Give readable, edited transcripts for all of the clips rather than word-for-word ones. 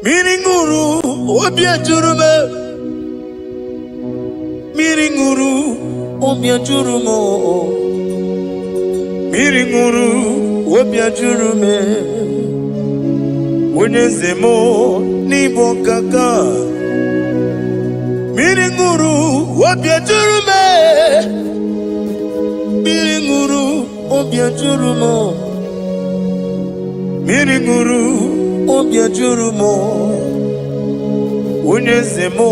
Miringuru obia jurume Miringuru obia jurumo Miringuru obia jurume Unyezemo nibo kaka Miringuru obia jurume Miringuru obia jurumo Miringuru obia jurumo Unyezemo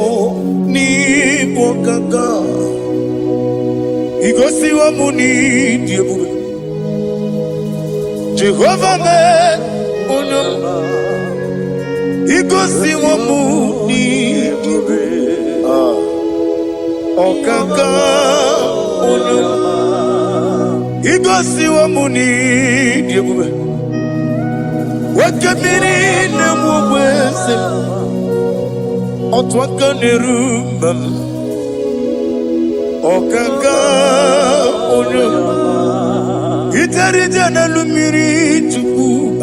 nibo kaka Igosi wa muni diebube Jehovah me unyama Igosi wa muni diebube Okaka unyama Igosi wa muni diebube Wakamiri na mwese Otwaka nerumbam Okaka onyama Itarija na lumiri chuku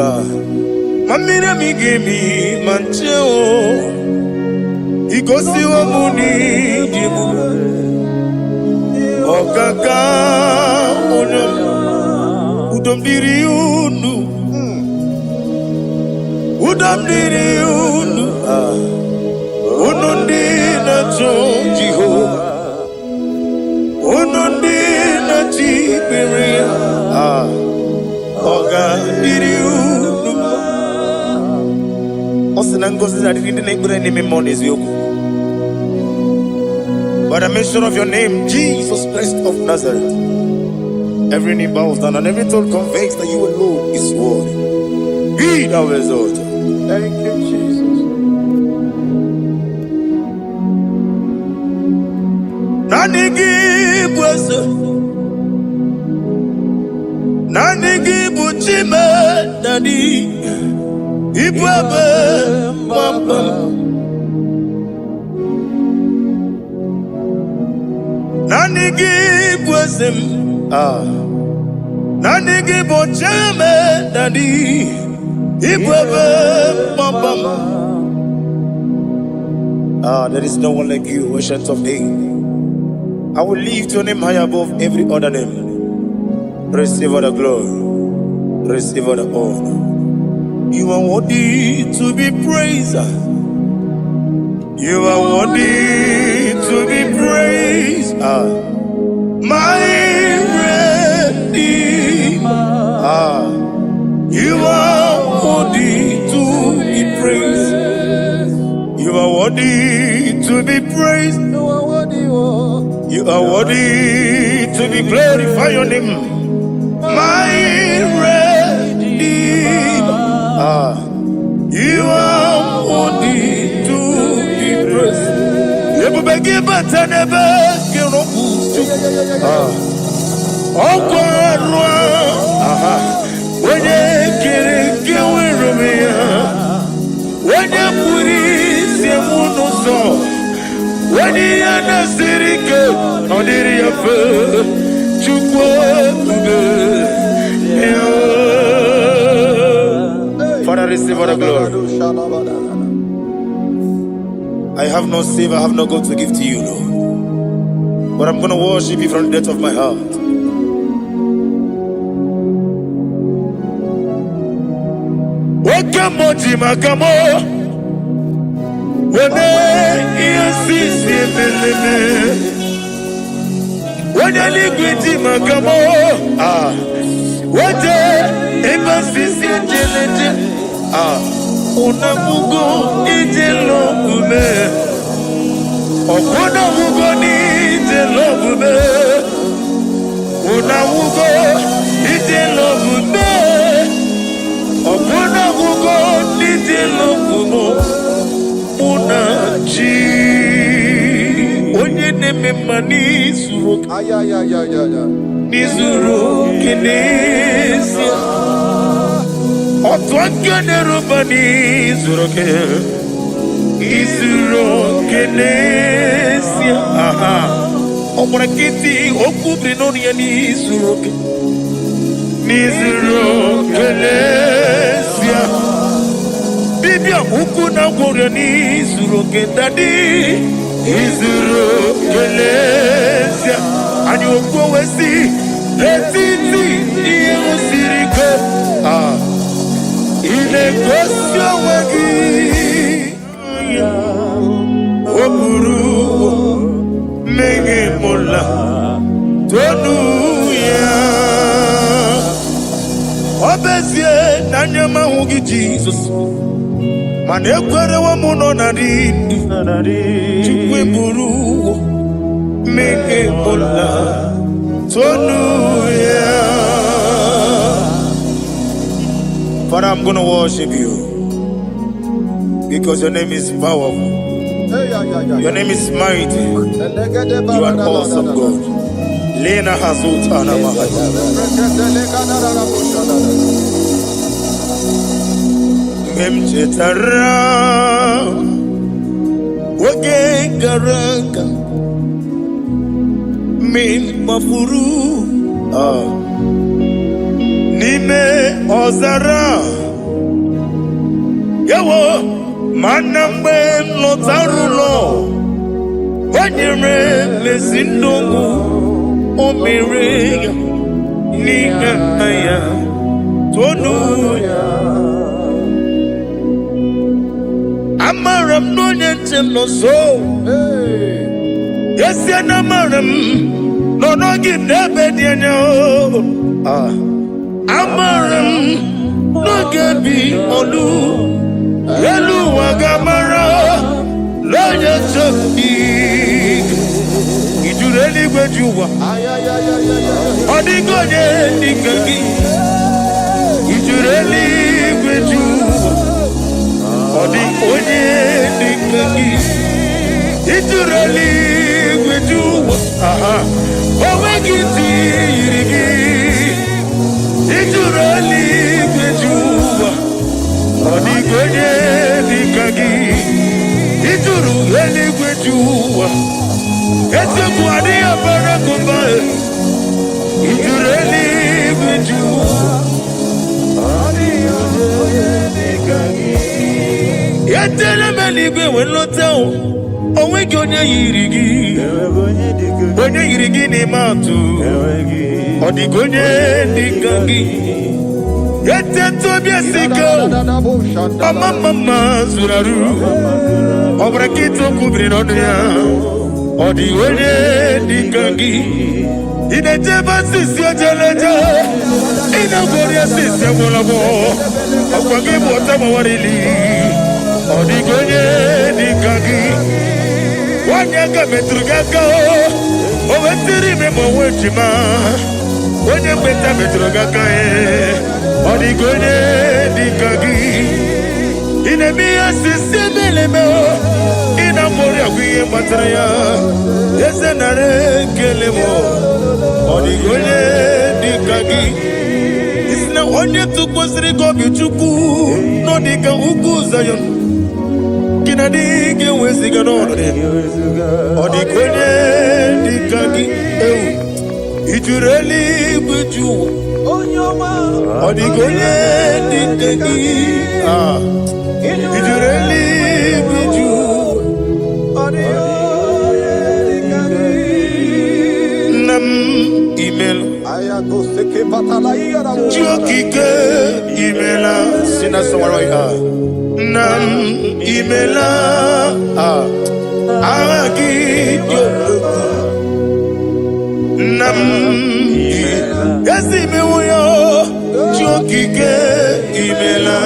Mamira migemi mancheo Igosi wa muni dibu Okaka onyama Udomdiri unu Udamdiri unu Unundi na chonjiho Unundi na chibiria Oga diri unu Osinangosi na diri neighbor name monies yoku By the mention of your name, Jesus Christ of Nazareth, every knee bows down and every tongue confesses that you alone is worthy. Be thou exalted. Thank you, Jesus. Nanigi buchime nani ibwabe mamba Nanigi bwesem Nanigi buchime nani there is no one like you, ancient of days. I will lift your name high above every other name. Receive all the glory, receive all the honor. You are worthy to be praised. You are worthy to be praised. My Redeemer. You are worthy to be praised. You are worthy to be praised. You are worthy to be glorified. Your name, my Redeemer. You are worthy to be praised. You will be but never give Oh God, when you get when you put it in so when you are not serious, on the Father, receive all the glory. I have no save, I have no God to give to you, Lord. But I'm going to worship you from the depth of my heart. Wakamoji makamo Wene yasisi meleme Wene likwiti makamo Wete ebasisi jeleje Unamugo ijelo gume Okuna mugo ni ijelo gume Unamugo ijelo gume Okuna mugo ijelo gumo Unaji Onye neme mani zuro Nizuro kinesia Otwangane rubani zuro ke Izuro kinesia Omurakiti okubri noni ya nizuro ke Nizuro kinesia Dibia ukuna gworiani izuru kendadi izuru kelezia ani okwo wesi retiti iye osiriko ile kosio wagi oburu mege mola tonu ya obezie nanyama hugi Jesus man ekwere wa muno nadi chukwe buru mege mola tonu ya. Father, I'm going to worship you because your name is powerful. Your name is mighty. You are awesome God. Lena Hazutana Mahaya. Memchetara Wage Garanga Min Mafuru Nime Ozara Yawo Manambe Lotarulo Wanyere Mesindongu Omere Nigaya Tonuya Amaram no Yentem no so Yes, Yanamaram no no give never dinner Amaram no gebi olu Elu wagamara Loya choki Ijureli gwejuwa Odigonye nikagi Ijureli gwejuwa Odigonye nikagi Ijureli gwejuwa Owegiti yirigi Ijureli gwejuwa Odigonye nikagi Ijureli gwejuwa Ese kuadi abara kumbae Ijureli gwejuwa Odigonye nikagi Yetele meligwe wenloteo Owegi onye yirigi Onye yirigi ni matu Odigonye nikagi Yete tobia siko Mama zuraru Obrakito kubri nodia Odigonye nikagi Ineteba sisi ojeleja Inagoria sisi mwolabo Okwagi mwotama warili Odigonye nikagi Wanyanga metrugaka Owetiri memo wechima Onye mbeta metrugaka Odigonye nikagi Inemia sisi melemo Inamoria kuye matraya Yese nare kelemo Odigonye nikagi Isna onye tukwasiri gobi chuku Nodika uku zayon Kinadige wesiga nore Odigonye nikagi Ijureli gwejuwa Odigonye nikagi Ijureli gwejuwa Nam email Chokike imela Sina sawaraya Nam imela Aragi Nam Yasi mewoyo Chokike imela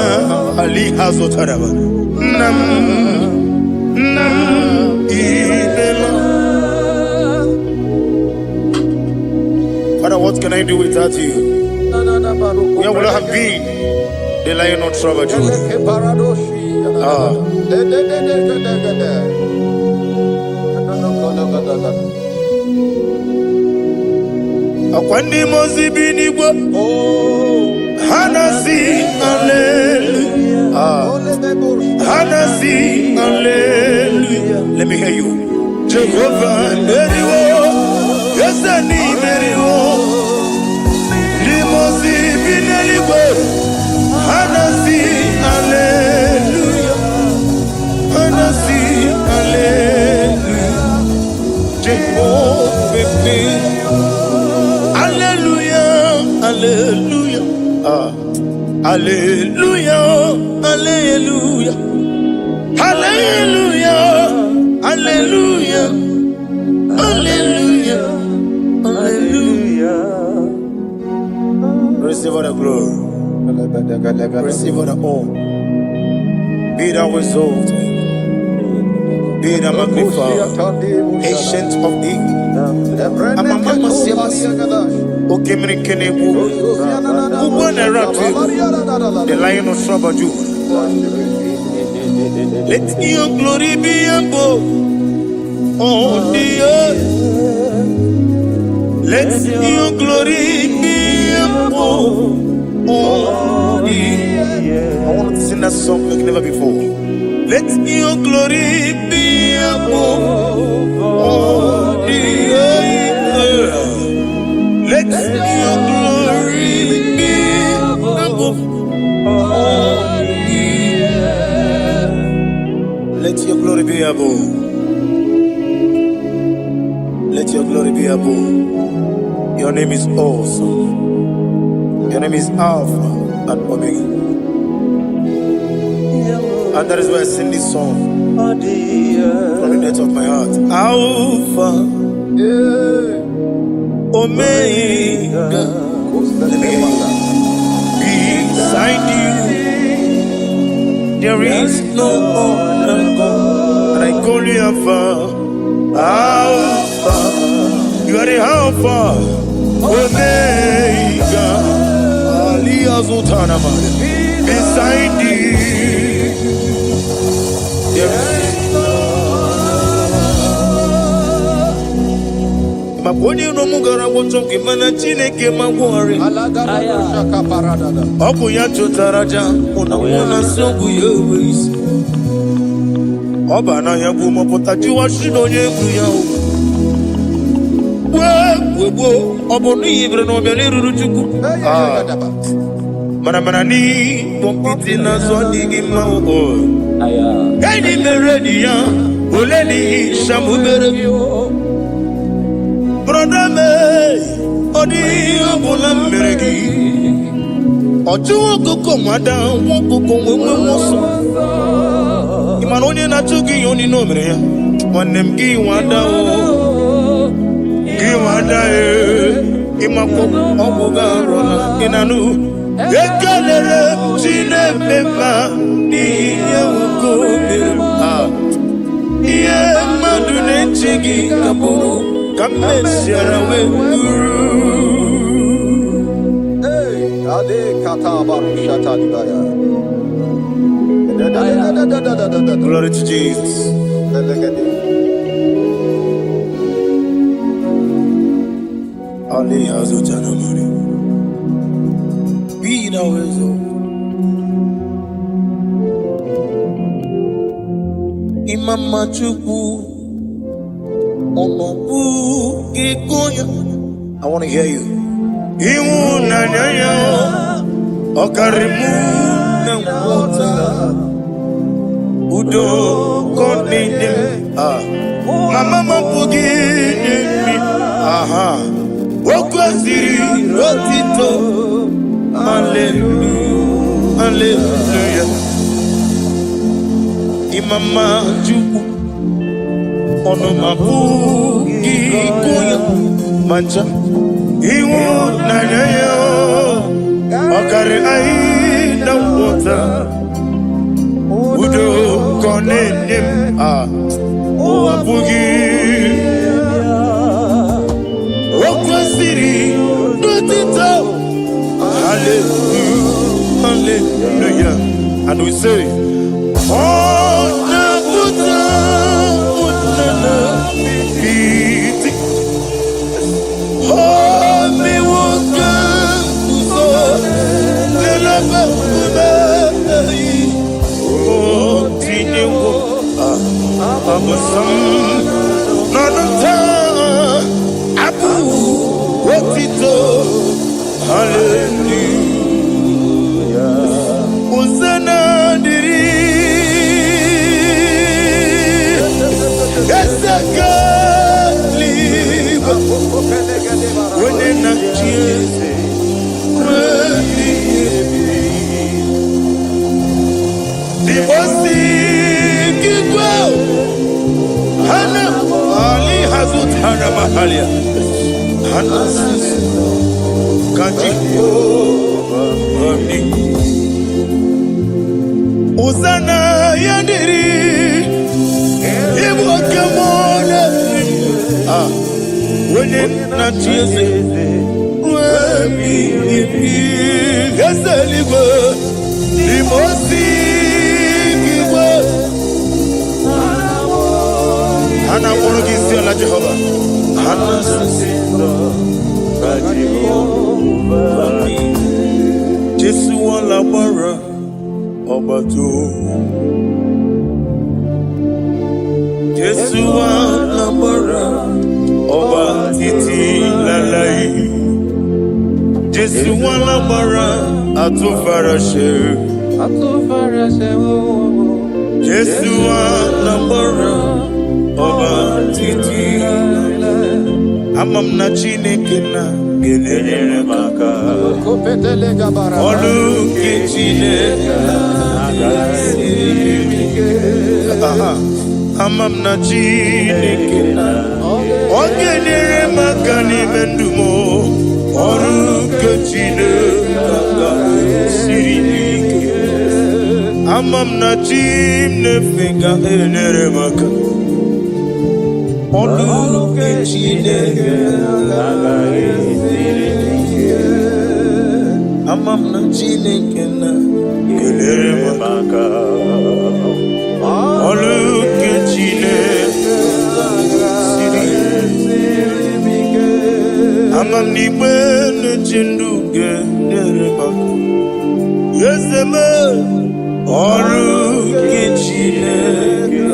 Ali hazotaraba Nam imela. Father, what can I do without you? Where would I have been? The lion not troubled you. Akwandi mozibi nigwa Hanasi hallelujah Hanasi hallelujah. Let me hear you. Jehovah Meriwo Yesani Meriwo Limozibi neligwa Hanasi hallelujah Hallelujah, hallelujah, hallelujah, hallelujah, hallelujah, hallelujah. Receive all the glory. Receive all the honor. Be thou exalted. Be thou magnified. Ancient of days. Amamama siamasi. Okemri kenebu. Ubwana ratu. The Lion of Sabaju. Let your glory be above on the earth. Let your glory be above on the earth. I want to sing that song like never before. Let your glory be above on the earth. Let your glory be above on the earth. Let your glory be above. Let your glory be above. Your name is awesome. Your name is Alpha and Omega. And that is why I sing this song from the depth of my heart. Alpha, Omega. Beside you, there is no other God. And I call you Alpha. Alpha, you are the Alpha, Omega. Beside you, there is no Maponi no mugara wocho kimana chineke magwari. Obu ya chotaraja una sogu yewis. Oba na ya gumo potaji wa shino yeku ya. Webo obo ni ibre no bele ruruchuku. Mana ni pompiti na zodi gima o. Kaini meredia oleni shamu berebio. Brother me odi abula meregi. Oju koko mada won koko wemoso. Imanonye na chugi yoni no mere ya. Wanem gi wada o. Gi wada e. Imako obuga rona inanu. Ekelere chinemema ni yewuko mera. Iye madune chigi kaburu. Hey, Ade Kata Barushata Dibaya. Glory to Jesus. Ali Azutana Mari. Be thou exalted. Imam Machuku. I want to hear you. Udo Mama aha. Rotito. Hallelujah. Hallelujah. Imama Juku. Ono mabugi kuya mancha iwo nanyayo akare ai na wota udo konenim o abugi okwasiri dotito. Hallelujah, hallelujah. And we say oh na buta Hallelujah. Uzana diri when mahalia. Kanji. Uzana yandiri. Ibu kemona. Wene na chieze. Wemi Gasaligo. Limosi. Ana moro kisi ala Jehova. Ana sisindo ka Jehova. Jesu wala mara obato. Jesu wala mara obatiti lalai. Jesu wala mara atufarashe. Jesu wala mara obatiti amam na Chineke na gelele maka olu ke Chineke amam na Chineke na ogelele maka ni mendumo olu ke Chineke amam na Chineke gelele maka olu ke Chineke amam na Chineke na gelere maka olu ke Chineke amam ni bene chindu gelere maka yeseme olu ke Chineke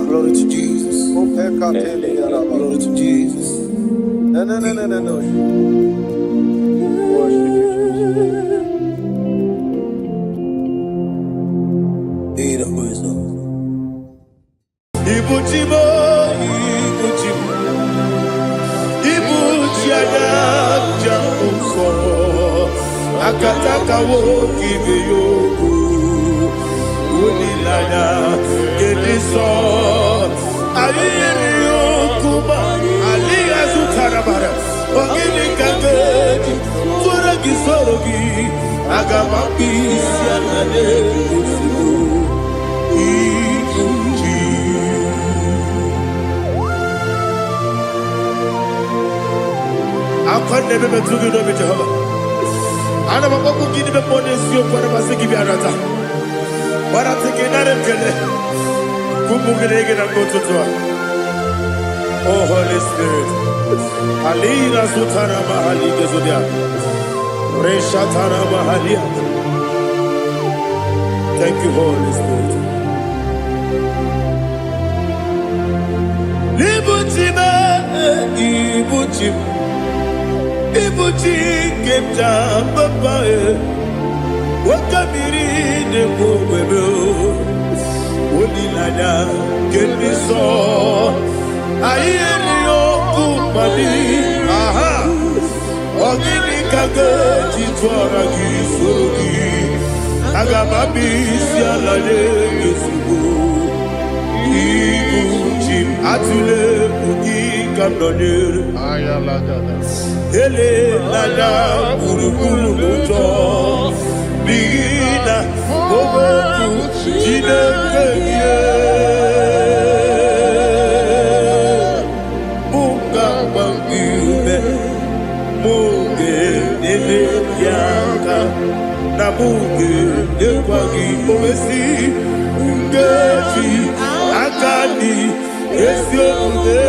glory to Jesus. Glory to Jesus. No. Worship you, Jesus. Need a wisdom. Ibuchibo. Ibuchiada Jamuso. Akataka wo kibiyoku. Unilada Gediso Aliyokuba Aliyazutarabara Ogini Kageti Furagi Sorogi Agamaki Sianade Ikuji Akon nebe metugi no bi Jehova Ana mabaku gini be ponesio kwa na masiki bi arata Bara teke nare kele kumugirege na kototwa. Oh Holy Spirit Alira sutara mahali gezodia Reshatara mahalia. Thank you Holy Spirit. Ibuchi kemta babae Wakamiri de Bobebo Unilada Kendiso Ayeri Okupali Aha Ogini Kage Chitwara Gisurugi Agamabi Sialade Gesugu Ibuchi Atule Ugi Kamdonir Ayalada Ele Lada Urukuru Muto Bigina Obeku Chineke Munga Bangibe Munge Nele Yaka Na Munge Nekwagi Omesi Ungeji Akani Esiomude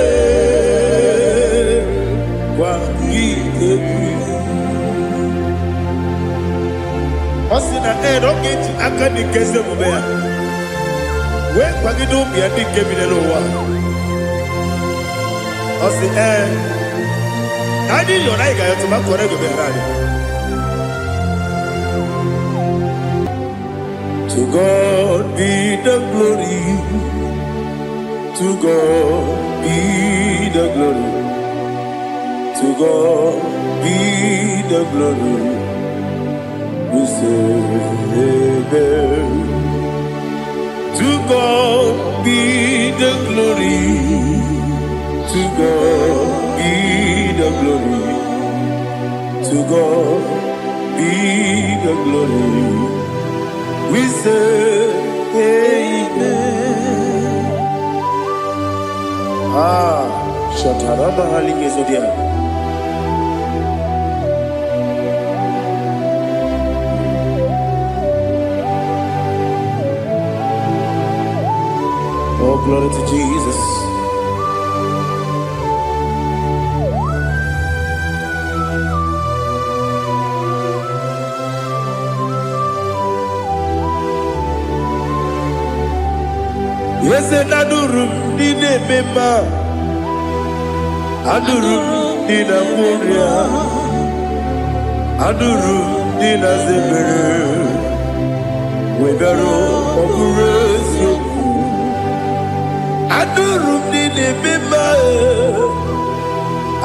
Kwagi Osina roketi akani kese mubea. We kwagidu biadi kebinelo wa. Osi nadi yona iga yotu makore go behrani. To God be the glory. To God be the glory. To God be the glory. We say, the glory. To God be the glory. To God be the glory. We say amen. Shataraba Haligezodia. Oh, glory to Jesus. Yes, and Adurum Dine Mema Adurum Dina Moria Adurum Dina Zebere Webero Operation Adurum Dine Mema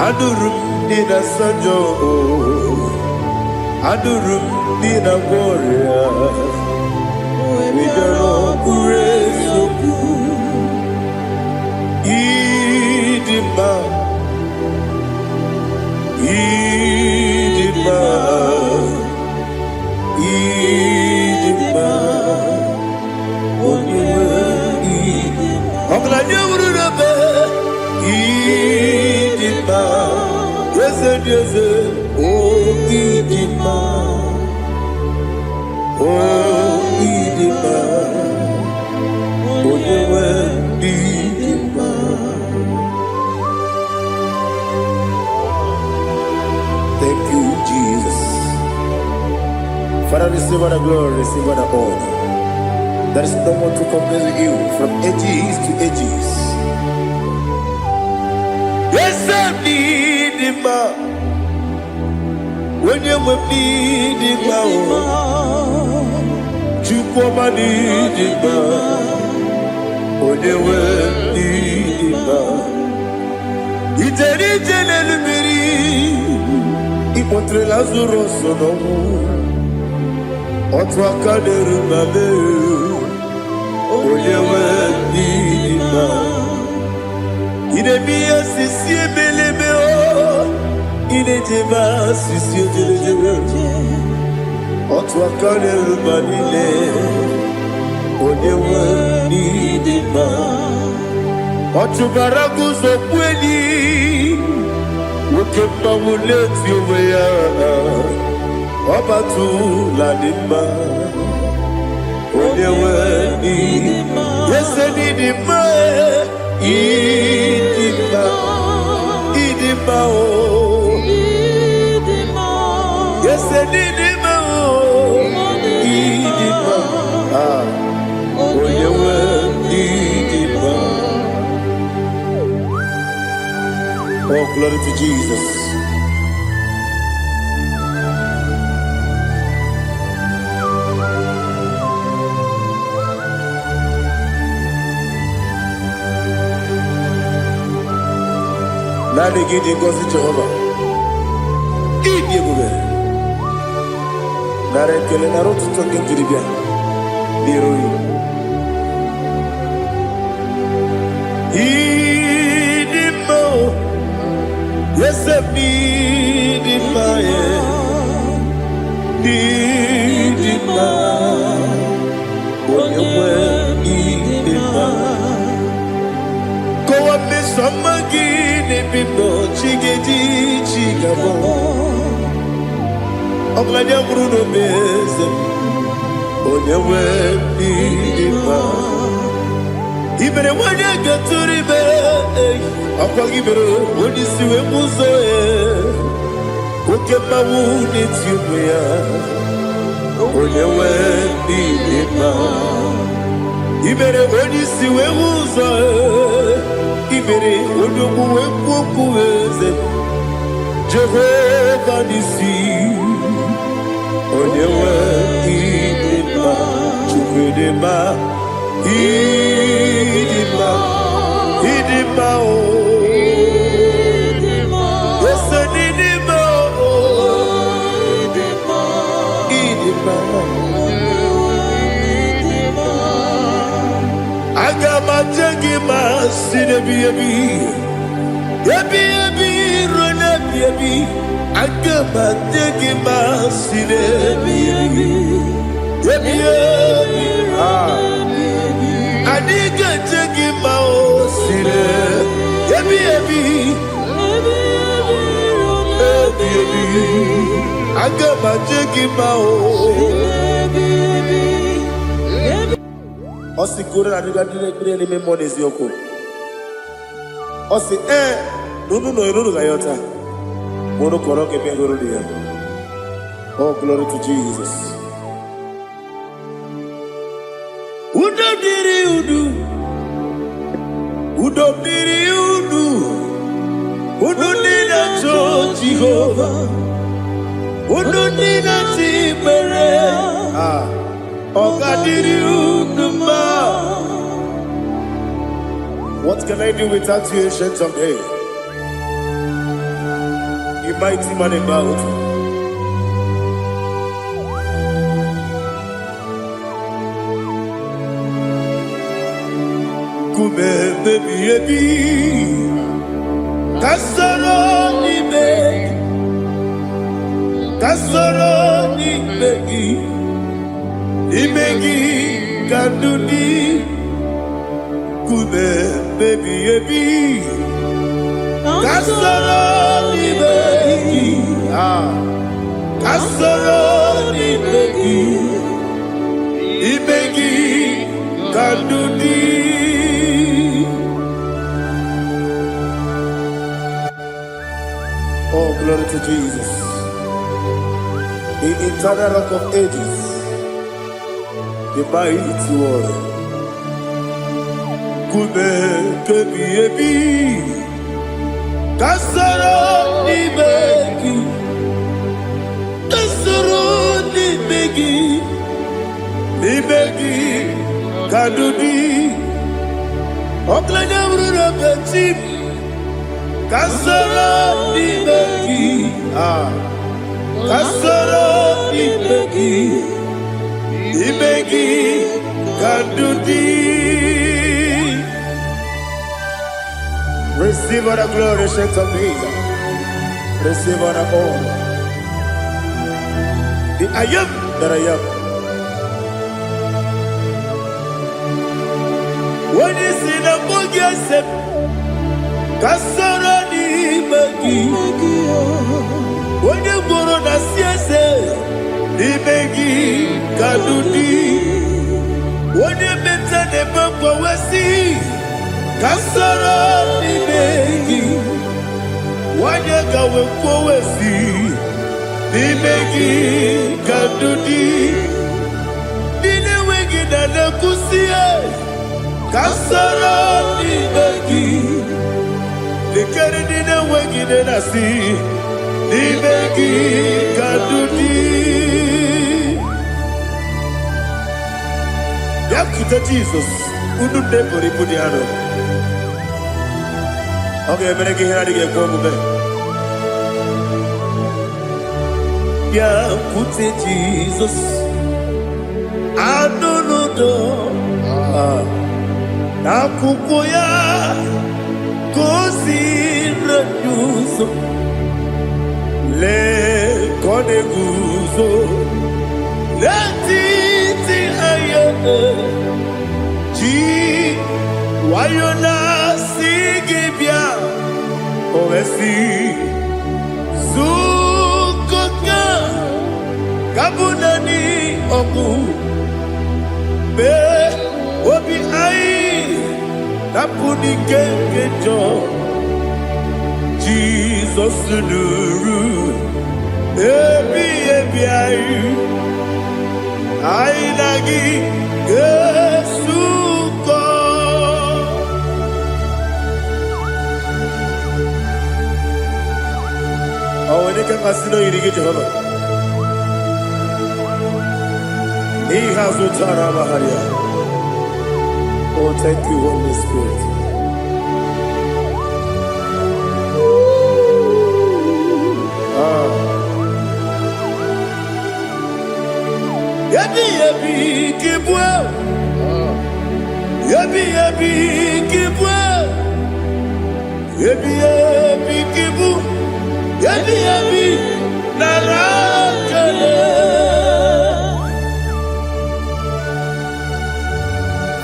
Adurum Dina Sanjo Adurum Dina Moria Webero Operation Idima, Idima, Idima, Oniwe, Idima, Oglanya Urube, Idima, yes, oh Idima, oh Idima, Oniwe, Idima. Thank you, Jesus. Father, receive all the glory, receive all the honor. There is no one to compare with you from ages to ages. Yes, I need him. When you will need him, you come and need him. When you will need him, it's a little Ipotre Lazaro sono Otwa kaderu mabe Oyewe dima Ine biya sisi belebe o Ine jeba sisi jebe Otwa kaderu manile Oyewe dima Otubaragu zokweni Ukemba muleti uweya Wabatu ladima Onyewe nidima Yese nidima Idima Idima o Yese nidima o Idima Onyewe nidima. Oh, glory to Jesus. Now they give you God to Jehovah. Eat the good. Now they kill a road to talk into the bien. Leroy. Eat the more. Yes, I need it, my need it, my when you were need it, my go up, Miss Samagin, if you know, Chiggy, Chigabo. I'm like a Bruno Bez, when you were need it, my even when you get to the bed. Apagibero, when you see a muso, okay, my wound it's you, when you went in even when you see a muso, even when you go with Jehovah, you see, when you went in Idima, Agama Jagima Osi kore na diga dire ni me money is yoko. Osi no gayota. Mono koro ke pe goro dia. Oh, glory to Jesus. Udo diri udu. Udo nina to Jehovah. Udo nina tibere. What can I do without you, ancient of days? You mighty man in battle. Kume baby, kasoro ni begi. Imegi kanduni kube baby kasoro ni begi kasoro ni begi imegi kanduni. Oh, glory to Jesus, the eternal rock of ages, the mighty one. Kube kebi kasoro ni begi kadudi oklanya urura beti kasoro ni begi kasoro ni begi kadudi. Receive all the glory, shake of Jesus. Receive all the honor. The I am that I am. When you see the book, you say, Kasara ni magi. When you go on a siese, ni magi kadudi. When you mention the book, we see. Kasara ni begi, wanyaka wekowesi, ni begi kadudi, nine wegi na kusiye. Kasara ni begi, nikari nine wegi na si, ni begi kadudi. Yakuta Jesus, unu nepori pudiano. Okay, I'm going to get go back. Yeah, put it Jesus. I don't know. Nakukoya kosi reduso le kone guzo le titi ayane ji wayona sigibia oesi sukoka kabunani oku be obi ai napuni kenkejo Jesus nuru ebi ai ai nagi Yesuko. Awani kasino irigi Jehovah. He has utara baharia. Oh, thank you, Holy Spirit. Yabi kibwa. Yabi kibwa. Ebi ebi kibu, ebi ebi narakele.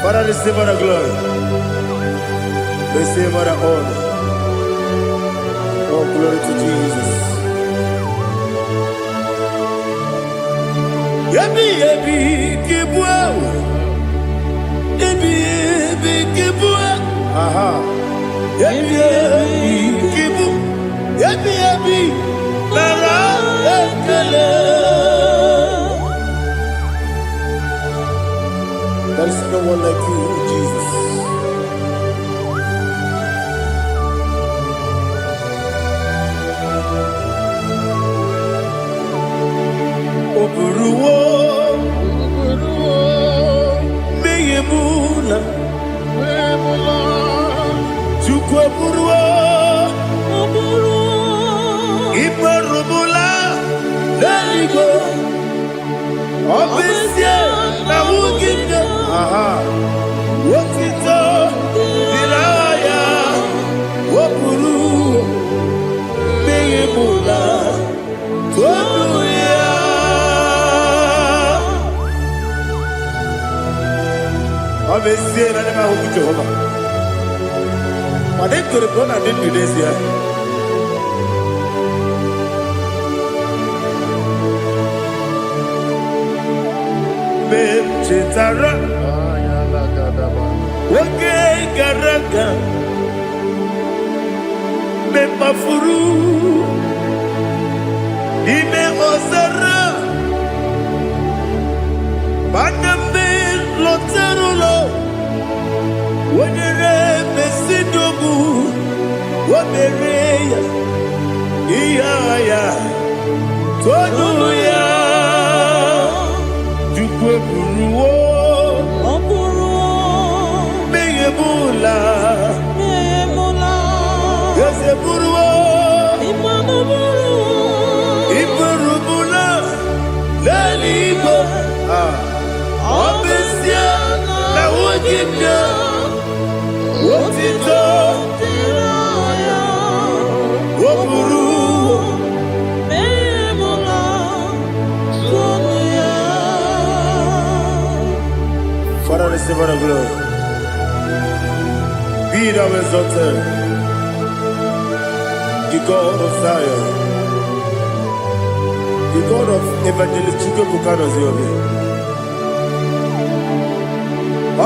Father, receive all the glory. Receive all the honor. Oh, glory to Jesus. Ebi ebi kibu, ebi ebi kibu. Aha. Ebi ebi kibu, ebi ebi narakele. There is no one like you, Jesus. Oburuwo, meyemula, chukwu oburuwo, imarubula, leligo, obesie na wugide. Aha, wotito, diraya, oburuwo, meyemula, toduya. Obesie na nema huku Jehovah. Made kore bona din Indonesia. Chetara, wake garaga, me mafuru, ime osara, maname loterulo, wenere mesidobu, wabereya, iyaya, toduya. Buruwo, meyemula, yese buruwo, iburubula, leligo, obesia na wogibya, wotito, woburuwo, Father, receive all the glory. Be thou exalted, the God of Zion, the God of Evangelist Chike Bukano Ziobi.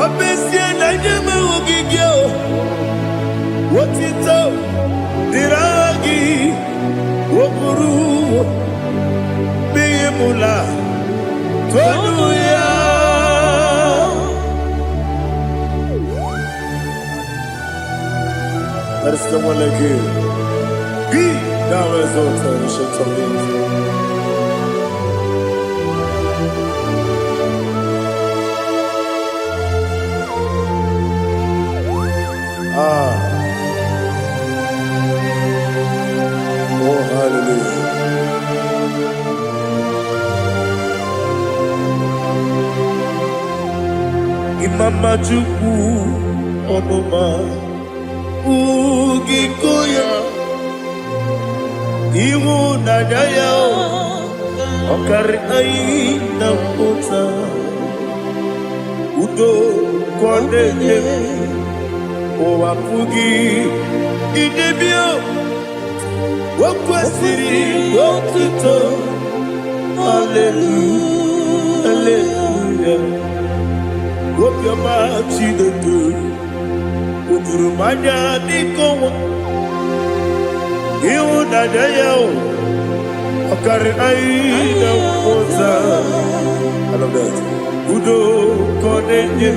Obesie na nyeme ugigyo, wotito, diragi, wokuru, biyemula, toduya. There is no one like you. Be thou exalted, ancient of days. Oh, hallelujah. Imama Chukwu Onuma Ugikoya Iwu Nadaya Okari Aina Kota Udo Kondeye Owapugi Idebio Wakwasiri Wakito Hallelujah Hallelujah Wopiama Chidetu Udurumanya Nikowa Iwu Nadaya Okari Aina Kota I love that Udo Kondeye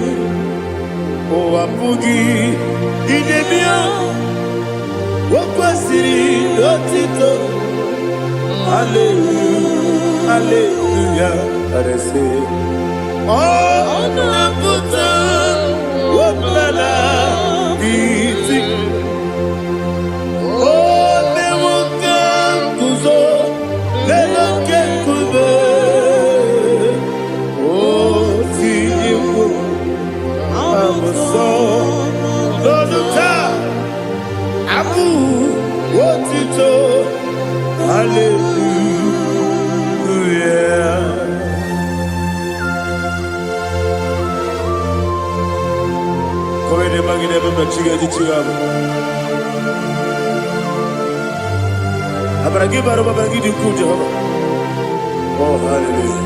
Owapugi Idebio Wakwasiri Otito Hallelujah Hallelujah I say Oh Naputa Wapala Iti Oh Newoka Kuzo Leloke Kube Oh Tiyiwo Amuso Loduta Abu Oh, hallelujah.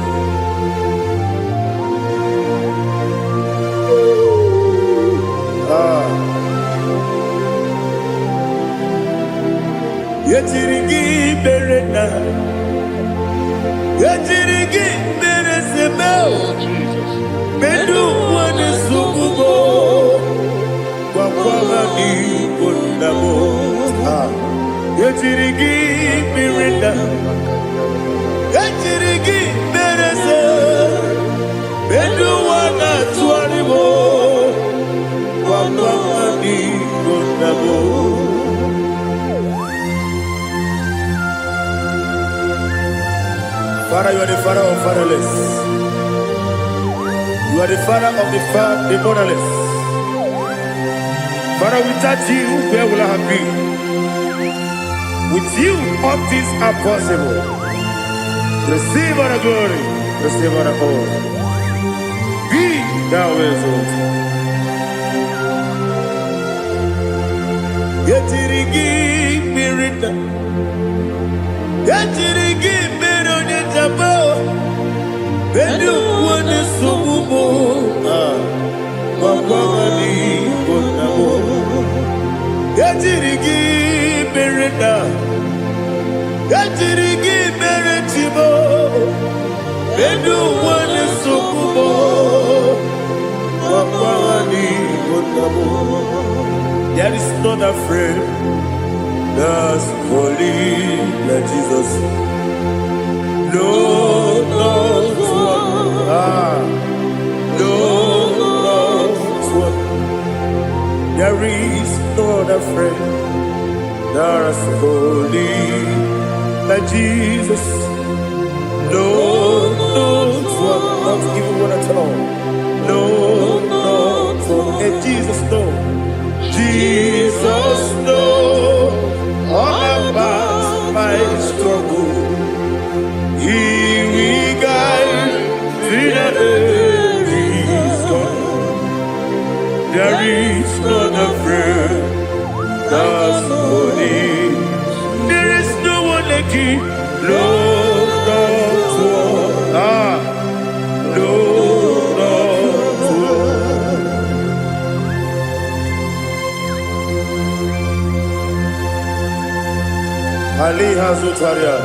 Yetirigi berena, yetirigi beresebel, bedu wane sukubo, wakwama ni kondamo. Yetirigi berena, yetirigi berese, bedu wana tuanibo, wakwama ni kondamo. Father, you are the father of fatherless. You are the father of the motherless. Father, without you, where will I have been? With you, all things are possible. Receive all the glory, receive all the honor. Be thou exalted. Yetirigi mirita, yetirigi mirone jabo, bedu wane subumo, wakwani konamo. Yetirigi mirita, yetirigi miretibo, bedu wane subumo, wakwani konamo. There is not a friend that's holy like Jesus. No, not one. No, not one. There is no other friend that's holy like Jesus. No, not one. Not even one at all. No, not one. And Jesus, no. Jesus knows all about my struggle. He will guide me that is gone. There is not a friend that's holy. There is no one like him. No, not one. No, not one. Ali Hazutaria.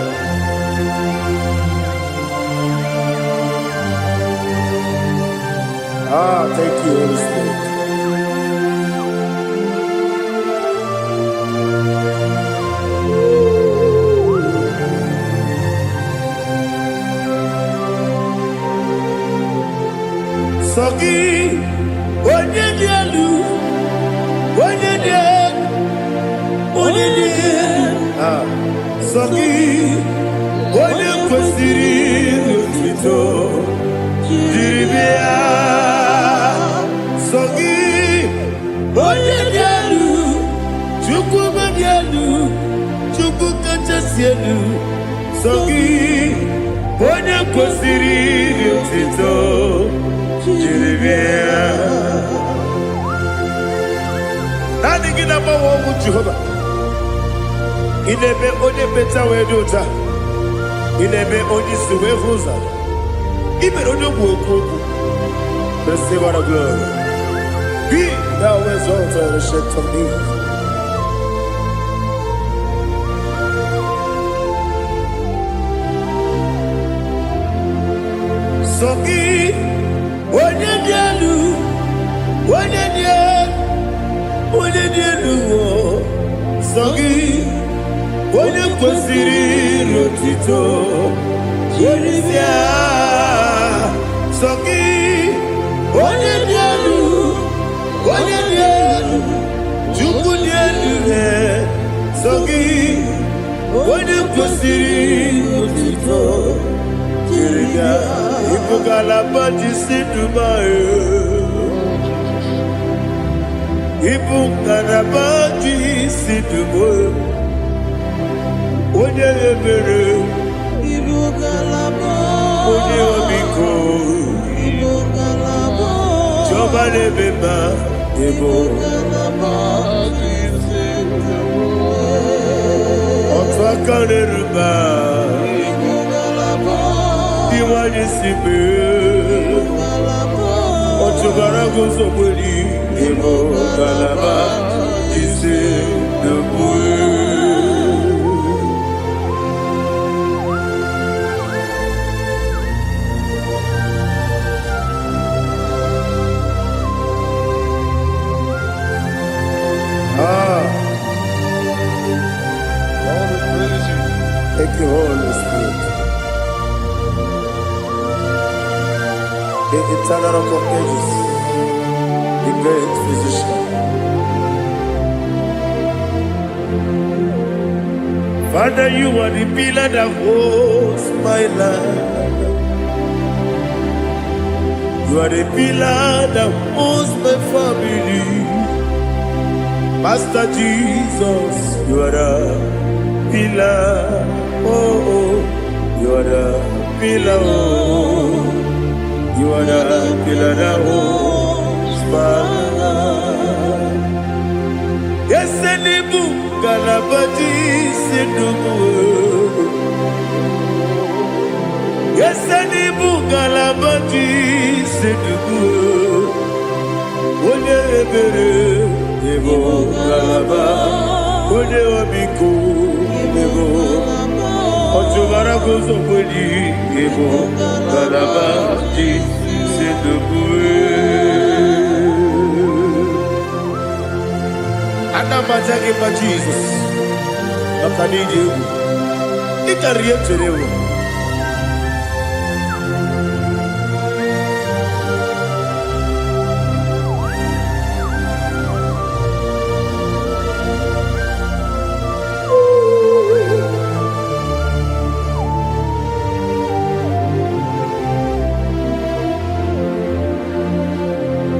Thank you, Holy Spirit. Sogi, Onyedialu, Sogi, Onye kwesịrị otuto jiri bịa. Sogi, onye dị elu, Chukwu dị elu, Chukwu kachasị elu. Sogi, onye kwesịrị otuto jiri bịa. Naanị gị na-agbanwe ọgwụ Jehova. Inebe onye peta wee dị ụta, inebe onye isi wee hụ ụzọ, imere onye okwu okwu okwu. Receive all the glory. Be thou exalted, ancient of days. Sogi, onye dị elu, onye dị elu, Sogi, onye kwesịrị otuto jiri bịa. Sogi, onye dị elu, Chukwu dị elu. Sogi, onye kwesịrị otuto jiri bịa. Ibu ngalaba jisi Dubai, ibu ngalaba jisi Dubai. Onye ebere, ibu ngalaba. Onye omiko, ibu ngalaba. Jọba n'ebeba, Ebo Otwakaneruba Diwani Sibe Otubarago Zobuli Ebo Galaba Ise Debue. Thank you, Holy Spirit. The eternal rock of ages, the great physician. Father, you are the pillar that holds my life. You are the pillar that holds my family. Master Jesus, you are the pillar. Oh, you are the pillar. Oh, you are the pillar that holds my life. Yes, Enibu Galabati Sidubu. Yes, Enibu Galabati Sidubu. One ebere Ebo Galaba. One obiku Ebo. Otubara gozo bodi Ebo Galaba Di Sidubu. Anamajage pa Jesus. Akaniji. Ikariye cherewo.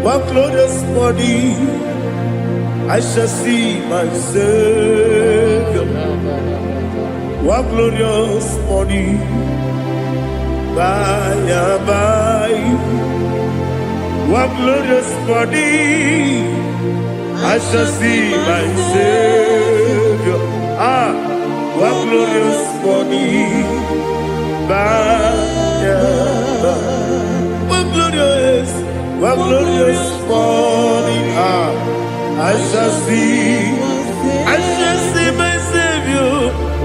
One glorious body, I shall see my Savior. One glorious body, by and by. One glorious body, I shall see my Savior. One glorious body, by and by. One glorious morning, I shall see my Savior.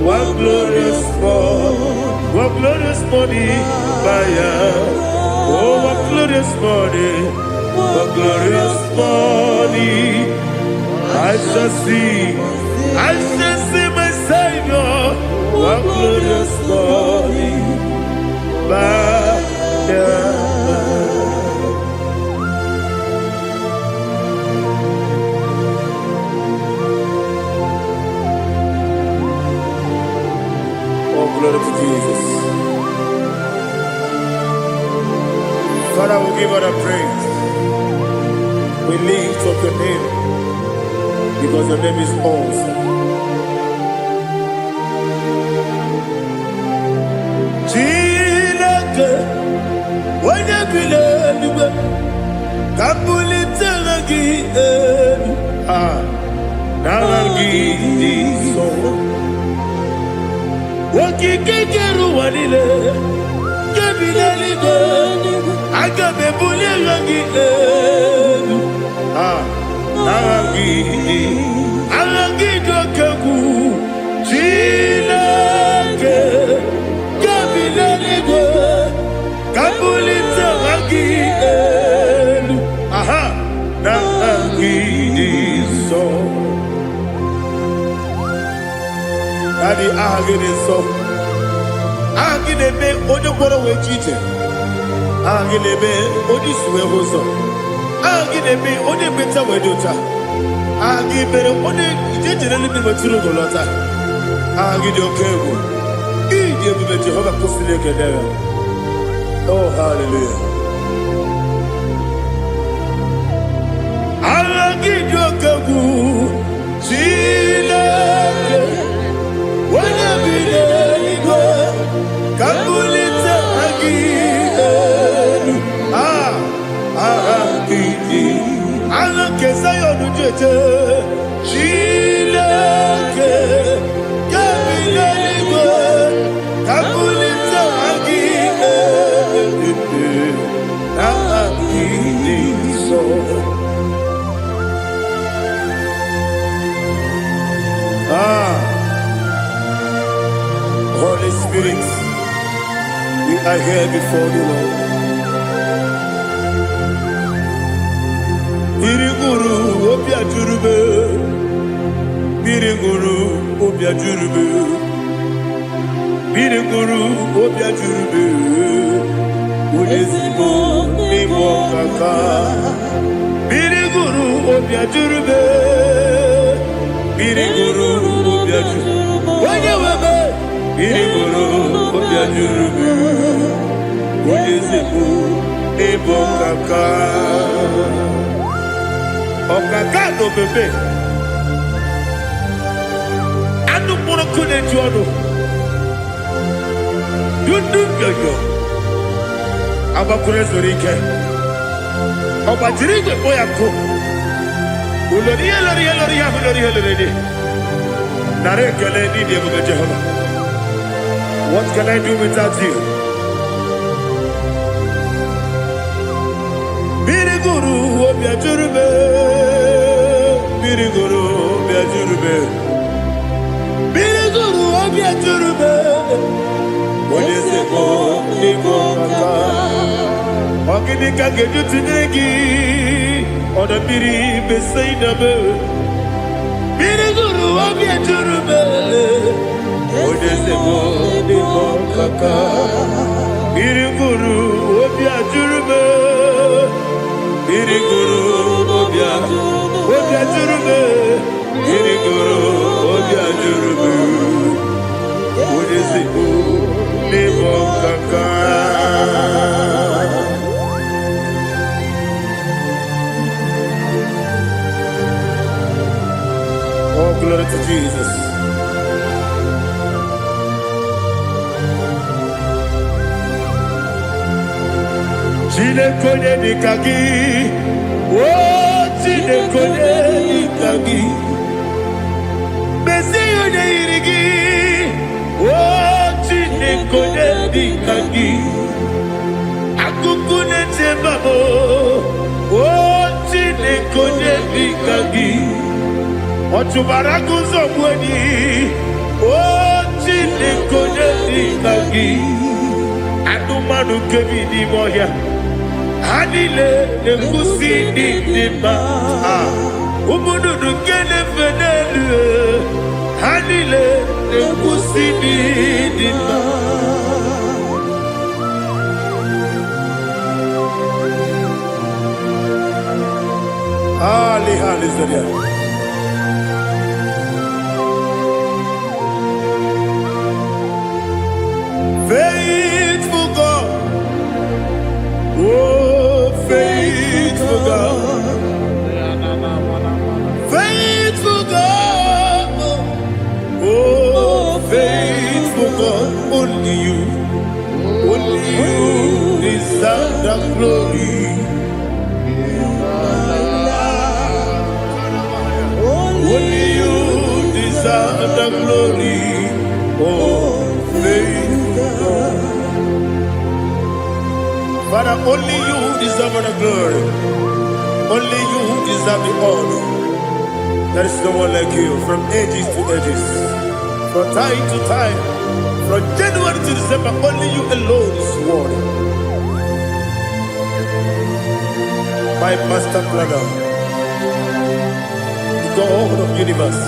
One glorious morning, oh, one glorious morning, I shall see my Savior. One glorious morning, glory to Jesus. Father, we give all the praise. We lift up your name because your name is awesome. Chilake, when you believe, Kabuli Telagi, Nagi, so. Wakikeru wanile Kabila ligo Agabe bule rangi Arangi dokagu Chilake Kabila ligo Kabulita rangi Nangi so Daddy, agide so. Agide be odokoro we chiche. Agide be odisuwe hoso. Agide be ode beta we dota. Agide be ode ijejere libi maturu golota. Agide okewo. Ije be Jehovah kosile kedera. Oh, hallelujah. Agide okewo. Chile. Kesa Chineke, Chineke, Kabilaligwe, Kabulita Agi, Agi, Holy Spirit, we are here before you, Lord. Biriguru obia jurube, Biriguru obia jurube, Biriguru obia jurube, Ulezimo nimo kaka, Biriguru obia jurube, Biriguru obia jurube, Wanyawebe, Biriguru obia jurube, Ulezimo nimo kaka. Okagado bebe anu mono kune jono yundu yoyo abakure zorike obajiri gbe boya ko ulori nare kele ni de bo Jehovah. What can I do without you? Biriguru obia jurube, Biriguru obia jurube, Biriguru obia jurube, Oleseko niko kaka, Okinika geju tinegi, Oda biri beseinabe, Biriguru obia jurube, Oleseko niko kaka, Biriguru obia jurube, Biriguru obia jurube, Biriguru obia jurube, Oleseko niko kaka. Oh, glory to Jesus. Chineke nikagi, oh Chineke nikagi, Mesiyo neirigi, oh Chineke nikagi, Akukune tebabo, oh Chineke nikagi, Ochubaraku zomweni, oh Chineke nikagi, Adumanu kevidi moya. Hanile nekusi nima, umududu kene fenelu. Hanile nekusi nima. Hallelujah. Faithful God, oh faithful God, faithful God, oh faithful God, only you deserve the glory. Only you deserve the glory, oh faithful God. Father, only you deserve the glory. Only you deserve the honor. There is no one like you from ages to ages, from time to time, from January to December. Only you alone is worthy. My master planner, the God of the universe,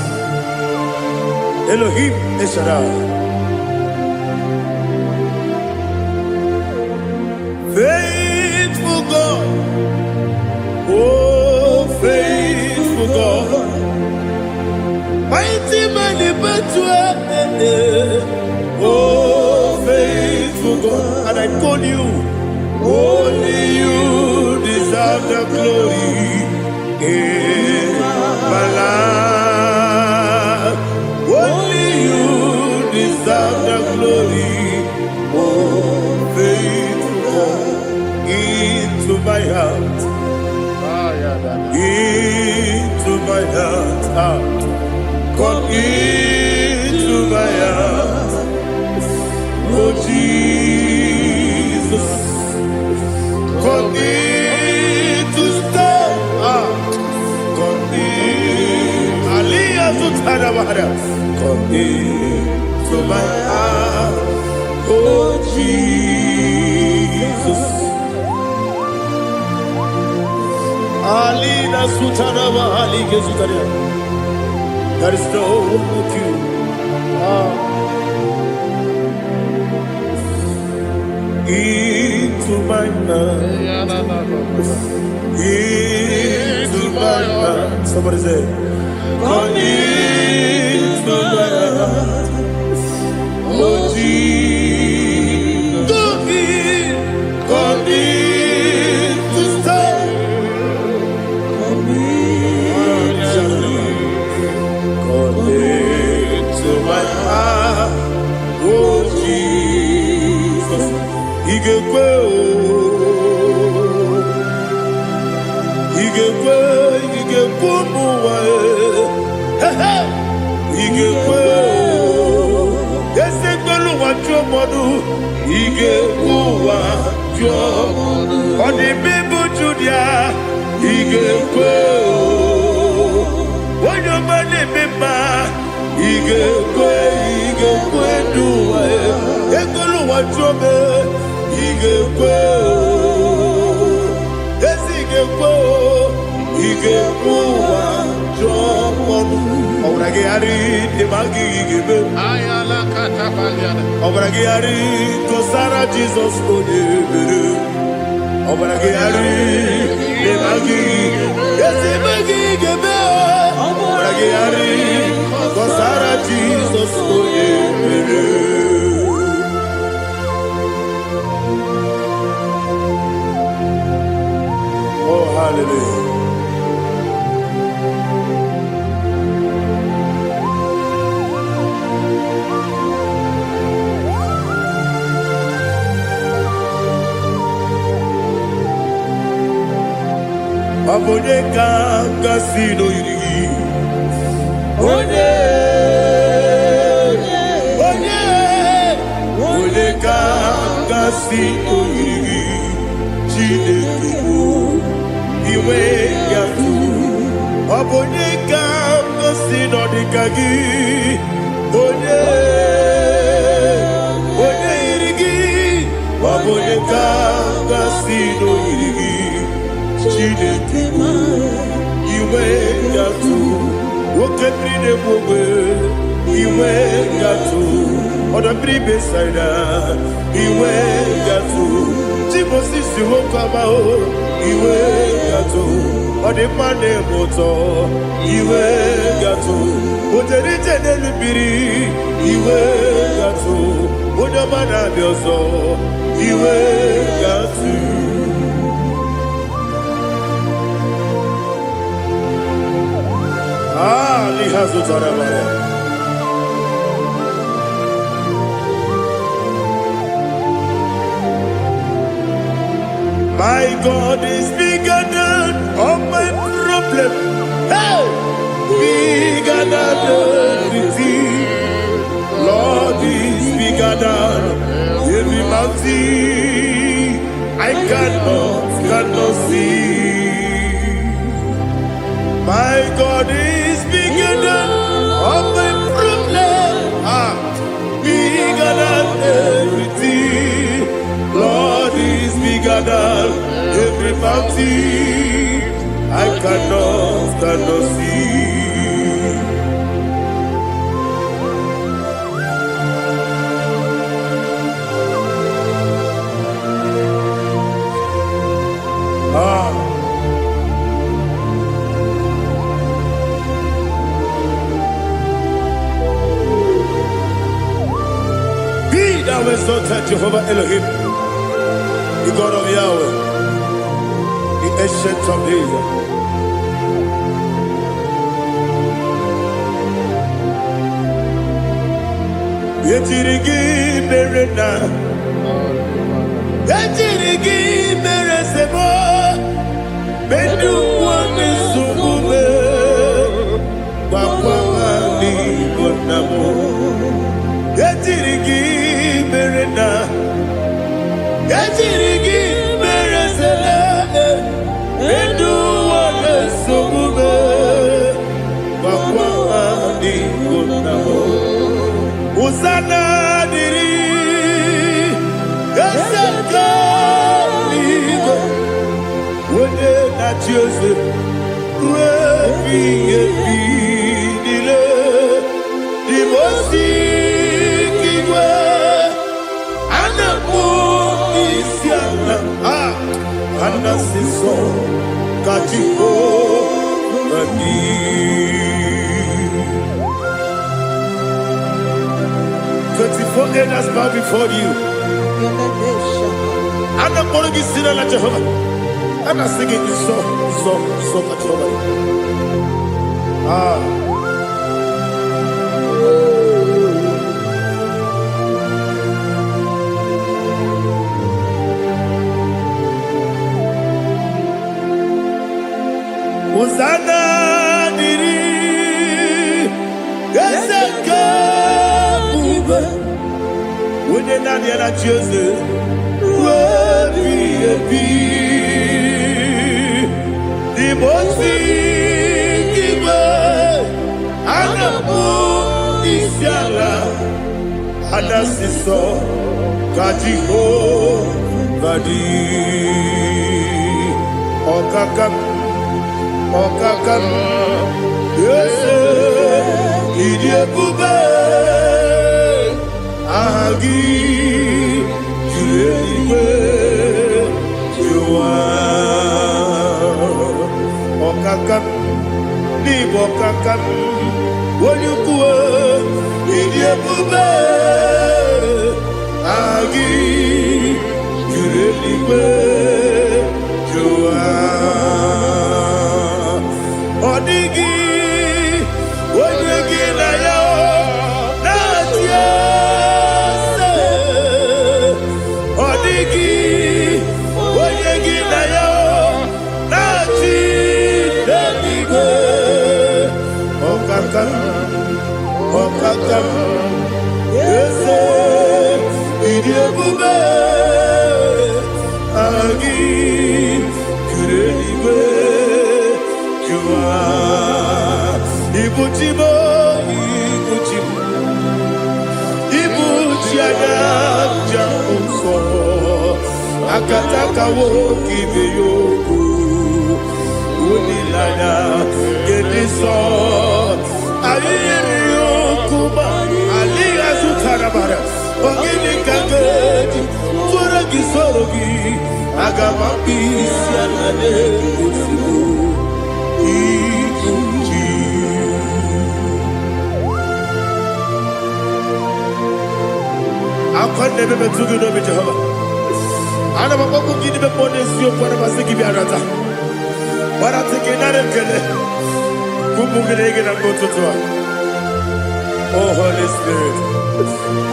Elohim Eshadai. Faithful God, oh faithful God, mighty man in battle, oh faithful God, and I call you, only you deserve the glory in my life, only you deserve the glory, oh faithful God. Into my heart, into my Come into my heart, oh Jesus. Come in to stay. Come in. Aliyah to Tadabara. Come in to my heart, oh Jesus. Alina Sutanaba Ali Gezutaria. There is no one like you. Into my heart. Into my heart. Somebody say, come into my heart. Oh Jesus. Come in to stay. Come into my heart. Oh Jesus. He gave on the people Julia, he gave when your money member, he gave do what you he gave yes, he gave Obragiari, the Magi give Ayala Catapaliana. Obragiari, Tosara Jesus, Obragiari, the Magi, yes, the Magi give Obragiari, Tosara Jesus, oh, hallelujah. Abone kanga sino yiri. Onye kanga sino yiri. Chineke iwe yatu. Abone kanga sino dikagi. Onye yiri. Abone kanga sino yiri. Chineke iwe yatu okepine bobe iwe yatu odabri besaida iwe yatu timosisi wokama o iwe yatu odimane moto iwe yatu oterite nelubiri iwe yatu odamana bioso iwe yatu. My God is bigger than all my problem. Hey! Bigger than everything. Lord is bigger than every mountain. I cannot see. My God is bigger than all my problem. Bigger than everything. Lord is bigger than every mountain. I cannot see. Thou exalted Jehovah Elohim, the God of Yahweh, the ancient of days. Yetirigi merena, yetirigi meresemo, bedu wane sumube, na chiose webi dile di mosi kiwe anapo isiana anasiso kachiko bani 24 elders bow before you. I'm not going to be sitting like Jehovah. I'm not singing this song much Jehovah. Hosanna diri Geseka ube Wene nani ana chiose Webi ebi Dimosi kibe Anamu isiala Anasiso Kajiho Vadi Okakam Okakam Yese Idiebube Agi Juleiwe Jua Okakam Nibo Okakam Wonyukue Idiebube Agi Juleiwe Jua Odigi, odigi na yo, na tiese. Odigi, odigi na yo, na tiese. Okakam, okakam, yese, idiebube, agi, kureliwe. Ibuchimo, Ibuchimo, Ibuchiana, Jamuso, Akataka woki beyoku, Unilana, Gediso, Ayeri Yokuba, Aliya Zutarabara, Ogini Kageti, Furagi Sorogi, Agamaki, Sianade, I can't never be too good over Jehovah. I never want to give them more than you for the Masiki Biarata. But I'm taking that and get it. Kumugin and go to Tua. Oh, Holy Spirit.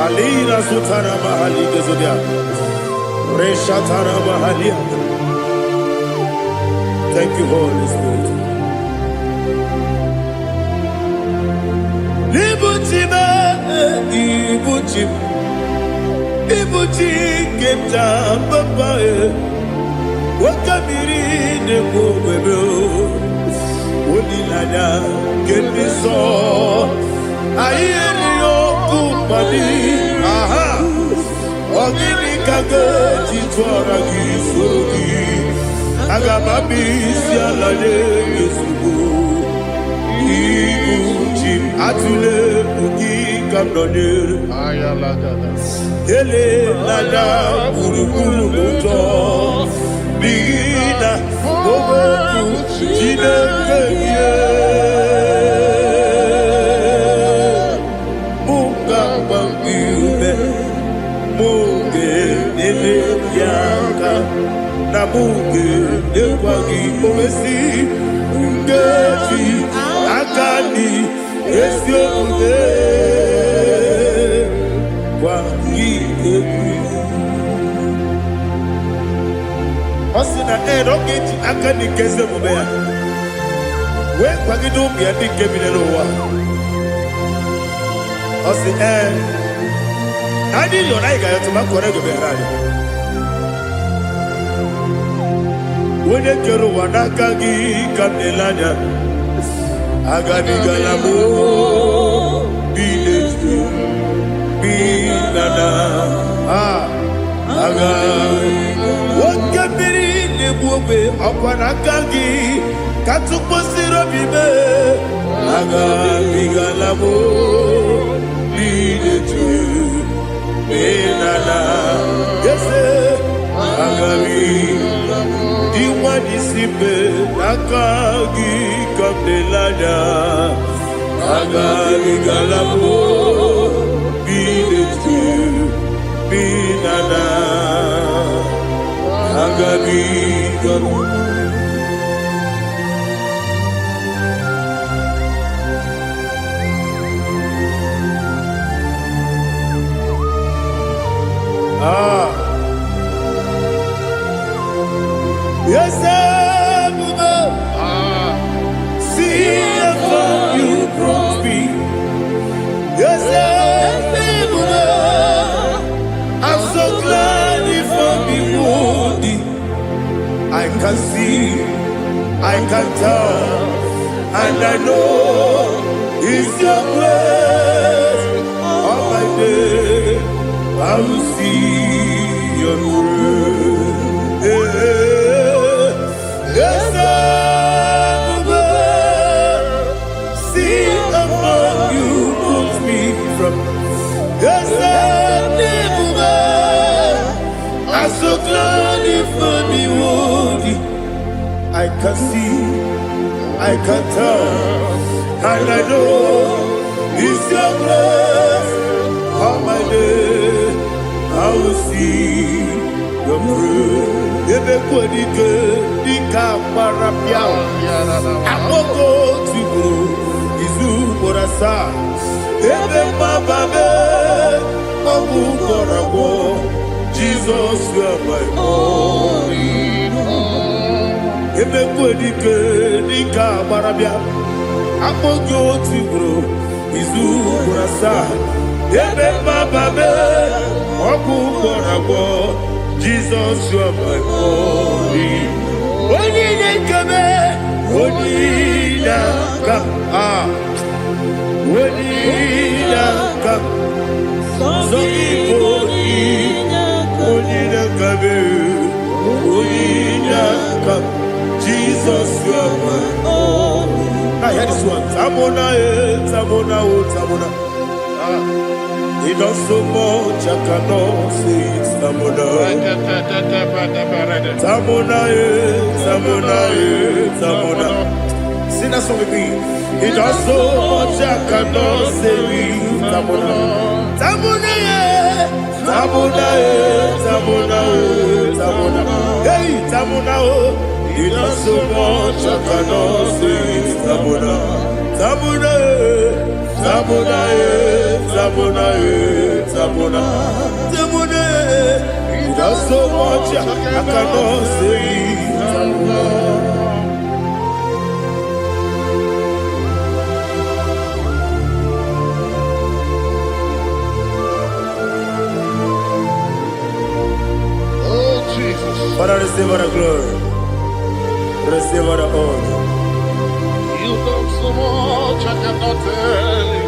Alina Sutana Mahali Gazodia. Reshatana Mahalia. Thank you, Holy Spirit. Ibuchima, Ibuchim. Ibuchi kemta papa wakamiri ne mwebe Unilana kendiso ayeri yokumani aha ogini kage jitwara gisogi agamami sialane yesubu Ibuchi atule uki kamdonir ayalagada Ele lada urukuru muto Bina oboku jinekeye Munga bangiume Munge nele yaka Na munge nekwagi omesi Ngeji akani esyo ude Osina roketi akani keze mubea we kwagido bia dike bilerowa Osi nadi yo na igayo tuma kore go berani Wene kero wanakagi kamnelanya Agani galamo biletu Binana aga wakabiri ne buobe okwana kangi katupo siro bibe aga bigalabo bidetu benana yese aga bigalabo diwa disipe nakagi kabdelada aga bigalabo bidetu benana aga bigalabo. Yes, see how you brought me. Yes, I'm so glad if I'm wounded. I can see, I can tell, and I know it's your grace. All my day, I will see your grace. Yes, see among you moves me from. Yes, I'm so glad if me wounded. I can see, I can tell, and I know it's your grace. All my day, I will see your grace. Ebe kodike dika parapia akoko tibo izu borasa ebe mababe obu korabo Jesus you are my only hope. Ebe kodike dika parapia akoko tibo izu borasa ebe mababe obu korabo Jesus, you are my only. Only come, only come, only come. So only come. Jesus, you are my only. I hear this one. Tamona. He does so much, I cannot say it. Tamona. Sing that song with me. He does so much, I cannot say it. Tamona. Hey, Tamona. He does so much, I cannot say it. Tamona. Tamona, he does so much, I cannot say Tamona. Oh, Jesus. Father, receive all the glory. Receive all the honor. You done so much, I cannot tell it.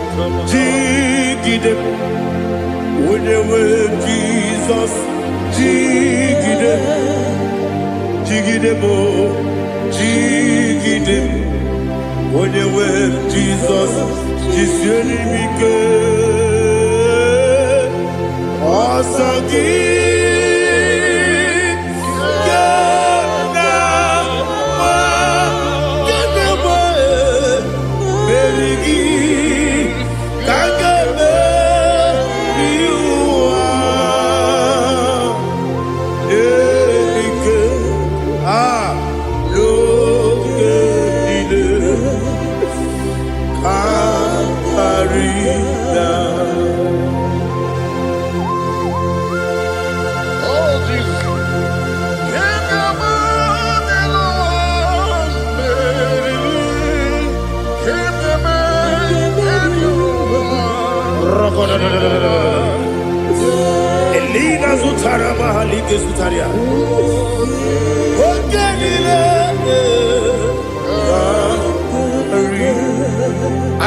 Jigide, when you were Jesus, Jigide, when you were Jesus, Jisyenimike, Asagi, Elina Zutara Mahalike Zutaria.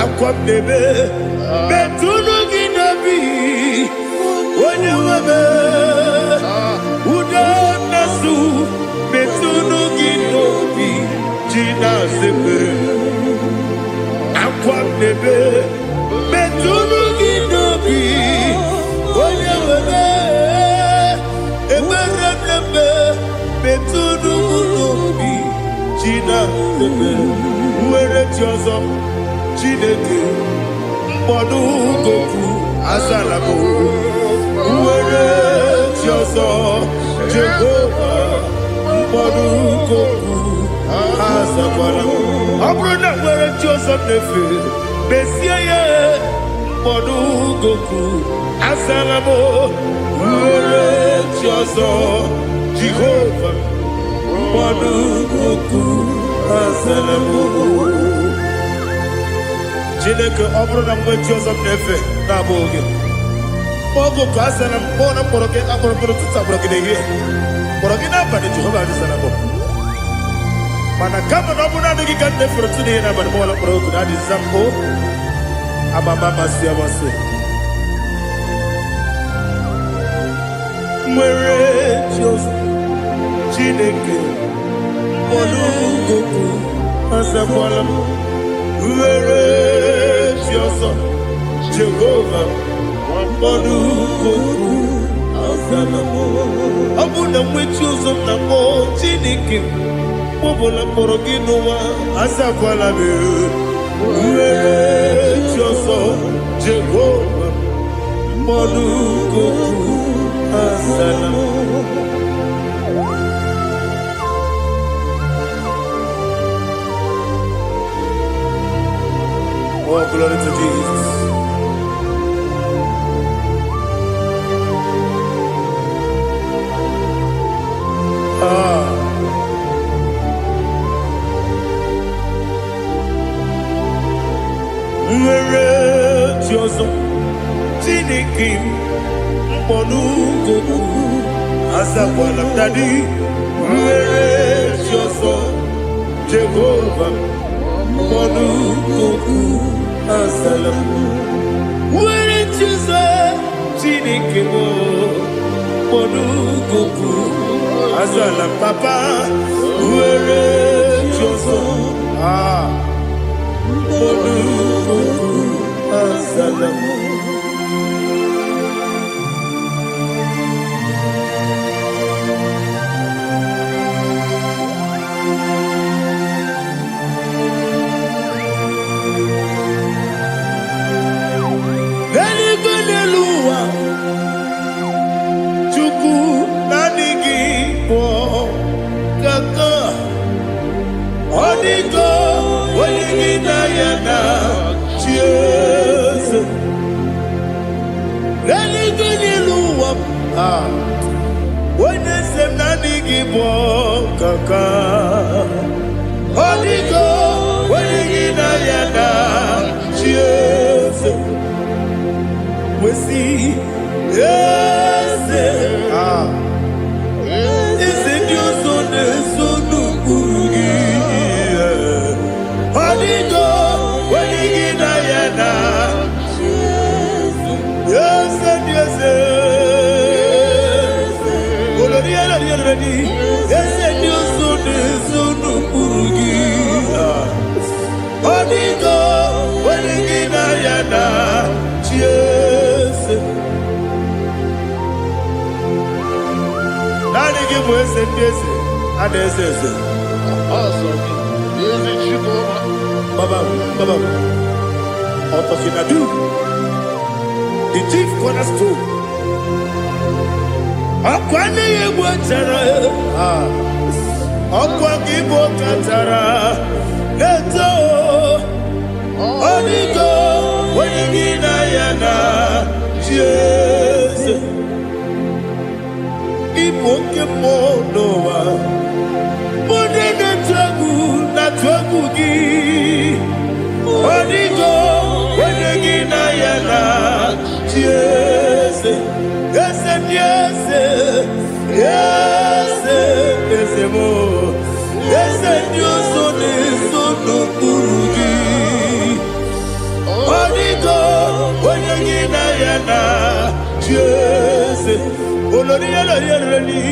Akwabebe Betunu Ginabi Wanyawebe Uda Nasu Betunu China Zebe Aqua Nebe Betunu Ginobi Oye Webe Ebere Nebe Betunu Ginobi China Zebe Uwere Tiozo Chineke Mbonu Goku Azalabo Uwere Tiozo Jehovah Mbonu Goku Azalabo Abrona Uwere Tiozo Nefe Besiye Mbonu Goku Azalabo Uwere Tiozo Jehovah Mbonu Goku Azalabo Chineke ọbụrụ mgbe Joseph na-efe na-abụ oge ogo ka asana mkpọ na mkpọrọ gị akpọrọkpọrọ tutu akpọrọ gị n'ehihie kpọrọ gị n'abalị Jehova adịsara bụ mana kama na ọ bụrụ naanị gị ka nne fere tụ n'ihe n'abalị mọọla mkpọrọ oge na-adịza mpụ amama amasị amasị nwere Joseph Chineke mkpọrọ ogogo azakwala m Uwere Tiozo Jehovah Mbonu Goku Azalamo Abuna mwechi uzo mnamo Chineke Mwobola mkpọrọ gị n'ụwa Azakwala me Uwere Tiozo Jehovah Mbonu Goku Azalamo Oh, glory to Jesus. Nwere Tiozo Chineke Mbonu Goku Azakwala Dadi Nwere Tiozo Jehovah Mbonu Goku Azalamo Nwere Tiozo Chineke Mbonu Goku Azalam Papa Nwere Tiozo Mbonu Goku Azalamo When they say IGBO kaka Odigo when you na cheers we see yes is it you so the sunu kurugi Odigo when you na cheers yes yes the chief cornerstone Akwane yegbo tara Akwa kibo katara Neto Onigo Wenigina yana Jesus Ipo kemo noa Mone netwagu natwagu gi Onigo Wenigina yana Jesus Yes, yes, yes, yes, more. Yes, you so no kurugi. Onigo, when you get ayana, yes, olori olori olori,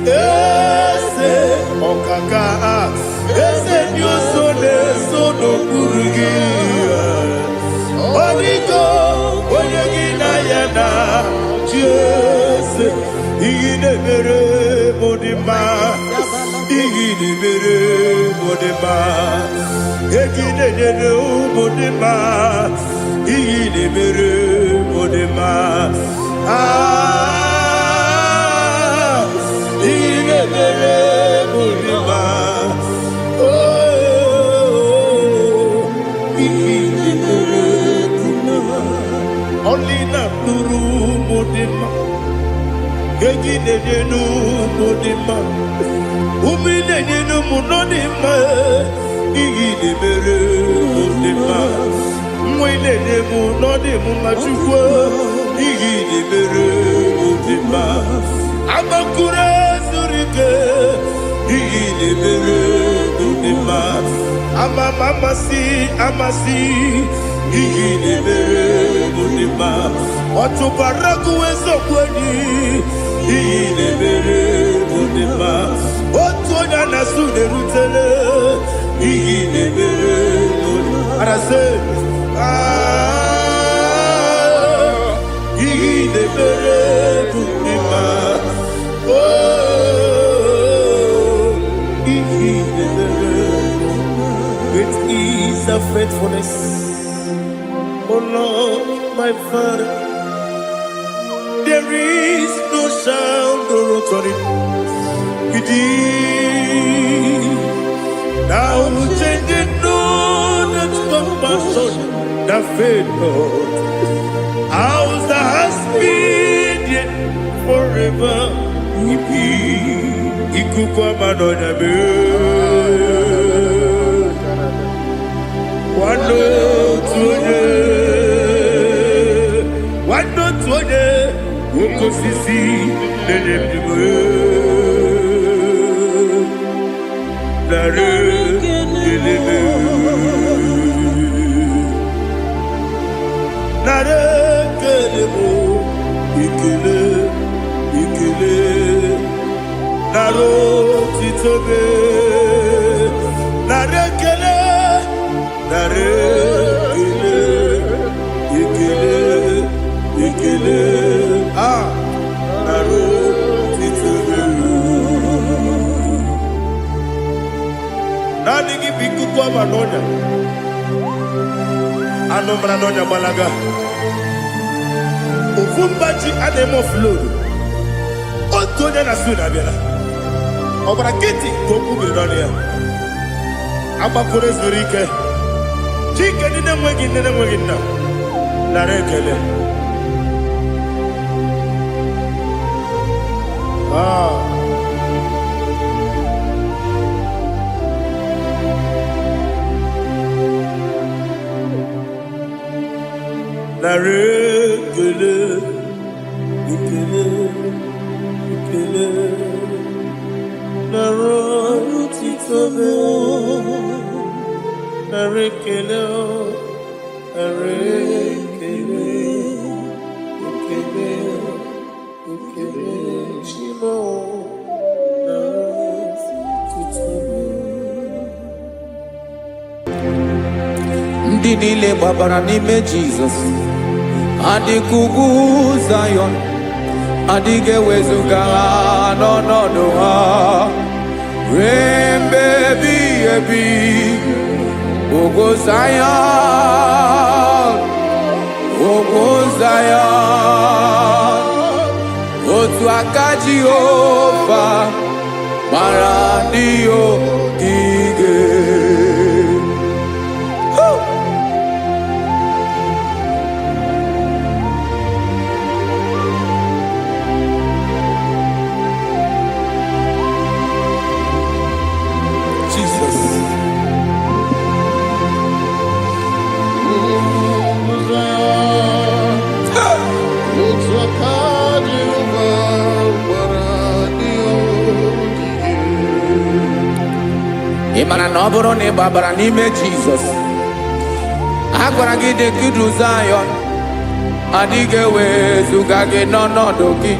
yes. Okaka ese nyoso ne sono kurugi Onigo onyegi na yana Jese Igine mere modima Igine mere modima Egine nene modima Igine mere modima Igine mere modima Igine mere modima Only na nuru modima Egine nene modima Umine nene modima Igine mere modima Mwine nemu nodemu machukwa Igine mere modima Amakure zurike Igine mere modima Amasi Igine mere modima Otubaraku ezokweni Igine mere modima Otonya nasune rutele Igine mere modima Arase Igine mere modima Igine mere Great is thy faithfulness O Lord my Father There is no sound or authority within Thou changest not that compassion that faith not Ours that has been yet forever we be Ikukwa manonya be Wano tuone Woko sisi Nenem diwe Nare Kelebe Nare Kelebo Ikele Naro Titobe Nare Kele Nare Ikele Naro Titobe Nani gibiku kwa manonya Anombra nonya balaga Ufumbaji anemo flood Otonya na suna bela Obra kiti koku bironia Amakure zurike Chike nine mwegi na Narekele Narekele Ikele Narotitobe Narekele Shimo Narotitobe Ndị niile gbabara n'ime Jizọs adịkugwu Zion adịghị ewezuga ha n'ọnọdụ ha ruo mgbe ebighị ebi Ogo Zion otu aka Jehova mara ndị ogige Ịmara na ọ bụrụ na ị gbabara n'ime Jizọs a gwara gị dị kudu Zion adịghị ewezuga gị n'ọnọdụ gị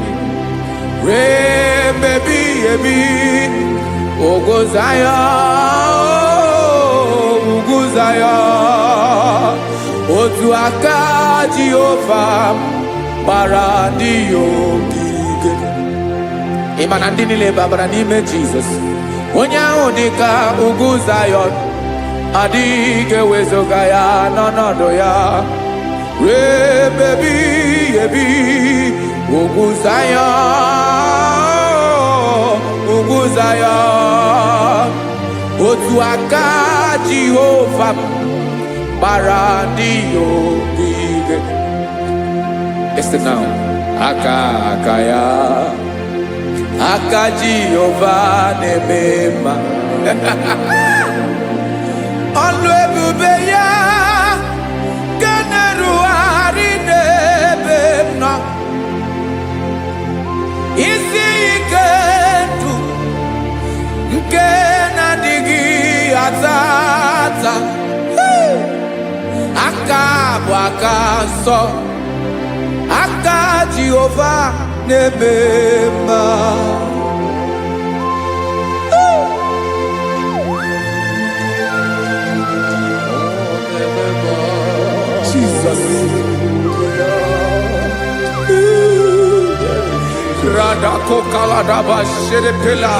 ruo mgbe ebighị ebi Ugwu Zion, Ugwu Zion, otu aka Jehova gbara ndị ogige. Ị ma na ndị niile babara n'ime Jizọs, onye ahụ dị ka Ugwu Zion, adịghị ewezuga ya n'ọnọdụ ya ruo ebighị ebi. Ugwu Zion, Ugwu Zion, otu aka Jehova gbara ndị ogige. Listen now. Aka ya, aka Jehova na-eme mma. Ọlụ ebube ya ga na-erugharị n'ebe m nọ. Isi ike ndụ nke na-adịghị ata ata. Aka bụ aka nsọ, aka Jehova na-eme mma. Jesus. Radako kaladaba sherepela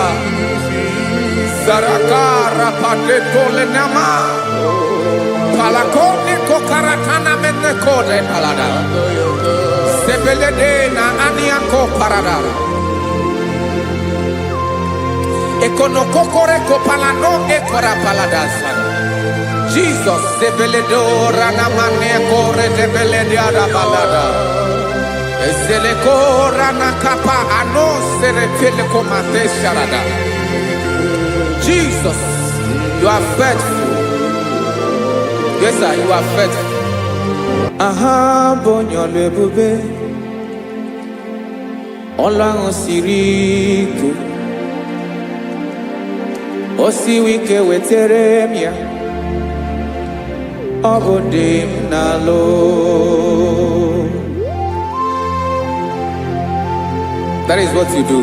Zarakara patole nama Palakone kokaratana mene kode palada Sebelede na aniako parada Ekono kokore kopalano ekora paladasa Jesus sebeledora na mane kore sebelediada balada Eselekora na kapa ano serepele komate sharada. Jesus, you are faithful. Yes, sir, you are faithful. Aha, bonyo lebube. Ola osiriku. Osi wike weteremia. Obodim nalo. That is what you do.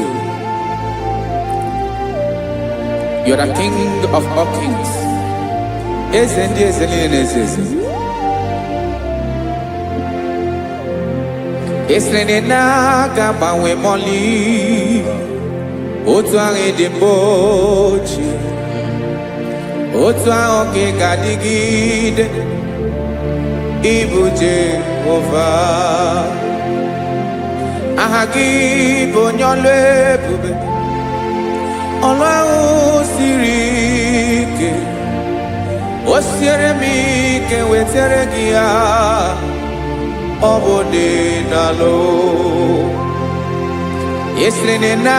You are the King of all kings. Esrene na gamba we moli. Otu ange de bochi. Otu ange gadigide. Ibu Jehovah. Ahagi bonyolo ebube Ọlọ́run siri ike o siere m ike wetere gị ya ọ bụ dị n'alụ esiri na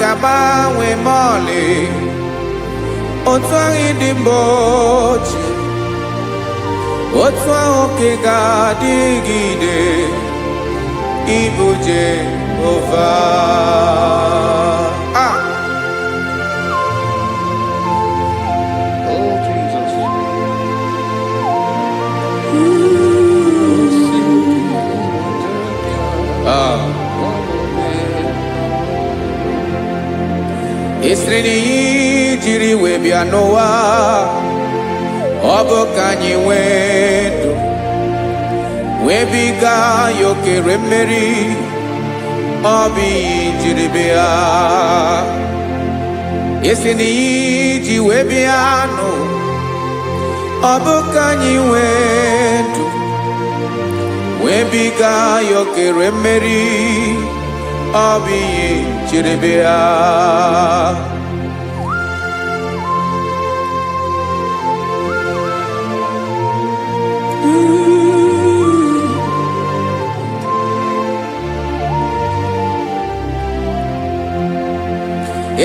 ga-agbanwe m ọlị otu ahụ dị mgbe ochie otu ahụ ka ga-adịgide Ibu Jehovah. Oh, Jesus. Esreni jiri we bịa n'ụwa ọ bụ ka anyị nwee ndụ webiga yokere mmeri ọ bụ ihe jiri bịa esi n'iyi ji wee bịa nụ ọ bụ ka anyị nwee ndụ webiga yokere mmeri ọ bụ ihe jiri bịa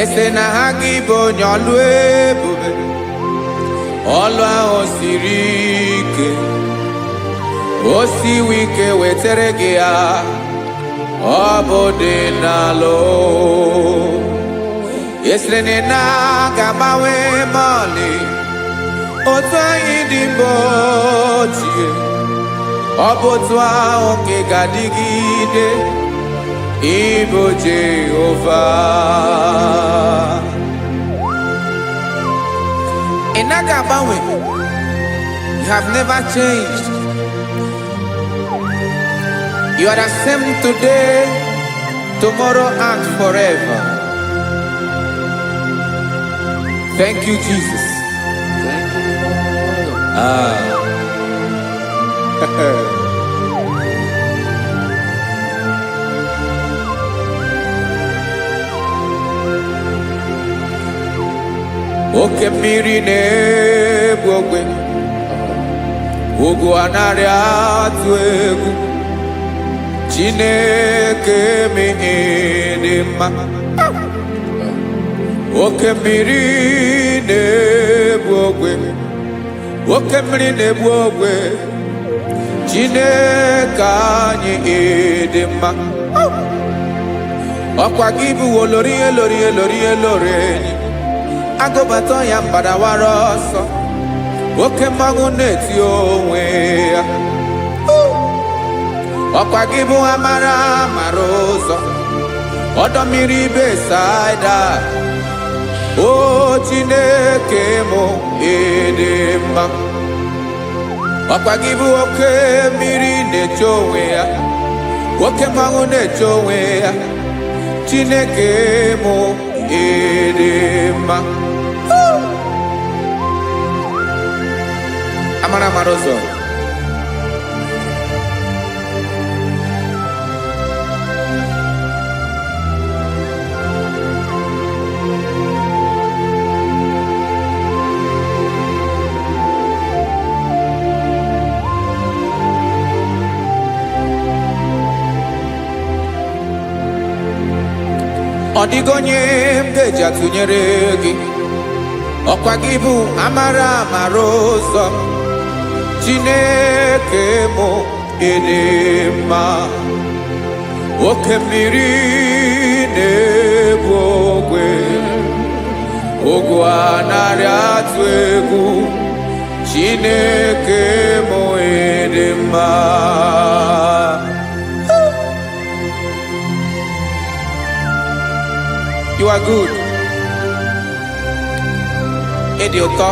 Ese na hagi bonyo ọlụ ebube ọlụ ahụ siri ike o siwe ike wetere gị ya ọ bụ dị n'alụ esere na ga-agbanwe mọlị otu anyị dị mgbe ochie ọ bụ otu ahụ ka ga-adịgide Ibu Jehovah. Inaga bawe. You have never changed. You are the same today, tomorrow, and forever. Thank you, Jesus. Thank you, Lord. Oke mmiri na-egbu ogwe, ugwu anaghị atụ egwu. Chineke mi dị mma. Oke mmiri na-egbu ogwe, oke mmiri na-egbu ogwe. Chineke anyị dị mma. Ọkwa gị bụ olori elori elori elori enyi. Agụbata ya mbadawara ọsọ, oke mmanwụ na-eti onwe ya. Ọkwa gị bụ amara amara ụzọ, ọdọ mmiri Besaida. O Chineke mụ ịdị mma. Ọkwa gị bụ oke mmiri na-eche onwe ya, oke mmanwụ na-eche onwe ya. Chineke mụ ịdị mma. Amara amara ụzọ. Ọ dịghị onye m ga-eji atụnyere gị. Ọkwa gị bụ amara amara ụzọ. Chineke mụ ịdị mma. Oke mmiri na-egbu ogwe, ugwu anaghị atụ egwu. Chineke mụ ịdị mma. You are good. Ịdị ụtọ.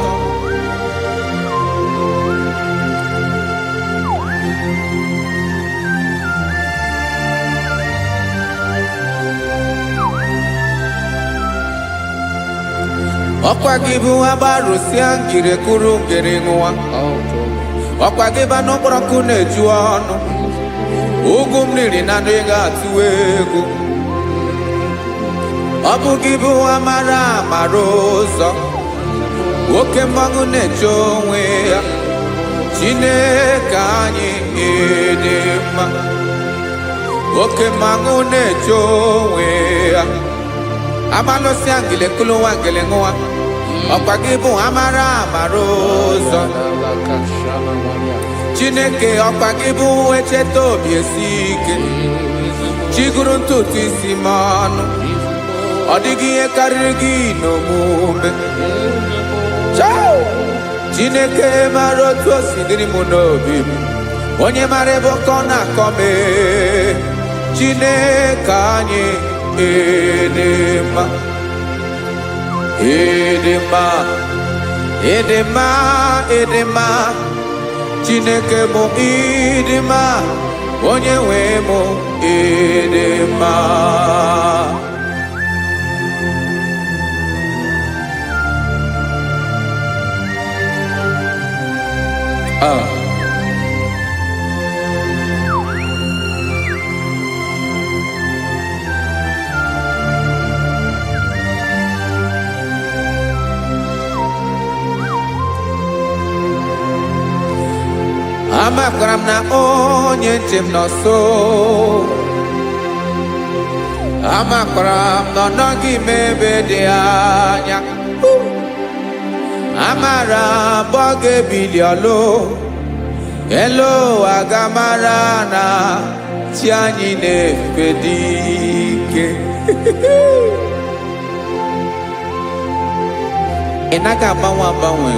Ọkwa gị bụ agbarụsịa ngire kụrụ ngere nwa. Ọkwa gị bụ anụ kpọrọ nkụ na-eju ọnụ. Ugwu mmiri na anụ ị ga-atụ egwu. Ọ bụ gị bụ amara amara ụzọ, oke mmanwụ na-eche onwe ya. Chineke anyị ịdị mma. Oke mmanwụ na-eche onwe ya. Amalụsịa ngile kụlụ nwa ngele nwa. Ọkwa gị bụ amara amara ụzọ. Chineke ọkwa gị bụ echeta obi esi ike. Chiguru ntutu isi m ọnụ. Ọ dịghị ihe karịrị gị n'omume. Chineke mara otu o si dịrị m n'obi m. Onye mara ebe ọkọ na-akọ m. Chineke anyị ịdị mma. Ịdị mma, ịdị mma, ịdị mma. Chineke mụ ịdị mma. Onye nwe mụ ịdị mma. Amakwara m na onye nche m nọ nso. Amakwara m na ọ nọghị m ebe dị anya. Amara m ọ ga-ebili ọlụ. Elu aga mara na chi anyị na-efe dị ike. Ị naghị agbanwe agbanwe.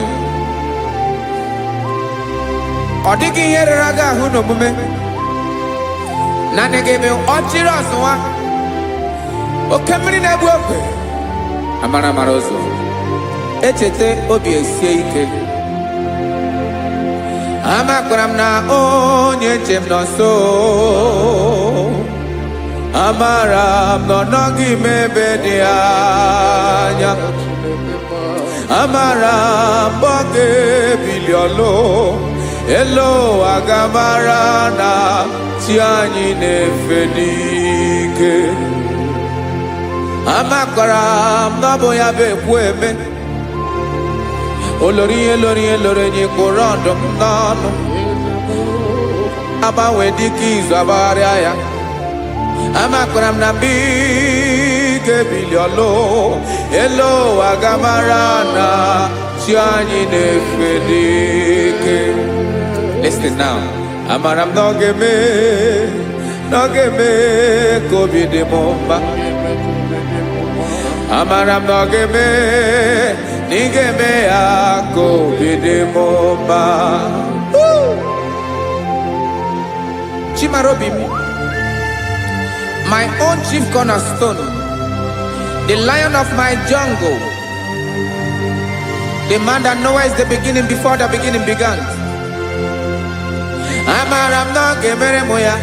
Ọ dịghị ihe rere gị ahụ n'omume. Naanị gị bụ ọchịrị ọzụwa. Oke mmiri na-egbu ogwe. Amara amara ụzọ. echete obi esie ike. Amakwara m na onye nche m nọ nso. Amara m na ọ nọghị m ebe dị anya. Amara m ọ ga-ebili ọlụ elu agamara na chi anyị na-efe n'ike. Amakwara m na ọ bụ ya bụ ekwu eme. Olori enyi kwụrụ ọdụm n'ọnụ. Agbanwe dịka izu agbagharịa ya. Amakwara m na mgbe ị ga-ebili ọlụ elu agamara na chi anyị na-efe n'ike. Listen now. Amara m na ọ ga-eme ka obi dị m mma. Amara m na ọ ga-eme na ị ga-eme ya ka obi dị m mma. Chimarobi m, my own chief cornerstone, the lion of my jungle, the man that knows the beginning before the beginning began. Amara m na ọ ga-emere m ya,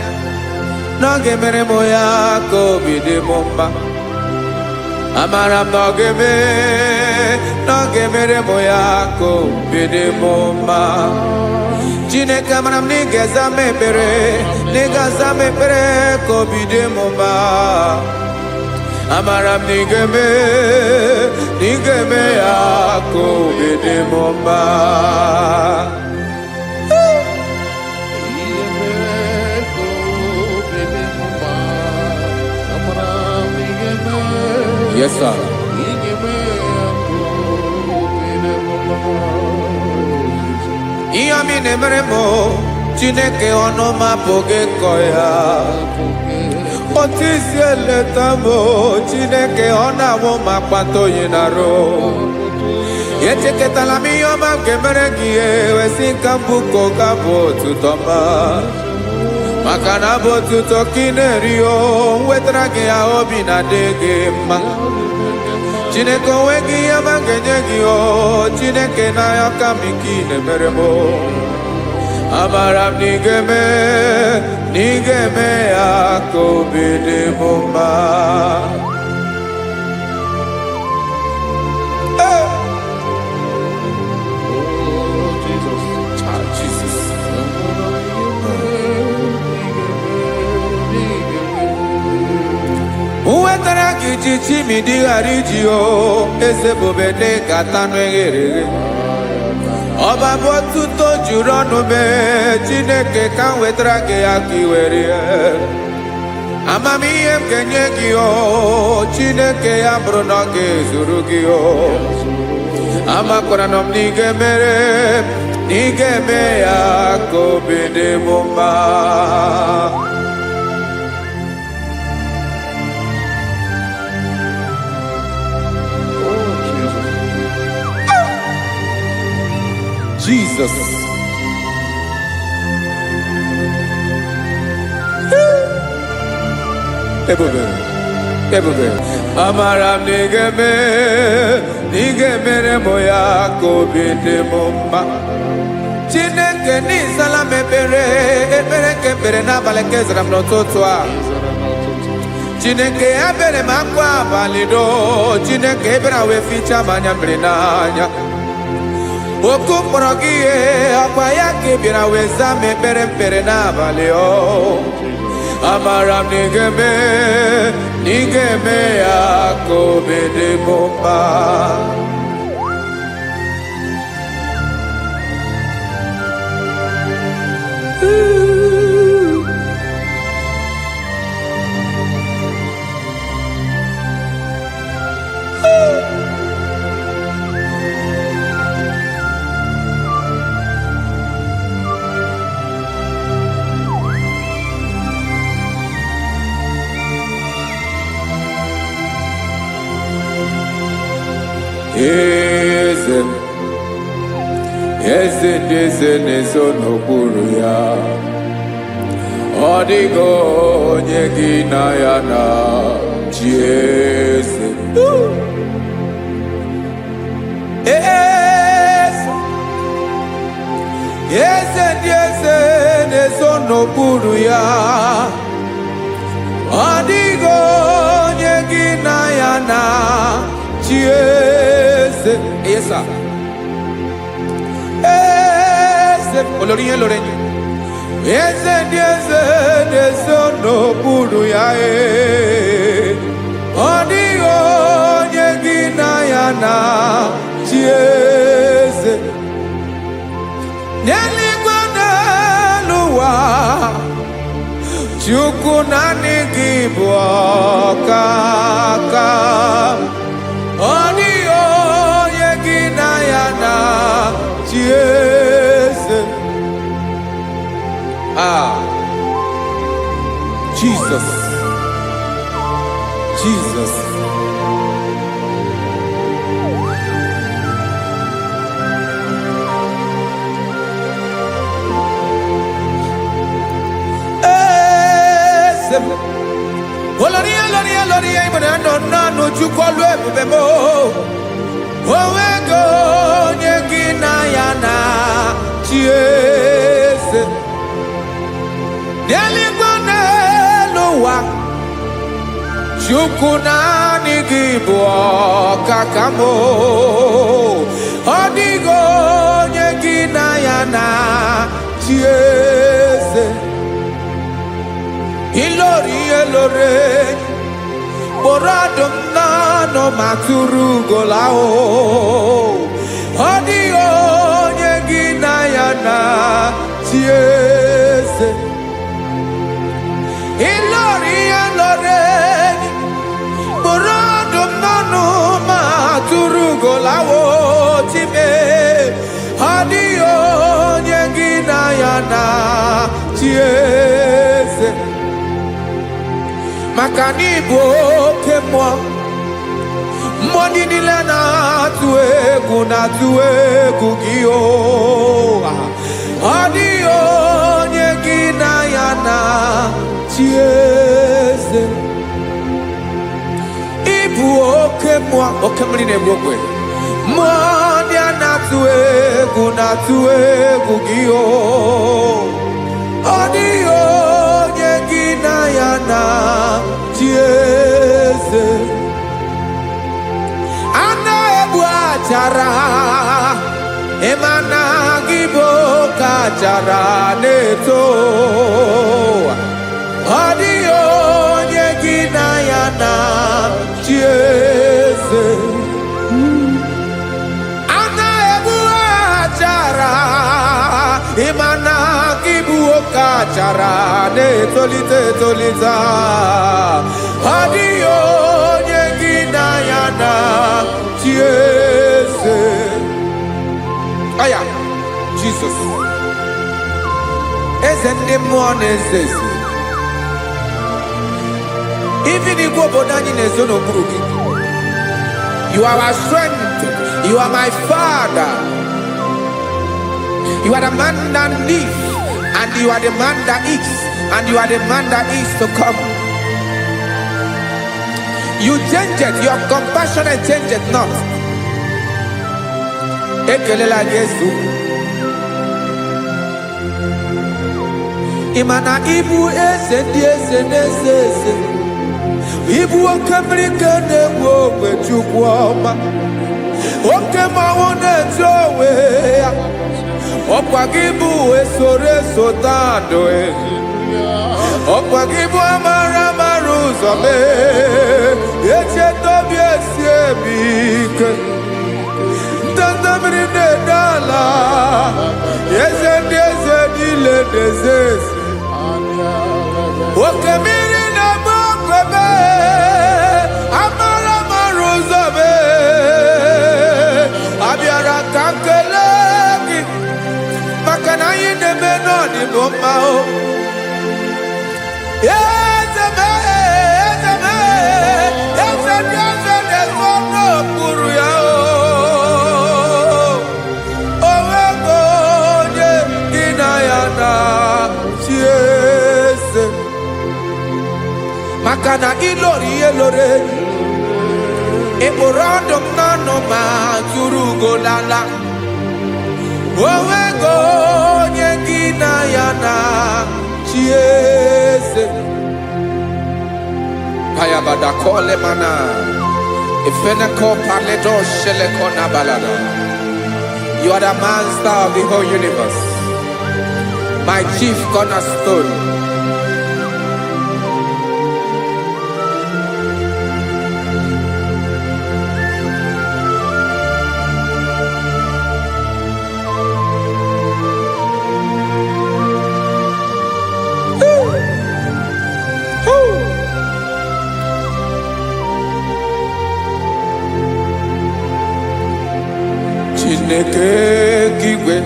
na ọ ga-emere m ya ka obi dị m mma. Amara m na ọ ga-emere m ya ka obi dị m mma. Chineke amara m na ị ga-aza m ekpere, na ị ga-aza m ekpere ka obi dị m mma. Amara m na ị ga-eme ya ka obi dị m mma. Yes, sir. Ihe ọmị na-emere m Chineke ọnụ m apụghị ịkọ ya. Otu isi eleta m Chineke ọ na-awụ m akpata oyi n'arụ. Echeketala m ihe ọma nke mere gị ewesị nka mbụ ka ọ ga-abụ otuto ma. Maka na abụ otuto ka ị na-eri o wetara gị ya obi na-adị gị mma. Chineke onwe gị ihe ọma ga-enye gị o Chineke n'anya ka m ike ị na-emere m. Amara m na ị ga-eme ya ka obi dị m mma. Wetara gị chichi mi dịghara iji o eze bobede ka tanụ eghere eghe. Ọba bụ otuto juru ọnụ mee Chineke ka m wetara gị ya ka ị were ya. Amamihe m ga-enye gị o Chineke ya bụrụ na ọ ga-ezuru gị o. Amakwara na m na ị ga-eme ya ka obi dị m mma. Jesus. Ebube. Amara m na ị ga-emere m ya ka obi dị m mma. Chineke n'ịzala m ekpere nke ekpere n'abalị nke zara m n'ụtụtụ a. Chineke ya bere m akwa abalị do. Chineke ebere wee fichaa m anya mmiri n'anya. Oku kpọrọ gị ihe akwa ya ka ị bịara wee zaa m ekpere mpere n'abalị o. Amara m na ị ga-eme ya ka obi dị m mma. Eze ndị eze na-ezo n'okpuru ya. Ọ dịghị onye gị na ya na chi eze. eze na-eso n'okpuru ya. Ọ dịghị onye gị na ya na-achị eze. Yes, sir. Eze olori ihe lore eze ndị eze na-eso n'okpuru ya. Ọ dịghị onye gị na ya na-achị eze. N'eluigwe n'elu ụwa, Chukwu naanị gị bụ ọkaka. Ọ dịghị onye gị na ya na-achị eze. Jesus, Jesus. Oloria ibona no Chukwu olu ebube mo. Owego onye gị na ya na-achị eze. N'eluigwe n'elu ụwa, Chukwu naanị gị bụ ọkaka mo. Ọ dịghị onye gị na ya na-achị eze. Ilori elore Boradum nano maturu golao. Ọ dịghị onye gị na ya na-achị eze. Ilori elore Boradum nano maturu golao. Time ọ dịghị onye gị na ya na-achị eze. Maka n'ịbụ oke mmụọ, mmụọ ndị niile na-atụ egwu gị. Ọ dịghị onye gị na ya na-achị eze. Ịbụ oke mmụọ, oke mmiri na-egbu ogwe. Mmụọ ndị a na-atụ egwu gị. Ọ dịghị onye gị na ya na-achị eze. A na-egbu achara, ịma na gị bụ ka achara na-eto. Ọ dịghị onye gị na ya na-achị eze. A na-egbu achara, ịma na gị bụ ka achara na-etolite etolite. Ọ dịghị onye gị na ya na-achị eze. Aya, Jesus. Eze ndị mmụọ na-eze eze. Even igwe obodo anyị na-ezo n'okpuru gị. You are our strength. You are my Father. You are the man that lives, and you are the man that eats, and you are the man that is to come. You change it, your compassion and change it not. Ekelela Yesu. Imana ibu eze ndị eze na-eze eze. Ibu oke mmiri ka na-egbu ogwe Chukwu ọma. Oke mmanwụ na-eji onwe ya. Ọkwa gị bụ esoro tando. Ọkwa gị bụ amara ụzọ mee. Echeta obi esi ebi ike. Ndanda mmiri na-ede ala. Eze ndị eze niile na-eze eze. Oke mmiri na-agba okwebe. Amara ụzọ mee. Abịara ka nkele gị. Maka na anyị na-eme n'ọdịbụ mma o. Eze ndị eze na-eso n'okpuru ya o. Owego onye gị na ya na-achị eze. Maka na ịlori ihe lore Eborondom nano ma turu golala. Owego nyekina yana chiese. Payabada kole mana. Ifenako paledo shelekona balada. You are the master of the whole universe. My chief cornerstone. Chineke kigwe.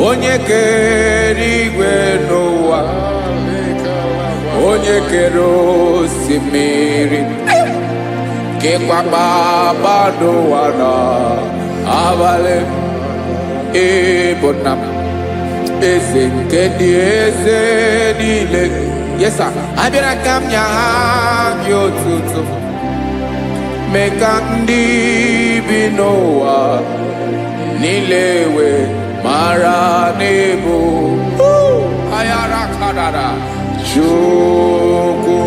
Onye kere igwe n'ụwa, onye kere osimiri, kekwa kpakpando ụwa n'abalị. Ịbụ nna m, eze nke ndị eze niile. Yes sir, abịara ka m nye gị otuto, mee ka ndị bi n'ụwa niile wee mara n'ebu. Ayara kadara Chukwu.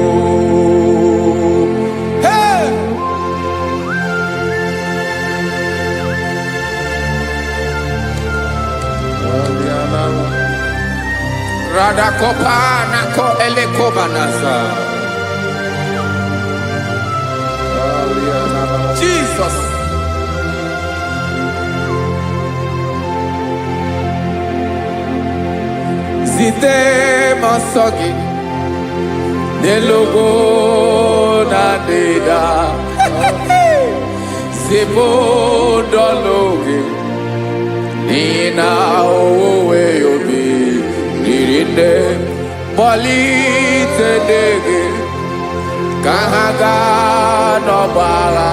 Hey! Radakopa nako elekobanasa. Jesus. Zite masogi nelogo na deda. Zebo dologe nina owe yobi nirinde bolite dege kahaga no bala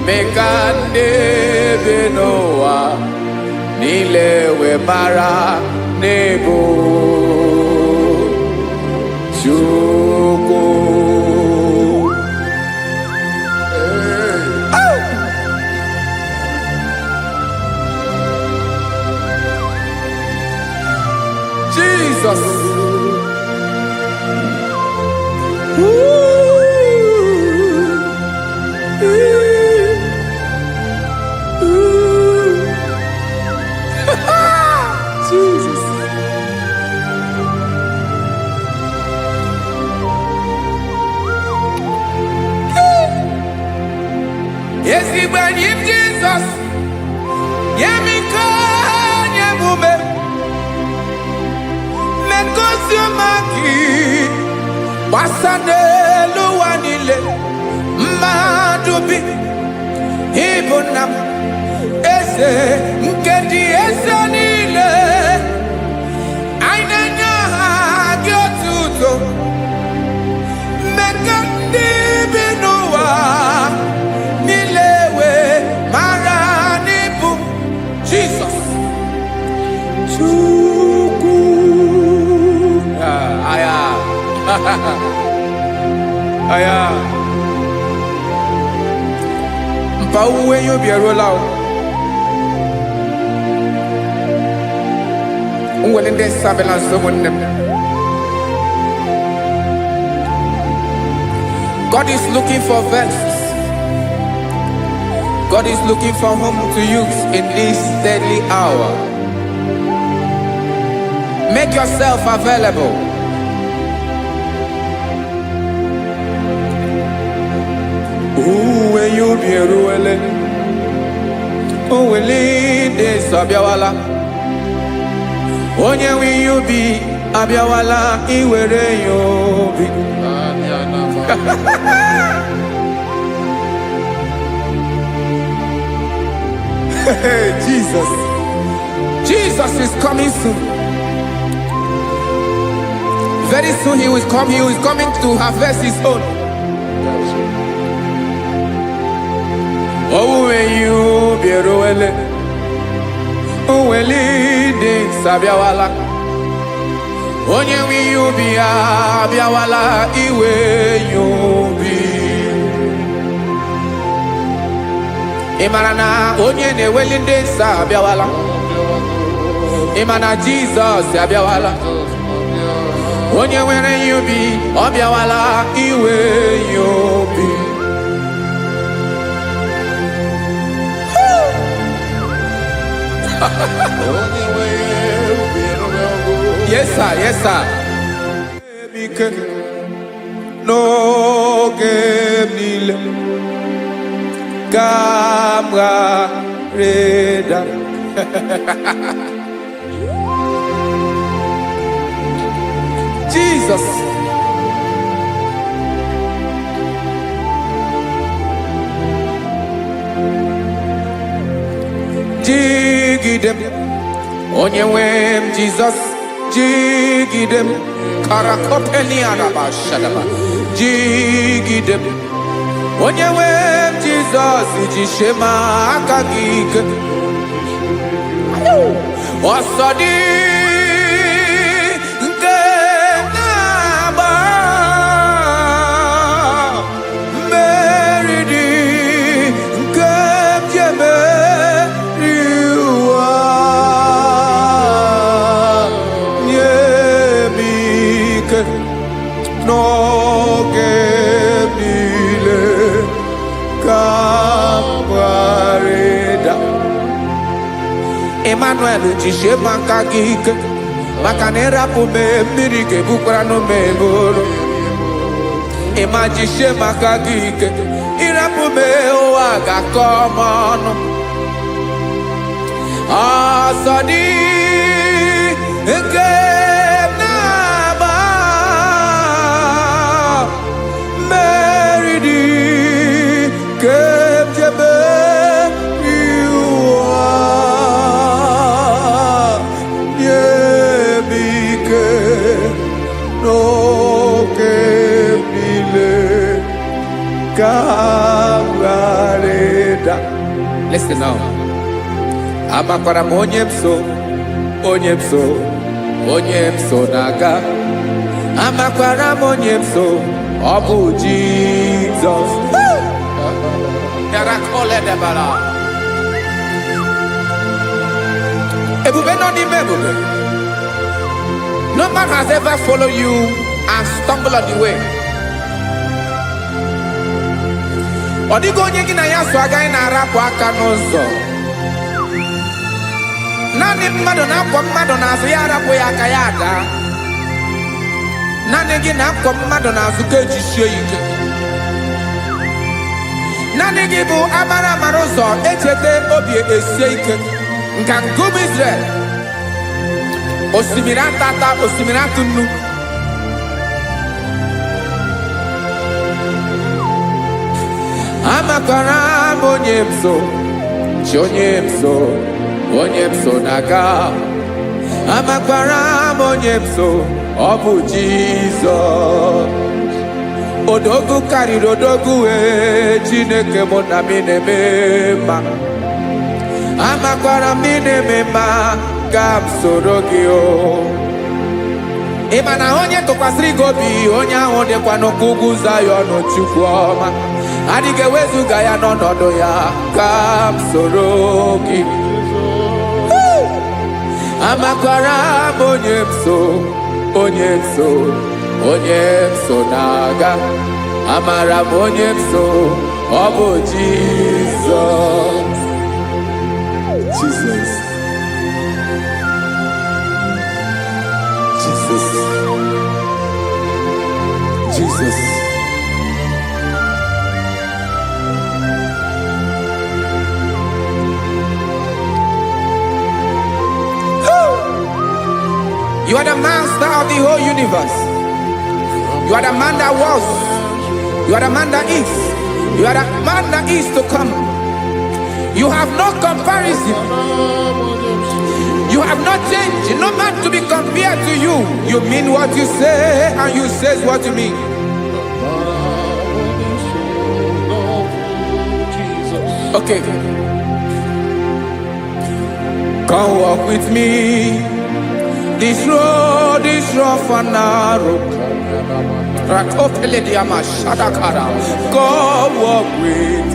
mekande benoa nilewe mara nebo Chukwu. Jesus. Jesus. Yes, he when him Jesus. Yemiko nyemume. Men kosumaki. Wasane luwanile. Madubi. Ibunam. Ese nkedi ese nile. Ainanya gyotuto. Mekandi binuwa. Nilewe maranibu. Jesus. Chukwu. Aya. Aya. Mpa uwe yo bierola o. Unwelende surveillance someone them. God is looking for vessels. God is looking for whom to use in this deadly hour. Make yourself available. When you be ruele, oh we lead this abiawala. Onye we you be abiawala, iwere you be. Jesus, Jesus is coming soon. Very soon he will come. He is coming to harvest his own. Oh, when you be roele, oh, when leading Sabiawala, onye when you be Abiawala, iwe you be. Imarana onye na-eweli ndị nsọ abịawala. Imana Jesus abịawala. Onye nwere ya obi ọ bịawala iwe ya obi. Yes sir, yes sir. N'oge niile ka m ga-reda. Jesus. Jigidem onye nwe m Jesus. Jigidem karakopeni araba shadaba. Jigidem onye nwe m Jesus. Jishema aka gị ike. Ọsọdị nke na-agba mmeri dị nke jemeri ụwa nye m ike n'oge niile ka m gharịda. Emmanuel jishe maka gị ike maka na ịrapụ m mmiri ga-ebukwara n'ume eboro. Ịma jishe maka gị ike ịrapụ m ụwa ga-akọ m ọnụ. Ọsọ dị nke na-agba mmeri dị nke jebe Listen now. Amakwara m onye m so na-aga. Amakwara m onye m so ọ bụ Jesus. Ebube nọ n'ime ebube. No man has ever followed you and stumbled on the way. Ọ dịghị onye gị na ya so agaghị na-arapụ aka n'ụzọ. Naanị mmadụ na-akwọ mmadụ n'azụ ya arapụ ya aka ya ada. Naanị gị na-akwọ mmadụ n'azụ ka ejisie ike. Naanị gị bụ amara ụzọ echete obi esie ike. Nka ngụm Israel. Osimiri atata, osimiri atụ nnu. Amakwara m onye m so, onye m so na-aga. Amakwara m onye m so, ọ bụ Jizọs. Odogwu karịrị odogwu Chineke mụ na m na-eme mma. Amakwara m na-eme mma ka m soro gị o. Ị ma na onye tụkwasịrị gị obi onye ahụ dịkwa n'ụkwụ ugwu Zayọn Chukwu ọma. Adịghị ewezuga ya n'ọnọdụ ya ka m soro gị. Amakwara m onye m so na-aga. Amara m onye m so ọ bụ Jizọs. Jesus. You are the master of the whole universe. You are the man that was. You are the man that is. You are the man that is to come. You have no comparison. You have not changed. No man to be compared to you. You mean what you say and you say what you mean. Okay. Come walk with me. This road is rough and narrow. Come walk with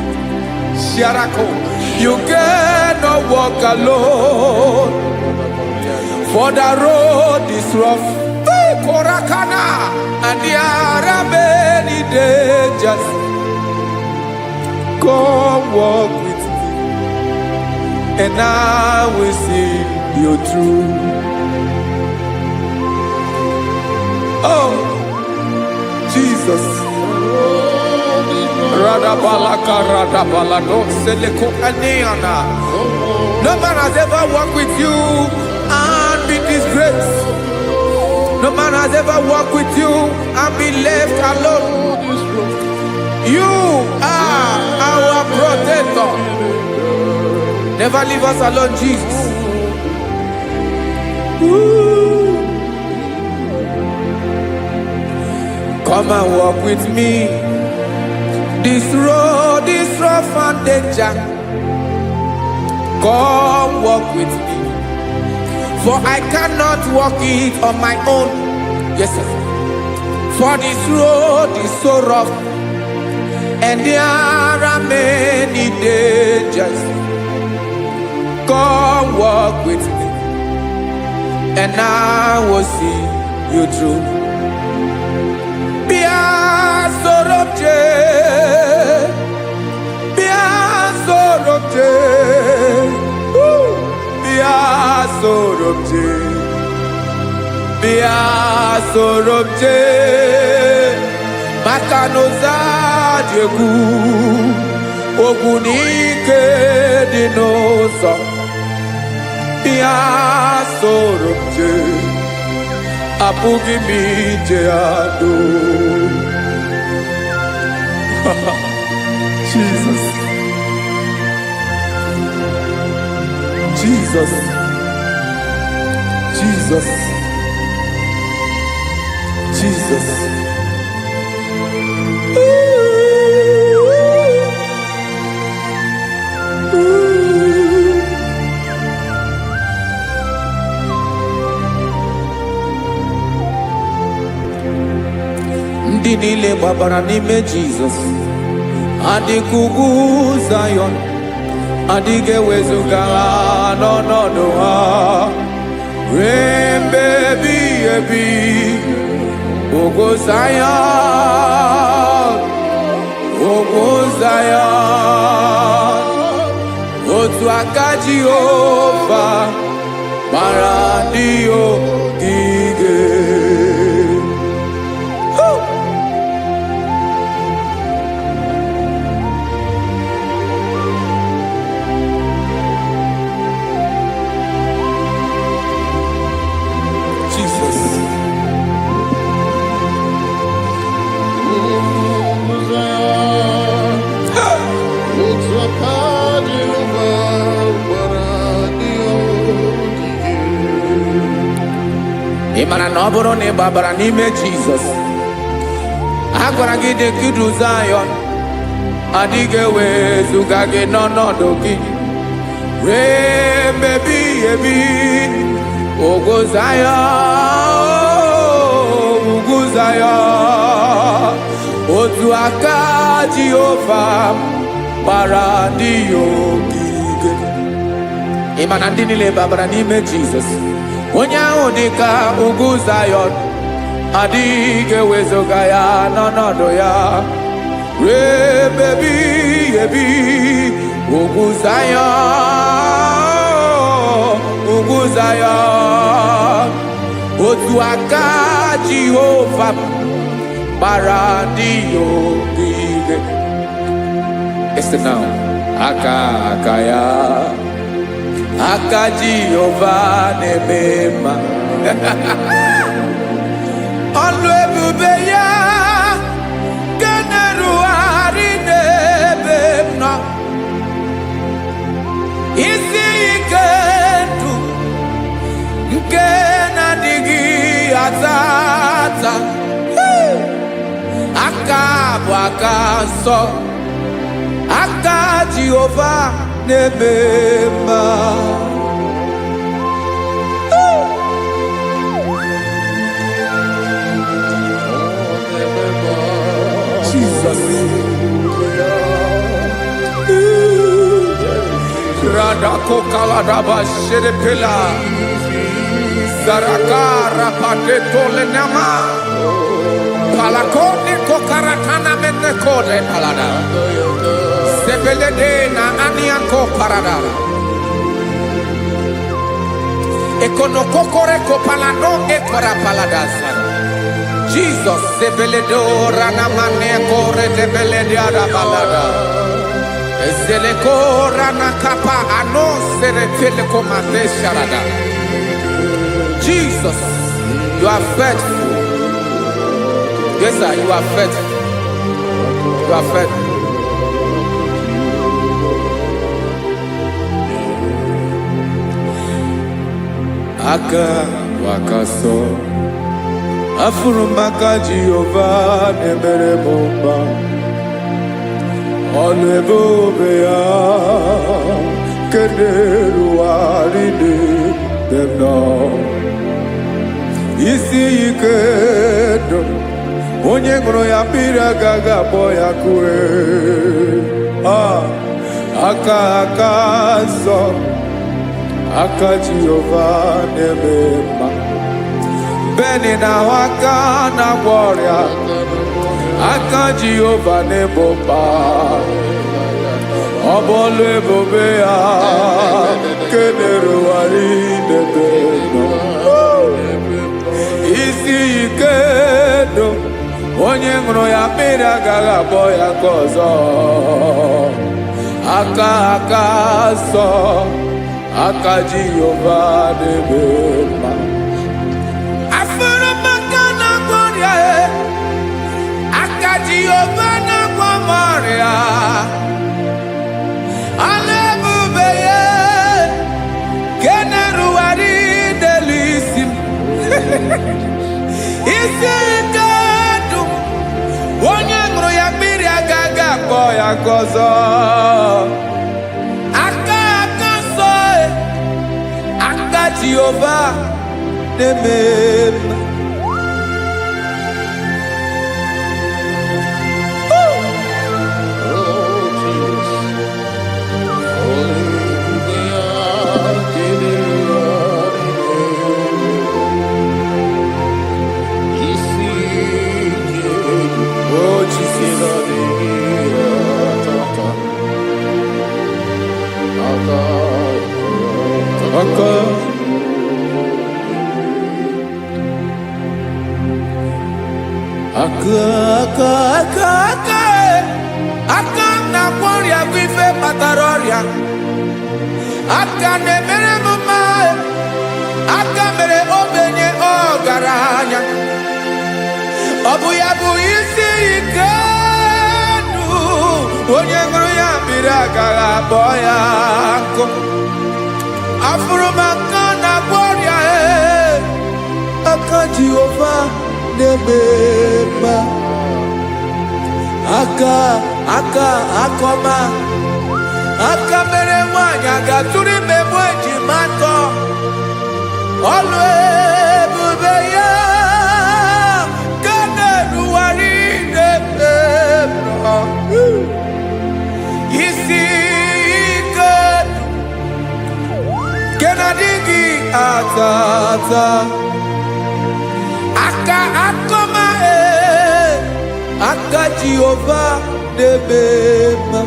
Sharako. You cannot walk alone, for the road is rough. Hey, Korakana, and there are many dangers. Come walk with me, and I will see you through. Oh, Jesus. No man has ever walked with you and been disgraced. No man has ever walked with you and been left alone. You are our protector. Never leave us alone, Jesus. Woo. Come and walk with me. This road is rough and danger. Come walk with me, for I cannot walk it on my own. Yes, sir. For this road is so rough, and there are many dangers. Come walk with me, and I will see you through. Be a sort of day, be a sort of day, be a sort of day, be a sort of day. Makanoza diegu, ogunike dinosa. Be a sort of day, apugi mi jeado. Jesus, Jesus, Jesus, Jesus. Ndị niile gbabara n'ime Jesus adịkugu Zion, adịghị ewezuga ha n'ọnọdụ ha ruo mgbe ebighị ebi. Ogo Zion, ogo Zion, otu aka Jehova gbara ndị ogige. Imana na ọ bụrụ na ị gbabara n'ime Jizọs, a gwara gị dị kidu Zion, adịghị ewezuga gị n'ọnọdụ gị ruo mgbe ebighị ebi. Ogo Zion, ugwu Zion, otu aka Jehova gbara ndị ogige. Imana ndị niile gbabara n'ime Jizọs, onye ahụ dịka ugwu Zion, adịghị ewezuga ya n'ọnọdụ ya ruo mgbe ebighị ebi. Ugwu Zion, ugwu Zion, otu aka Jehova gbara ndị ogige. Listen now, aka ya, aka Jehova na-eme mma. Ọlụ ebube ya ga na-erugharị n'ebe m nọ. Isi ike ndụ nke na-adịghị ata ata. Aka bụ aka nsọ, aka Jehova na-eme mma. Jesus. Radaba Shedepila Zarakara Padetole Nama Palakone Kokaratana Menekode Palada Sebelede na Anianko Paradara Ekonokokore Kopalano Ekora Paladasa Jesus Sebeledo Ranamane Kore Debeledia Balada Ezeleko Ranakapa Ano Serepeleko Mate Sharada Jesus, you are faithful. Yes, sir, you are faithful. You are faithful. Aka wakaso afurumaka Jehovah nemere bomba olebobeya kederu aride demno isi ikedo onye ngoro ya pira gaga boya kue aka so aka Jehovah nemema beni na waka na gloria aka Jehovah nemba obolo ebobea kederu aride demno isi ikedo onye ngoro ya mmiri agaghị abọ ya ka ọzọ aka sọ aka Jehovah na-eme mma afụrụ maka na gboria aka Jehovah na-agwọ m ọrịa ala ebube ya kenerugharị n'elu isi m isi ikedu onye ṅụrụ ya mmiri agaghị akpọ ya gọzọ aka nsọ aka Jehovah na-eme mma aka na gboria bụ ife kpatara ọrịa aka na-emere m mma aka mere ogbenye ọgaranya ọ bụ ya bụ isi ike onye ṅụrụ ya mmiri agaghị abọ ya nkụ afụrụ m aka na gboria aka Jehovah na-eme mma aka akọma aka mere nwanyị agatụrụ ime mụ ejima atọ ọlụ ebube ya ka na-erugharị n'ebe nọ isi ike ke na-adịghị ata aka akọma aka Jehovah na-eme mma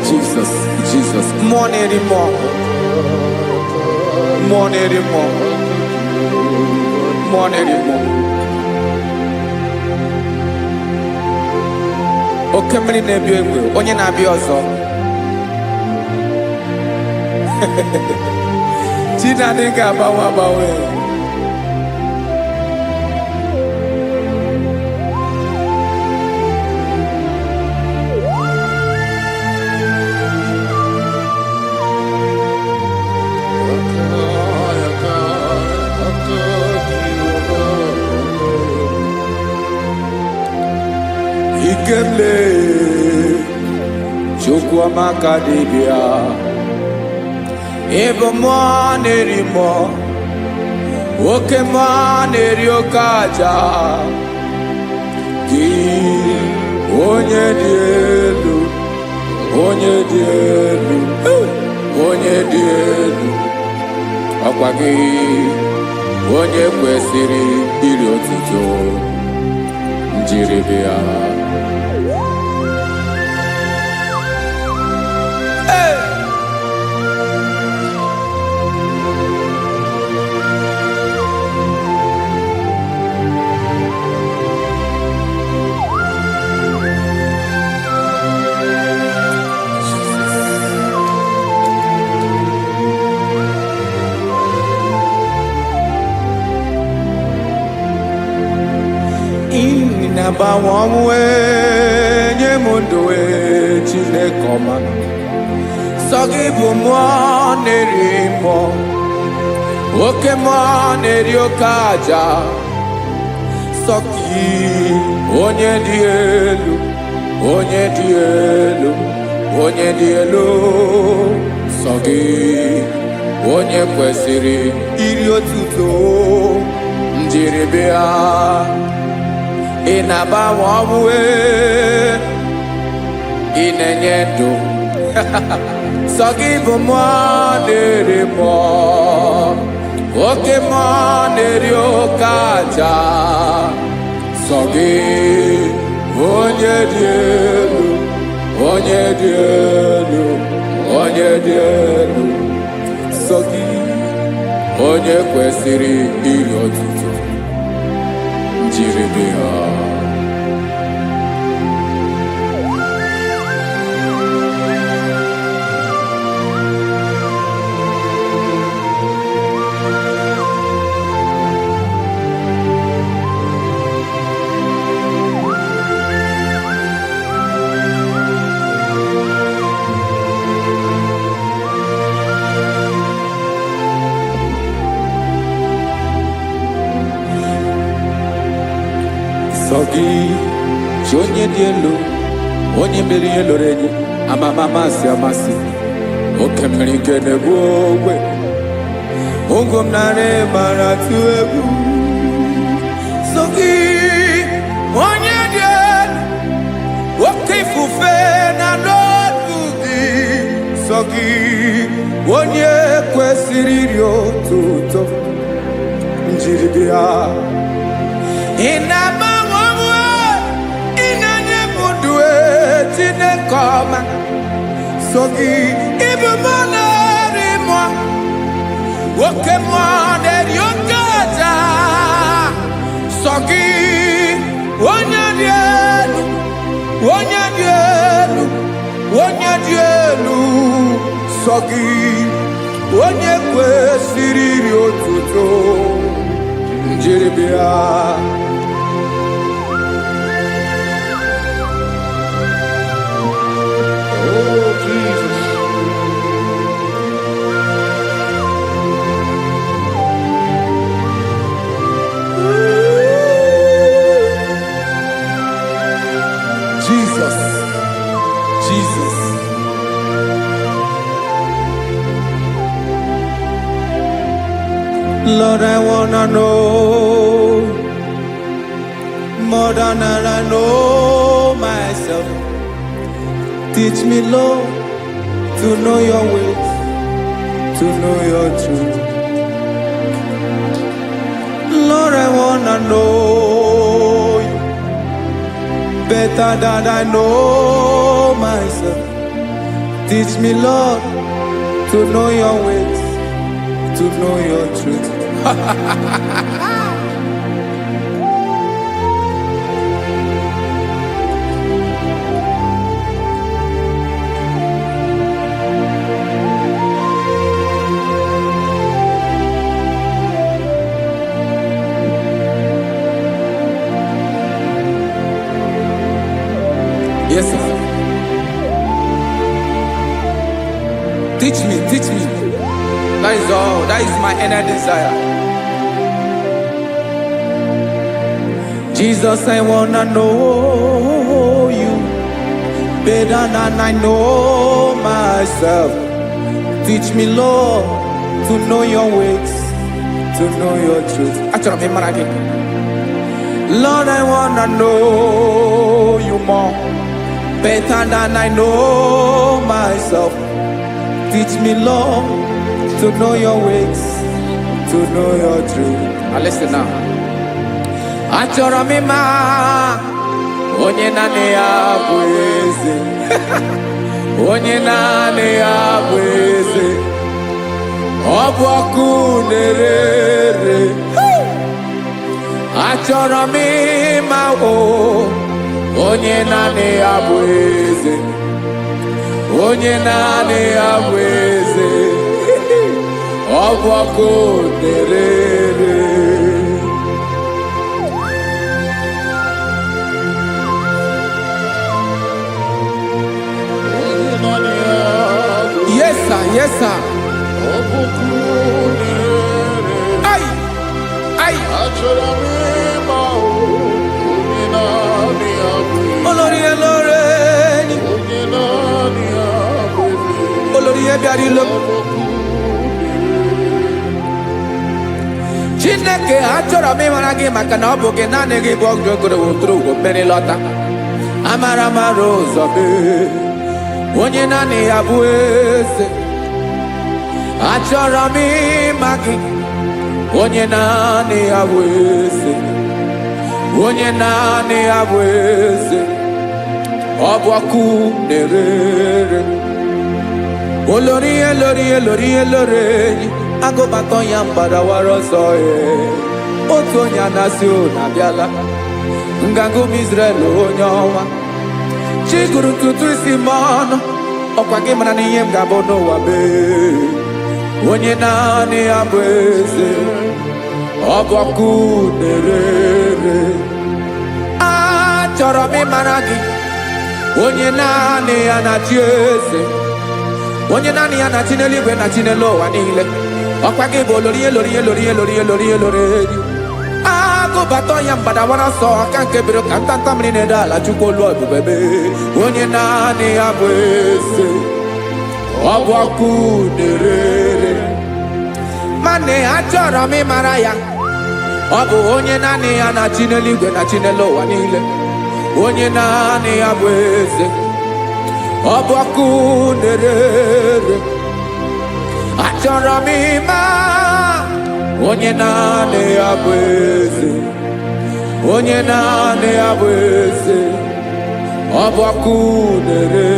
Jesus. Jesus. More anymore. Oke mmiri na-ebi egbe onye na-abịa ọzọ Chinadị ga-agbanwe Ikemle Chukwamaka dibia Ebo mwa nerimo Oke mwa neriokaja Ki onye dielu Onye dielu Onye dielu Ọkwa gị onye kwesịrị iri otuto njiri bịa. Inabawanwe nye mundowe Chineke ọma sọ gị bụ mmụọ na-eri mmụọ oke mmụọ na-eri oke aja sọ gị onye dị elu onye dị elu onye dị elu sọ gị onye kwesịrị iri otuto njiri bịa. Inabawanwe inenye ndụ sọ gị bụ mmụọ na-eri mmụọ oke mmụọ na-eri oke aja sọ gị onye dị elu onye dị elu onye dị elu sọ gị onye kwesịrị iri otuto njiri bịa. Sogi, onye dị elu, onye mere ihe lụrụ enyi, amama amasị amasị, oke mmiri nke na-egbu ogwe, ụgwọ m narị mara atụ egwu. Sogi, onye dị elu, oke ifufe na n'ọdụ gị. Sogi, onye kwesịrị iri otuto njiri bịa. Inabawanwe inenye mundowe Chineke ọma sọ gị ịbụ mmụọ na-eri mmụọ oke mmụọ na-eri oke aja sọ gị onye dị elu onye dị elu onye dị elu sọ gị onye kwesịrị iri otuto njiri bịa. Jesus. Lord, I wanna know more than I know myself. Teach me, Lord, to know your ways, to know your truth. Lord, I wanna know you better than I know myself. Teach me, Lord, to know your ways, to know your truth. Yes, sir. Teach me, teach me. That is all. That is my inner desire. Jesus, I wanna know than I know myself. Teach me, Lord, to know your ways, to know your truth. Actually, I'm again. Lord, I wanna know you more, better than I know myself. Teach me, Lord, to know your ways, to know your truth. Now listen now. Achọrọ m ịma onye naanị ya bụ eze. Onye naanị ya bụ eze. Ọ bụ ọkụ na-ere. Achọrọ m ịma onye naanị ya bụ eze. Onye naanị ya bụ eze. Ọ bụ ọkụ na-ere. Yes, sir. Yes, sir. Ay, ay. Olórí Olórí. Olórí Ebiari lo. Chineke achọrọ m ịmara gị maka na ọ bụ gị naanị gị bụ ọgụgụrụ wụtụrụ ụgwọ mmeri lọta. Amara mara ụzọ mee. Onye naanị ya bụ eze. Achọrọ m ịma gị. Onye naanị ya bụ eze. Onye naanị ya bụ eze. Ọ bụ ọkụ na-ere. Olórí Olórí Olórí Olórí. Agụbatọ ya mgbadawara ọsọ ya. Otu onye anasị na-abịala. Nganga ụmụ Izrel onye ọnwa. Chiguru ntutu isi m ọnụ. Ọkwa gị mara na ihe m ga-abụ n'ụwa bee. Onye naanị ya bụ eze. Ọ bụ ọkụ na-ere. Achọrọ m ịmara gị. Onye naanị ya na-achị eze. Onye naanị ya na-achị n'eluigwe na-achị n'elu ụwa niile. Ọkwa gị bụ Olórí Olórí Olórí Olórí Olórí Olórí. Agụbatọ ya mgbadawara ọsọ aka nke biri ka ntanta mmiri na-ede ala Chukwu olu ebube mee. Onye naanị ya bụ eze. Ọ bụ ọkụ na-ere. Mane achọrọ m ịmara ya. Ọ bụ onye naanị ya na-achị n'eluigwe na-achị n'elu ụwa niile. Onye naanị ya bụ eze. Ọ bụ ọkụ na-ere. Achọrọ m ịma onye naanị ya bụ eze. Onye naanị ya bụ eze. Ọ bụ ọkụ na-ere.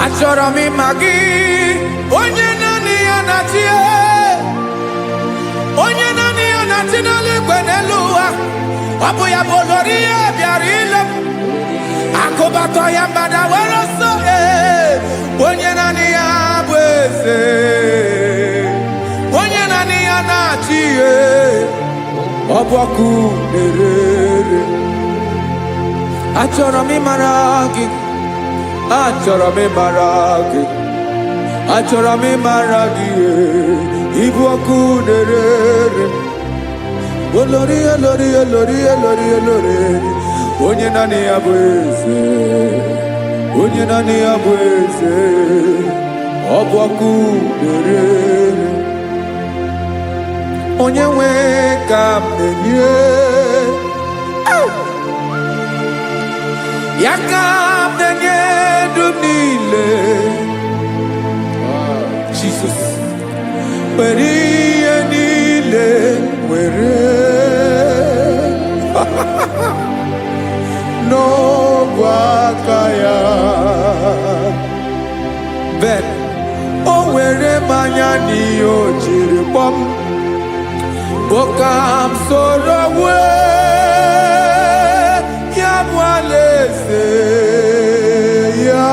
Achọrọ m ịma gị. Onye naanị ya na-achị. Onye naanị ya na-achị n'eluigwe n'elu ụwa. Ọ bụ ya bụ Olórí Ebiari ile. Agụbatọ ya mgbadawara ọsọ. Onye naanị ya bụ eze. Onye naanị ya na-achị. Ọ bụ ọkụ na-ere. Achọrọ m ịmara gị. Achọrọ m ịmara gị. Achọrọ m ịmara gị. Ịbụ ọkụ na-ere. Olórí Olórí Olórí Olórí Olórí. Onye naanị ya bụ eze. Onye naanị ya bụ eze. Ọ bụ ọkụ na-ere. Onye nwe ka m na-enye. Ya ka m na-enye dum niile. Jesus. Were ihe niile were. N'ọbụ aka ya. Ben, o were mmanya n'ihe o jiri kpọọ m. Boka m soro wee. Ya bụ alaeze ya.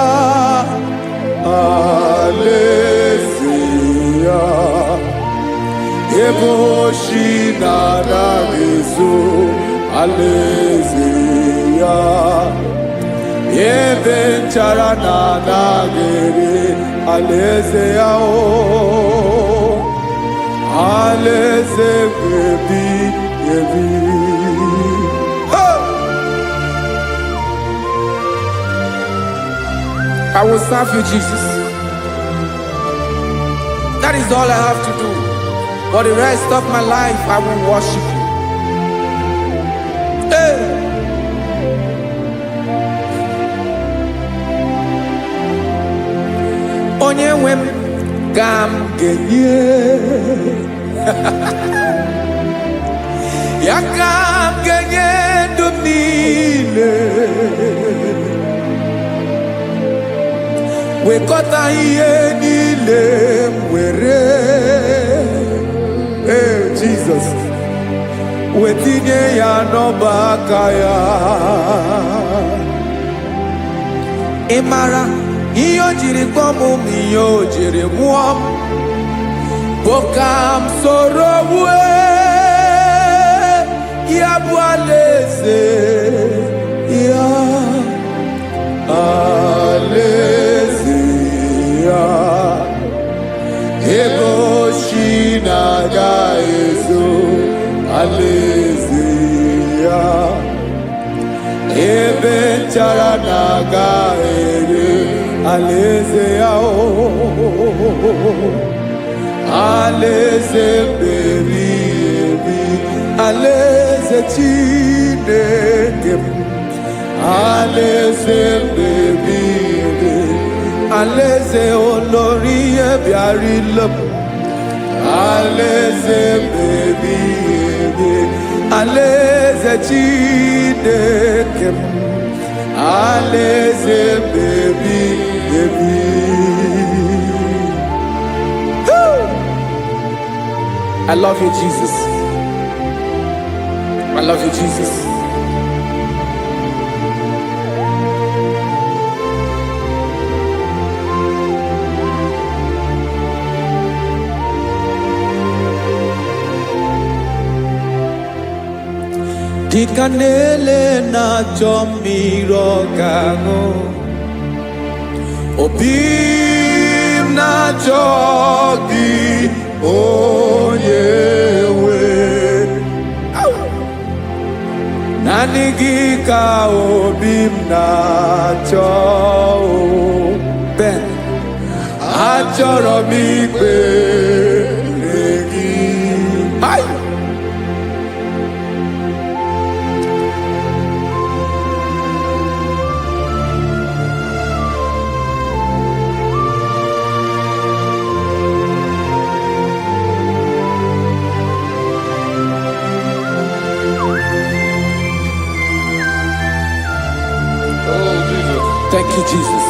shi na-adaghịzu alaeze ya. Ebe nchara na-adaghịrị alaeze ya o. Alaeze ebi ebi. I will serve you, Jesus. That is all I have to do. For the rest of my life, I will worship you. Hey. Onye nwe m ka m ga-enye ya ka m ga-enye ndụ m niile. Wekọta ihe niile m were, Jesus, wetinye ya n'ọba aka ya. Ị mara ihe o jiri kpọọ m, ihe o jiri mụọ m, bụ ka m soro wue ya bụ alaeze ya. Alaeze ya, ego shi na-agaghịzu alaeze ya. Ebe nchara na-agaghịrị alaeze ya o. Alaeze ebi ebi, alaeze Chineke m. Alaeze ebi ebi, alaeze olórí ebiarila m. Alaeze ebi ebi, alaeze Chineke m. Alaeze ebi ebi. I love you, Jesus. I love you, Jesus. Dịka na-ele na-achọ mmiri ọ ga-aṅụ, obi m na-achọ gị onye nwe. Naanị gị ka obi m na-achọ. Ben, achọrọ m ikpere gị. Thank you, Jesus.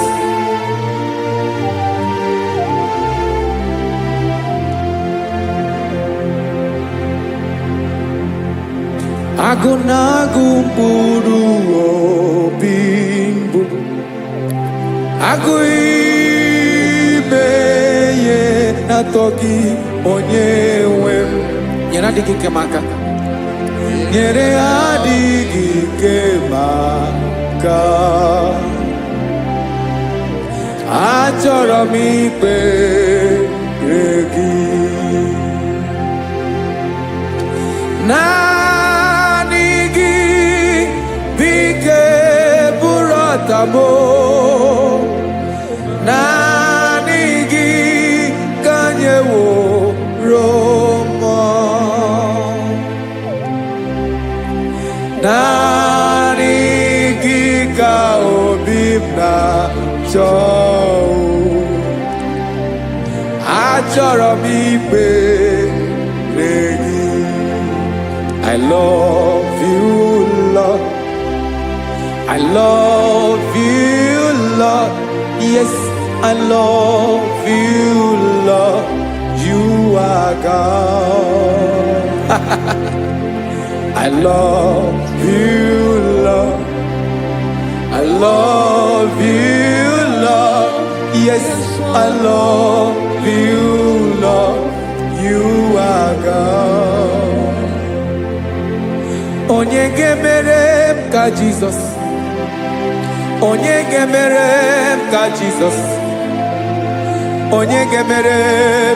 Agụ na-agụ mkpụrụ obi mbụ, agụ ime ihe na-atọ gị onye nwe m. Nyere adịghị nke m aka, nyere adịghị nke m aka. Achọrọ m ikpere gị. Naanị gị bike bụrụ ọtamo. Naanị gị ka nyeworo m. Naanị gị ka obi m na-achọ. Achọrọ m ikpere gị. I love you, Lord. I love you, Lord. Yes, I love you, Lord. You are God. I love you, Lord. I love you, Lord. Yes, I love you, Lord. You are God. onye ga-emere m ka Jizọs, onye ga-emere m ka Jizọs, onye ga-emere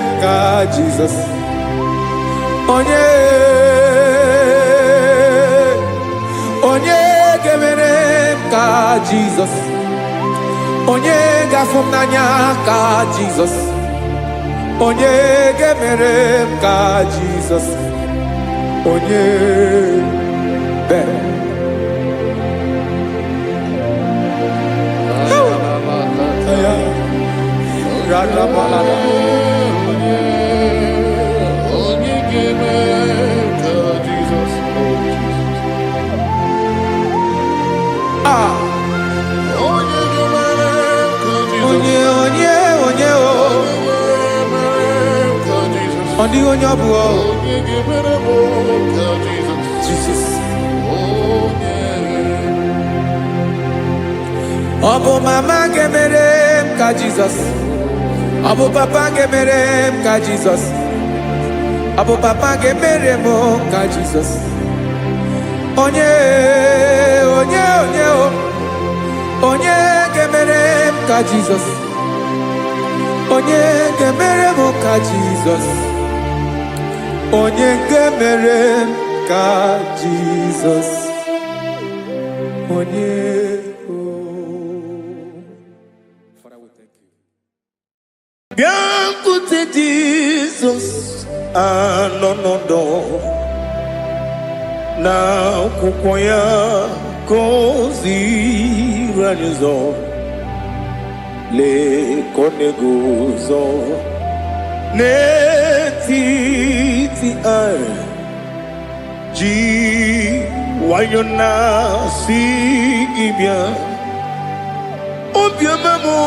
m ka Jizọs, onye ga-emere m ka Jizọs, onye ga-afụ m n'anya ka Jizọs, onye ga-emere m ka Jizọs, onye Jesus. Obu mama gemere m ka Jesus, obu papa gemere m ka Jesus, obu papa gemere m ka Jesus, onye gemere m ka Jesus, onye gemere m ka Jesus, onye gemere m ka Jesus, onye. Bien écoutez Jesus, anonodo na kukoya kozi ranizo le koneguzo ne titi ai ji wayona si ibia obiamamu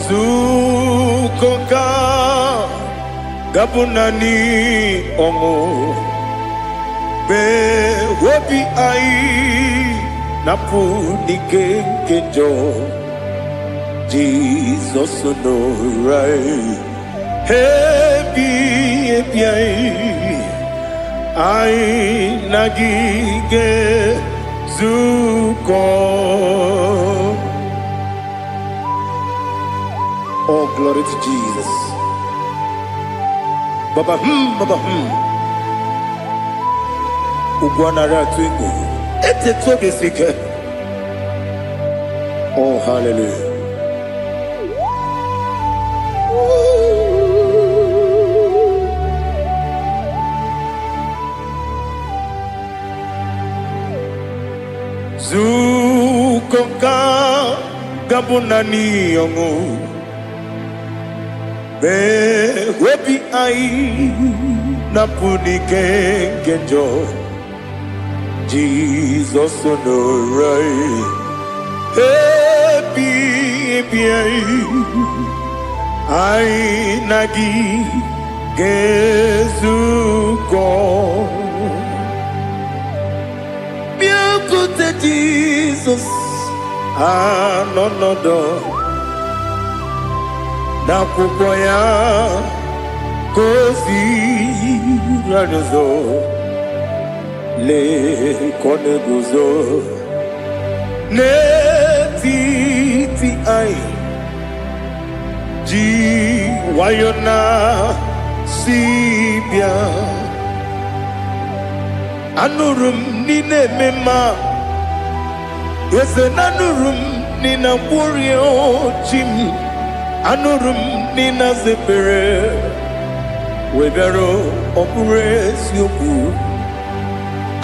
zukoka gabunani omo be wobi ai napu nikenjo Jesus no right happy ai nagige zuko. Oh, glory to Jesus. Baba, Baba, Ugwanara twingo. Ete toge sike. Oh, hallelujah. Zukonka gabunani yongo. Be wepi ai napuni kenjo Jesus no right happy ai nagi gezuko bien côté Jesus no na kukoya kozi ranizo le koneguzo ne titi ai ji wayona sibia anurum nine mema yese nanurum nina burio chim anurum nina zepere webero opure sioku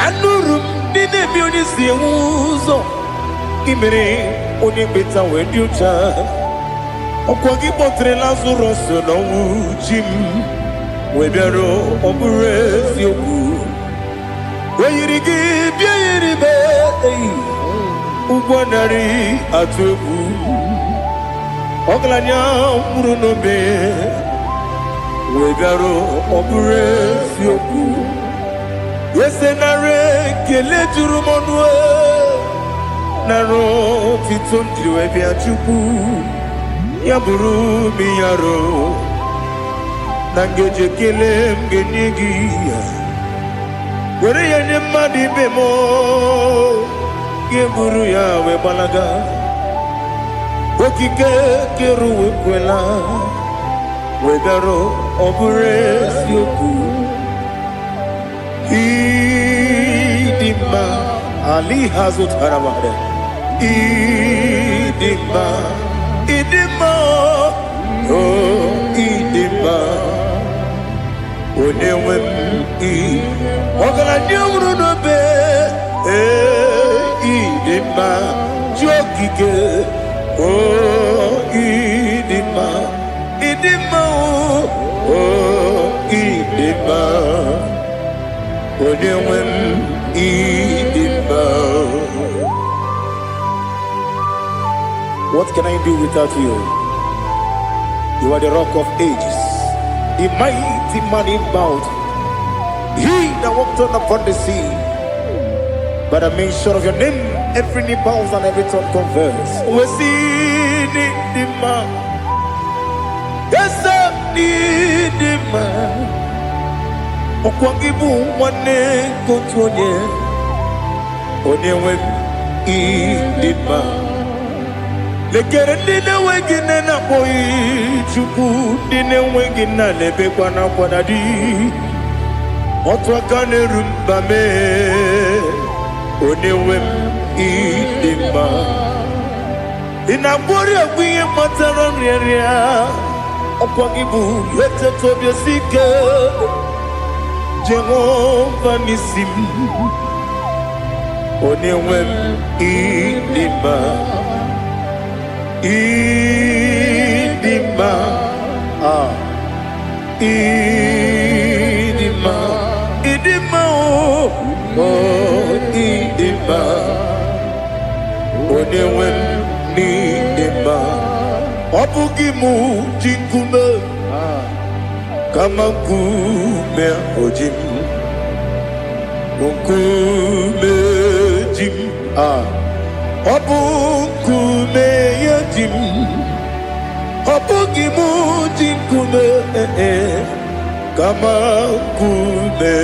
anurum nine bioni siuzo imere oni beta wediucha okwagi potre lazarus no chim webero opure sioku weyirigi biiribe ugwanari atugu oglanya murunobe wegaro obure sioku yesenare kele jurumonwe naro titondriwe biachuku yaburu miyaro nangeje kele mgenigi were ya nye mmadụ ibe m ga-eburu ya wee gbalaga okike kere uwe kwela wee bịarụ ọ bụrụ eziokwu ịdị mma ali ha zụtara mmadụ ịdị mma ịdị mma ịdị mma onye nwe m ọgaranya nwụrụ n'obe ịdị mma ji okike ịdị mma ịdị mma ịdị mma onye nwe m ịdị mma. What can I do without you? You are the rock of ages, the mighty man in battle. He that walked on upon the sea. By the mention of your name, every knee bows and every tongue confess. We see the man. Yes, I need the man. Okwangibu wane kotonye. Onyewe the man. Lekere ndine wengine na boy chuku ndine wengine lebe kwa na kwa dadi otwa kane rumba me onyewe idima inabori agwiye matara nriya okwagibu yete tobye sike Jehova nisim onyewe idima idima idima idima idima onyewe n'idima ọ bụghị mụ ji nkume kama nkume oji m nkume ji m ọ bụ nkume ya ji m ọ bụghị mụ ji nkume kama nkume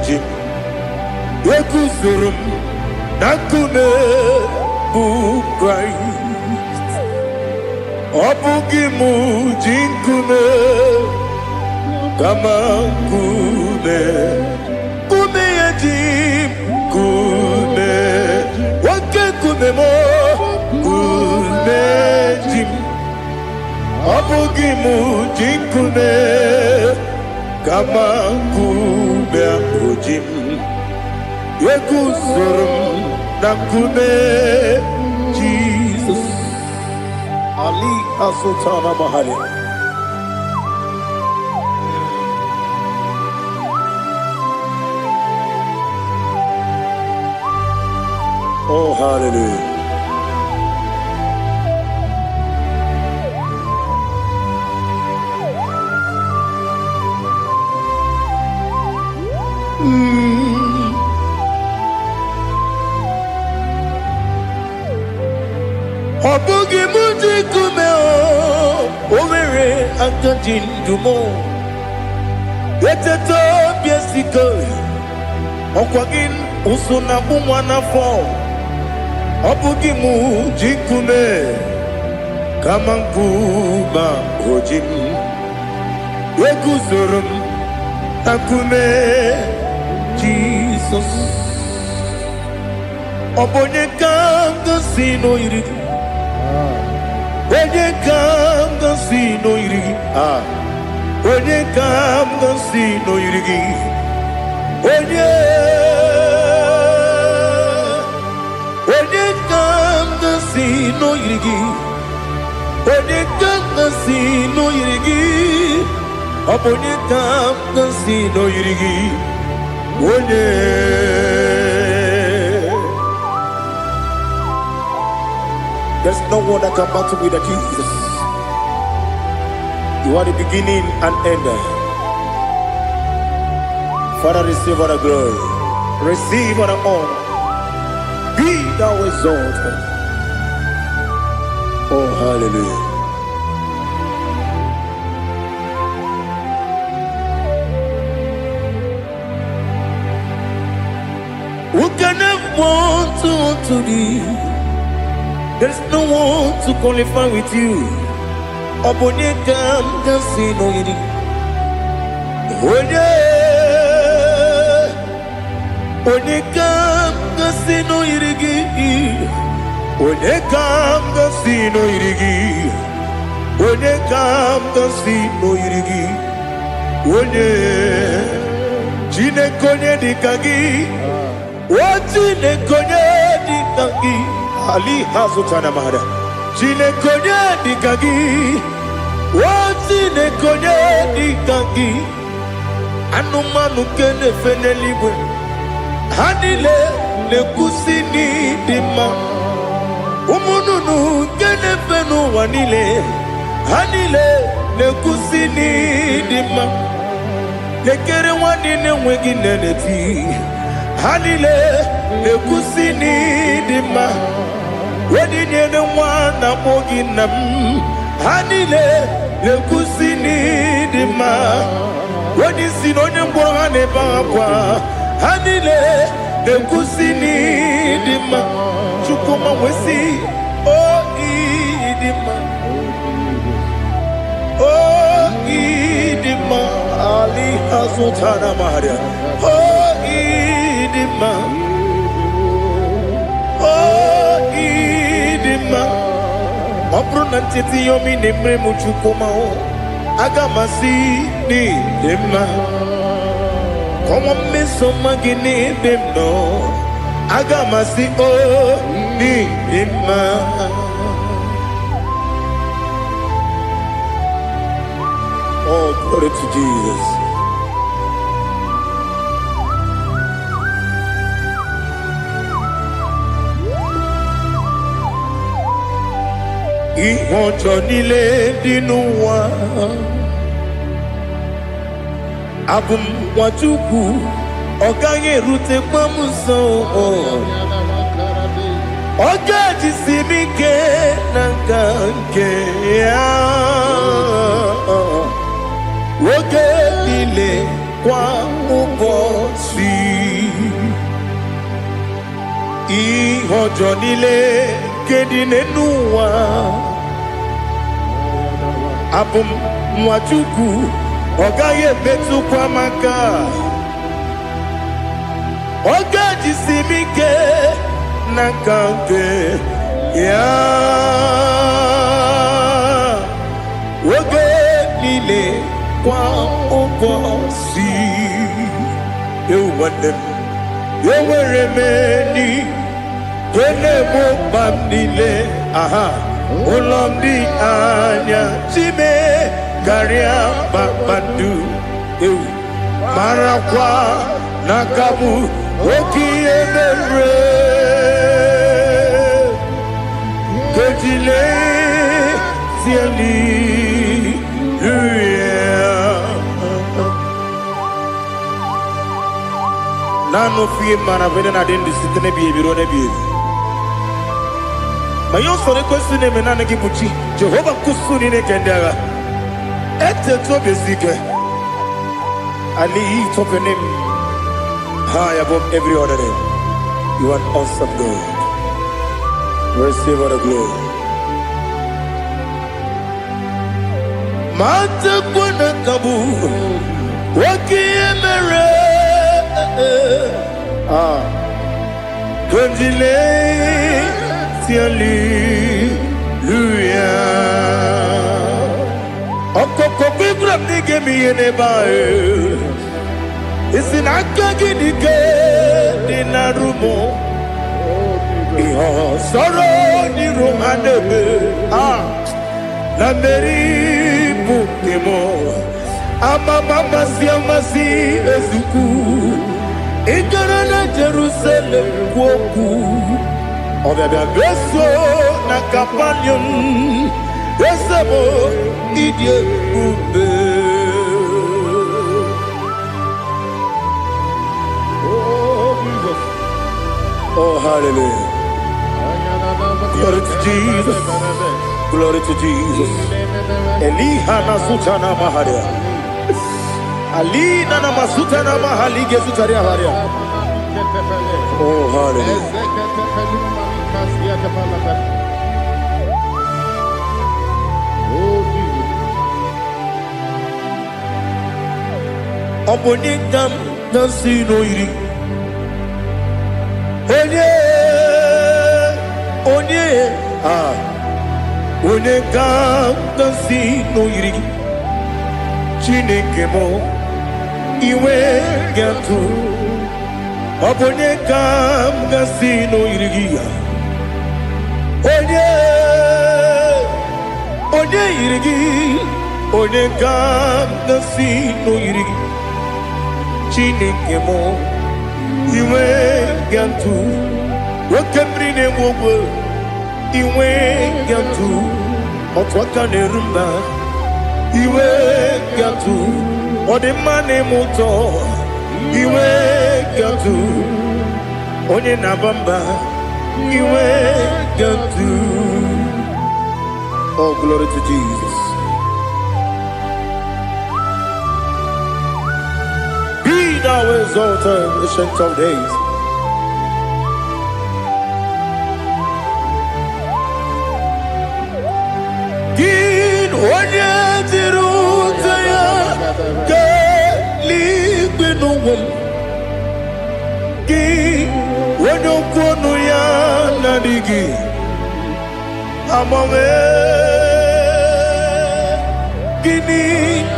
ji m eguzoro m na nkume bụ Kraịst ọ bụghị mụ ji nkume kama nkume nkume ya ji m nkume nwoke nkume m nkume ji m ọ bụghị mụ ji nkume kama nkume ahụ ji m eguzoro m na nkume Jizọs ali asụtana mahali. Oh, hallelujah. Ọ bụghị mụ ji nkume o nwere aka ji ndụ m eteta obi esiko ọkwa gị ụsụ na mụ nwa n'afọ ọ bụghị mụ ji nkume kama nkume oji m eguzoro m na nkume Jizọs ọ bụ onye ka m gosi n'oyiri gị onye ka m gosi n'oyiri gị onye ka m gosi n'oyiri gị onye ka m gosi n'oyiri gị onye ka m gosi n'oyiri gị ọ bụ onye ka m gosi n'oyiri gị onye. There's no one that can battle with Jesus. You are the beginning and end. Father, receive all the glory. Receive all the honor. Be thou exalted. Oh, hallelujah. unto thee. There is no one to qualify with you. Obonyekam kasino yidi. Onyekam kasino yidi. Onyekam kasino yidi. Onyekam kasino yidi. Onye Chinekonye dikagi. Chinekonye dikagi. Ali Hazutana Mahada. Chinekonye dikagi. Chinekonye dikagi. Anumanu kene fenelibwe. Hanile le kusini dima. Umununu kene fenu wanile. Hanile le kusini dima. Lekere wanine wengi neneti. Hanile le kusini dima. Wedi nyene wana mogi nam. Hanile le kusini dima. Wedi sinonye mbwane bakwa. Hanile le kusini dima. Chukuma wesi oh idima. Oh idima. Ali Hazutana Maria. Oh idima. Oh idima. Opronantiti yomi nemre muchukuma o. Agamasi ni dema. Como me somagini demno. Agamasi o ni dema. Oh, glory to Jesus. Ihojo nile dinuwa. Abum wajuku. Oganye rute kwa muso. Oga jisimike nangange ya. Oge nile kwa ubosi. Ihojo nile kedine nuwa. Abum mwachuku ogaye betu kwa maka. Oga jisimike nakange ya. Oge nile kwa ubosi. You want them. You were remedy. Kene mo bandile. Aha. Ulomdi anya. Chime. Garia babandu. Marakwa. Nakamu. Oki emere. Kejile. Siali. Nano fiye mana vene na dendi sitene biye biro ne biye. Mayon sore kusune menane kibuchi. Jehova kusuni ne kendera. Ete to besike. I lift up your name high above every other name. You are awesome God. Receive all the glory. Mata kuna kabu. Waki emere. Konjile Hallelujah. Okoko bigram nige mi enebae. Isin akagi nige dinarumo. Iho soro ni romanebe. Na meri bukemo. Ama mama siamasi ezuku. Igarana Jerusalem woku. Obebe beso na kapanion. Besamo idye ube. Oh Jesus. Oh hallelujah. Glory to Jesus. Glory to Jesus. Eliha na sutana maharia. Alina na masuta na mahali gesutaria haria. Oh hallelujah. Obonigam dancing oiri. Onye Onegam dancing oiri. Chineke mo iwe gatu. Obonigam dancing oiri. Onye irigi. Onegam dancing oiri. Chineke mo iwe gatu wakemri ne wogo iwe gatu otwaka ne rumba iwe gatu odemane moto iwe gatu onye nabamba iwe gatu. Oh, glory to Jesus. Thou exalted, ancient of days. Gin onye tirutaya ke ligbinum. Gin onye kwonu ya nadigi amame. Gini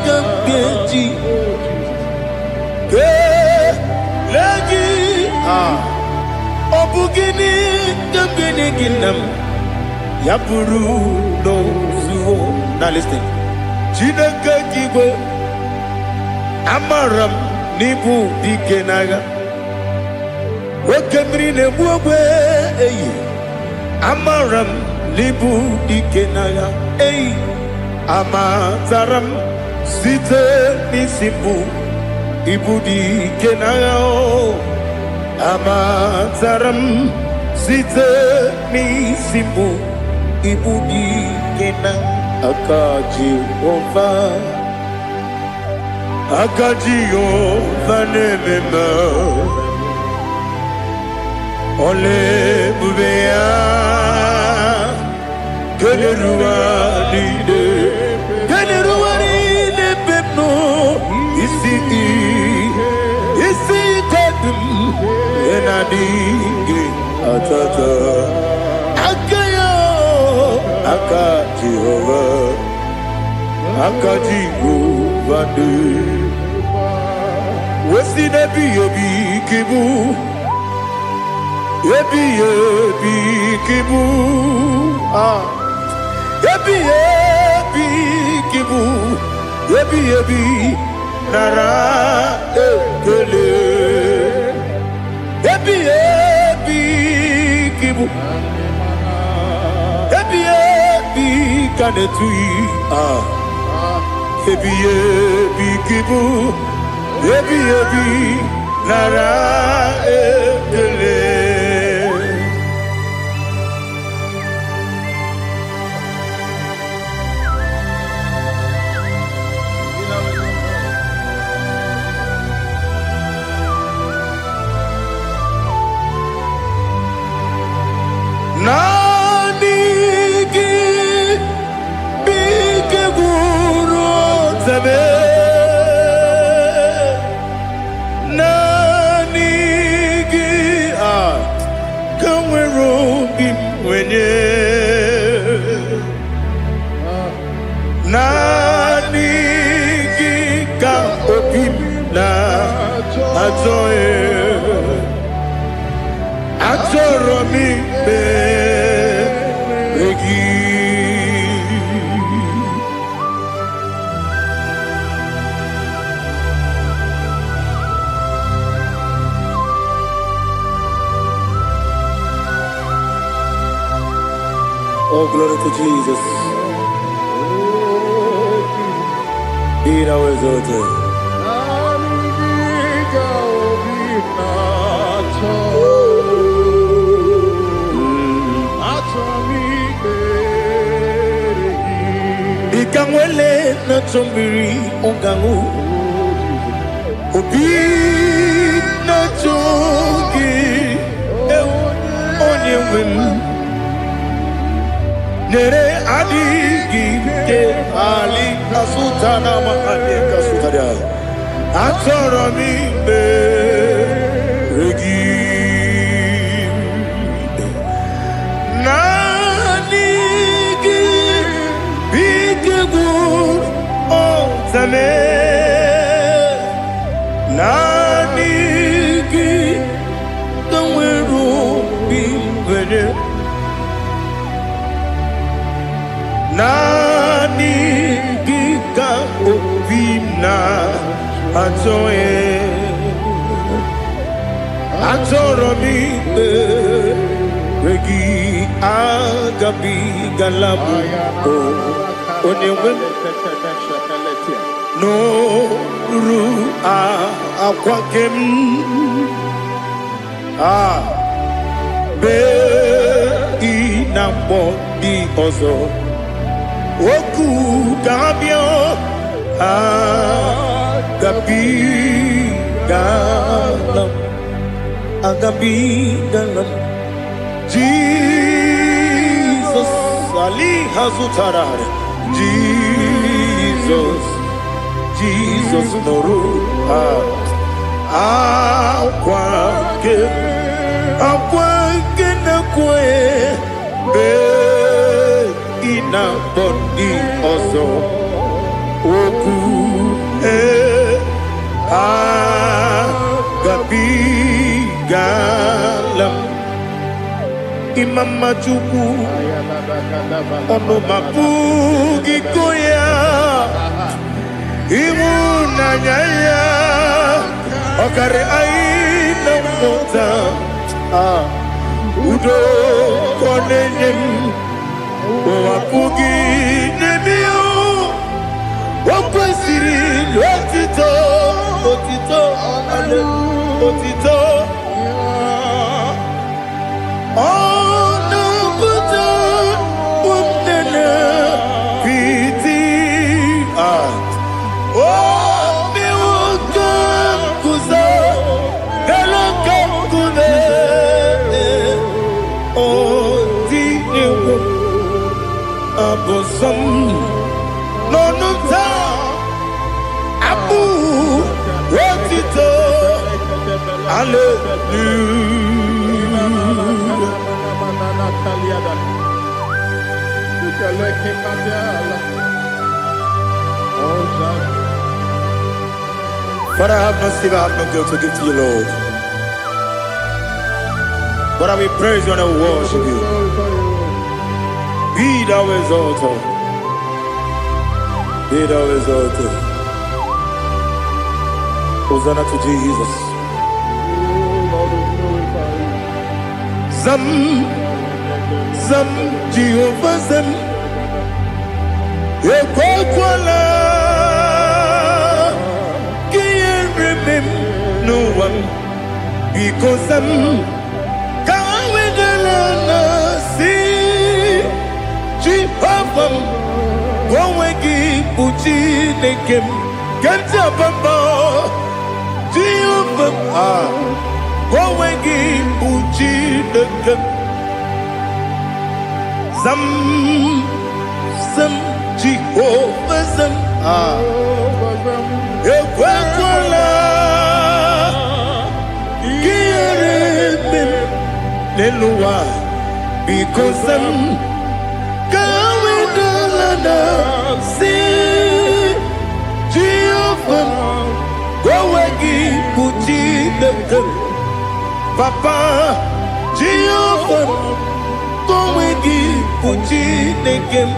kambeji. Obugini gambini ginam yapuru no zuho. Now listen. Chineke kigo amaram nibu dikenaga. Wakemri ne buwe amaram nibu dikenaga. Amazaram site nisimbu ibudi kenaga. Amazaram site nisimbu ibudi kenang. Akaji ova nemema ole bubea keleruari pepno isi kodum enadinge atata akayo akaji ova akajigo vande wesi nebi ebi kibu ebi kibu ebi kibu ebi nara ekele ebi kibu ebi kanetui Ebi kibu, ebi nara ekele. Nanigi bike guru zabe. Nanigi ka opim na atoro mi begi. Oh, glory to Jesus. Be thou exalted. Ikamwele na chombiri ongangu. Obi na chogi wim nere adigi ke ali kasutana mahane kasutaria atoro mi be regi nanigi bigegu o zame nanigi kanweru bimbere nanigi ka obina atoye atoro mi regi agabi galabu onewe no ru akwakem be inambo di ozo oku gabio agabi galam agabi galam Jesus Ali Hazutarare Jesus Noru Aquake na kwe be ina bondi ozo oku gabi galam imama chuku ono mapugi koya imuna nyaya okare aina mota udo konenyem wapugi nebio wakwesiri lotito ale otito ono buto umnene piti mi woka kuzo eloka kune abosom nonuta abu wotito But I have no silver, I have no gold to give to you, Lord. But I will praise you and I will worship you. Be thou exalted. Be thou exalted. Hosanna to Jesus. Zam Jehovah Zam Ekwakwala Can't remember no one because I'm Jehovah, go wegi puchi nekem, kenta bamba. Jehovah, go wegi puchi nekem. Zam Jehovah zam ekwakwala kiyeremem leluwa because I'm see Jehovah, go wagi puchi nekem, Papa Jehovah, go wagi puchi nekem.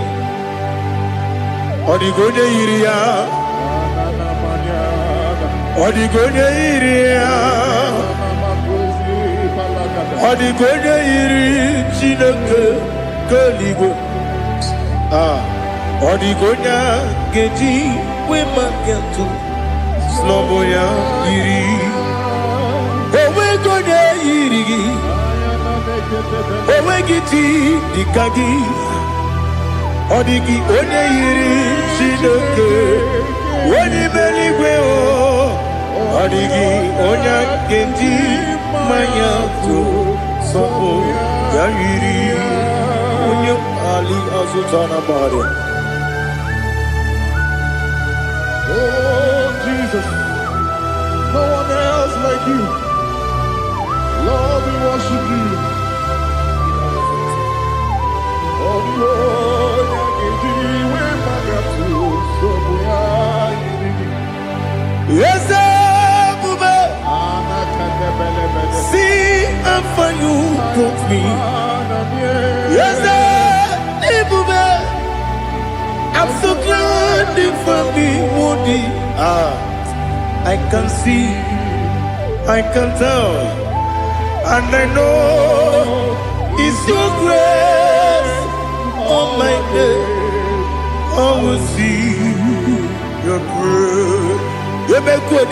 Odigone iria, odigone iria, odigone iri chineke keligo. Odigonya geji we magentu sloboya iri owe gonya iri owe giti dikagi odigi onye iri chineke woni meligwe o odigi onya geji manya tu Sopo Yayiri Unyam Ali Azutana Bari. Oh, Jesus. No one else like you. Lord, we worship you. Oh, Lord, I give you way back up to somewhere. Yes, Bube. See and for you brought me. Yes, Bube. I'm so glad you found me, Woody. I can see, I can tell, and I know it's your grace on my day. I will see your grace. You make good,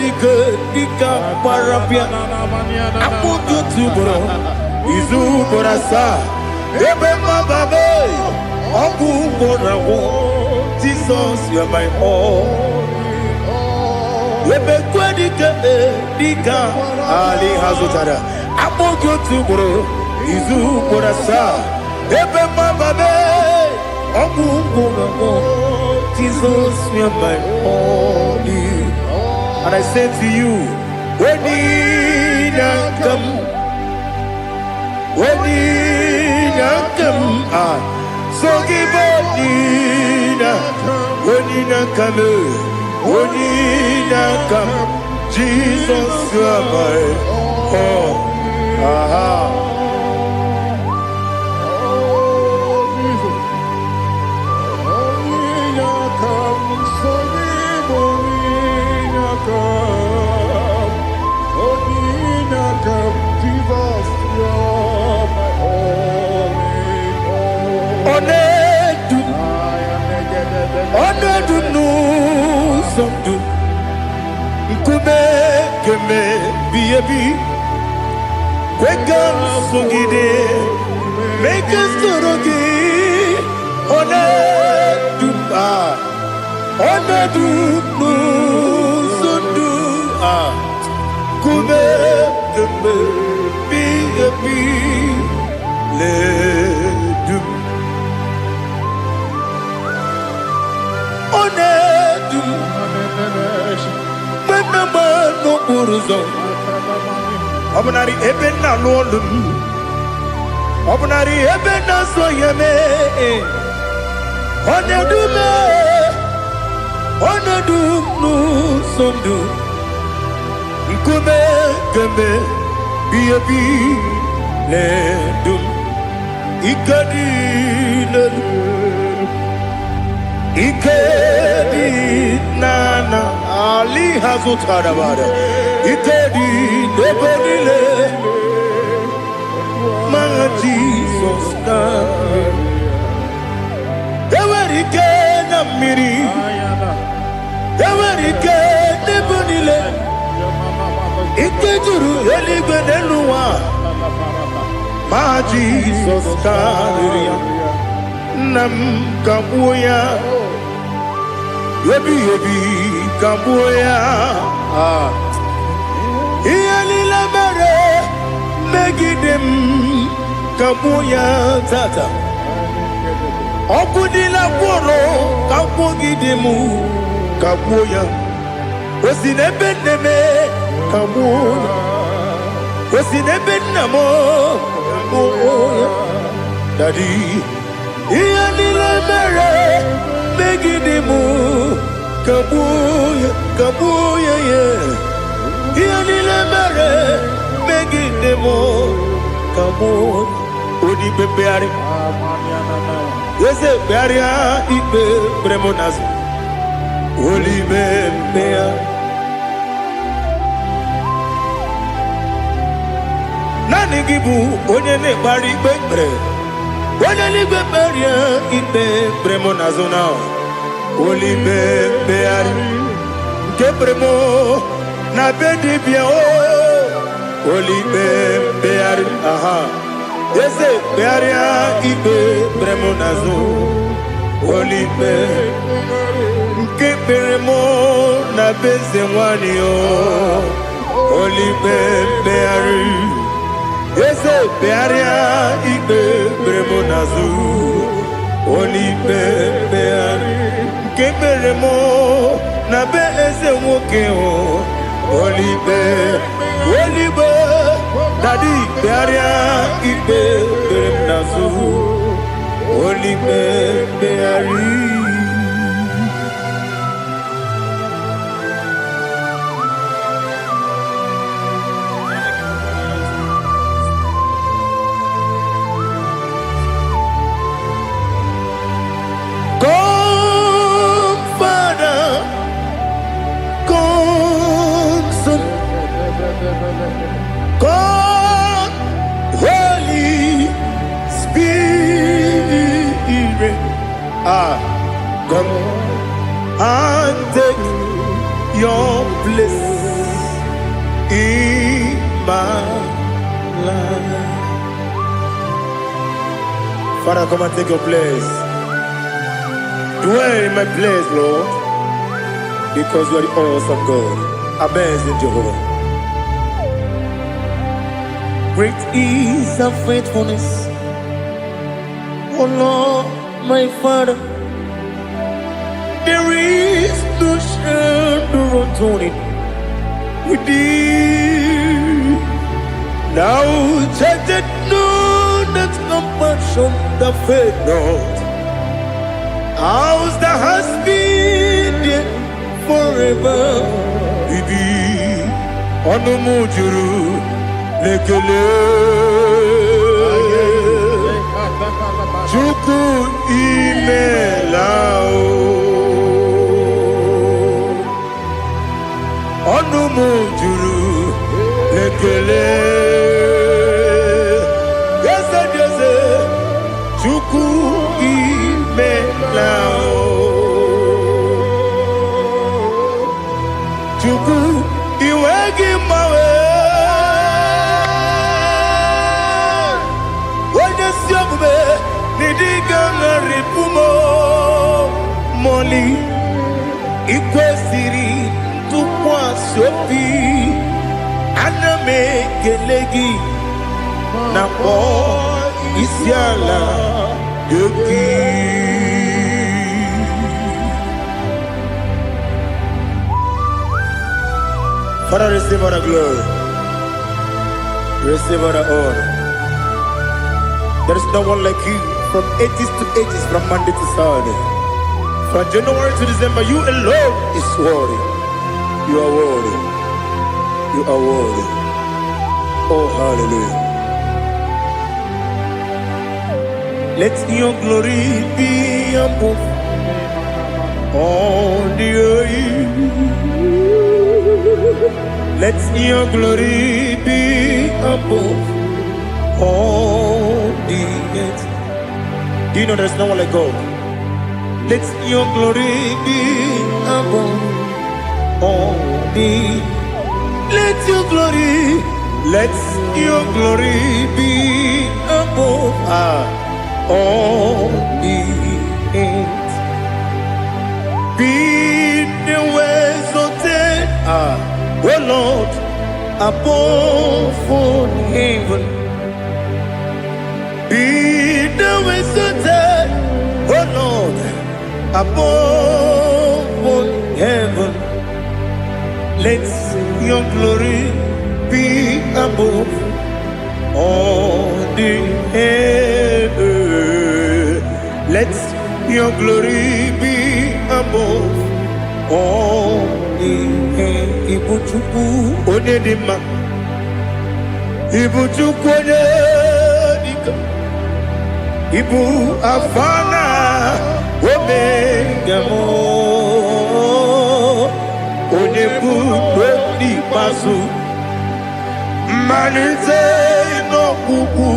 Dika Parapia. I put you to bro. Izu Borasa. You make my baby. Oku Borawo. Jesus, you are my all. You make good, Dika Ali Hazutara. I put you to bro. Izu Borasa. You make my baby. Oku Borawo. Jesus, you are my all. And I say to you, when did I come? When did I come? So give up, when did I come? When did I come? Jesus, you are my all. Wake up, Sungide, make us Torogi, Honor do, Sundu, Kube, be a bee, let do. Honor do, no Uruzo. Obnari ebena lolum. Obnari ebena soyeme. Onedume. Onedum no sondu. Nkume kembe biebi ledum. Ikadi ledum. Ikadi nana Ali Hazutara Bada. Ikadi Nebodile Manga Jesus Ewerike Namiri Ewerike Nebodile Ikejuru Eligbeneluwa Ma Jesus Karia Nam Kabuya Yebi Kabuya Iyalila mere megidem kabuya tata. Okudila kworo kabugidemu kabuya. Osinebendeme kabuya. Osinebendamo kabuya. Daddy, iyalila mere megidemu kabuya yeah. Yanile mere megidemo kamo odi bebeari yese bearia ibe bremonas oli bebea nani gibu onye ne bari bebre onye ni beberia ibe bremonas na oli bebeari kebremo na bedi bia o olibe beari ese bearia ibe bremonazo olibe nke beremo na beze nwani o olibe beari Eze bearia ikpe bremonazu. Olipe beari keberemo na be eze nwoke o. Olipe dadi bearia ikpe bremonazu. Olipe beari. God, Holy Spirit, come and take your place in my life. Father, come and take your place. Dwell in my place, Lord, because you are the awesome God. Amazing Jehovah. Great is thy faithfulness, O Lord, my Father. There is no shadow of turning with thee. Now judged know that compassion that faith not. Ours that has been there forever with thee. Onomujuru lekele Chuku imelao Onomujuru lekele Yese Chuku imelao Chuku iwegi mawe Moli ikwesiri tukwa sopi aname kelegi na po isiala yoki. Father, receive all the glory, receive all the honor. There is no one like you. From ages to ages, from Monday to Saturday, from January to December, you alone is worthy. You are worthy. You are worthy. Oh, hallelujah. Let your glory be above all the earth. Let your glory be above all the earth. Do you know there's no one like God? Let your glory be above all the. Let your glory be above all the earth. Be the ways of death, oh Lord, above all heaven. Be the visited, oh Lord, above all heaven. Let your glory be above all the earth. Let your glory be above all the earth. Ibuchuku onedima, Ibuchuku onedika. Ibu afana omega mo onebu di pasu manite no kuku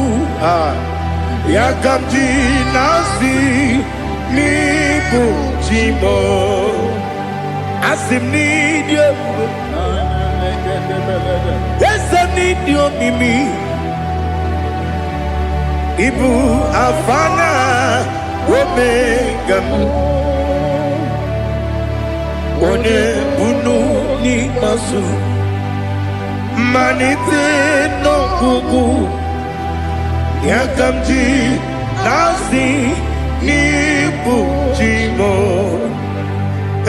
yakamji nasi ni bujimo asim ni dio esa ni dio mimi Ibu afana omega one bunu ni masu manite no kuku Yakamji nasi nipu jimo.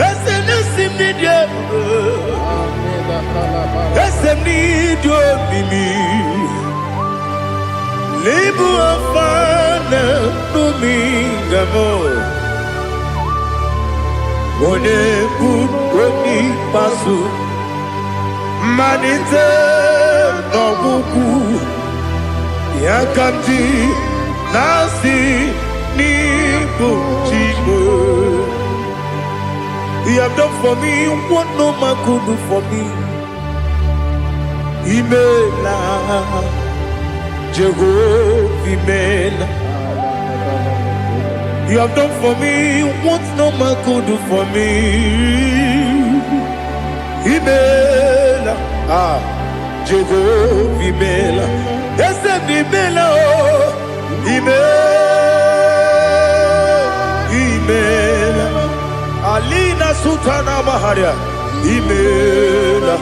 Ese nasim ni dia. Ese ni dio mimi. Lebu afana numingamo. One kuni pasu. Manite no buku. Yakamji nasi nipu jimo. You have done for me what no man could do for me. Imela, Jehovah, Imela. You have done for me what no man could do for me. Imela, Jehovah, Imela. Yes, Imela, Imela. Alina Sutana Maharia, Imela,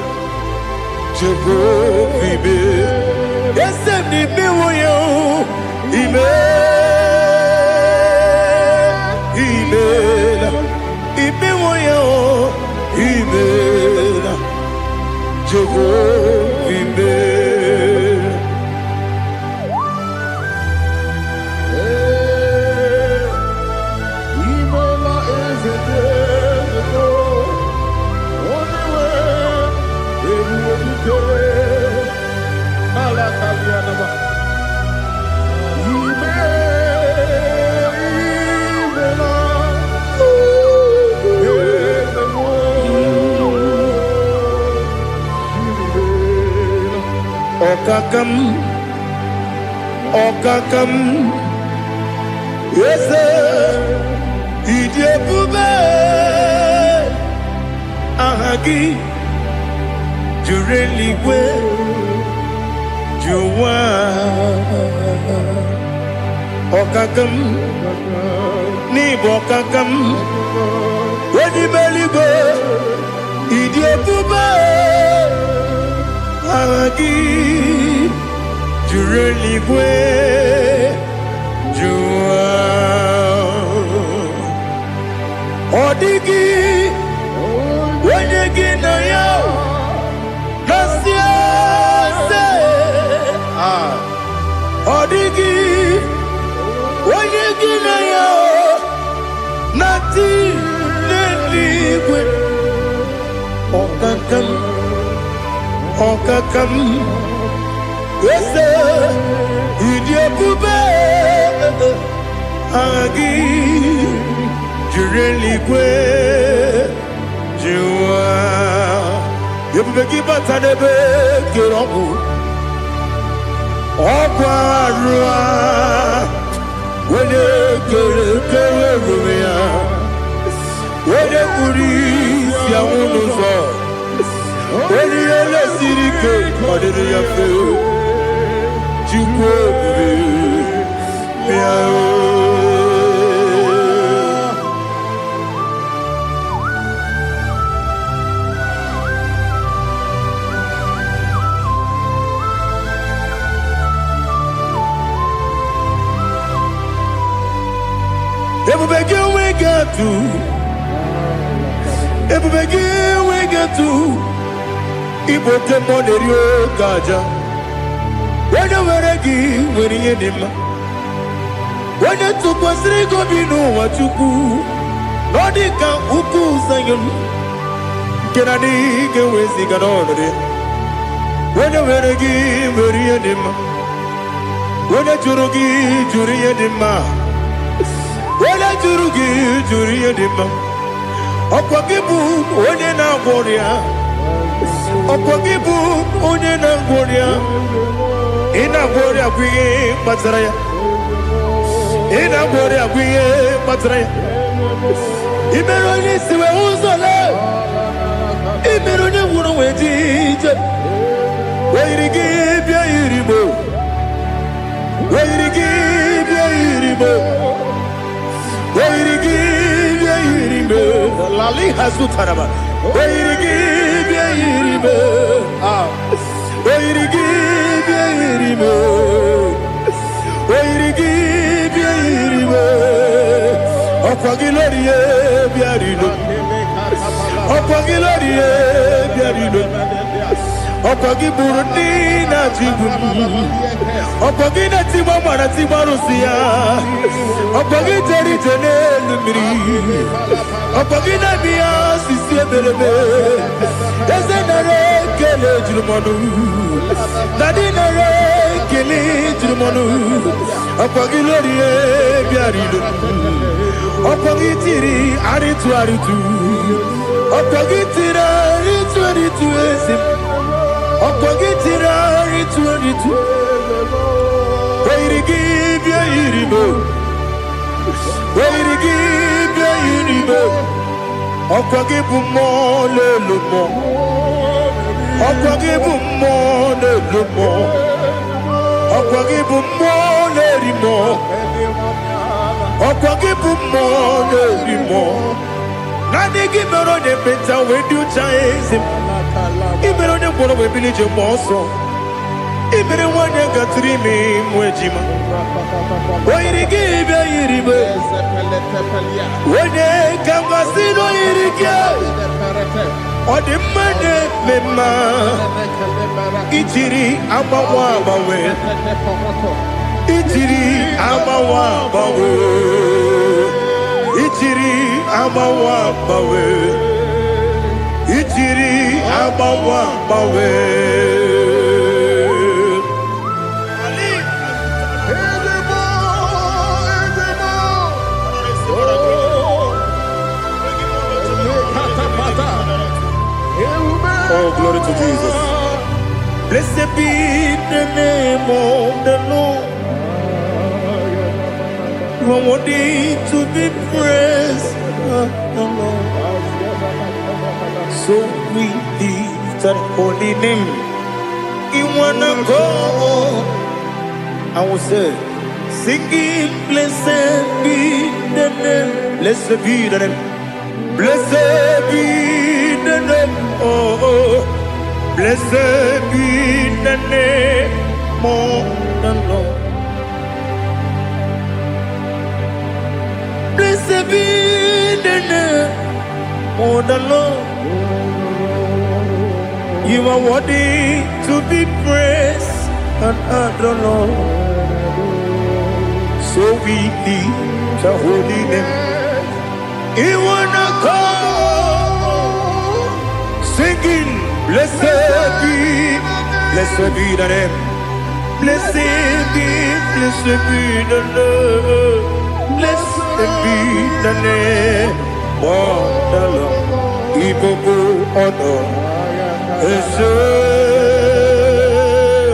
Jehovah, Imela. Yes, Imela, Imela, Imela, Imela, Jehovah, Imela. Okakam, yes, Idiabube, Ahagi, Jureliwe, Juwa, Okakam, Nibokakam, Wedibeligo, Idiabube, Ahagi. Jureligwe, Jua, Odigi, Wenyegina ya, Nasia se, Odigi, Wenyegina ya, Nati neligwe, Okakam. Yes, Idiabube, Agi, Jureligwe, Jua. You begin but I never get on. Okwarua, when you get when you police, Yamuno, when you see the cake, what did you feel? we get to Ibote Monerio Gaja. When you were a give, when you did, when you took was Rigo, you know what you do. Nodika Uku Sayon Kenadi Gewesi Ganore. When you were a give, when you did, when you Jurugi, Juriadima, when you Jurugi, Juriadima, Okwakibu, when you now warrior, Okwakibu, when you now warrior. Ina gloria kuye matraya. Ina gloria kuye matraya. Imeroni siwe uzole. Imeroni wunu wejije. Weirigi bia iribo. Weirigi bia iribo. Weirigi bia iribo. Lali hasu taraba. Weirigi bia iribo. Weirigi bia iribo. Oirigi biiribe. Okwagilorie biarilo. Okwagilorie biarilo. Okwagi Burundi na Djibouti. Okwagi na Timama na Timarusia. Okwagi Jeri Jene Lumiri. Okwagi na Mia Sisi Ebelebe. Ezenare Kele Jurumanu. Nadinare Kele Jurumanu. Okwagi Lorie Biarilo. Okwagi Tiri Aritu Aritu. Okwagi Tira Aritu Aritu Esim. Okwagitira ritu Oirigi bia iribo Oirigi bia iribo Okwagibu mo lelumo Okwagibu mo lelumo Okwagibu mo lerimo Okwagibu mo lerimo Nani gimero de beta wedu chaizim Ibero de bono we village moso. Ibero wanya gatrimi mwejima. Oirigi be iribe. Wene kambasino irige. Ode mane mema. Itiri amawa bawe. Itiri amawa bawe. Itiri amawa bawe. Itiri amawa bawe. Oh, glory to Jesus. Blessed be the name of the Lord. You are worthy to be praised, the Lord. So we lift that holy name. You wanna go? I will say, singing, blessed be the name, blessed be the name, blessed be the name, oh, blessed be the name of the Lord. Blessed be the name of the Lord. You are worthy to be praised and adored, Lord. So we lift the holy name. You wanna come singing, blessed be the name, blessed be the Lord, blessed be the name of the Lord. IGBO honor. Ese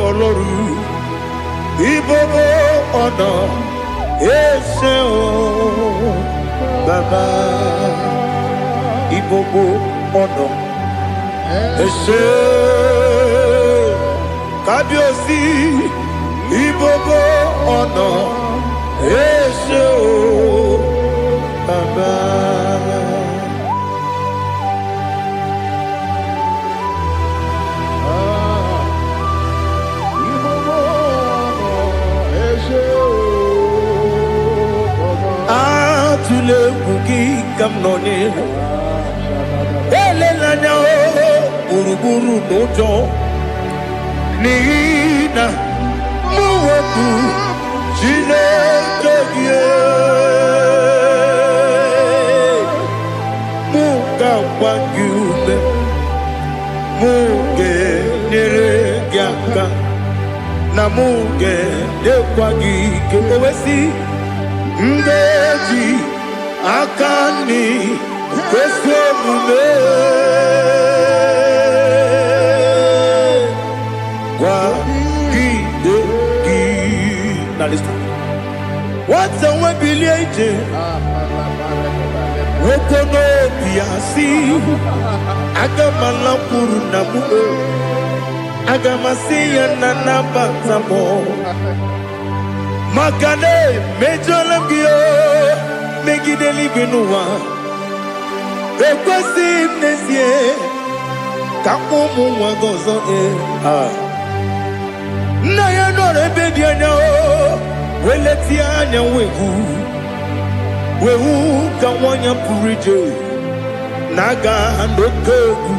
Oloru IGBO ọ̀nà ese o Baba IGBO ọ̀nà ese Kábíyèsí IGBO ọ̀nà ese o Baba. Tule bugi kamnoni ele lanya o buruburu nojo nina muwetu chile kegie muga wangume muge nere gyaka na muge dekwagi kewesi ndeji akani kwesemume kwa gidegi. Now listen. What's the way biliaje? Wokono biasi agamala purunamu agamasiya nanabatamo Makane mejolamgio megideli benua ekwesi nesie kakumu wagozo na ya no rebedianya Weletianya wehu kawanya purije naga ndoku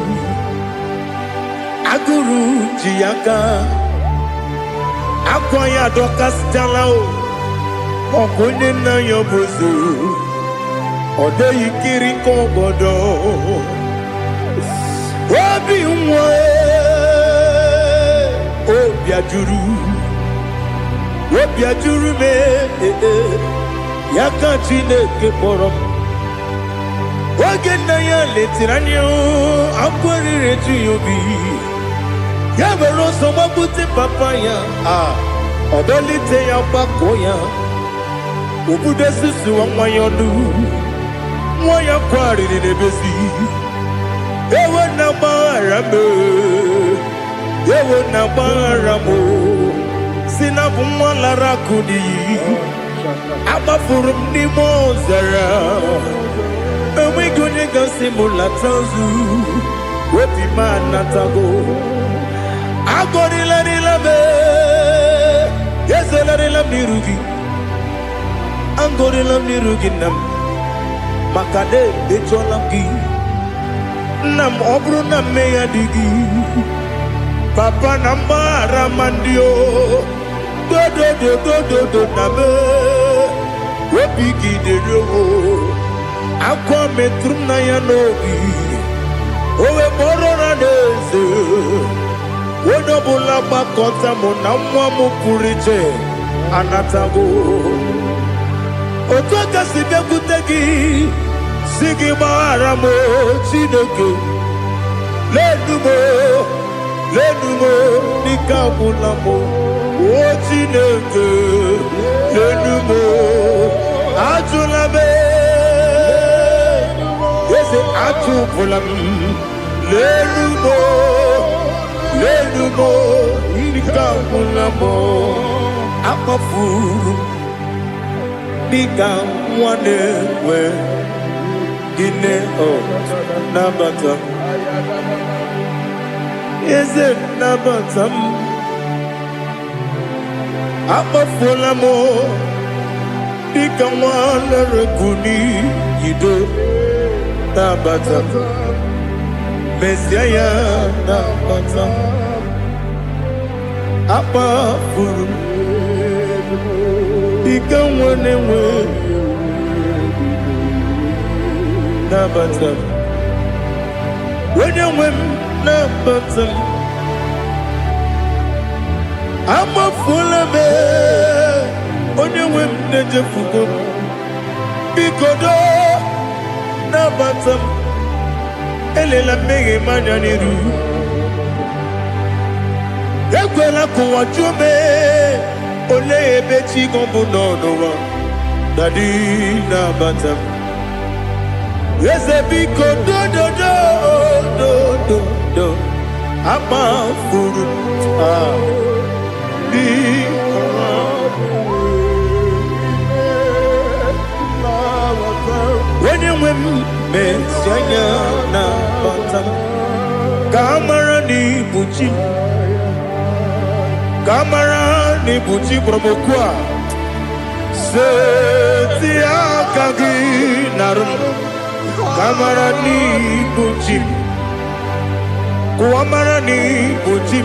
aguru jiyaka akwanya dokas jalao okunye na yobozu ode yikiri kogodo obi nwa obi ajuru me yaka Chineke kpọrọ oge nna ya letiri anya akwarịrị eju ya obi ya were ọsọ gbapute papa ya ọdọlite ya gbakọ ya obodo susu nwa ya ọnụ nwa ya kwarịrị n'ebezi ewe na gbaghara m si na bụ nwa lara akụ n'iyi agbafuru m n'ime ọzara enweghị onye gasị m lata ozu obi m anatago agọrịlarịla m ezelarịla m n'iru gị agọrịla m n'iru gị nna m maka na ejọla m gị nna m ọ bụrụ na mme ya dị gị papa na mgbaghara ma ndị o dodododododo na me obi gị dere o akwa metụrụ na ya n'obi owe kpọrọ na n'eze onye ọbụla gbakọta mụ na nwa m pụrụ iche anatago otu aka si bịakwute gị si gị gbaghara m Chineke lenumo dịka agwụla m o Chineke lenumo ajụla m eze ajụpụla m lenumo dịka agwụla m akpafuru dịka nwa na-enwe gịnị nabata eze nabata m akpafuola m dịka nwa na-erekuni yido nabata mesia ya nabata akpafuru dịka nwa na-enwe nabata onye nwe m nabata m amafuola m onye nwe m na-ejefugo m biko do nabata m elela mmehie m anya n'iru ekwela ka ụwa jụọ m olee ebe chi gị bụ n'ụwa dadi nabata m eze biko do amafuru onye nwe m mesi anya na bata ka amara n'ibu chi ka amara n'ibu chi kpọrọmokwu a seti aka gị narụ ka amara n'ibu chi kuamara n'ibu chi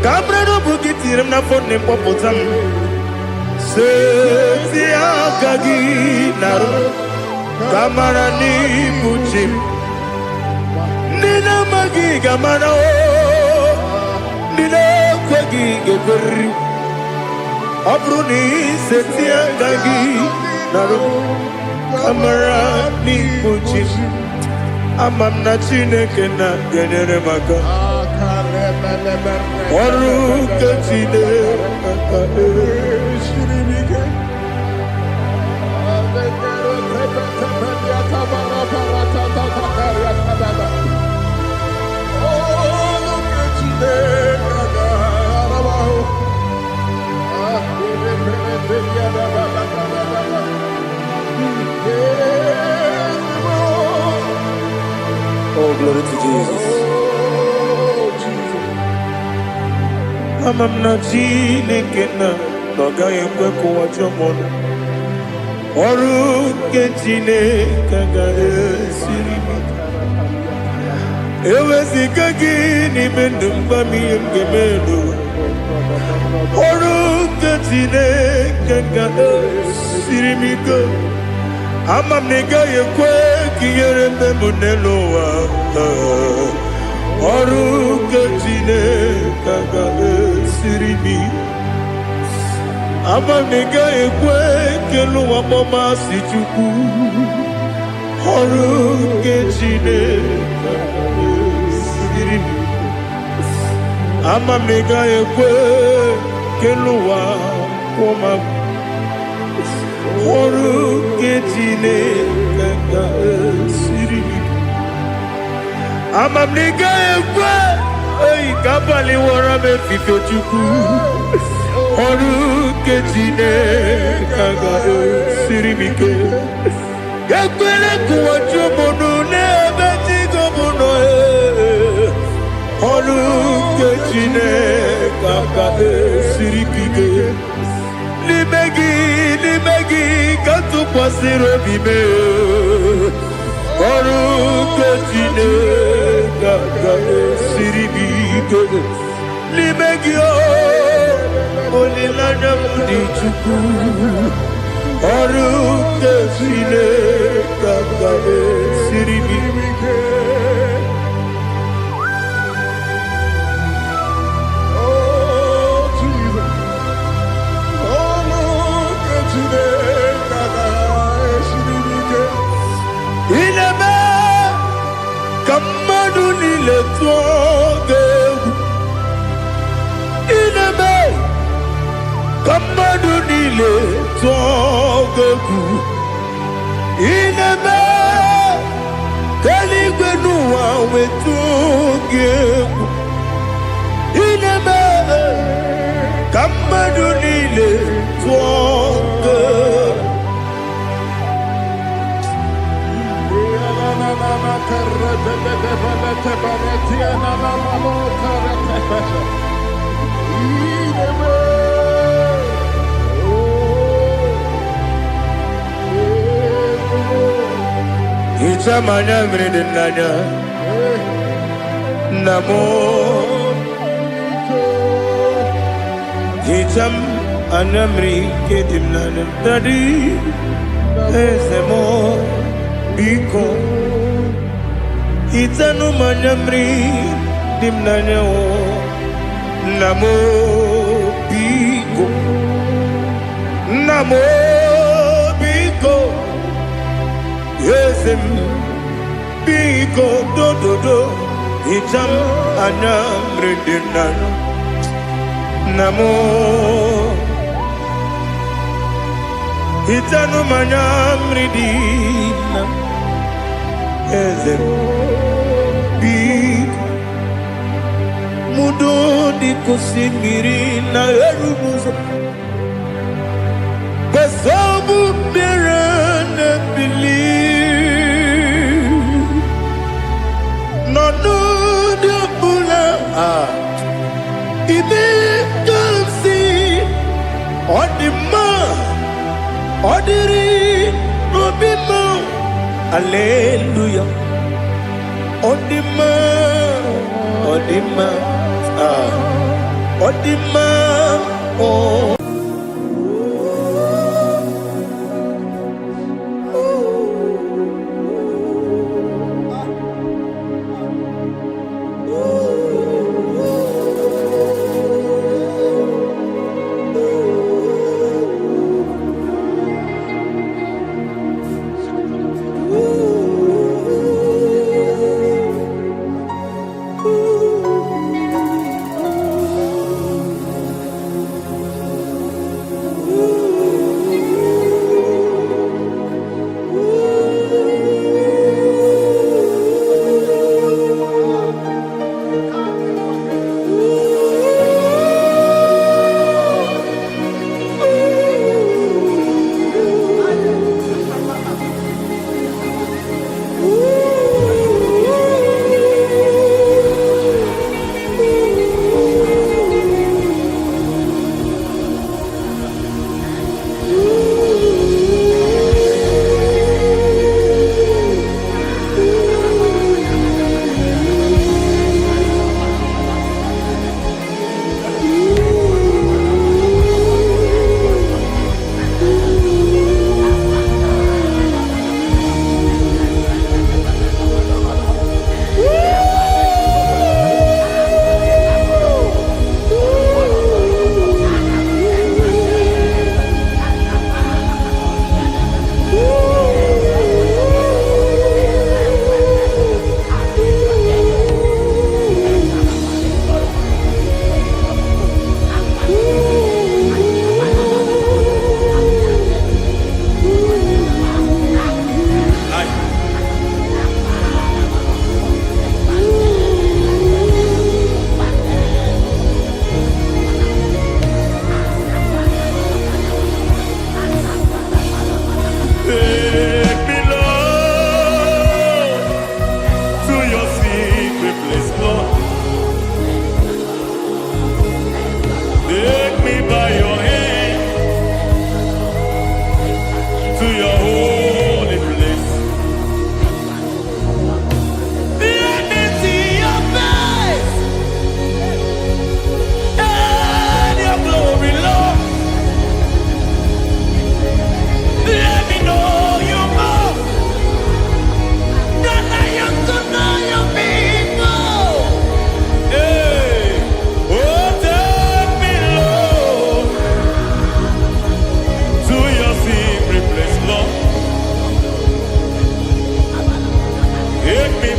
ka amara n'obu gị tiri m n'afọ nne mkpọpụta m seti aka gị narụ ka amara n'ibu chi ndị na-amaghị ga-amara ndị na-ekweghị ga-ekweriri ọ bụrụ na iseti aka gị narụ ka amara n'ibu chi ama m na Chineke na-enyere m aka ọrụ nke Chineke Oh, glory to Jesus. Amam na Chineke na Nogaye kweko wachomono. Oru kechine kagaye sirimi. Ewe sikagi ni mendumba miyemgemelo. Oru kechine kagaye sirimi go. Amam negaye kwe kiyerembe muneloa. Oru kechine kagaye sirimi. Amam negaye kwe keluwa mama sichuku. Oru kechine kagaye sirimi. Amam negaye kwe keluwa mama. Oru kechine kagaye sirimi. Amam negaye kwe kabali wara me fifo chuku. Oru kechine kagaye sirimi ke. Yakwele kuwa chomono nebe tigo mono Oru kechine kagaye sirimi ke. Limegi katu pasiro bime. Oru kechine kagaye sirimi ke. Limegi olilanya mudi chuku. Oru kechine kagaye sirimi ke. Oh, Jesus. Oh, Lord, kechine kagaye sirimi ke. Ineme kamadu nile tuoge. Ineme kamadu nile tuoge. Ineme kaligwe nuwa wetuge. Ineme kamadu nile tuoge. Itamanya mridinanya Namo Itam anamri kedimnanya Tadi Ezemo Biko Itanu manyamri dimnanya Namo Biko Namo Biko Yesem Biko do do do Itam anamri dimnanya Namo Itanu manyamri dimnanya Ezem Biko Mudo di kusimiri na erumuzo Besobu mirane believe No no de bula Ibe kamsi Odima Odiri Obima Alleluia Odima Odima Odima oh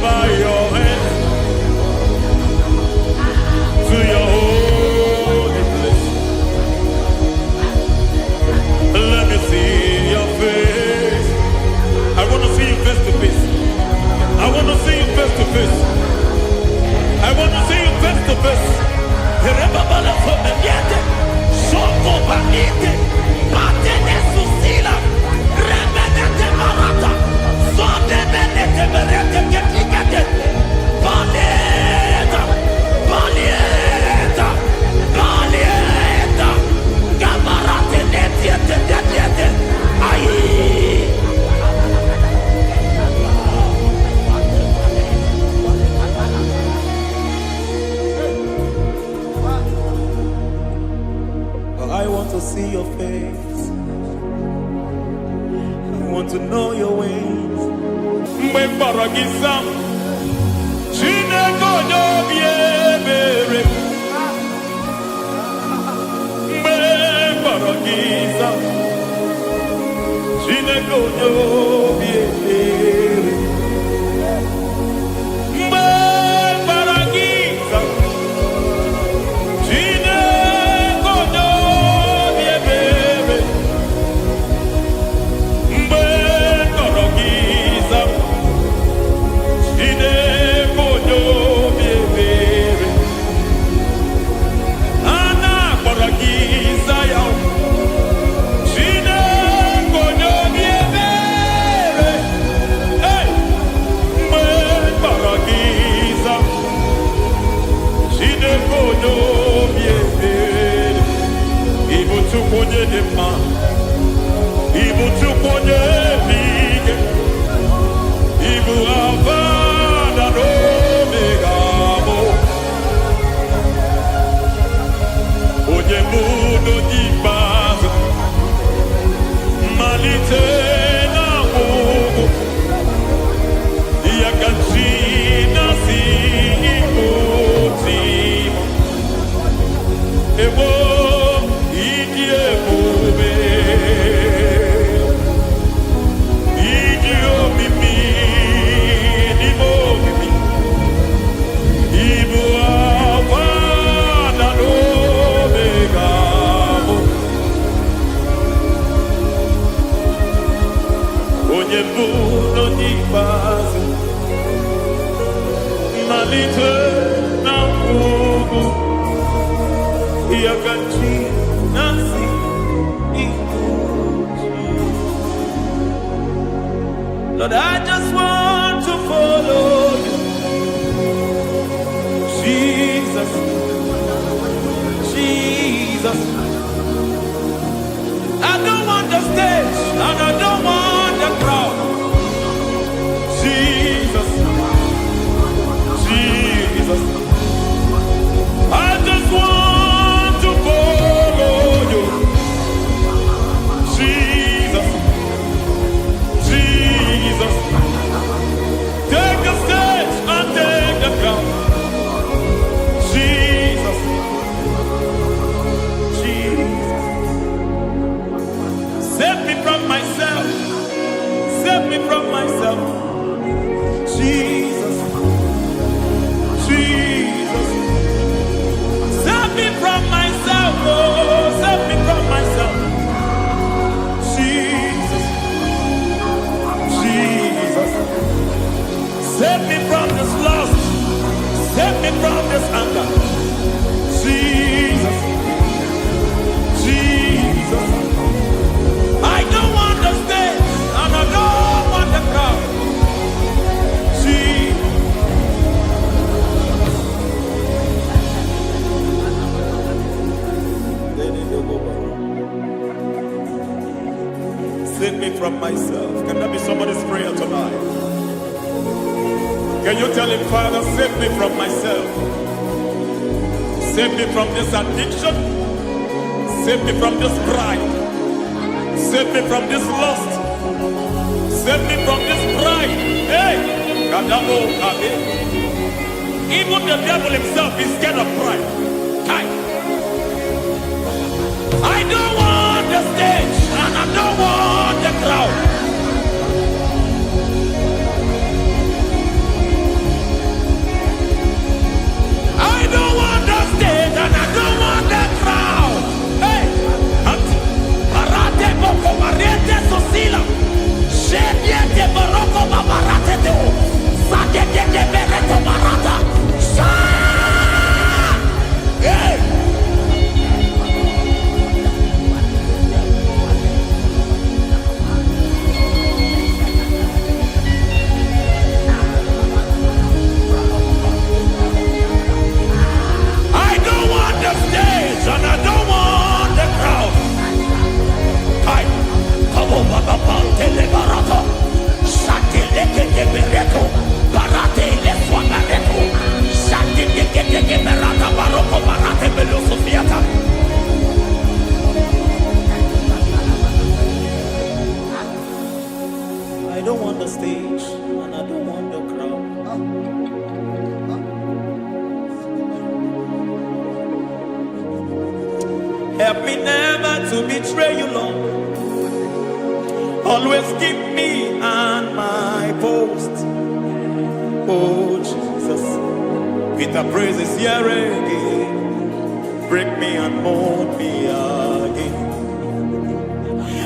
by your hand to your holy place. Let me see your face. I want to see you face to face. I want to see you face to face. I want to see you face to face. Rebabala Fomeniate, Shoko Banite, Patene Susila, Rebenete Marata, Sonde Benete Berete Ketikate, Palieta, Palieta, Palieta, Gamarate Netiete, Aye. I want to see your face. I want to know your ways. Mbaragisa, Chineko Nobiebere. Mbaragisa, Chineko Nobiebere. Mbaragisa. Lord, I just want to follow you. Jesus, Jesus. I don't want the stage and I don't want the crowd. Jesus, Jesus. I just want to follow you. Jesus, Jesus. Take the stage and take the crown. Jesus, Jesus. Save me from myself. Save me from myself. Jesus, Jesus. Save me from myself. Oh, save me from myself. Jesus, Jesus. Save me from this lust. Save me from this anger. Jesus, Jesus. I don't want the stage and I don't want the crowd. Jesus. Save me from myself. Can that be somebody's prayer tonight? Can you tell him, Father, save me from myself. Save me from this addiction. Save me from this pride. Save me from this lust. Save me from this pride. Hey! Kadabo, Kabe. Even the devil himself is scared of pride. Hi. I don't want the stage and I don't want the crowd. Help me never to betray you, Lord. Always keep me on my post. Oh Jesus, with the praises here again, break me and mold me again.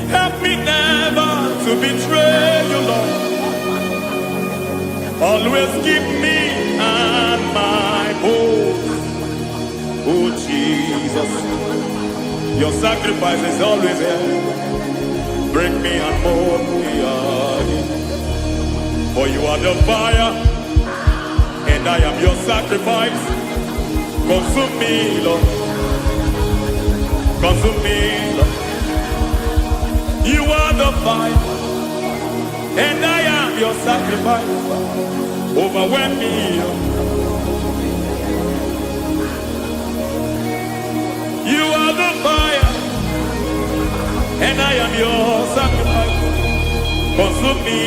Help me never to betray you, Lord. Always keep me on my post. Oh Jesus, your sacrifice is always here. Break me and mold me again. For you are the fire, and I am your sacrifice. Consume me, Lord. Consume me, Lord. You are the fire, and I am your sacrifice. Overwhelm me, Lord. You are the fire, and I am your sacrifice. Consume me.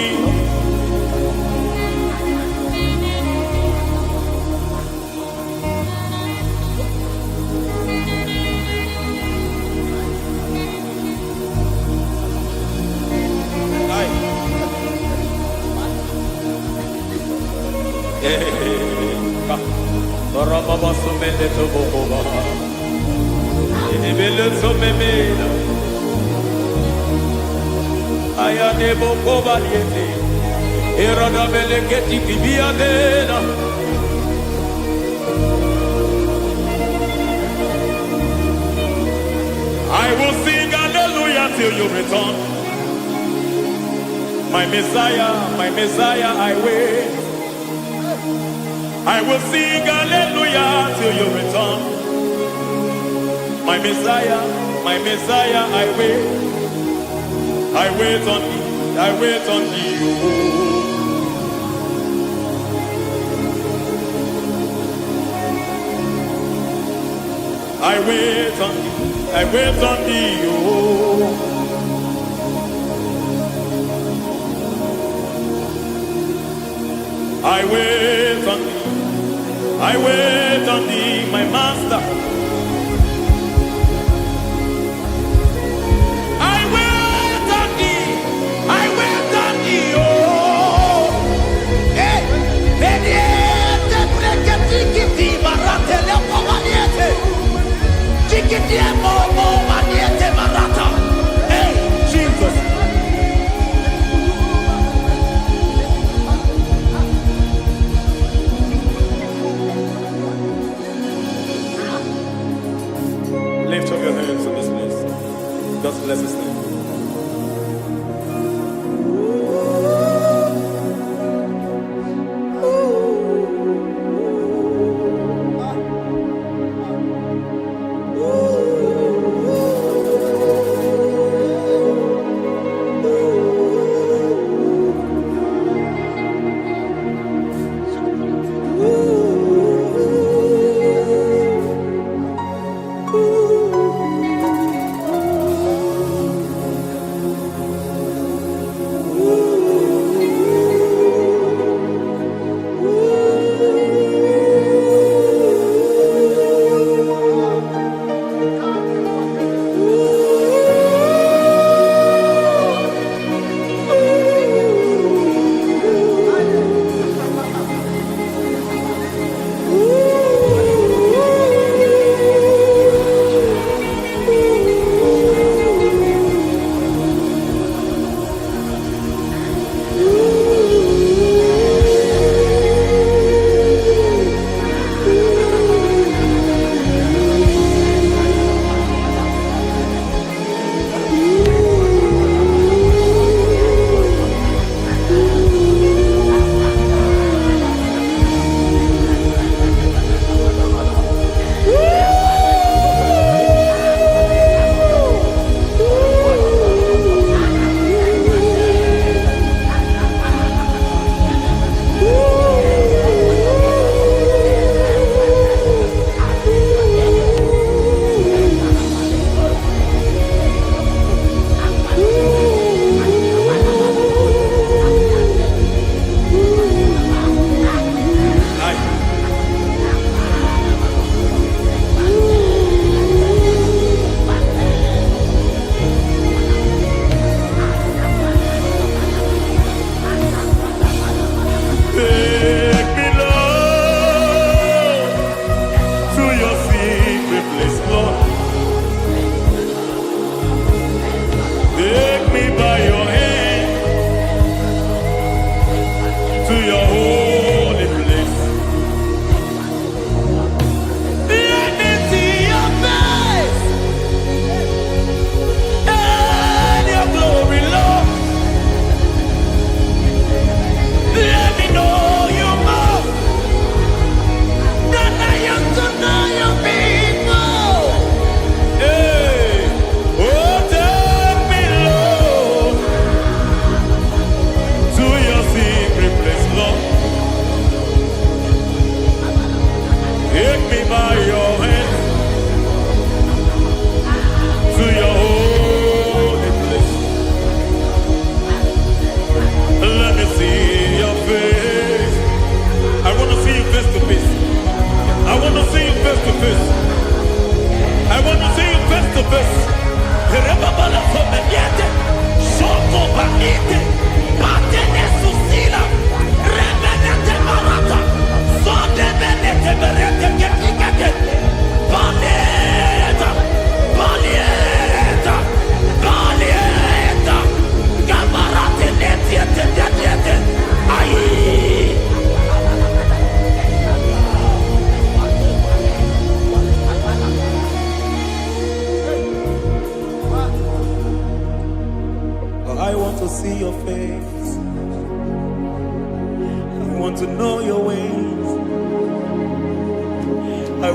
I will sing hallelujah till you return. My Messiah, I wait. I will sing hallelujah till you return. My Messiah, I wait. I wait on thee, I wait on thee. Oh. I wait on thee, I wait on thee. Oh. I wait on thee, I wait on thee, my master. I wait on thee, I wait on thee, oh. Hey, veniete, pregheticiti, marate le povaniete. Chiquitiemo, povaniete, marata. Hey, Jesus. Lift up your hands in this place. God bless His name.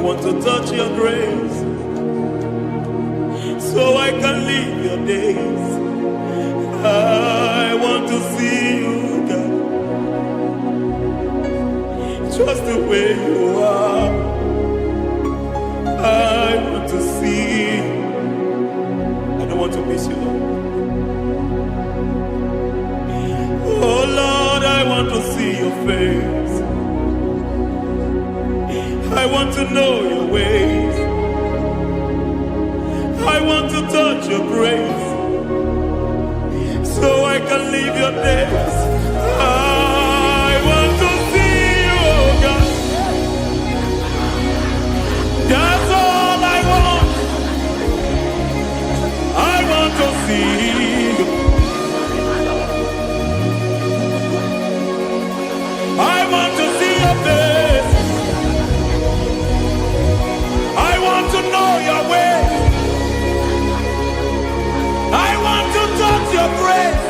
want to touch your grace, so I can live your days. I want to see you, God, just the way you are. I want to see you. I don't want to miss you, Lord. Oh Lord, I want to see your face. I want to know your ways. I want to touch your grace, so I can live your days. I want to see you, oh God. That's all I want. I want to see you. I want to see your face. I want to know your way. I want to touch your grace,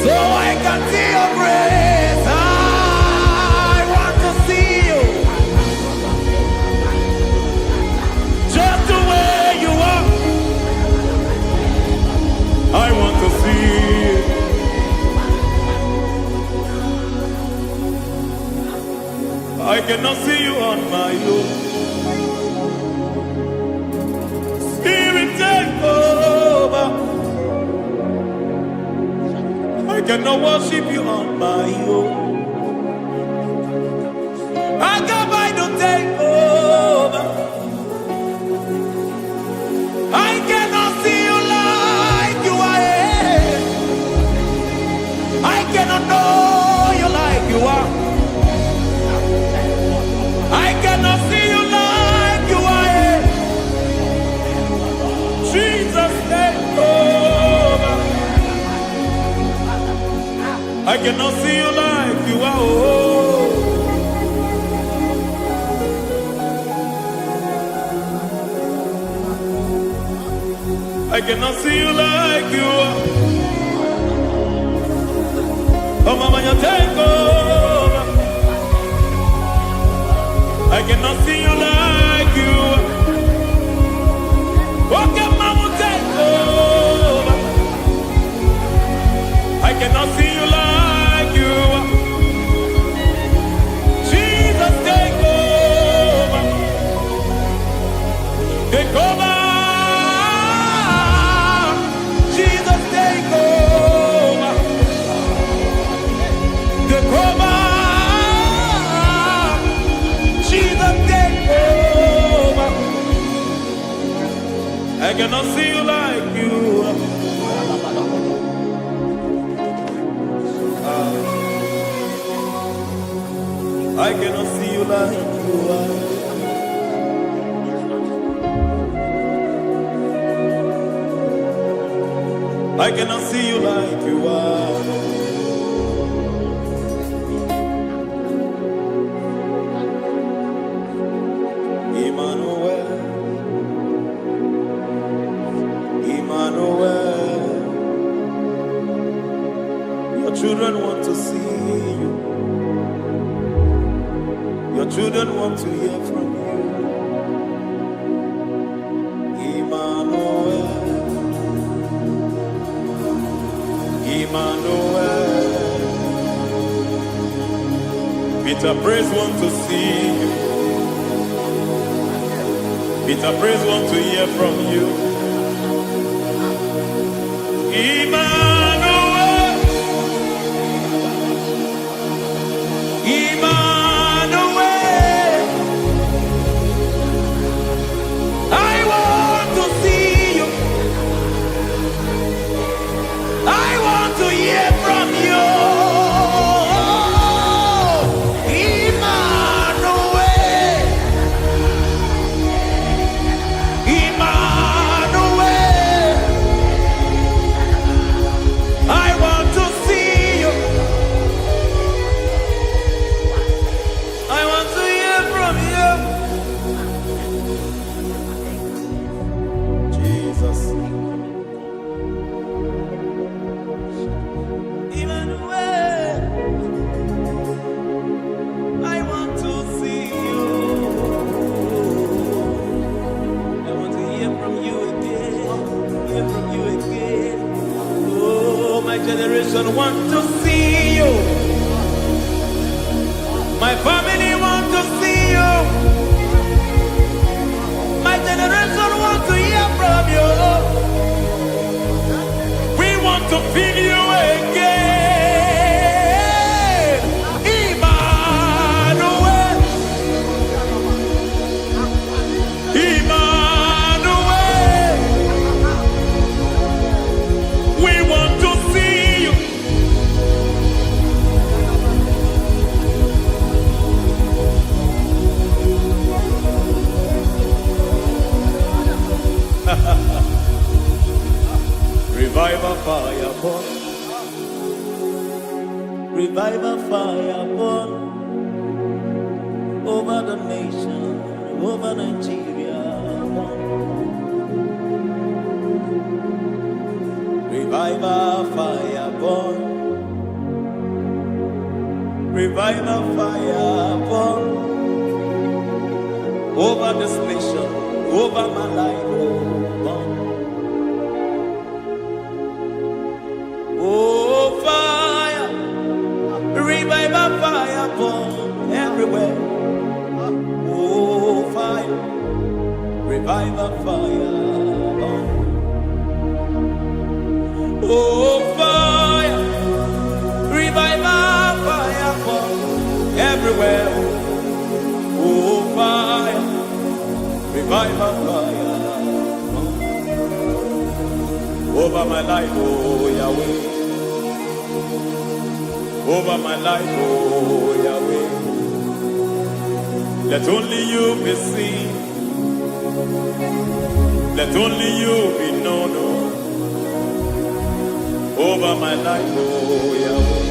so I can see your grace. I want to see you, just the way you are. I want to see you. I cannot see you on my own. Spirit, take over. I cannot worship you on my own. I got by to take over. I cannot see you like you are. I cannot know you like you are. I cannot see you like you are. Jesus, take over. I cannot see you like you are. Oh. I cannot see you like you are. Oh, Mama, you take over. I cannot see you like you are. Okay, Mama, take over. I cannot see you like you are. Jesus, take over. Take over. Jesus, take over. Take over. Jesus, take over. I cannot see you like you are. I cannot see you like you are. I cannot see you like you are. Emmanuel, Emmanuel, your children want to see you. Your children want to hear from you. Emmanuel, Emmanuel. Peter Praise want to see you. Peter Praise want to hear from you. Emmanuel, Emmanuel. I want to see you. I want to hear from you. Emmanuel, Emmanuel. My family want to see you. My generation want to hear from you. We want to feel you again. Emmanuel. Emmanuel. We want to see you. Revival fire burn. Revival fire burn over the nation, over Nigeria. Revival fire burn. Revival fire burn over this nation, over my life. Oh, fire, revival fire burn everywhere. Oh, fire, revival fire burn. Oh, fire, revival fire burn everywhere. Oh, fire, revival fire burn over my life, oh Yahweh. Over my life, oh Yahweh. Let only you be seen. Let only you be known. Over my life, oh Yahweh.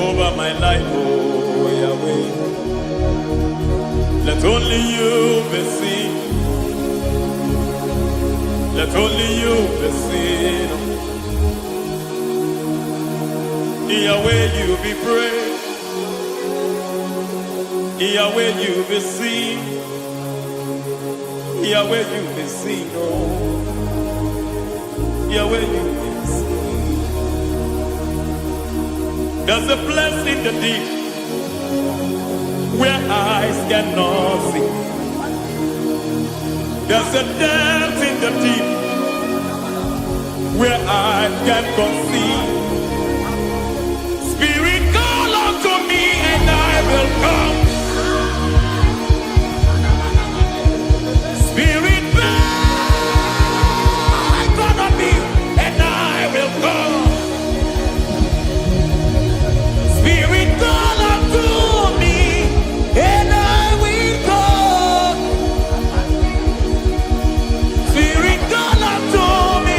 Over my life, oh Yahweh. Let only you be seen. Let only you be seen. Yahweh, you be praised. Yahweh, you be seen. Yahweh, you be seen. Oh, Yahweh, you be seen. There's a place in the deep where eyes cannot see. There's a depth in the deep where I can conceive. Spirit, call unto me and I will come. Spirit, beg unto me and I will come. Spirit, call unto me and I will come. Spirit, call unto me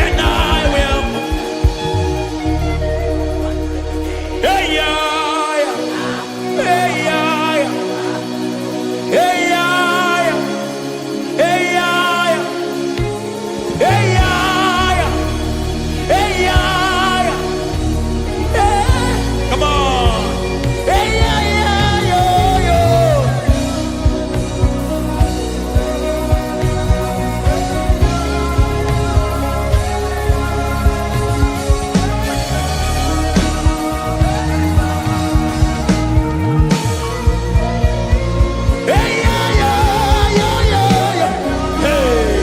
and I will. Hey, yeah, hey, yeah, hey, yeah, hey, yeah, hey, yeah, hey, yeah, hey. Come on. Hey, yeah, yo, yo. Hey, yeah, yo, yo, yo. Hey.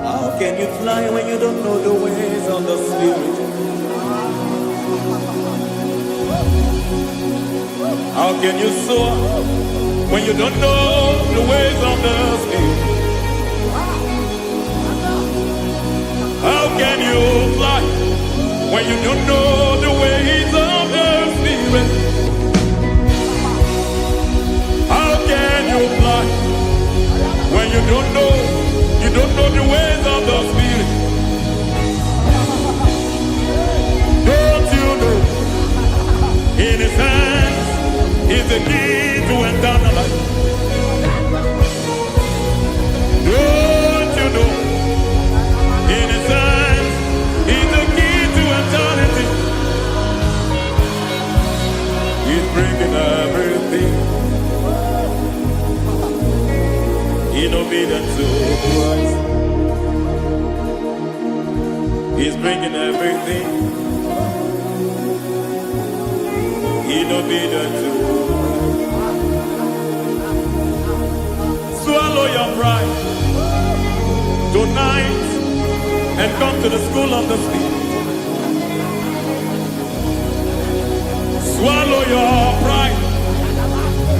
How can you fly when you don't know the ways of the Spirit? How can you soar when you don't know the ways of the Spirit? How When you don't know the ways of the Spirit, how can you fly? When you don't know the ways of the Spirit. Don't you know? In His hands is the key to eternal life. Don't you know? In His hands is the key to eternity. He's bringing everything in obedience to Christ. He's bringing everything in obedience to Christ. Swallow your pride tonight and come to the school of the Spirit. Swallow your pride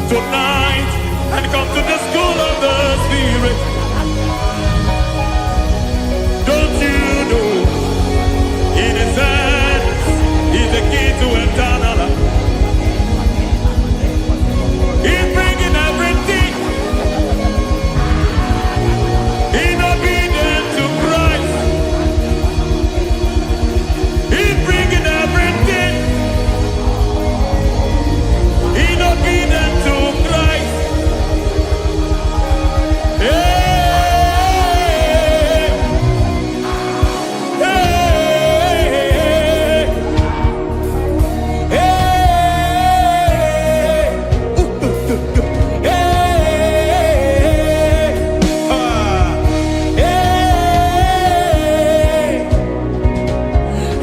tonight and come to the school of the Spirit. Don't you know? In His hands is the key to eternal life. He's bringing everything in obedience to Christ. He's bringing everything in obedience to Christ. Hey, hey,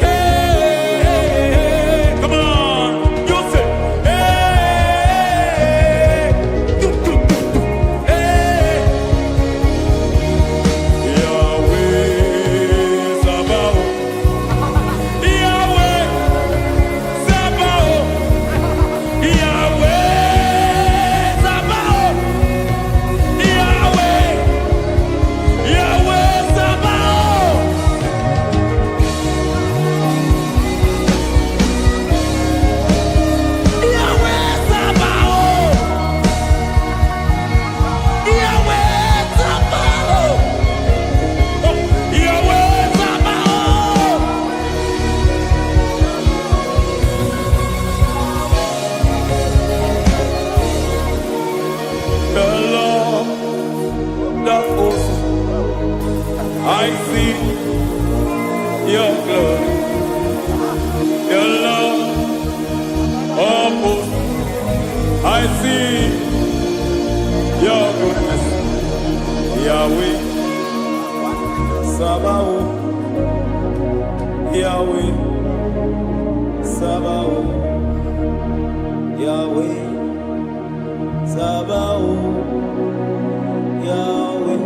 hey, hey, come on, you say, Yahweh Sabaoth, Yahweh Sabaoth, Yahweh Sabaoth, Yahweh, Yahweh Sabaoth. Yahweh Sabaoth, Yahweh Sabaoth, Yahweh Sabaoth. The Lord of hosts, I see your glory. The Lord of hosts, I see your goodness. Yahweh Sabaoth, Yahweh Sabaoth, Yahweh Sabaoth, Yahweh.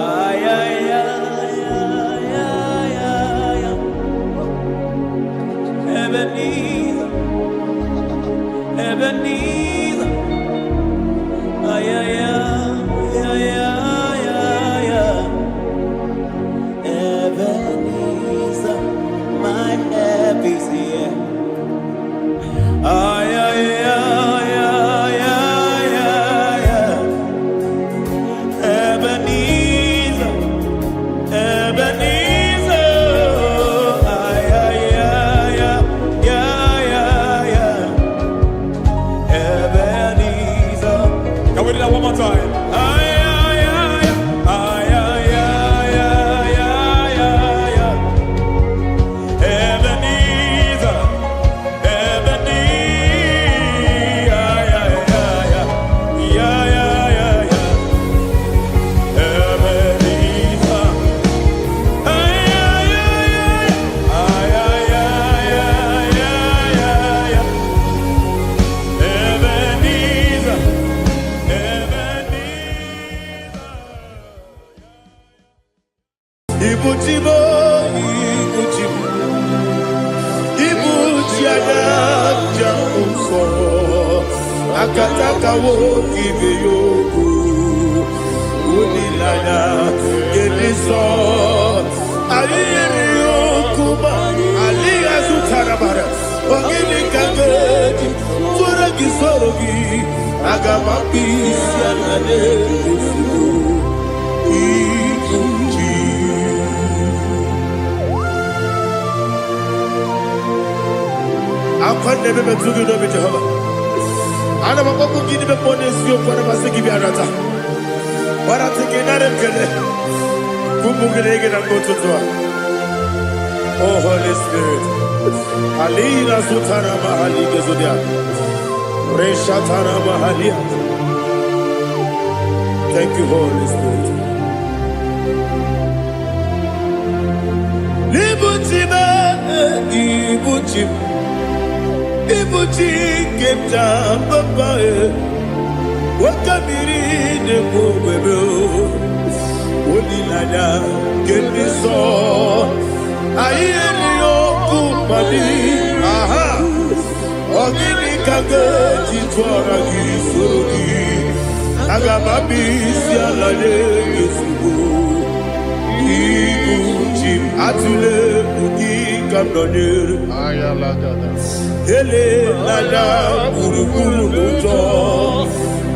Ay, ay, ay, ay, ay, ay, ay. Ebenezer, Ebenezer. Ay, ay, ay, ay, ay, ay, ay. Ebenezer, my help is here. Ay, ay, ay, ay, ay, ay, ay. Ebenezer, Ebenezer. Ay, ay, ay, ay, ay, ay, ay. Ebenezer. Can we do that one more time? Ay, ay, ay, ay, ay, ay, ay, ay, ay, ay. Ebenezer, Ebenezer. Ay, ay, ay, ay, ay, ay, ay, ay. Ebenezer. Ay, ay, ay, ay, ay, ay, ay, ay, ay, ay. Ebenezer, Ibuchibo, Ibuchibo, Ibuchiaga, Jambo, Akataka wo kibe yoku, Unilaya, Geliso. sorogi agamapisi alale ikuji. Akwande bebe tugi no be Jehovah. Ana makoku gidi be ponesio kwa basiki bi arata. Wara tekenare kele. Kumugirege na kototwa. Oh Holy Spirit. Alina sutana mahali gezodia. Reshatana mahalia. Thank you, Holy Spirit. Libutima, ibutim, ibutim kemta papa. Wakamiri de kubebo. Olilada kemiso. Ayeni okupali. Aha. Ogini kage jitwara gisogi. Agababi sialale yesugo. Iguchim atule ugi kamdonyer. Ayalagada. Ele lala urukuru luto.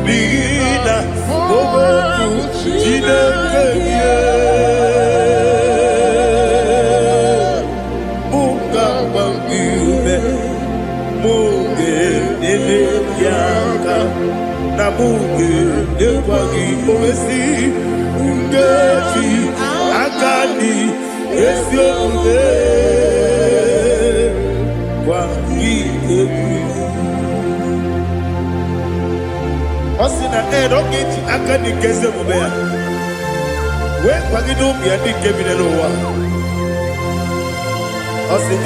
Bigina boboku jinekeye. Muka mangiume. Muge nele yaka. Na muge nekwagi omesi. Ngeti akani esioge. Kwagi ebi. Osina erogeti akani keze mubea. We kwagi dumbi adi kebinelo wa. Osi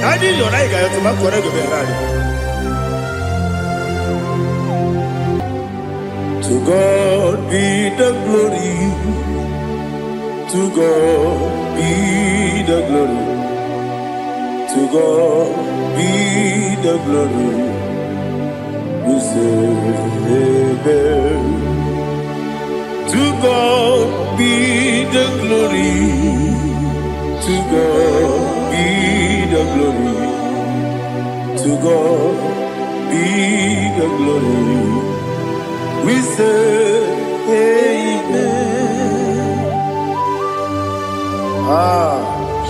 nani yona iga yotu makore gebe rani. To God be the glory. To God be the glory. To God be the glory. We say amen. To God be the glory. To God be the glory. To God be the glory. We say amen.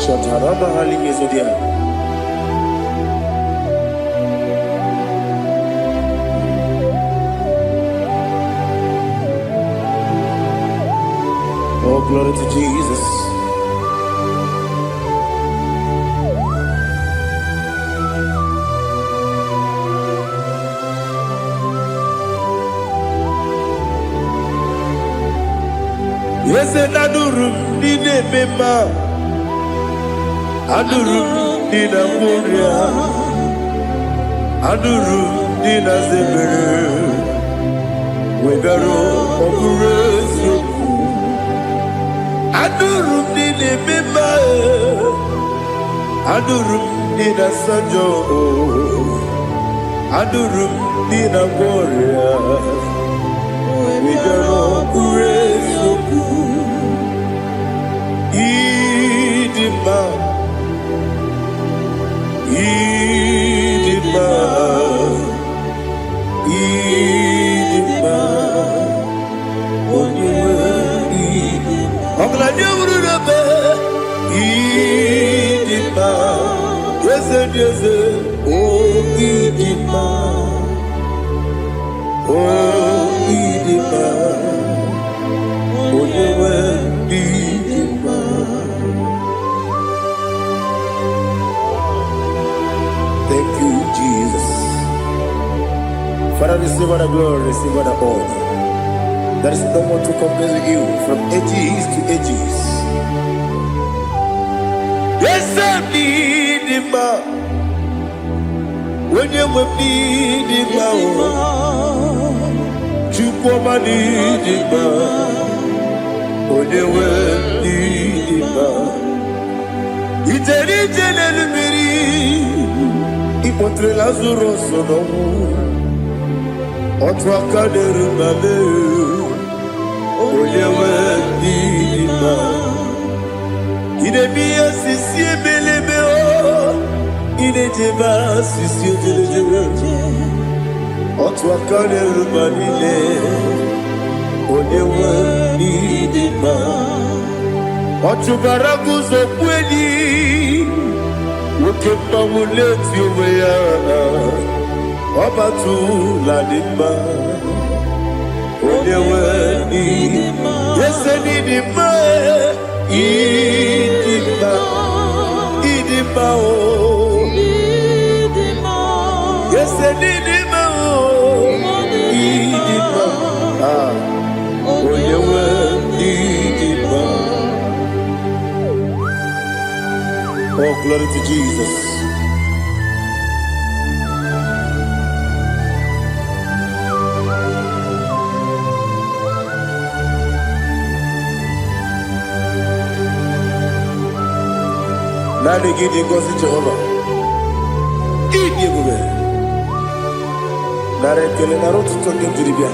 Shatarama halingezodia. Oh, glory to Jesus. Yes, and adurum dine mema, adurum dina muria, adurum dina zebere, wegaro oburezo, adurum dine mema, adurum dina sanjo, adurum dina muria, wegaro oburezo. Idima, Idima, Idima, Idima, Idima, yes, yes, oh Idima, oh Idima, oh Idima. Thank you, Jesus. Father, receive all the glory, receive all the honor. There is no one to compare with you from ages to ages. Yes, I need him. When you need him, you come and need him. When you need him, it's a little Ipotre lazuro sonomu Otwa kaderu mame Oyewe dima Idemiya sisi ebelebe o Idejeba sisi ebelebe Otwakane rubanile Onyewe idima Otubaraguzo kweli Ukemba muleti uweya Obatu ladima Onyewe idima Yese nidima Idima Idima o Yese nidima o Idima Onyewe idima. Oh, glory to Jesus. Nani gidi ngozi Jehova. Idi bube. Nare kele naro tutonge diribia.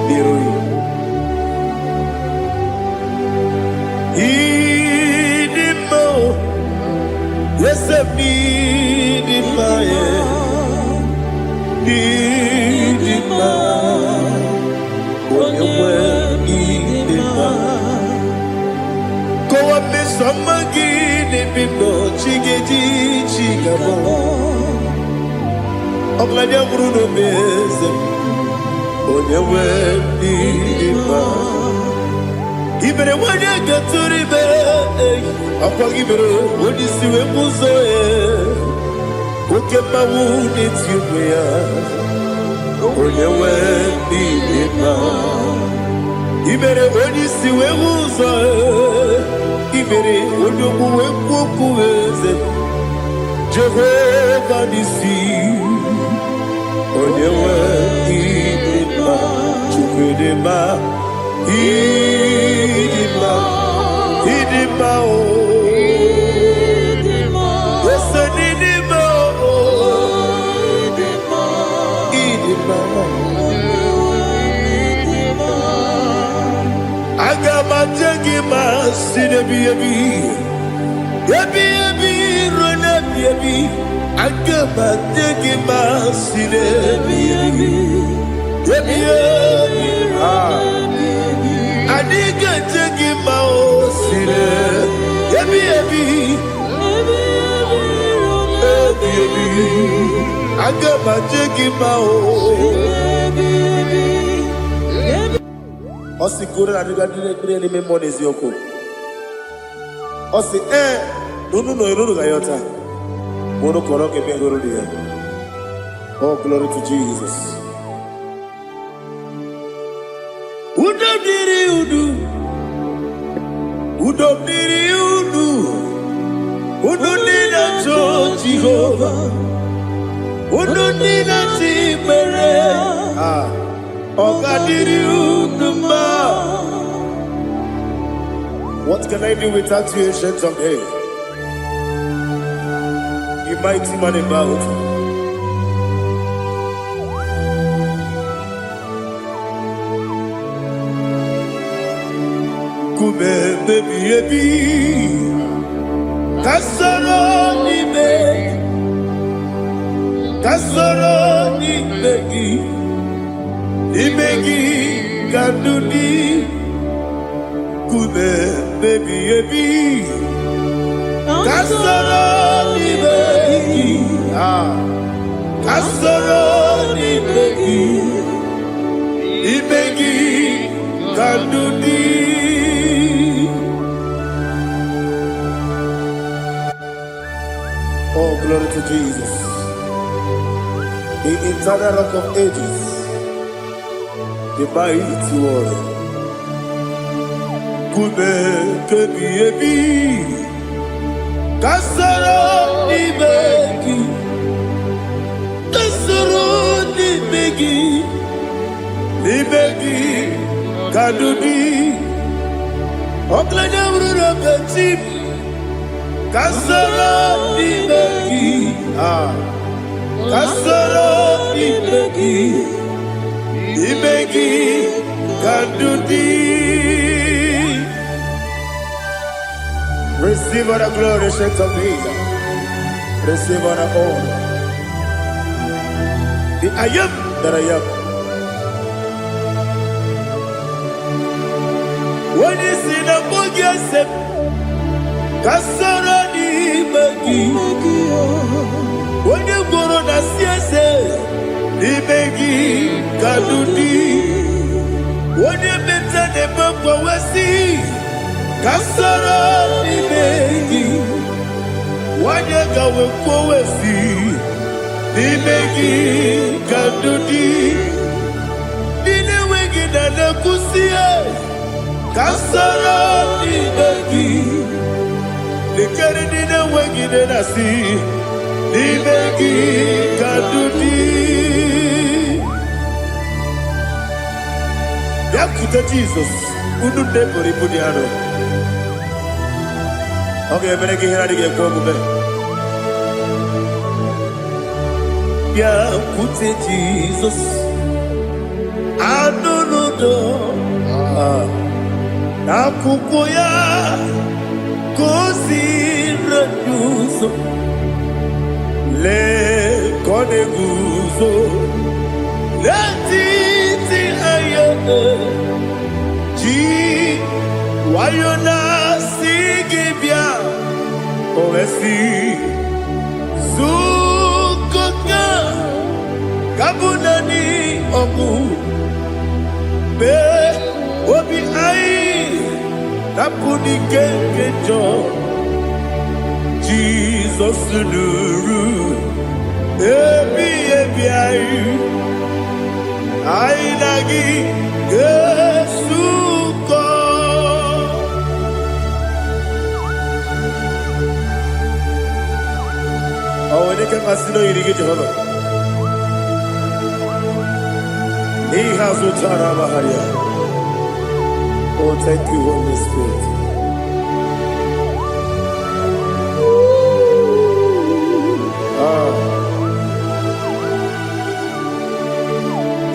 Birui. Idimo. Yesem idima ye. Idima. Onyewe idima. Kowa mesamagi ne bibo chigeji chigabo. Ogladi amruno meze. Onyewe idima. Ibere wanya gaturi be. Apa ibere wodi siwe muzo e. Ukema wuni tiuya. Onyewe idima. Ibere wodi siwe muzo e. Ibere odogu wekuku eze. Jehovah nisi. Onyewe idima. Chukwudema. Idima. Idima o. Yese nidima o. Idima. Agama jengima sinebi yebi. Yebi yebi rona yebi. Agama jengima sinebi yebi. Yebi yebi. Adiga jengima o sine. Yebi yebi. Yebi yebi. Agama jengima o. Osi kure adiga dire ni memoni ziyoko. Osi nunu gayota. Mono koroke bengoro dia. Oh, glory to Jesus. Udobiri udu. Udobiri udu. Udunina to Jehovah. Udunina tibere. Ogadiri uduma. What can I do without you, ancient of days? You mighty man in battle. Kube baby baby. Kasoro ni begi. Kasoro ni begi. Ibegi kadudi. Kube baby baby. Kasoro ni begi. Kasoro ni begi. Ibegi kadudi. Oh, glory to Jesus. The eternal rock of ages. The mighty one. Kube kebi ebi. Kasoro ni begi. Kasoro ni begi. Ni begi kadudi. Oklanya urura bechim. Kasoro ni begi. Kasoro ni begi. Ibegi kadudi. Receive all the glory, strength of Jesus. Receive all the honor. The I am that I am. When you see the book, you say, Kasara ni magi. When you go on a siese, ni magi kadudi. When you meet the book, you see, Kasara ni magi. When you go with see, ni magi kadudi. Ni wegi na nakusia. Kasara ni magi. The Canadian wagi na nasi. Ni magi kadudi. Yakuta Jesus. Unu debori pudiano. Okay, meneki hiradi ke kwa mube. Yakute Jesus. Anunudo. Nakukoya kosi reduso le koneguzo le titi ayane ji wayona sigibia oesi sukoka kabunani oku be obi ai tapuni kenkejo Jesus nuru ebi ai ai nagi Yesuko awene kasino irige Jehova ni hazutara baharia. Oh, thank you, Holy Spirit.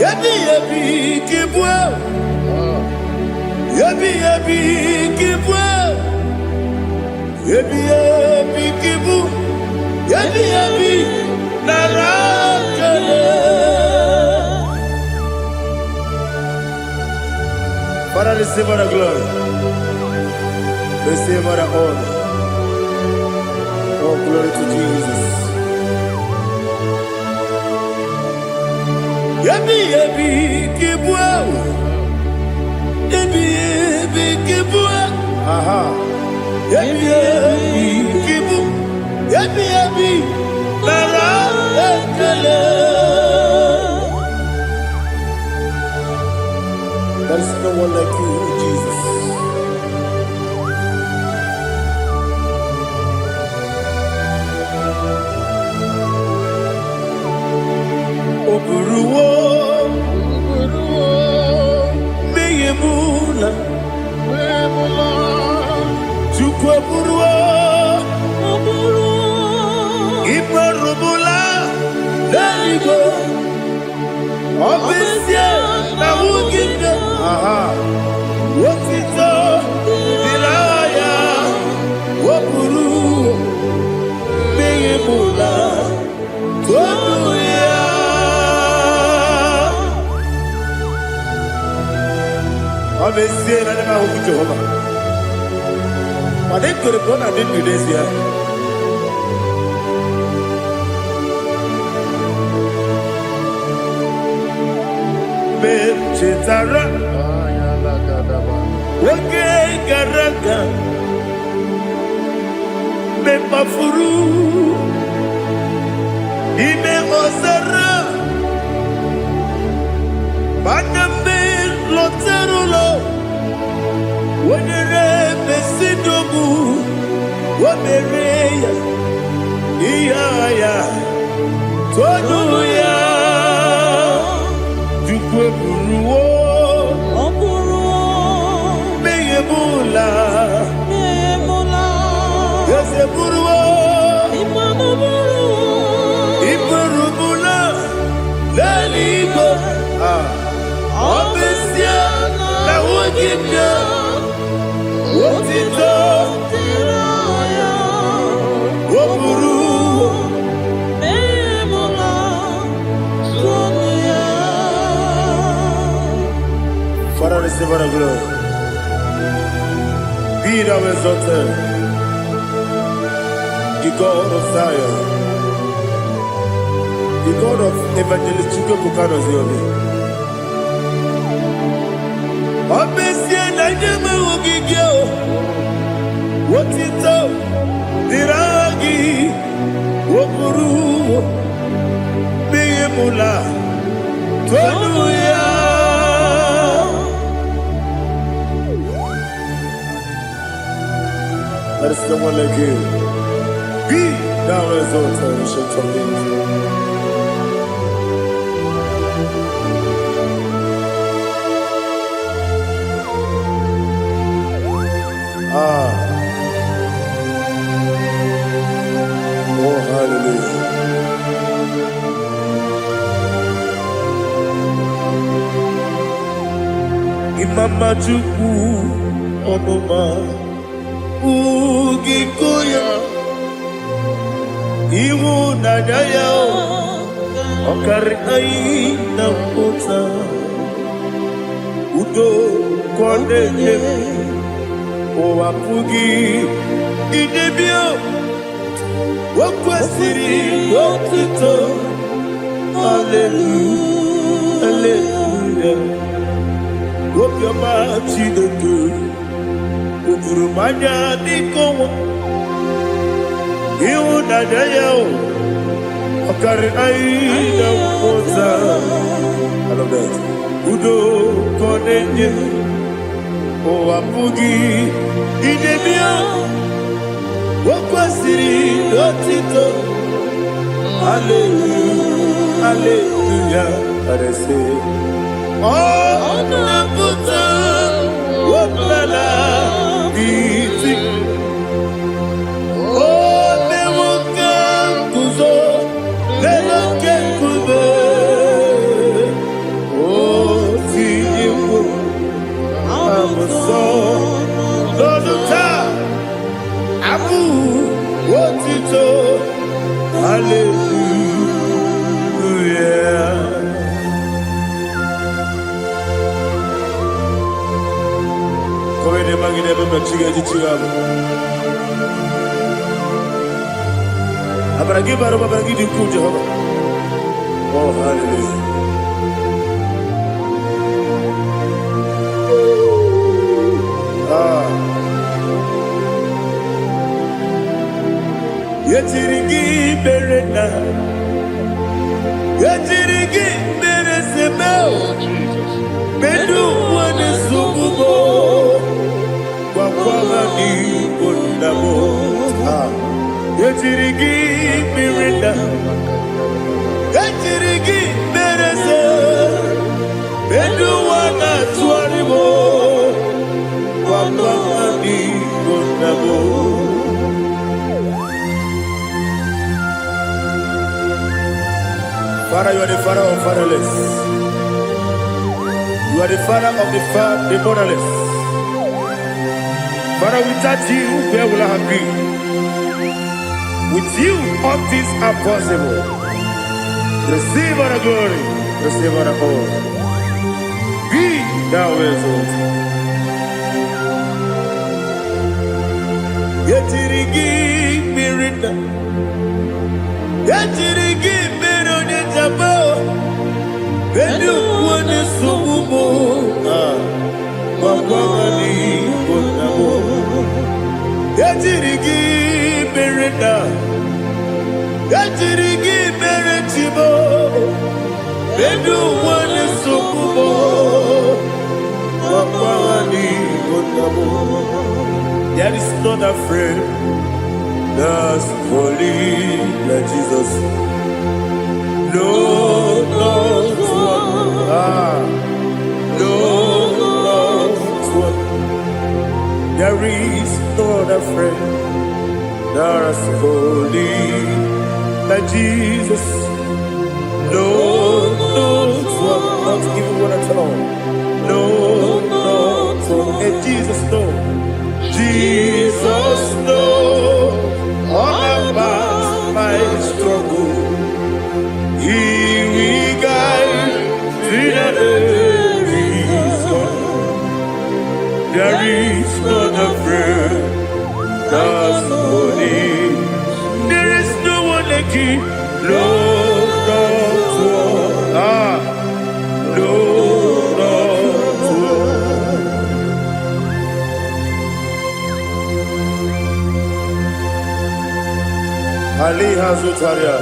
Yabi yabi kibwa. Yabi yabi kibwa. Yabi yabi kibu. Yabi yabi narakale. Father, receive all the glory. Receive all the honor. Oh, glory to Jesus. Yabi yabi kibwa. Yabi yabi kibwa. Aha. Yabi yabi kibu. Yabi yabi nara ekele. There is no one like you, Jesus. Oburuwo, meyemula, chukwu oburuwo, imarubula, deligo, obesia na wugide. Aha. Wotito dilaya wopuru meyemula toduya. Obesia na nema huku Jehova. Made kore bona dindu desia. Chetara wake garaga me mafuru ime ozara baname loterulo wenere mesidobu wamereya iyaya toduya Buruwo, meyemula, yese buruwo, iburubula, leligo, obesia na wogibia, wotito, woburuwo, receive all the glory. Be thou exalted, the God of Zion, the God of Evangelist Chike Bukano's Yomi. Obesia na nyama ugigyo, wotito, diragi, wokuru, biyemula, tonuya. There is no one like you. Be thou exalted, ancient of days. Oh, hallelujah. Imama Chukwu Omoma Ugikoya Iwu Nadaya Okari Aina Kota Udo Kondene Owapugi Idebio Wakwasiri Wakito Hallelujah Hallelujah Wopioma Chineke Ukurumanya Nikowa Iwu Nadaya Okari Aina Kota I love that Udo Kondene Owapugi Idebio Wakwasiri Otito Hallelujah Hallelujah I say Oh Nabuta Wotala Iti Oh Nemuka Kuzo Nemuka Kube Oh Tiyimu Lọ́dúnta, Abu, Wotito, Hallelujah. Come ne magine bebe chiga chiga. Abaragi baro abaragi diku Jehovah. Oh, hallelujah. Yetirigi berena, yetirigi beresemeo, bedu wane sububo, wakwama ni kondamo. Yetirigi berena, yetirigi berese, bedu wana tuaribo, wakwama ni kondamo. Father, you are the father of fatherless. You are the father of the motherless. Father, without you, where will I have been? With you, all things are possible. Receive all the glory, receive all the honor. Be thou exalted. Yetirigi mirina, yetirigi mirona jabo, bedu wane subumo, wakwani konamo. Yetirigi mirina, yetirigi miretibo, bedu wane subumo, wakwani konamo. There is not a friend that's holy like Jesus. No, not one. No, not one. There is not a friend that's holy like Jesus. No, not one. Not even one at all. No, not one. And Jesus, no. Jesus knows all about my struggle. He will guide through the days. There is no other friend that's holy. There is no one like you, Lord of all. Lord of all. Ali Hazutaria.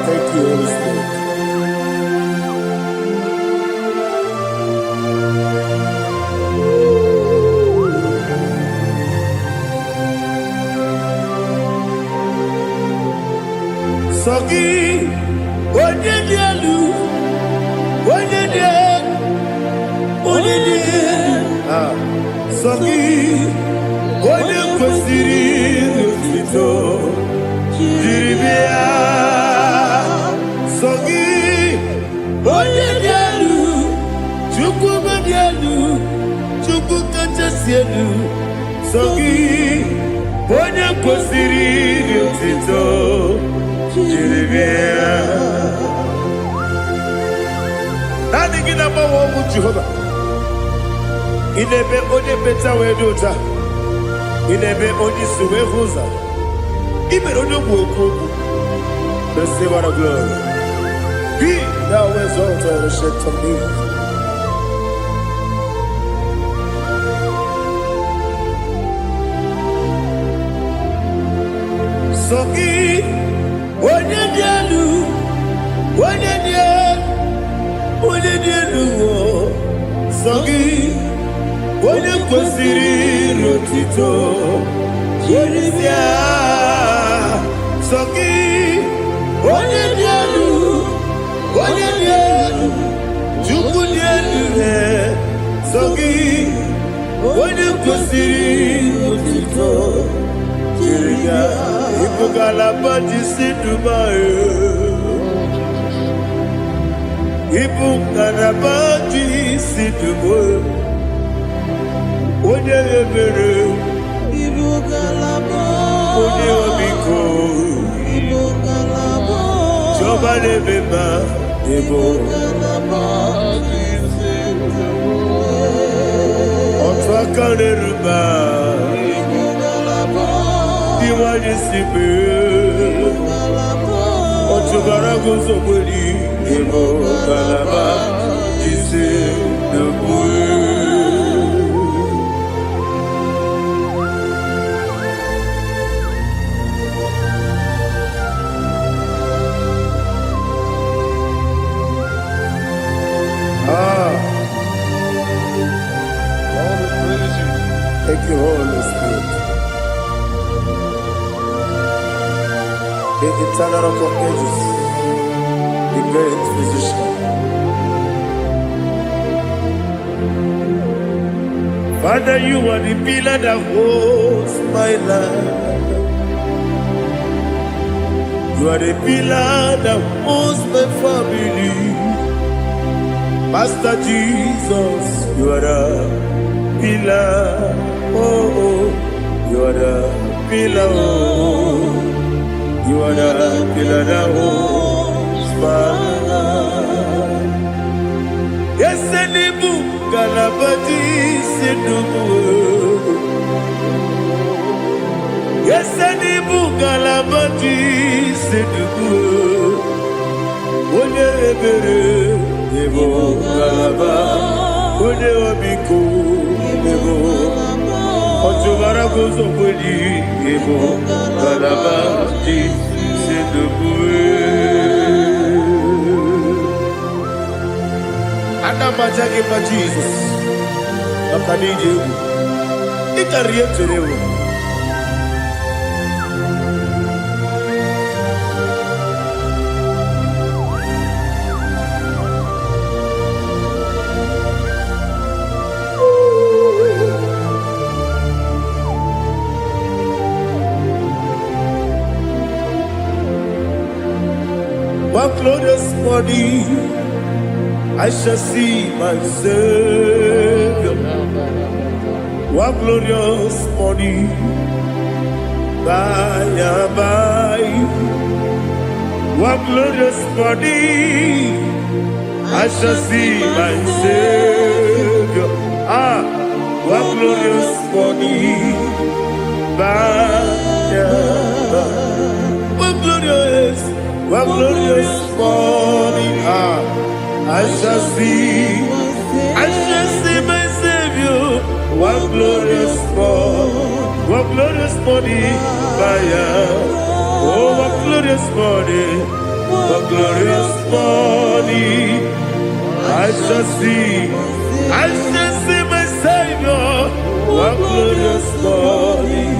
Thank you, Holy Spirit. Sogi, Onyedialu, Sogi, Onyekwesiri n'otito, jiribia. Sogi, Onyedialu, Chukwu Madialu, Chukwu Kachasielu. Sogi, Onyekwesiri n'otito, jiribia. Nani gina mawa omu Jehovah. Inebe onye beta we dota. Inebe onye suwe huza. Ibe onye buoku. Receive our glory. Be thou exalted, ancient of days. Sogi, onye dialu, onye dialu, Sogi, onye kwesịrị n'otito, jiribia. Sogi, onye dialu, Chukwu dị elu. Sogi, onye kwesịrị n'otito, jiribia. Ibugalaba jisi Dubai. Ibugalaba jisi Dubai. Onye ebere. Ibugalaba. Onye omiko. Ibugalaba. Jọba lebeba. Ibugalaba jisi Dubai. Ọtụ aka n'eruba. Iwaje sibe, otugara gozo kweli, ebo kalaba, jise debue. Thank you, Holy Spirit. The eternal rock of ages, the great physician. Father, you are the pillar that holds my life. You are the pillar that holds my family. Master Jesus, you are the pillar. Oh, you are the pillar. Oh. You are the pillar that holds my life. Yes, Enibu Galabati Sidubu. Yes, Enibu Galabati Sidubu. Onye ebere Ebo Galaba. Onye Obiko Ebo. Otubara gozo kweli Ebo Galaba jisi debue. Anamajagi ma Jesus. Nakanije ugu. Ikariye terewo. One glorious morning, I shall see my Savior. One glorious morning, by and by. What glorious morning I shall see my Savior. What glorious morning. What glorious morning. I shall see my Savior. What glorious morning. What glorious morning. Oh, what glorious morning. What glorious morning. I shall see my Savior. What glorious morning.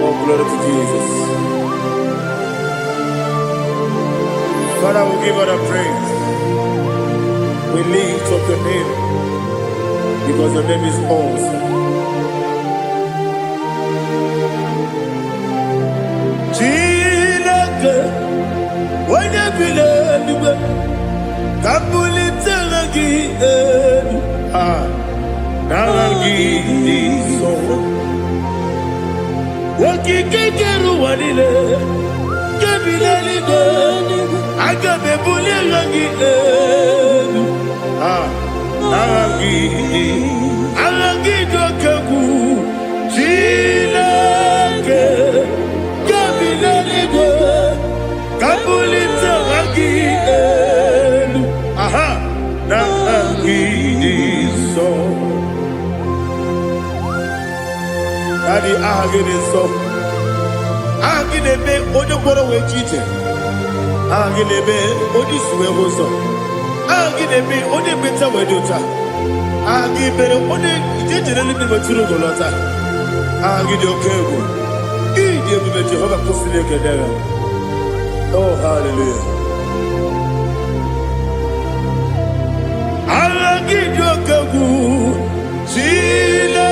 Oh, glory to Jesus. Father, we give all the praise. We lift up your name because your name is awesome. Chilaka, when you believe, Kabuli Telagi, Naragi, so. Wakikeru wanile, Kabili Agabe Bulelagi, Alagi Dokagu, Chilake, Kabili Kabulita Ragi, Nagi so. Daddy, Agini so. Agini be Odoboro we cheated. Agini be Odiswe Hoso. Agini be Odebeta Wedota. Agini Ode Generally Maturu Golota. Agini Okego. Idi be Jehovah Kusile Kedera. Oh, hallelujah. Agini Okego. Chile.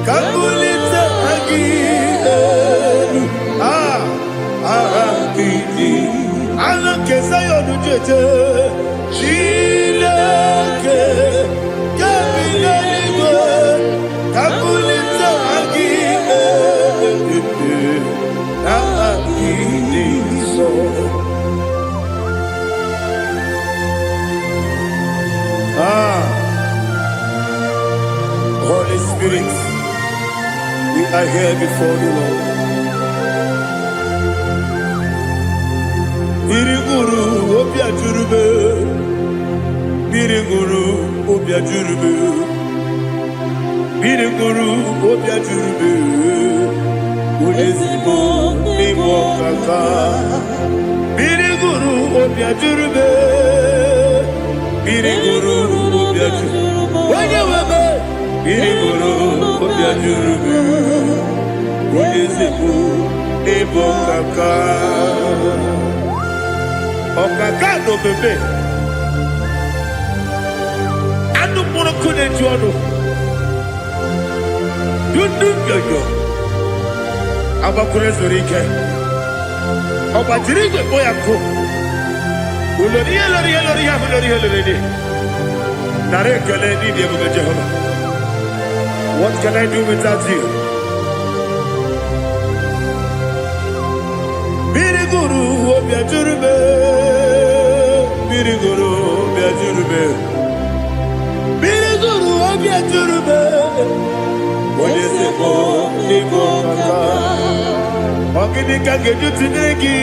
Kabulita Agini, Agini, Alakesa Yodujete, Chilake, Kabulita, Kabulita Agini, Agini, so. Holy Spirit, we are here before you, Lord. Biriguru Obia Jurube, Biriguru Obia Jurube, Biriguru Obia Jurube, Udesibo Nimo Kaka, Biriguru Obia Jurube, Biriguru Obia Jurube. Biriguru Obia Jurube, Udesibo Nimo Kaka. Okaka no bebe. Anu mono kune juano. Dundu yoyo. Abakure zorike. Oba jirigwe boya ko. Uloriya. Nare kele ni diye Jehovah. What can I do without you? Biriguru Obia Jurube, Biriguru Obia Jurube, Biriguru Obia Jurube. What is it for? Nico Kaka. Ogini Kageju Tinegi,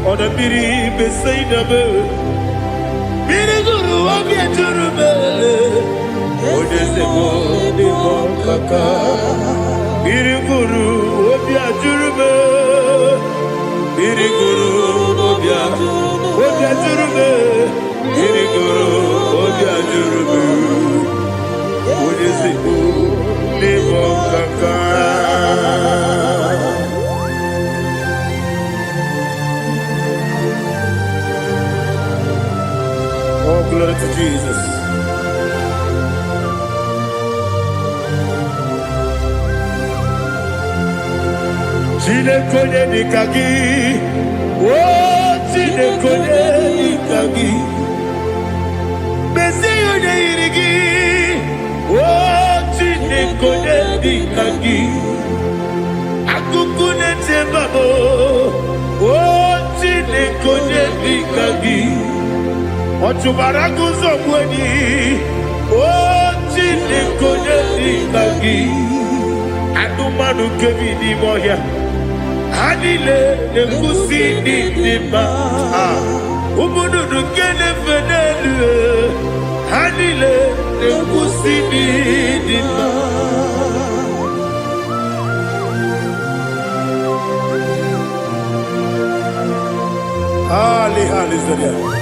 on the Biri beside the bird. Biriguru Obia Jurube. What is it for? Nico Kaka. Biriguru Obia Jurube. Biriguru Obia Jurube, Biriguru Obia Jurube, Udesibo Nimo Kaka. Oh, glory to Jesus. Chile Chineke nikagi. Oh, Chineke nikagi. Messiah nikagi. Oh, Chineke nikagi. Akukune tembabo. Oh, Chineke nikagi. Otubaraguzo kweni. Oh, Chineke nikagi. Adumanu kevini moya. Adile nekusi nima. Umudu nukene fenelu. Adile nekusi nima. Hallelujah.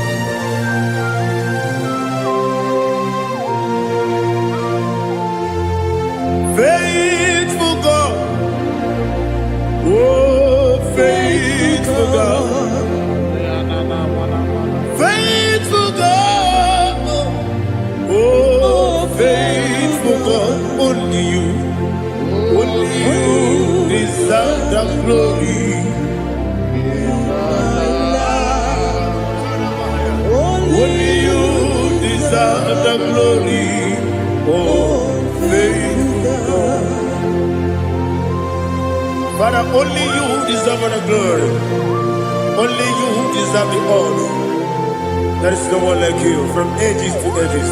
Faithful God. Oh, faithful God. Faithful God. Oh, faithful God. Only you deserve the glory. Only you deserve the glory. Oh, faithful God. Father, only you deserve the glory. Only you deserve the honor. There is no one like you from ages to ages,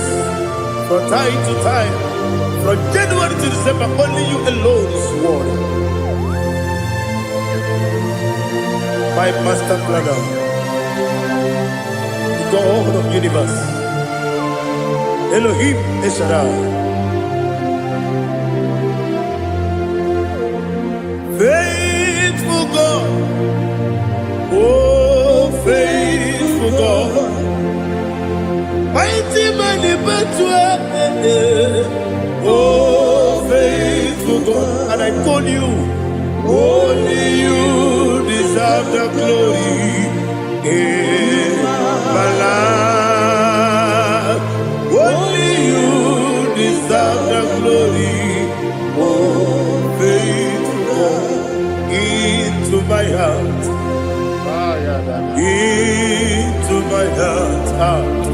from time to time, from January to December. Only you alone is worthy. My master planner, the God of the universe, Elohim Eshadai. Faithful God, oh faithful God, mighty man in battle, oh faithful God, and I call you, only you deserve the glory in my life, only you deserve the glory, oh faithful God. Into my heart, into my heart,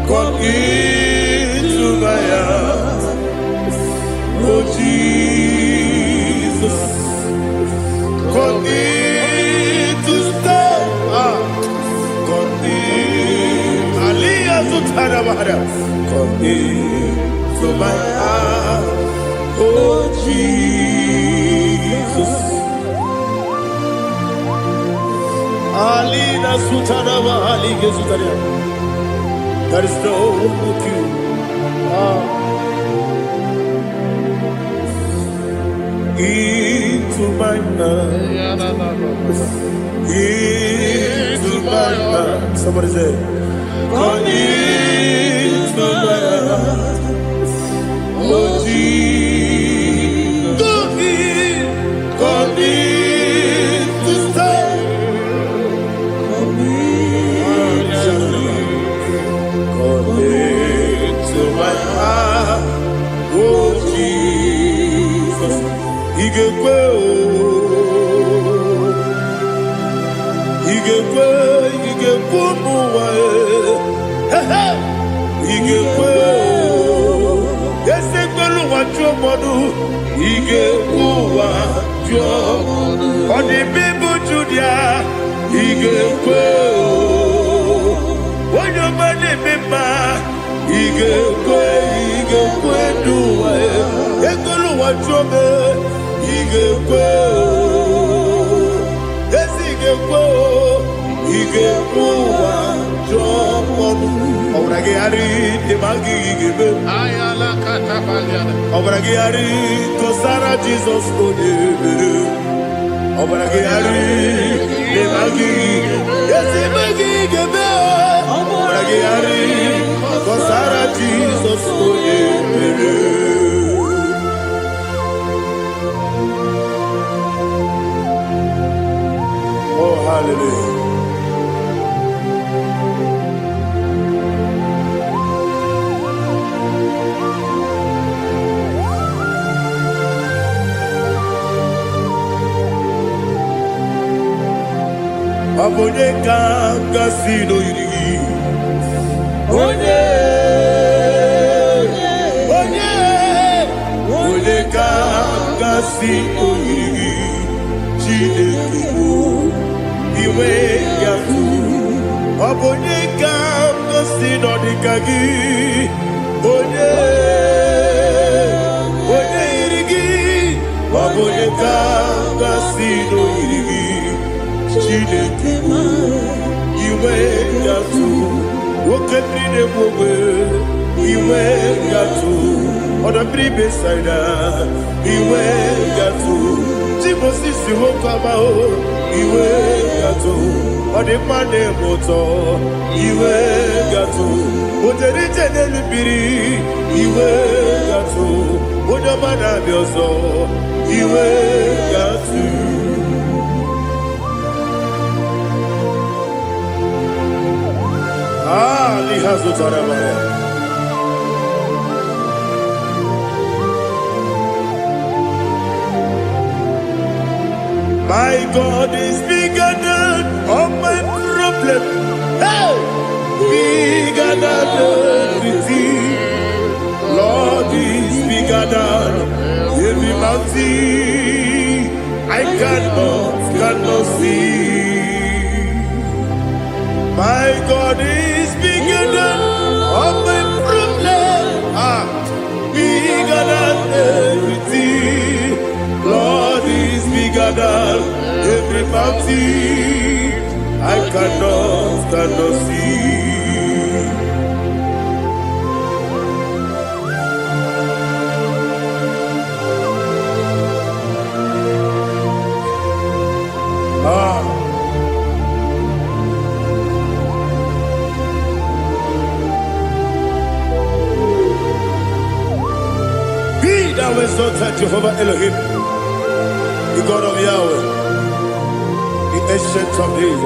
come into my heart, oh Jesus, come in to stay, come in, Aliyah to Tanamara, come into my heart, oh Jesus. Alina Sutanava Ali Gesutaria. There is no one like you. Into my heart. Into my heart. Somebody say, come into my heart. Oh Jesus. Come in to stay. To my heart, oh Jesus, Igekwe, Igekwe, Yesekwelu wachomodu, Igekwe wachomodu, Odi bibu Judia, Igekwe, Wanyomane mema. Igekwe duwa Ekolu wachome Igekwe Esi Igekwe wachome Obrage ari Temagi igebe Ayala katapaliana. Obrage ari Tosara Jesus Odebere Obrage ari Temagi Esi magi igebe Obrage ari Tosara Jesus Odebere. Oh, hallelujah. Casino Yiri. Casino Yiri. Chinekibu. Iwe Yatu. Aboneka Casino Dikagi. Irigi. Aboneka Casino Yiri. Chinekibu. Iwe Yatu. Wokemine Bobe. Iwe Yatu. On the previous side, Iwe Yatu. Timosisi Wokamao. Iwe Yatu. On the Mane Moto. Iwe Yatu. Oterite Nelubiri. Iwe Yatu. Onyamana Bioso. Iwe Yatu. Lihazo Tarabaya. My God is bigger than all my problem. Hey! Bigger than everything. Lord is bigger than every mountain. I cannot see. My God is bigger than all my problem. Bigger than everything. Lord is bigger than every mountain. I cannot see. Be thou exalted, Jehovah Elohim, the God of Yahweh, the ancient of days.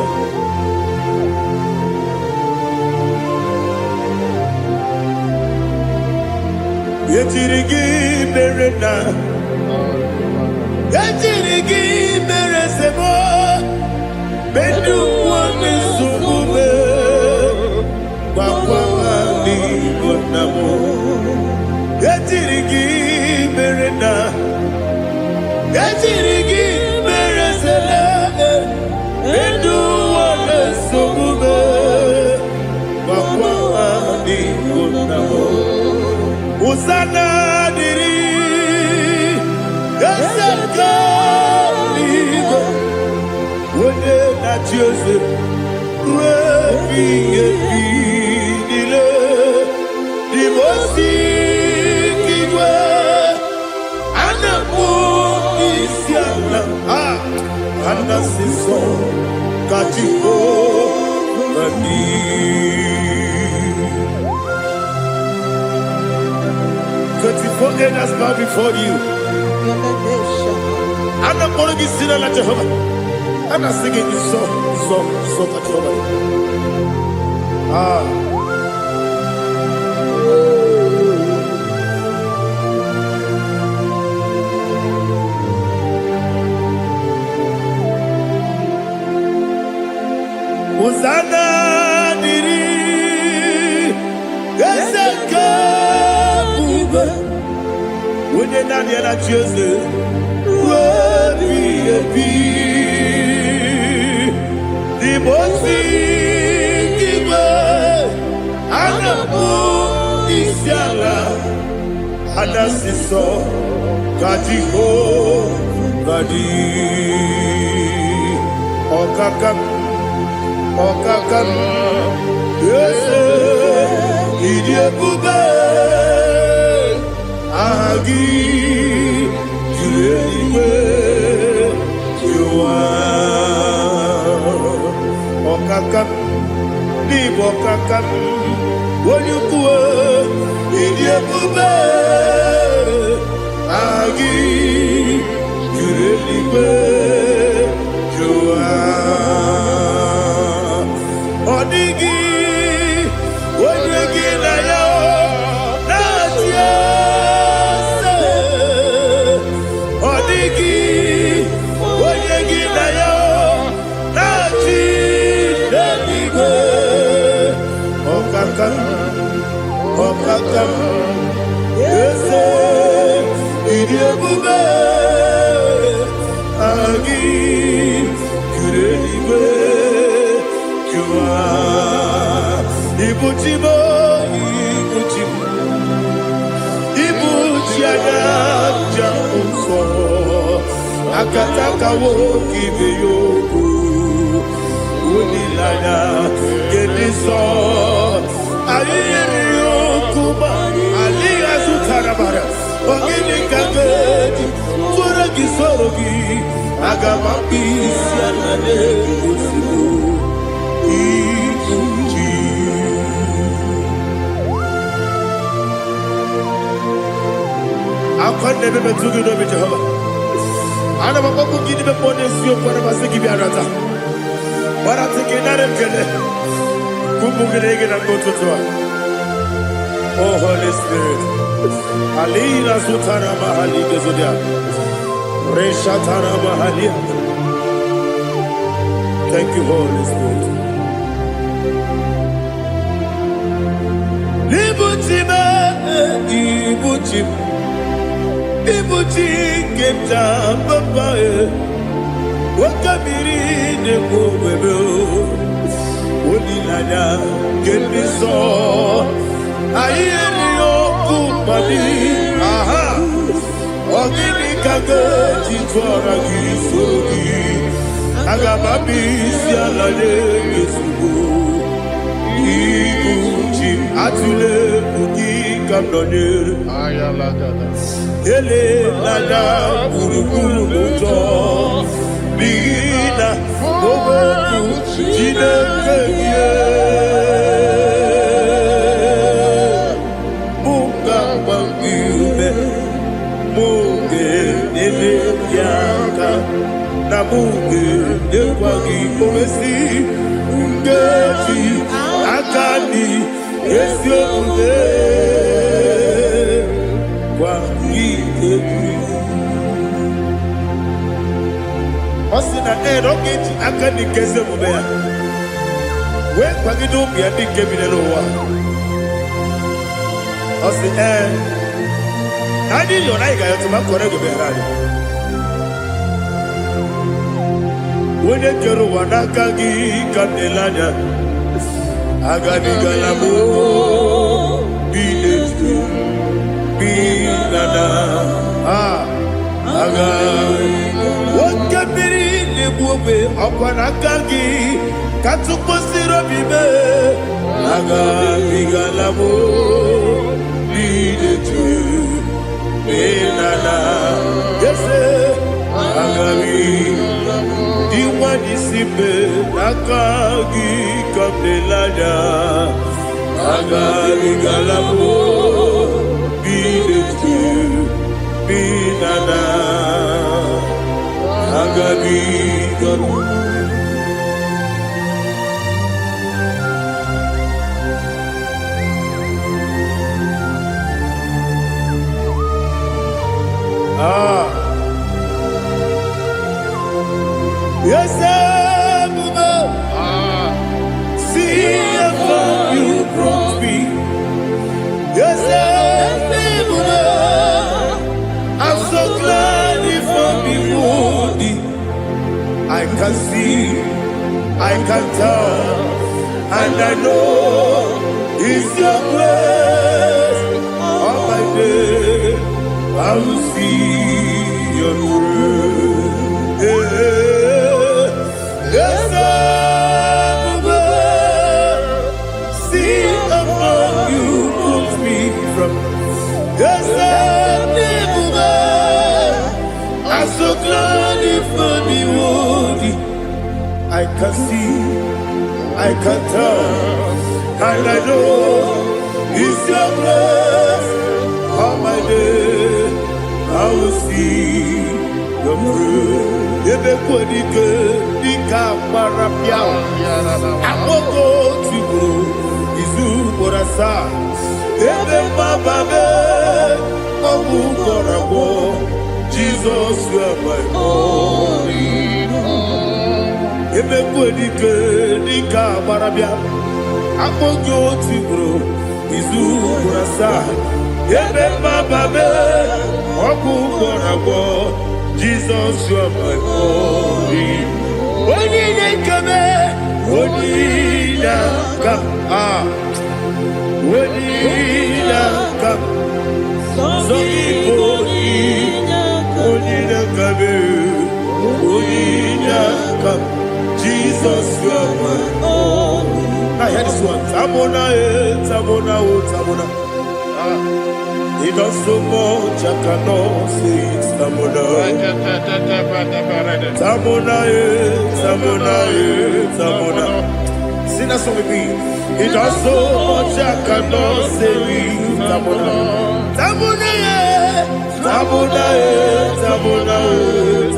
Yetirigi merena, yetirigi meresemo, bedu wane sumube, wakwa ni bonamo. Yetirigi merena, yetirigi meresele, bedu wane sumube, wakwa ni bonamo. Usana diri, yasaka ligo, wone na Jose, webi dile, dimosi kiwe, anamu isiana, anasiso katiko bani. 24 elders bow before you. I'm not going to be singing like Jehovah. I'm not singing this song like Jehovah. Hosanna diri, Yesaka. When you're not yet at Jose, the most Anabu is Yala, Anasiso, Katiho, Badi, Okakam, yes, Idiabube. Agi, Juliwe, Jua, Okakam, Nibokakam, Wonyukue, Idiabube, Agi, Juliwe, Jua, Odigi, Wonyuki na yo, Natia. Odigi, Wonyuki na yo, Natia. Ibuchimo, Ibuchimo, Ibuchiana, Jamuso, Akataka woki beyoku, Unilana, Gediso, Ayeriyokuba, Aliya Sutarabara, Ogini Kageti, Turagi Sorogi, Agamapi, Sianane, Usibu, Ibuchi. I can't never be too good with Jehovah. I never go to give the bonus you for a sick Biarata. But I think another killer. Kubukin and go to Tua. Oh, Holy Spirit. Alina Sutana Mahali Gezudia. Reshatana Mahalia. Thank you, Holy Spirit. Ibuchima, Ibuchima. Ibuchi keta papa wakabiri ne kubebe onilanya keniso ayeni okupani aha ogini kage jitwara gisogi agababi sialale yesugo Ibuchi atule buki kamdonyer Ayala gada. Ele nada buruburu muto Bina oboku jine keye Munga bangiume Munge nele yaka Na munge nekwagi omesi Ungeji akani esio unge Osina rocket akani keze mubea. We kwagido bia di kebine lowa. Osi Nadi yo na iga yo tuma kore go berali. Wene kero wanaka gi kanelanya. Agani galamo bilestu. Binana aga wakabiri nebuwe akwanakagi katuposiro bibe aga bigalamo bidetu binana yese aga diwani sibe nakagi kabelanya aga bigalamo Binana Agabi Garu Yes, see how you brought me. Yes, I'm so glad if I'm body. I can see, I can tell, and I know it's your grace. All my day, I will see your grace. Yes, see above you put me from. Yes, I'm so glad if me woody. I can see, I can tell, and I know it's your grace. All my day, I will see your grace. Ebe kwenike, nika marapia. Amoko tibu, izu borasa. Ebe mababe, obu korabo. Jesus, you are my only home. Ebe kwenike, nika marapia. Amoko tibu, izu borasa. Ebe mababe, obu korabo. Jesus, you are my only. When you come, Onina come. Onina come. Onina come. Onina come. Jesus, you are my own. Now hear this one. Tamona, Tamona, Tamona. He does so much, I cannot say it. Tamona, Tamona, Tamona, Tamona. Sing that song with me. He does so much, I cannot say it. Tamona, Tamona, Tamona, Tamona,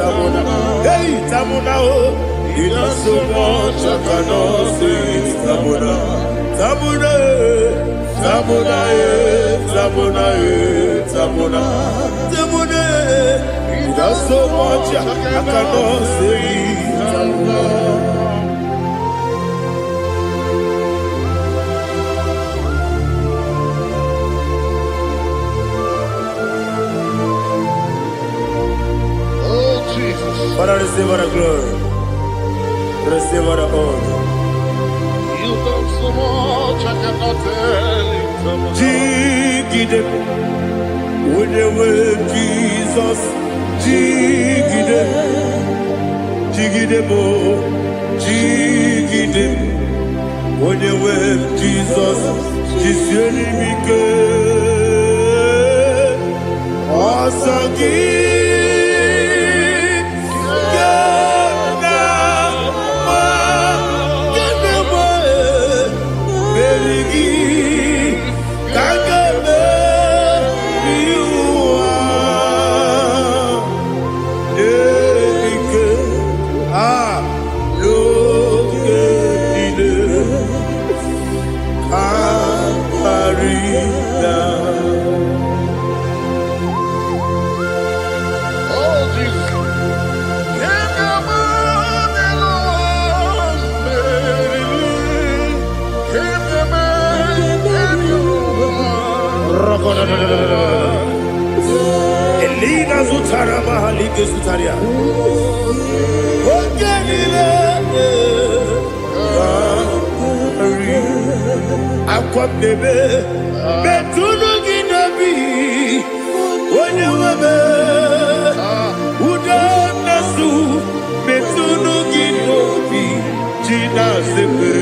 Tamona. Hey, Tamona, he does so much, I cannot say it. Tamona, Tamona, Tamona, Tamona, Tamona, Tamona. He does so much, I cannot say it. Tamona. Father, receive all the glory. Receive all the honor. You done so much, I cannot tell it. Jigide, when you were Jesus, Jigide, Jigide mo, Jigide, when you were Jesus, Jiseli Mike, Osagi. Elina Zutara Mahalike Zutaria. Aqua bebe, Betuno Ginabi, when you were Udanasu, Betuno Ginobi, Gina Zebe,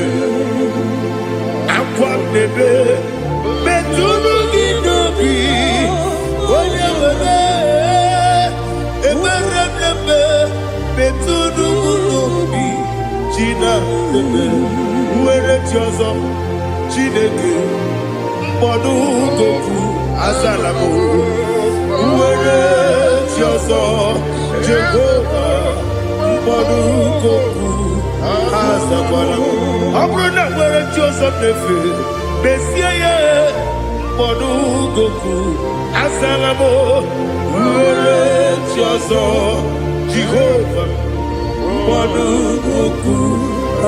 Aqua bebe, Betuno Ginobi, when you were Betuno Ginobi, Gina Zebe, where it was up. Chineke mkpọdụ goku azalamo uwere chiọzọ Jehova mkpọdụ goku azakwala ọ bụrụ na nwere chiọzọ nefe mesie ya mkpọdụ goku azalamo uwere chiọzọ Jehova mkpọdụ goku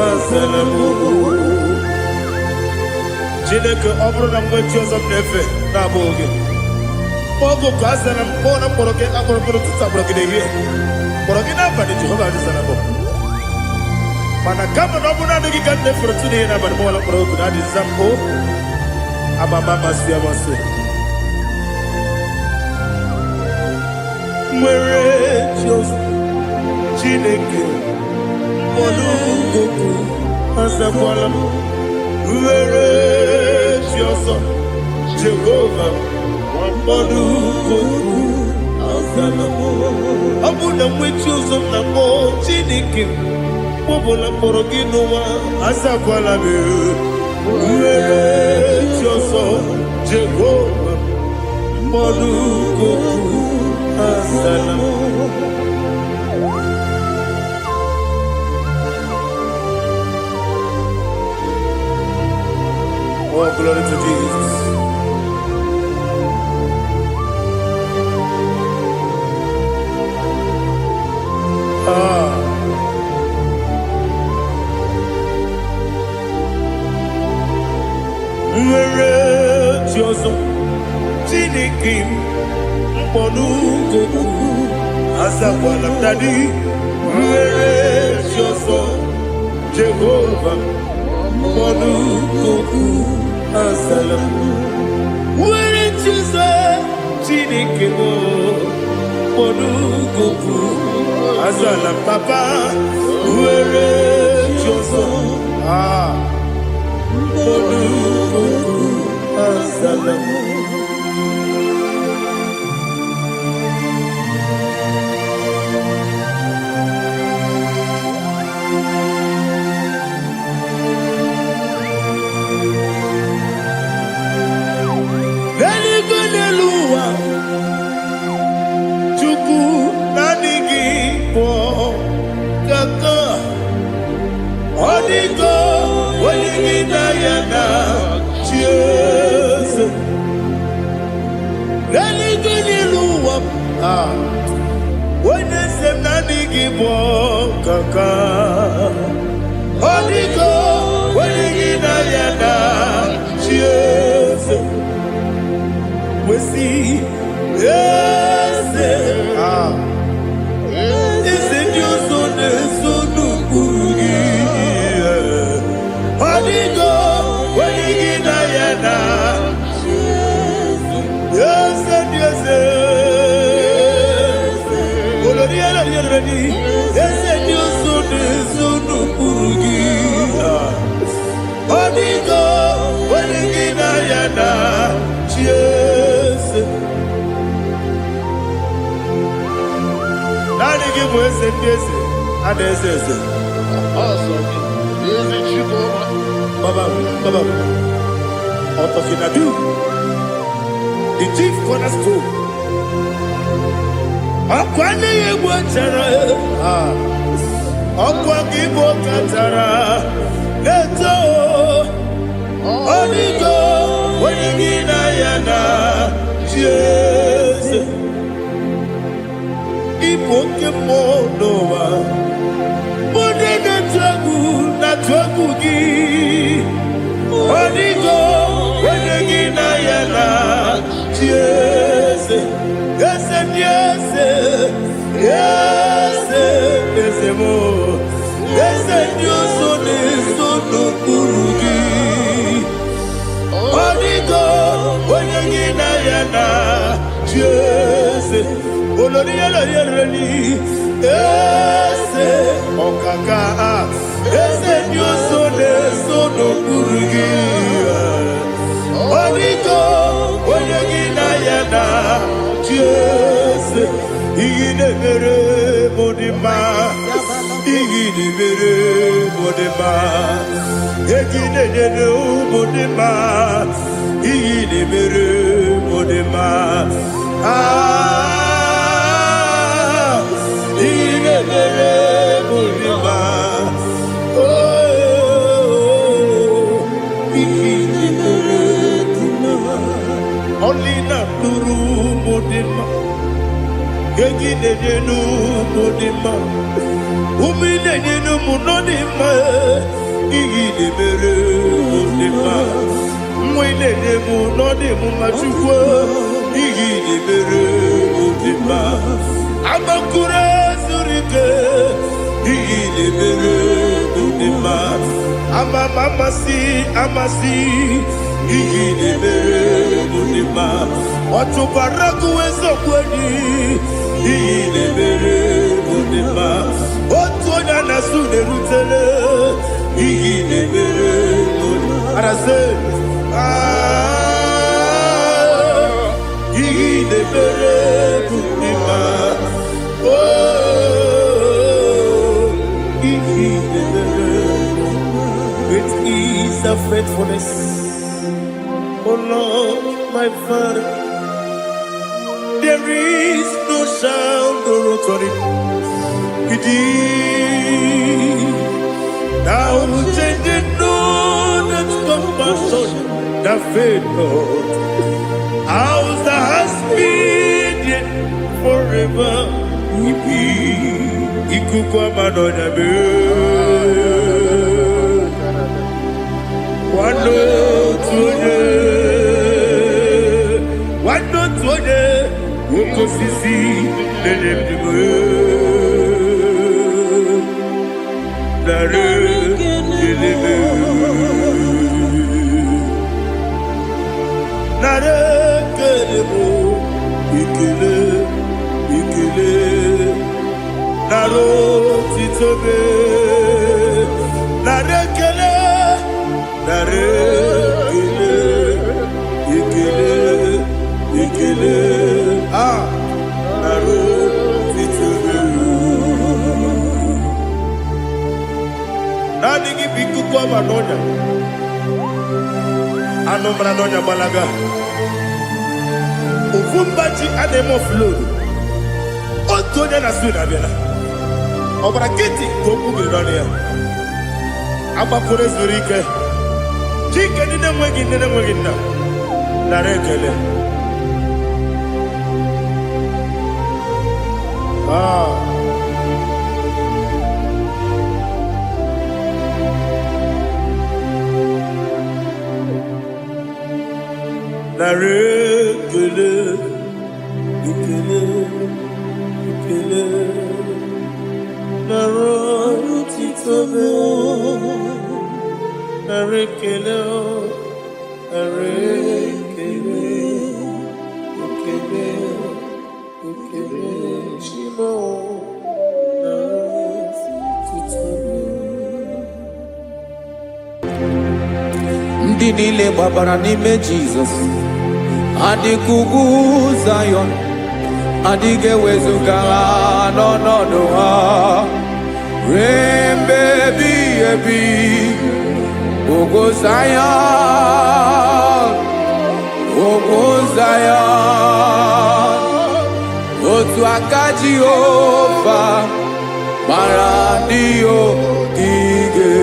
azalamo. Chineke ọ bụrụ na mgbe chi ọzọ m na-efe na-abụ oge ọgụ ka a zara m kpọọ na mkpọrọ gị akpọrọ mkpọrọ tụtụ akpọrọ gị n'ehihie kpọrọ gị n'abalị Jehova adịzara m mana kama na ọ bụrụ na adịghị ka m na-efere tụ n'ihe n'abalị mọwala mkpọrọ ogu na adịza m o amama amasị amasị nwere chi ọzọ Chineke mkpọrọ ogu azakwala m were chi ọzọ Jehova mkpọdụ goku azalamo. Ọ bụ na nwe chi ọzọ na mbọ Chineke mkpọbụla mkpọrọ gị n'ụwa azakwala m were chi ọzọ Jehova mkpọdụ goku azalamo. Oh, glory to Jesus. Nwere chi ọzọ Chineke mkpọdụ goku azakwala m dadi. Nwere chi ọzọ Jehovah, Monukoku, Asalam. Where it is a Chinikimo, Monukoku, Asalam, Papa, where it is Monukoku, Asalam. Chuku nanigi po kaka odigo waligi na yana cheers nanigo niluwa wene sem nanigi po kaka odigo waligi na yana cheers we see yes is it your son sonu kugi odigo wenigi na yana yes yes olori ala ready yes your son sonu kugi odigo wenigi na yana yes Nani give us a piece and a says, Awesome. Is it IGBO? Baba, out of Inadu, the chief cornerstone. Akwani Watara, Aquagibo Katara, Leto, Onigo, Wenigina Yana, Jesus. Ipokemonowa Modena Tragu na Tragugi Onigo Wenegina Yana Yes Yes Yes Yes Yes Mo Yes Yes Sono Kurugi Onigo Wenegina Yana Yes Olori Olori ese okaka ese nyoso de sono kurugi Onigo oyegina yana Jese igine mere modima igine mere modima egine nene modima igine mere modima Only not Nuru Modima, Yagine Nenu Modima, Umine Nenu Munodima, Igine Mere Modima, Mwine Nemu Nodimu Machukwa, Igine Mere Modima, Amakura Zurike, Igine Mere Modima, Amamasi, Amasi, Igine Mere Modima, Otubaraku Ezokweni, Igine Mere Modima, Otuonya Nasune Rutele, Igine Mere Modima, Arase, Igine Mere Modima, Igine Mere Modima, with ease of faithfulness. Oh Lord, my Father, there is no sound or authority. Thou changed not that compassion, that faith, Lord. Ours that has been yet forever will be. Ikukwamanonabe. Wano woko sisi lele Anomra nonya balaga. Ufumbaji ademo flood. Otonya na swina bela. Obra kiti koku bidonia. Aba kore zurike. Chike nine mwegi na. Narekele. Narekele, ikele, narotitobe, narekele, ikele, shimo, narotitobe. Ndị niile gbabara n'ime Jizọs adịghị ugwu Zayọn, adịghị ewezuga ha n'ọnọdụ ha ruo mgbe ebighị ebi. Ugwu Zayọn, ugwu Zayọn, otu aka Jehova gbara ndị ogige.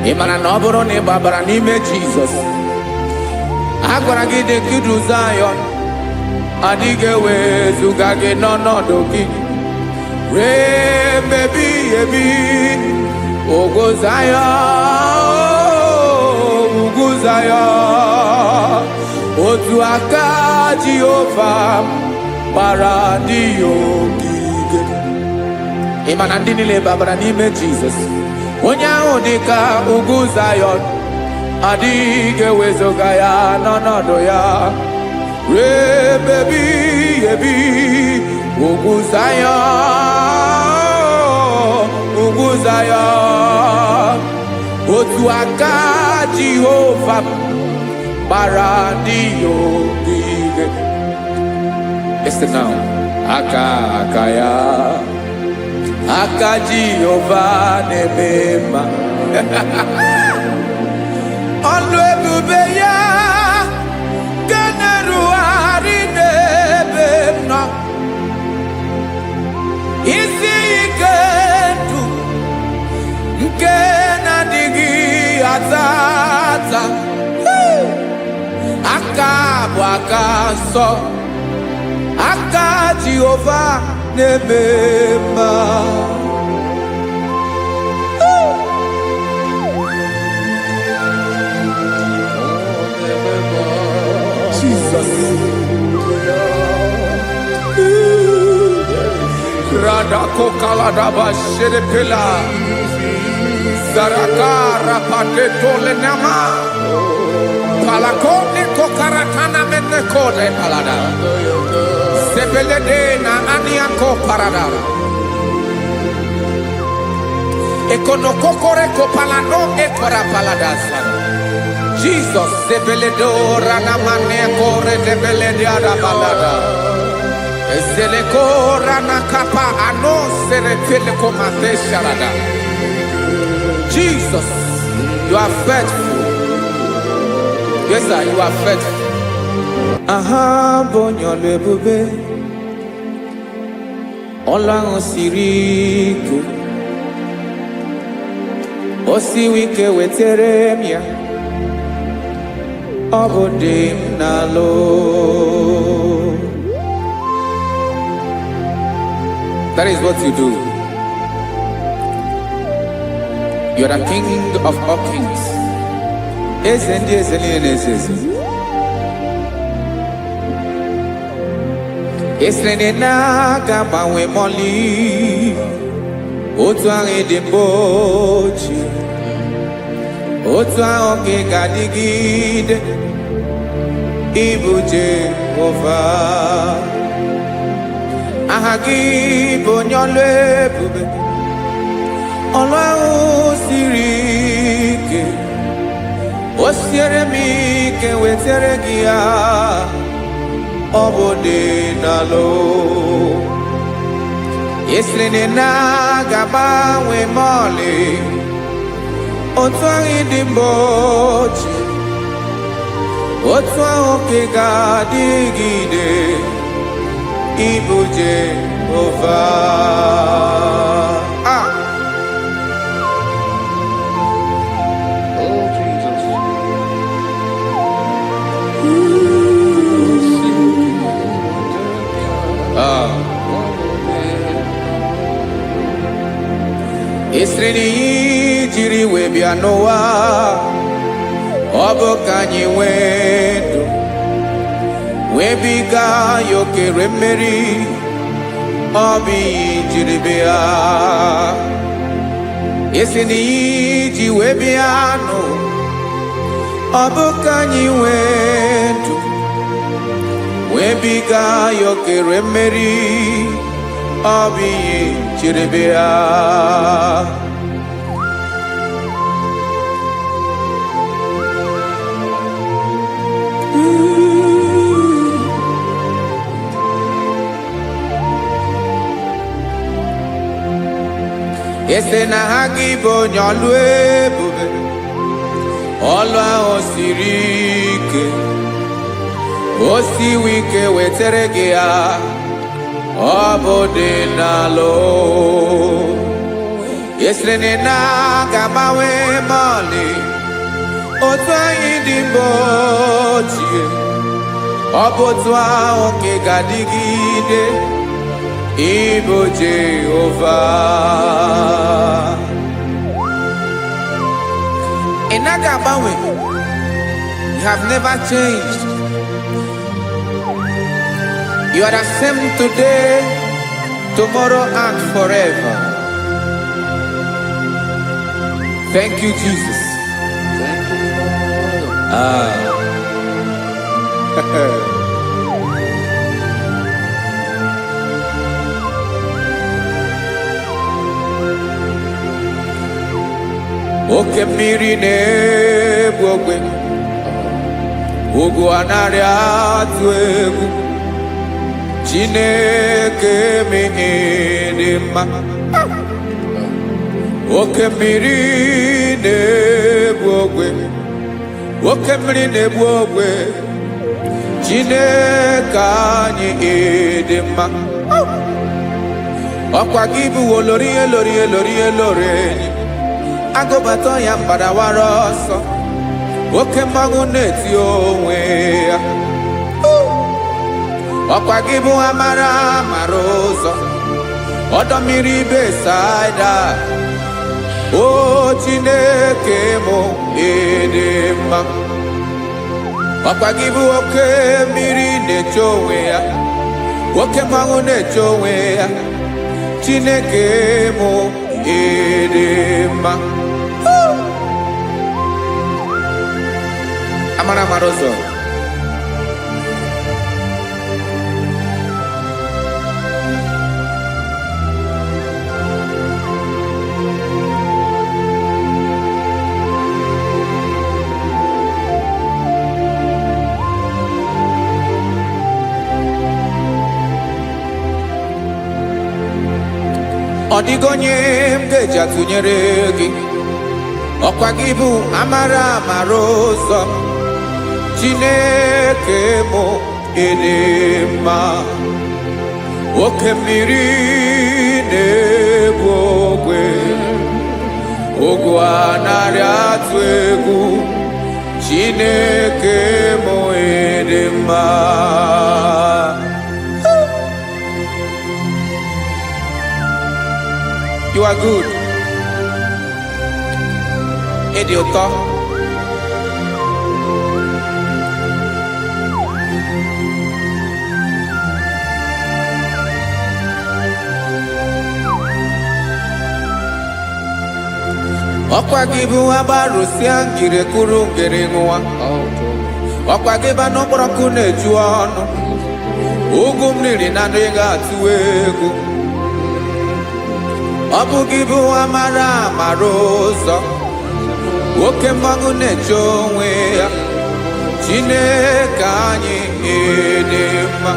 Ị mara na ọ bụrụ na ị gbabara n'ime Jizọs, a gwara gị dị ka Zayọn, adịghị ewezuga gị n'ọnọdụ gị ruo mgbe ebighị ebi. Ugwu Zayọn, ugwu Zayọn, otu aka Jehova gbara ndị ogige. Ị ma na ndị niile gbabara n'ime Jizọs, onye ahụ dị ka ugwu Zayọn, adịghị ewezuga ya n'ọnọdụ ya ruo mgbe ebighị ebi. Ugwu Zayọn, ugwu Zayọn, otu aka Jehova gbara ndị ogige. Listen now, aka ya, aka Jehova na-eme mma. Ọlụ ebube ya ga na-erugharị n'ebe m nọ. Isi ike ndụ nke na-adịghị ata ata. Aka bụ aka nsọ, aka Jehova na-eme mma. Jesus. Radako kaladaba sherepela, zarakara patole nama, palakone kokaratana mene kode palada, sepelede na aniako parada, ekonokokore kopalano ekora paladasa. Jesus, sebeledora na mane kore debelediada balada. Zelekora na kapa ano serepele komate sharada. Jesus, you are faithful. Yes, sir, you are faithful. Aha, bonyo lebube. Ola osiriku. Osi wike weteremia. Obodim nalo. That is what you do. You are the King of all kings. Esrene na gabawe moli. Otuare de bochi. otu ahụ ka ị ga-adịgide ịbụ Jehova. Aha gị bụ onye ọlụ ebube, ọlụ ahụ siri ike. O siere m ike wetara gị ya, ọ bụ dị n'alụ. Esiri na ga-agbanwe m ọlị, otu ahụ dị mgbe ochie, otu ahụ ka ị ga-adịgide ịbụ Jehova. Oh, Jesus. Esiri na ihe jiri wee bịa n'ụwa, ọ bụ ka anyị nwee ndụ, wee biga ya okere mmeri. Ọ bụ ihe jiri bịa. Esi na ihe ji wee bịa nụ, ọ bụ ka anyị nwee ndụ, wee biga ya okere mmeri. Ọ bụ ihe jiri bịa. Ese na ha gị bụ onye ọlụ ebube, ọlụ ahụ siri ike. O siwe ike wetara gị ya, ọ bụ dị n'alụ. Esiri na ga-agbanwe m ọlị, otu anyị dị mgbe ochie, ọ bụ otu ahụ ka ị ga-adịgide ịbụ Jehova. Ị naghị agbanwe. You have never changed. You are the same today, tomorrow, and forever. Thank you, Jesus. Thank you, Father. Oke mmiri na-egbu ogwe, ugwu anaghị atụ egwu. Chineke mee dị mma. Oke mmiri na-egbu ogwe, oke mmiri na-egbu ogwe. Chineke anyị dị mma. Ọkwa gị bụ olori elori elori elori enyi, agụbata ya mgbadawara ọsọ, oke mmanwụ na-eti onwe ya. Ọkwa gị bụ amara amara ụzọ, ọdọ mmiri Besaida. O Chineke mụ ịdị mma. Ọkwa gị bụ oke mmiri na-eche onwe ya, oke mmanwụ na-eche onwe ya. Chineke mụ ịdị mma. Amara amara ụzọ. Ọ dịghị onye m ga-eji atụnyere gị. Ọkwa gị bụ amara amara ụzọ. Chineke mụ ịdị mma. Oke mmiri na-egbu ogwe, ogwu anaghị atụ egwu. Chineke mụ ịdị mma. You are good. Ịdị ụtọ. Ọkwa gị bụ agbarụsịa ngire kụrụ ngere nwa. Ọkwa gị ba n'ụkpọrọkụ na-eju ọnụ. Ugwu mmiri na ndị ga-atụ egwu. Ọ bụ gị bụ amara amara ụzọ. Oke mmanwụ na-eche onwe ya. Chineke anyị dị mma.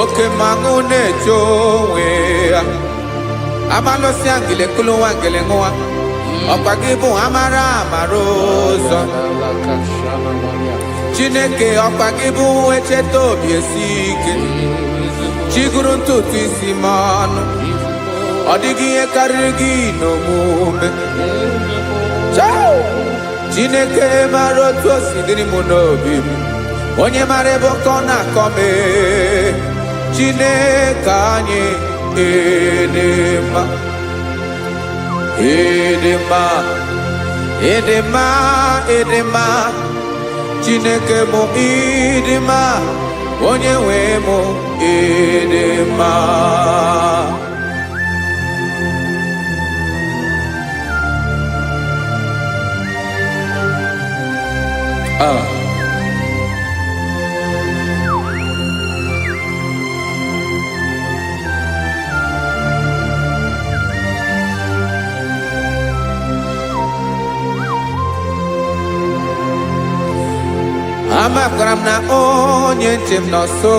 Oke mmanwụ na-eche onwe ya. Abalụsị angele kụlụ nwa ngele nwa. Ọkwa gị bụ amara amara ụzọ. Chineke ọkwa gị bụ echeta obi esi ike. Chiguru ntutu isi m ọnụ. Ọ dịghị ihe karịrị gị n'omume. Chineke mara otu o si dịrị m n'obi m. Onye mara ebe ọkọ na-akọ m. Chineke anyị dị mma. Ịdị mma, ịdị mma, ịdị mma. Chineke m ịdị mma. Onye nwe m ịdị mma. Amakwara m na onye nche m nọ nso.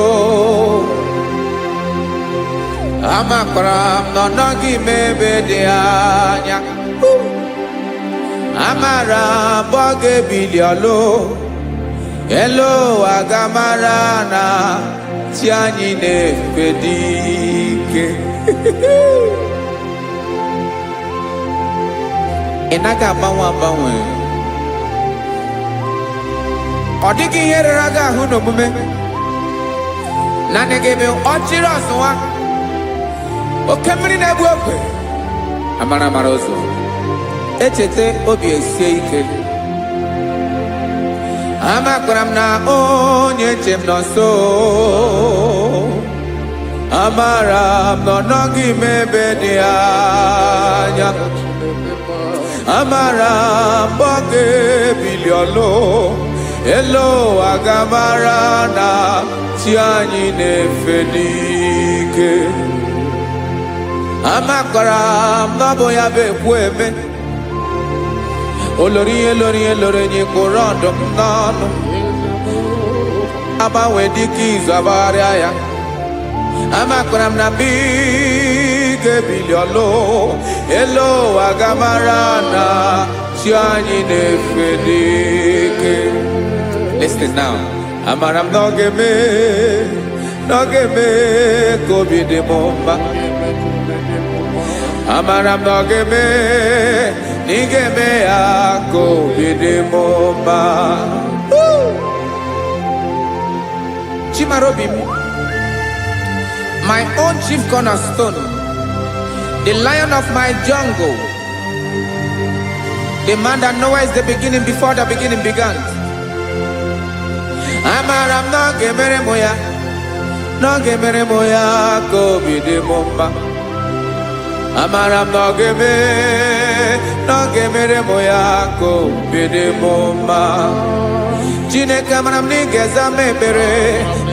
Amakwara m na ọ nọghị m ebe dị anya. Amara m ọ ga-ebili ọlụ. Elu ụwa ga-amara na chi anyị na-efe dị ike. Ị naghị agbanwe agbanwe. Ọ dịghị ihe rere gị ahụ n'omume. Naanị gị bụ ọchịrị ọzụwa. Oke mmiri na-egbu ogwe. Amara amara ụzọ. Echeta obi esie ike. Amakwara m na onye nche m nọ nso. Amara m na ọ nọghị m ebe dị anya. Amara m ọ ga-ebili ọlụ. Elu ụwa ga-amara na chi anyị na-efe n'ike. Amakwara m na ọ bụ ya bụ ekwu eme. Olori ihe lori ihe lori enyi kwụrụ ọdụm n'ọnụ. Agbanwe dịka izu agbagharịa ya. Amakwara m na mgbe ị ga-ebili ọlụ. Elu ụwa ga-amara na chi anyị na-efe n'ike. Listen now. Amara m na ọ ga-eme ka obi dị m mma. Amara m na ọ ga-eme na ị ga-eme ya ka obi dị m mma. Chimarobi m, my own chief cornerstone, the lion of my jungle, the man that knows the beginning before the beginning began. Amara m na ọ ga-emere m ya, na ọ ga-emere m ya ka obi dị m mma. Amara m na ọ ga-emere m ya ka obi dị m mma. Chineke amara m na ị ga-aza m ekpere,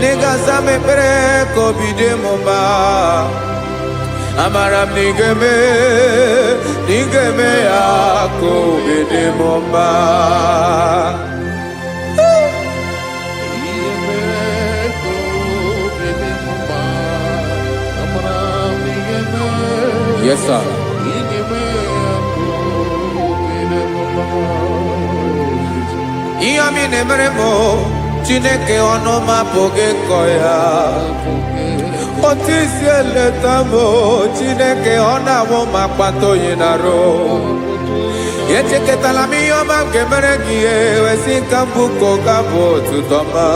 na ị ga-aza m ekpere ka obi dị m mma. Amara m na ị ga-eme ya ka obi dị m mma. Yes, sir. Ihe mi na-emere m Chineke ọnụ m apụghị ịkọ ya. Otu isi eleta m Chineke ọ na-awụ m akpata oyi n'arụ. Echeketala m ihe ọma m ga-emere gị ewesi nka mbụ ka ọ ga-abụ otuto ma.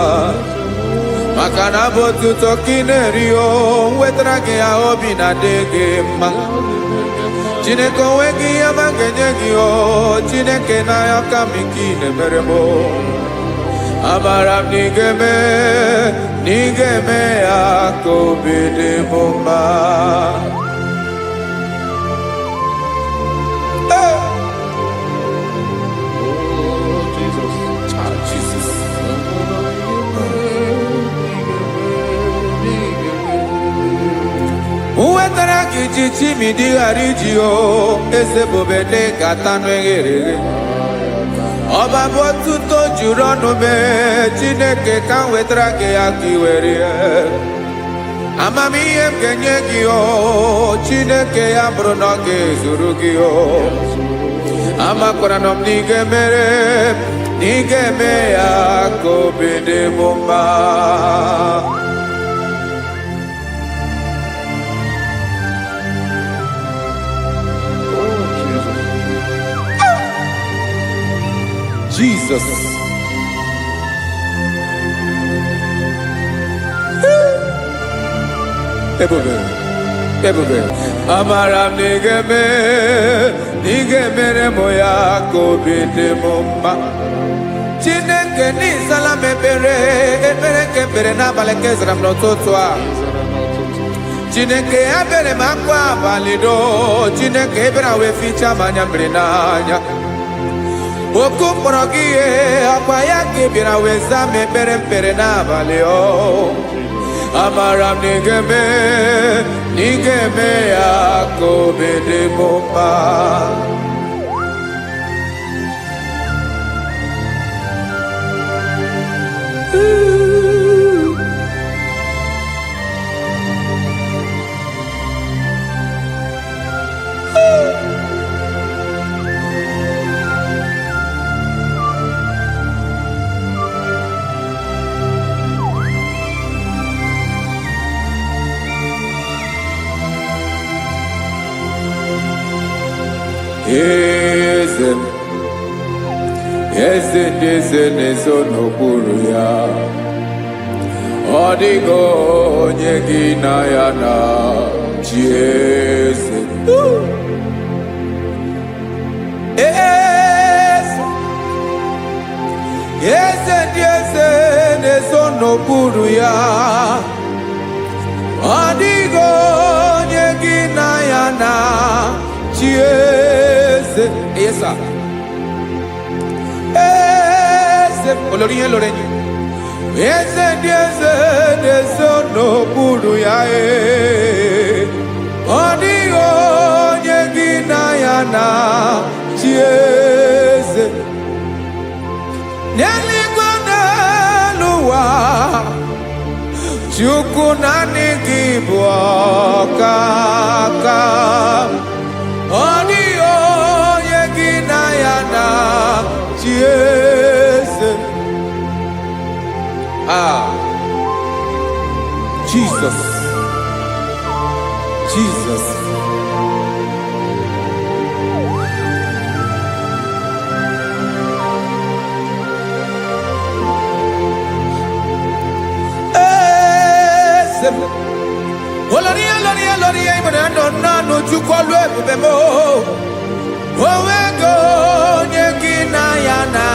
Maka na abụ otuto ka ị na-eri o wetara gị ya obi na-adị gị mma. Chineke onwe gị ihe ọma ga-enye gị o Chineke n'anya ka m ike ị na-emere m. Amara m na ị ga-eme ya ka obi dị m mma. Wetara gichi mi di harijio eze bobede katanu eghere. Oba botuto jurono me Chineke kan wetara ke akiwere. Amami em kenye gio Chineke ya bruno ke zuru gio. Amakora nom nige mere nige me ya kobede bomba. Jesus. Ebube. Amaram nigeme moya kobede mumba. Chineke ni salame ebere kebere na baleke zram no totwa. Chineke abere makwa balido. Chineke ebera we ficha manya brenanya. Oku porogie akwaya kebira weza mebere mpere na baleo. Amaram nigeme ya kobede bomba. Eze n'ezo n'okpuru ya. Ọ dịghị onye gị na ya na chi eze. Eze n'ezo n'okpuru ya. Ọ dịghị onye gị na ya na chi eze. Yes, sir. Olori lorenyi. Eze n'okpuru ya. Ọ dịghị onye gị na ya na chi eze. N'eluigwe n'elu ụwa, Chukwu naanị gị bụ ọkaka. Ọ dịghị onye gị na ya na chi eze. Jesus. Oloria ibana no chukolu ebube mo. Owego onye gị na ya na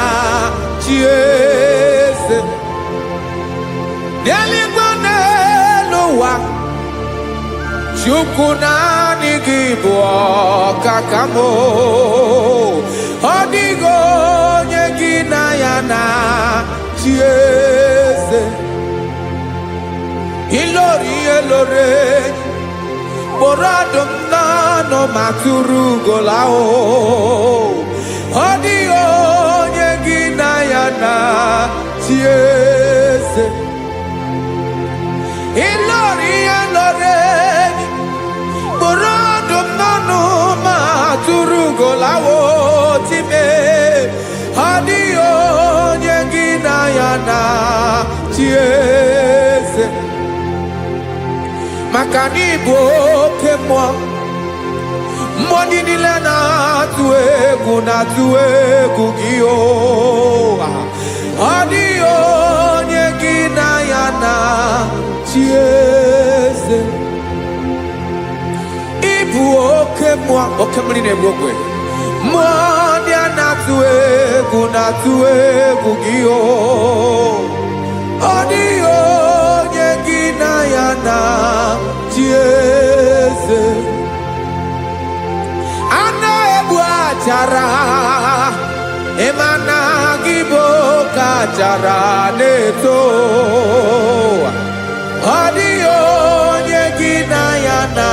chi eze. N'eluigwe n'elu ụwa, Chukwu naanị gị bụ ọkaka m. Ọ dịghị onye gị na ya na chi eze. Ilori kpọrọ ọdụm n'ọnụ ma tụrụ ugola o. Ọ dịghị onye gị na ya na chi eze. Ilori kpọrọ ọdụm n'ọnụ ma tụrụ ugola o time. Ọ dịghị onye gị na ya na chi eze. Maka na ị bụ oke mmụọ, mmụọ ndị niile na-atụ egwu gị o. Ọ dịghị onye gị na ya na chi eze. Ị bụ oke mmụọ, oke mmiri na-egbu ogwe. Mmụọ ndị a na-atụ egwu gị o. Ọ dịghị onye gị na ya na chi eze. Ana egbu achara ịmana gị bụ ka achara na-eto. Ọ dịghị onye gị na ya na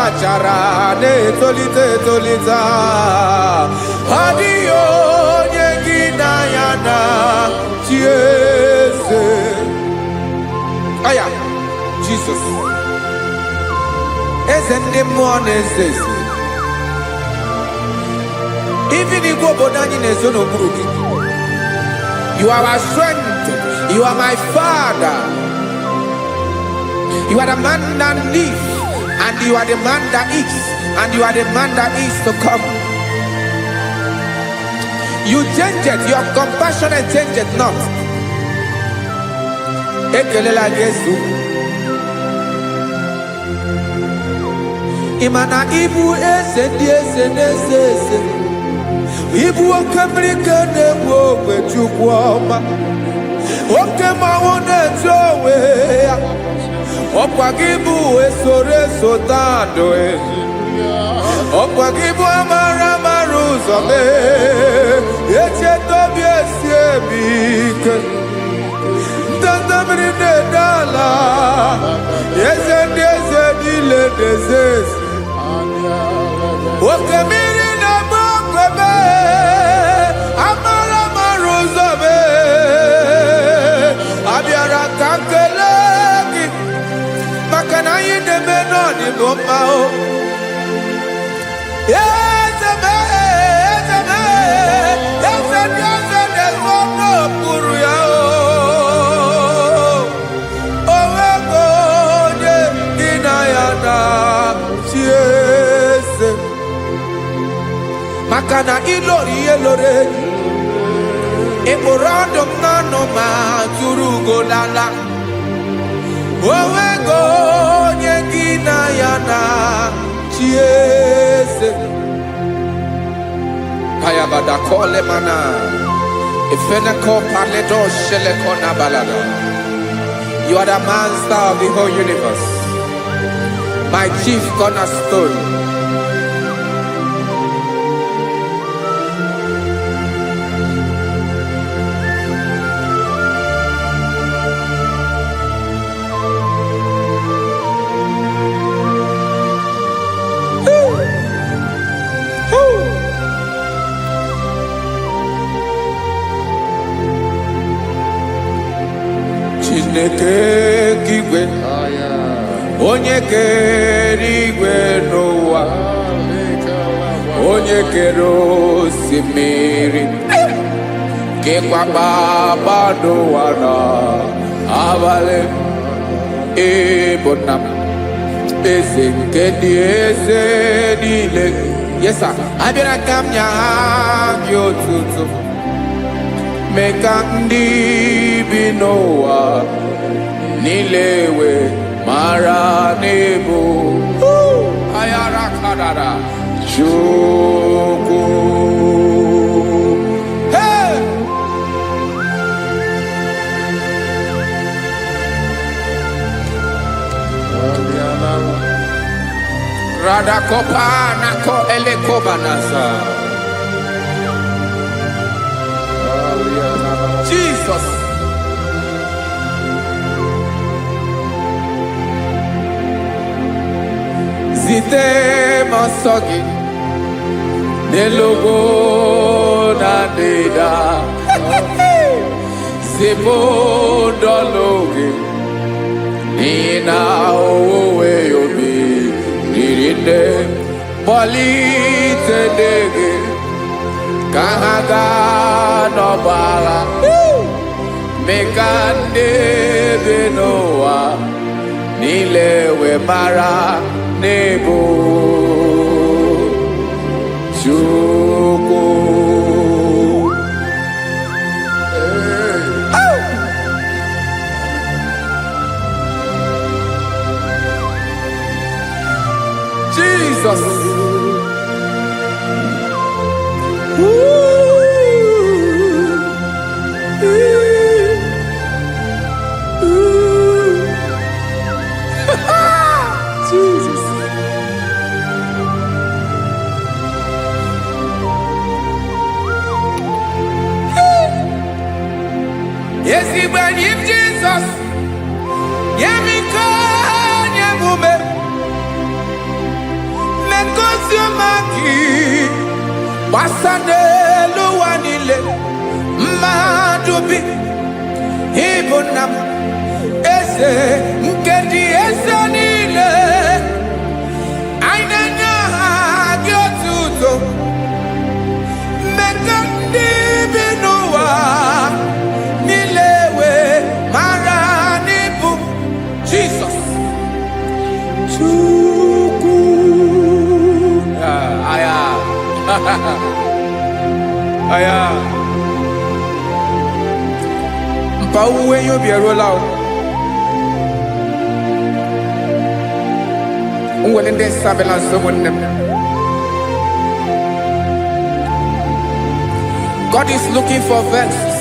achara na-etolite etolite adịghị onye gị na ya na chi eze. Aya Jesus eze ndị mmụọ na-eze eze. Even igwe obodo anyị na-ezo n'okpuru gị. You are our strength. You are my Father. You are the man that lives, and you are the man that is, and you are the man that is to come. You change it. Your compassion and change it not. Ekelela Yesu. Imana ibu ese di ese nese ese. Ibu okamrika newo kwechukwoma. Okema wone towe. Okwagibu esore sotando e. Okwagibu amara maruzome. Eche tobi esiebike. Ndandamri nedala. Yezende zedile dezes. Okemiri na mokwebe. Amara maruzome. Abiara kankelegi. Makana yine menoni gomao. Yezeme, yezeme. Yezeme, yezeme, zono puru yao. Owego ye inayana chiese. Makana ilori elore. Eborado nano ma turugo lala. Owego ye inayana chiese. Kayabada kole mana. Ifena ko paledo shele kona balada. You are the master of the whole universe. My chief cornerstone. Chineke kigwe onye kere igwe n'ụwa, onye kere osimiri, kekwa kpakpando ụwa n'abalị. Ịbụ nna m, eze nke ndị eze niile. Yes sir, abịara ka m nye gị otuto, mee ka ndị bi n'ụwa niile wee mara n'ebu ayara kadara Chukwu. Hey! Radakopa nako elekobanasa. Jesus. Zite masogi nelogo na deda. Zebo dologe nina owe yobi nirinde polite dege kahaga nobala. Mekande benoa nilewe mara nebo Chukwu. Jesus. Jesus. Yes, he went in Jesus. Yemiko, Yemume. Oziomaki Basanelu wanile Madubi Ibunam Eze Nkedi Eze nile Ainanya Agyotuto Mekandi Binuwa Nilewe Maranibu Jesus Chuku Aya Aya Mpauwe yobiarolao Unwelende sabela someone. God is looking for vessels.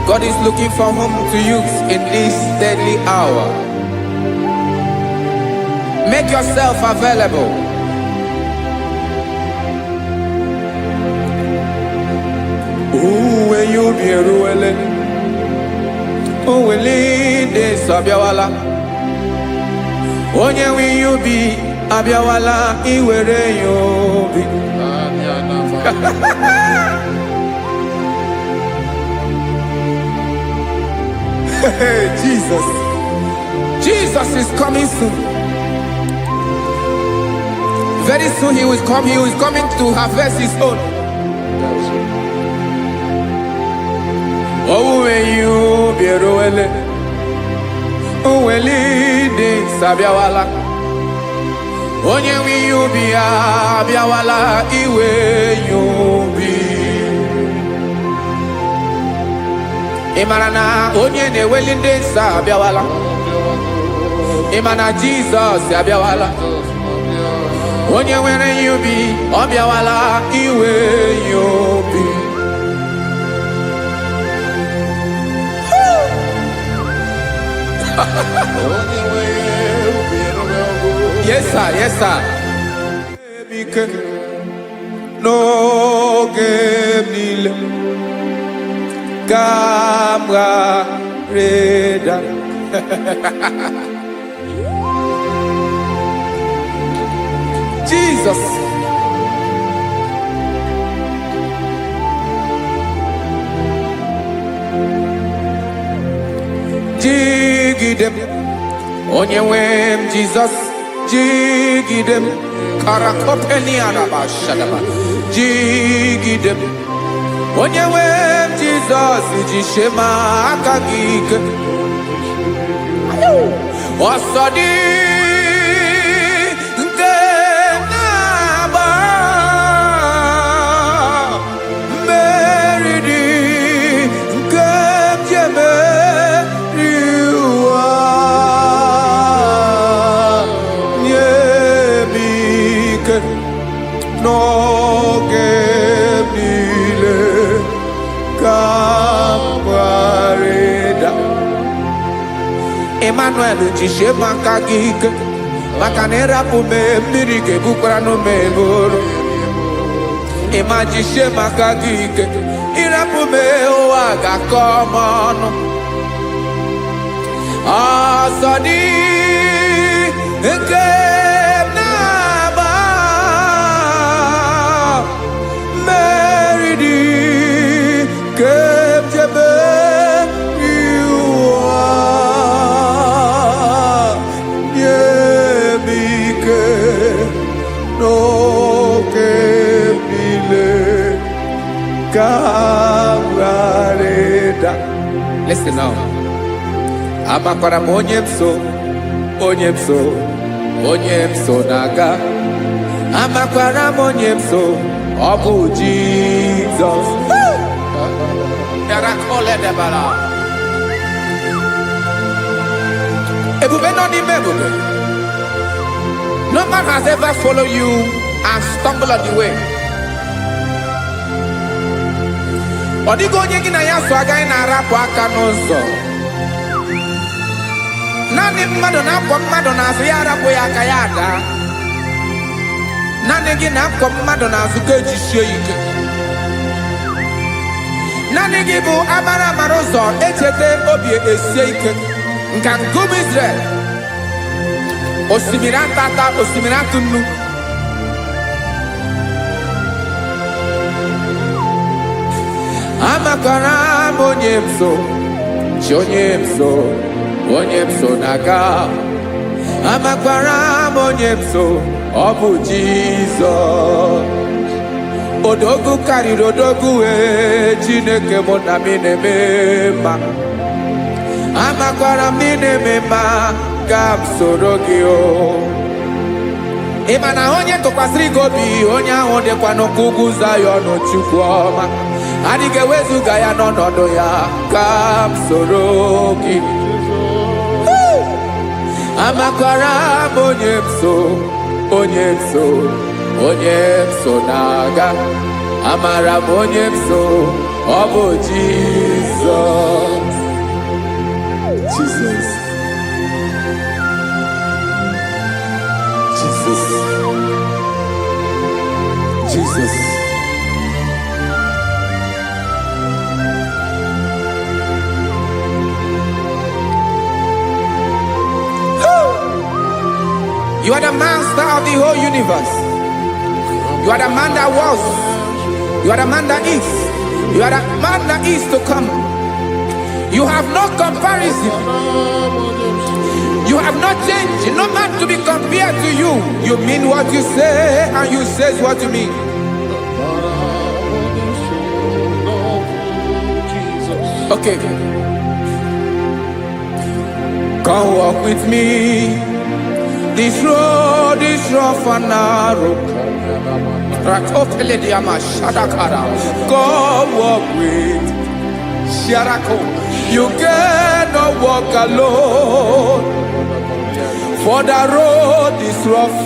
God is looking for whom to use in this deadly hour. Make yourself available. When you be ruele, oh, will lead Sabiawala. Onye wi you be Abiawala, iwere you be. Jesus. Jesus is coming soon. Very soon he will come. He is coming to harvest his own. Oh, when you be roele, oh, when leading Sabiawala. Onye wi you be Abiawala, iwe you be. Imarana onye ne welinde Sabiawala. Imana Jesus Sabiawala. Onye were you be Abiawala, iwe you be. Yes sir, yes sir. No game nile Kamra Reda Jesus Jigidem Onyewem Jesus Jigidem Karakopeni Arabashadaba Jigidem Onyewem Jesus Jishema Akagik Osodi Ngenaba Meridi Ngemjeme No gebile kamwareda Emmanuel jishe makagike Makanera pume mirike bukrano meboro Ema jishe makagike Irapume oaga komono Asadi Eke Listen now. Amakwara onyemso naga. Amakwara onyemso obu Jesus. Yarakole debara. Ebube no ni mebube. No man has ever followed you and stumbled on the way. Odigo onye gị na ya so agaghị na-arapụ aka n'ụzọ. Naanị mmadụ na-akwọ mmadụ n'azụ ya arapụ ya aka ya ada. Naanị gị na-akwọ mmadụ n'azụ ka ejisie ike. Naanị gị bụ amara amara ụzọ echete obi esie ike. Nka ngụm Israel. osimiri atata osimiri atunu. Amakwara m onye m so, chi onye m so, onye m so na-aga. Amakwara m onye m so, ọ bụ Jizọs. Odogwu karịrị odogwu wee Chineke mụ na m na-eme mma. Amakwara m na-eme mma ka m soro gị o. Ị ma na onye tụkwasịrị gị obi, onye ahụ dịkwa n'ugwu Zayọn Chukwu ọma. Adịghị ewezuga ya n'ọnọdụ ya ka m soro gị. Amakwara m onye m so, onye m so, onye m so na-aga. Amara m onye m so, ọ bụ Jizọs. Jesus. Jesus. Jesus. You are the master of the whole universe. You are the man that was. You are the man that is. You are the man that is to come. You have no comparison. You have not changed. No man to be compared to you. You mean what you say, and you say what you mean. Okay. Come walk with me. This road is rough and narrow. Come walk with Sharako. You cannot walk alone. For the road is rough.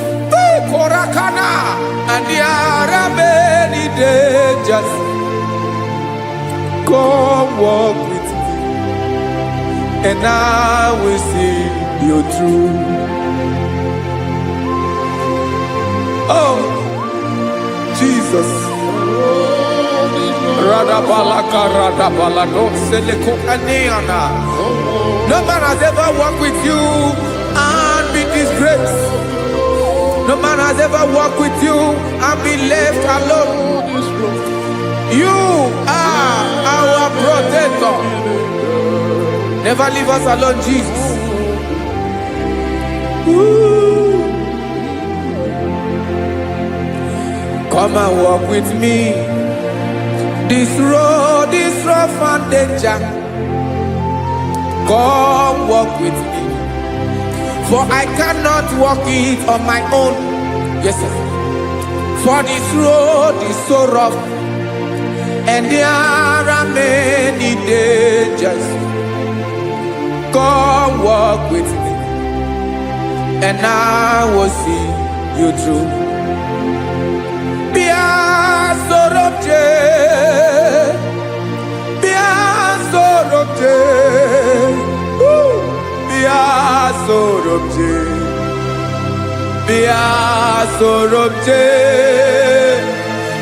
Korakana. And there are many dangers. Come walk with me, and I will see you through. Oh, Jesus. No man has ever walked with you and be disgraced. No man has ever walked with you and be left alone. You are our protector. Never leave us alone, Jesus. Ooh. Come and walk with me. This road is rough and danger. Come walk with me. For I cannot walk it on my own. Yes, sir. For this road is so rough, and there are many dangers. Come walk with me, and I will see you through.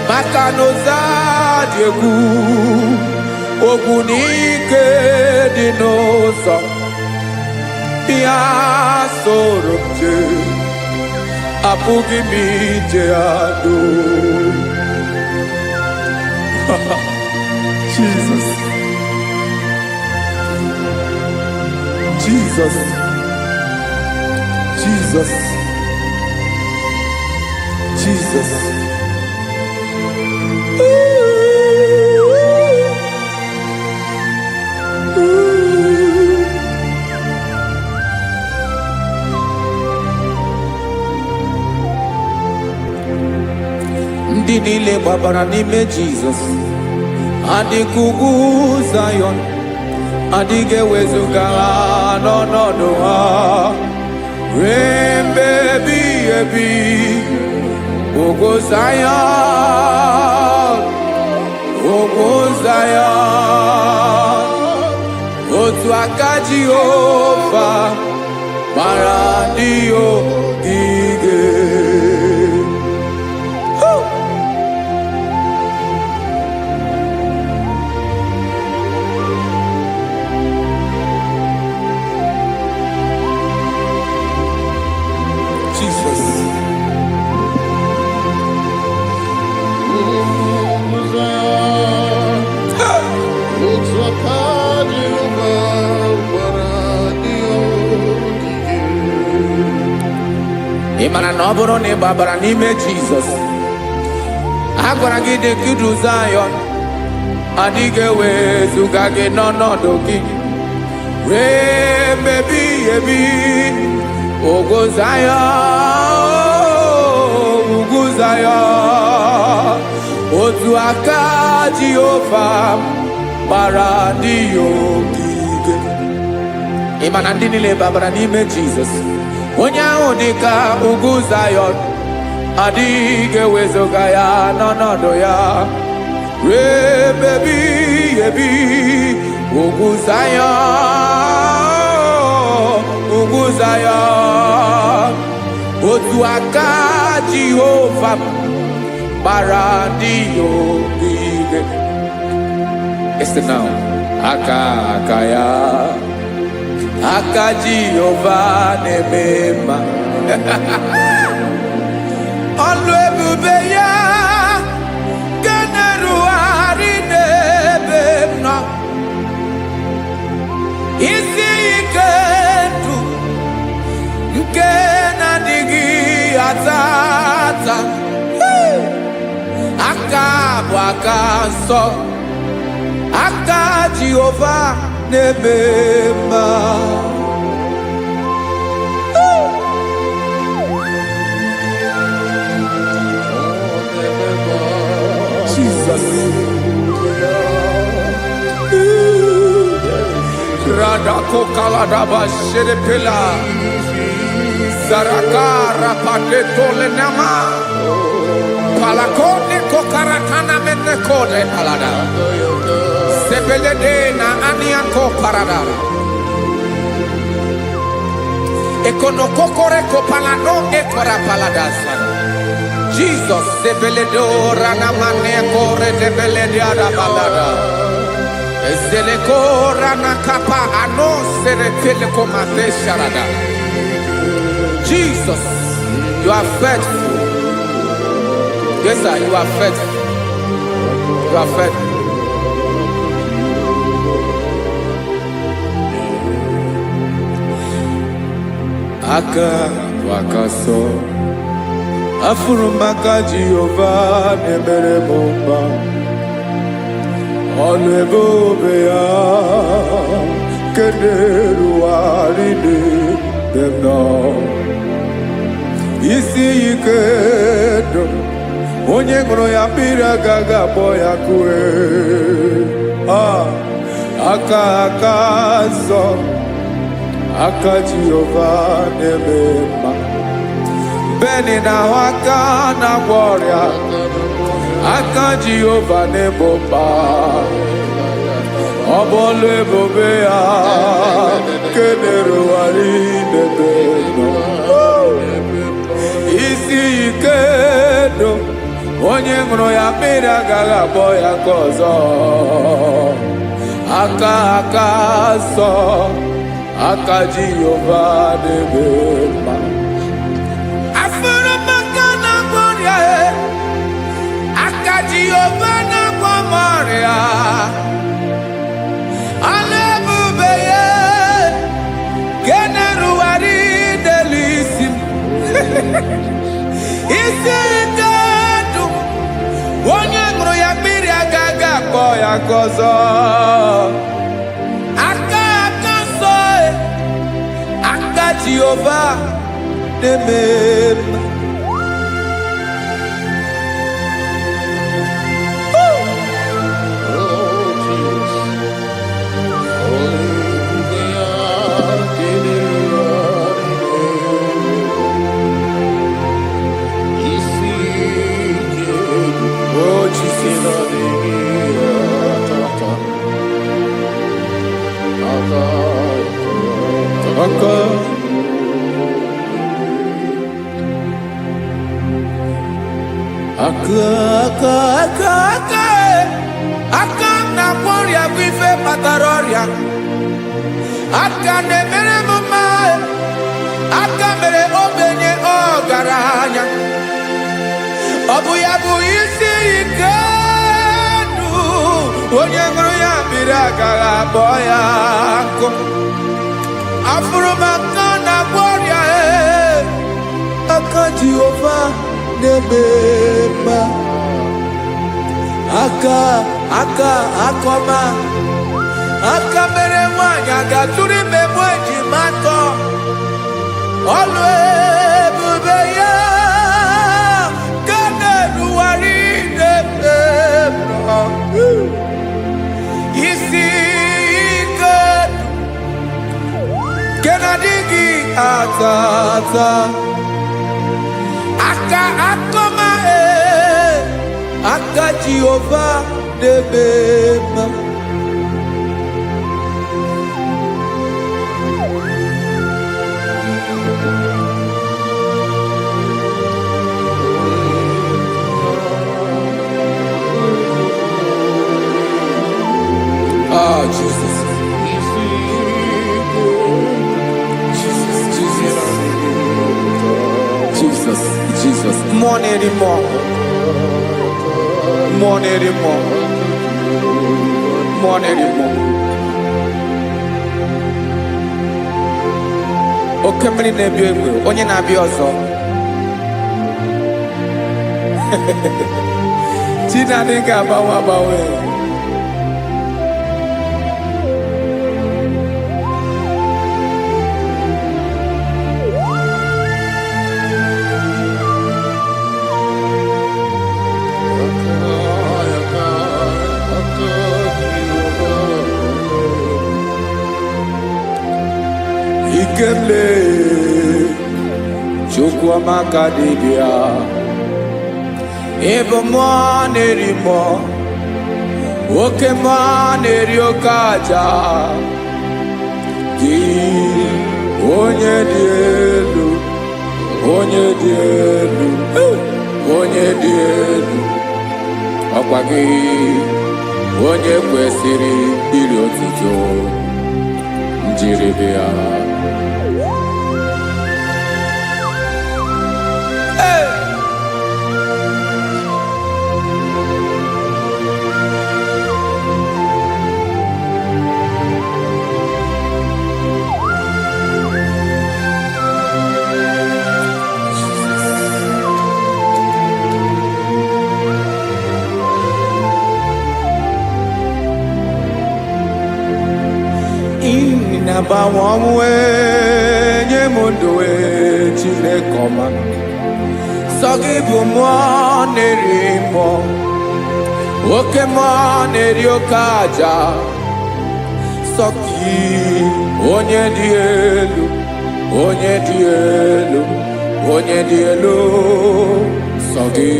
Makanoza diegu ogunike dinosa bia sorobje apugi mije ado. Jesus. Jesus. Jesus. Jesus. Ndị niile gbabara n'ime Jizọs adịghị ugwu Zayọn, adịghị ewezuga ha n'ọnọdụ ha ruo mgbe ebighị ebi. Ugwu Zayọn, ugwu Zayọn, otu aka Jehova gbara ndị ogige. Imana na ọ bụrụ na ị gbabara n'ime Jizọs, a gwara gị dị kudu Zion, adịghị ewezuga gị n'ọnọdụ gị ree mebi ebi. Ugwu Zion, ugwu Zion, otu aka Jehova gbara ndị ya ogige. Ịma na ndị niile babara n'ime Jizọs, onye ahụ dị ka ugwu Zion, adịghị ewezuga ya n'ọnọdụ ya ree mebi ebi. Ugwu Zion, ugwu Zion, otu aka Jehova gbara ndị ya ogige. Listen now. Aka ya, aka Jehova na-eme mma. Ọlụ ebube ya ga na-erugharị n'ebe m nọ. Isi ike ndụ nke na-adịghị ata ata. Aka bụ aka nsọ, aka Jehova na-eme mma. Jesus. Radako kaladaba sherepela zarakara patole nama palakone kokarakana menekode palada sebelede na aniako parada ekono kokore kopalano ekora paladasa. Jesus sebeledo rana manekore debelediada balada. Jesus, you are faithful. Yes, sir, you are faithful. You are faithful. Aka wakaso afurumaka Jehovah nebere bomba. Ọlụ ebube ya keneruarị n'ebe m nọ. Isi ike ndụ onye ṅụrụ ya mmiri agaghị akpọ ya kue. Aka nsọ, aka Jehova na-eme mma. Beni na aka na-agwọ ọrịa, aka Jehova na-egbo mkpa. Ọ bụ ọlụ ebube ya kenerugharị n'ebe m nọ. Isi ike ndụ onye ṅụrụ ya mmiri agaghị akpọ ya ka ọzọ. Aka nsọ, aka Jehova na-eme mma. Jehova na-agwọ m ọrịa, ọlụ ebube ya ga na-erugharị n'elu isi m. Isi ike ndụ onye ṅụrụ ya mmiri agaghị akpọ ya ka ọzọ. Aka nsọ, aka Jehova na-eme mma. Aka na-agwọ ọrịa bụ ife kpatara ọrịa. Aka na-emere m mma, aka mere ogbenye ọgaranya. Ọ bụ ya bụ isi ike ndụ onye ṅụrụ ya mmiri agaghị akpọ ya nkụ. Afụrụ m aka na-agwọ ọrịa, aka nebema aka akoma aka mere nwanya gaturi memweji mato olu ebube ya kaneruwari nebema isi ike kenadigi atata aka akoma aka Jehovah nebema Jesus. Jesus. More anymore. Okay, many nebi onye na bi ozo. Tina nigga bawe. Ikemle chukwa makadibia ebo mwanerimo oke mwaneriokaja ki onye dielu ọkwa gị onye kwesịrị iri otuto njiribia Nabawamwe nyemunduwe chilekoma Sogibu mwanerimo Oke mwaneriokaja Soki onye dielu Sogi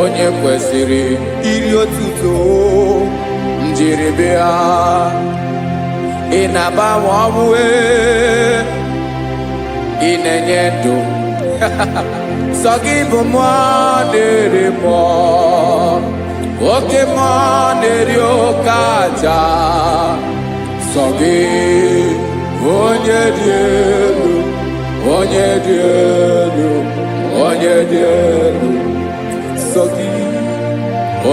onye kwesịrị iri otuto njiribia Inabawawe inenyedo Sogibu mwanerimo Oke mwaneriokaja Sogi onye dielu Sogi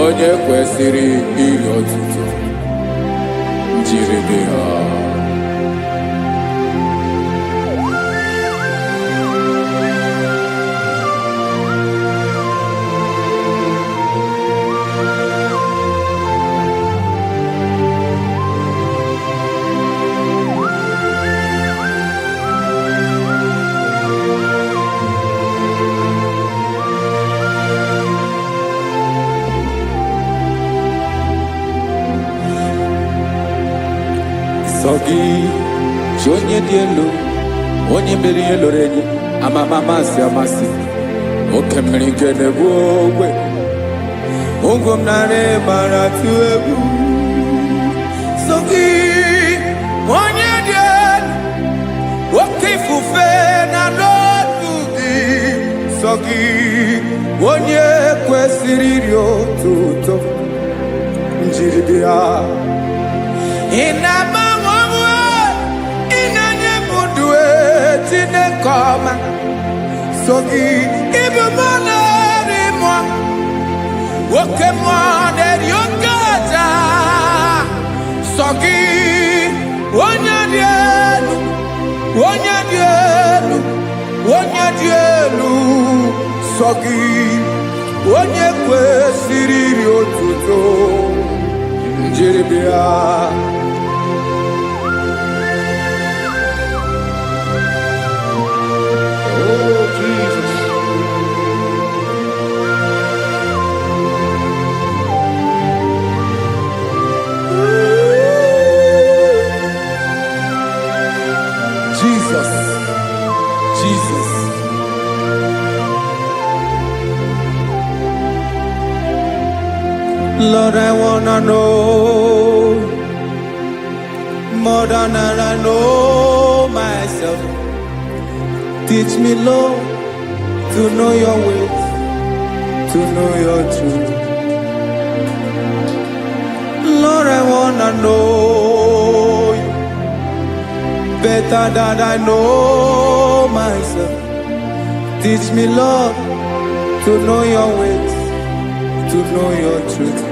onye kwesịrị iri otuto njiribia Sogi onye dielu onye mere ihe loro enyi amasi oke mere ike na-egbu ogwe ungwom nare mara tu egwu Sogi onye dielu oke ifufe na n'otu gị Sogi onye kwesịrị iri otuto njiribia Tinekoma Sogi ibu mwanerimo Oke mwaneriokaja Sogi onye dielu sọ gị onye kwesịrị iri otuto njiri bịa. Oh, Jesus. Jesus, Jesus. Lord, I wanna know more than I know myself. Teach me, Lord, to know your ways, to know your truth. Lord, I wanna know you better than I know myself. Teach me, Lord, to know your ways, to know your truth.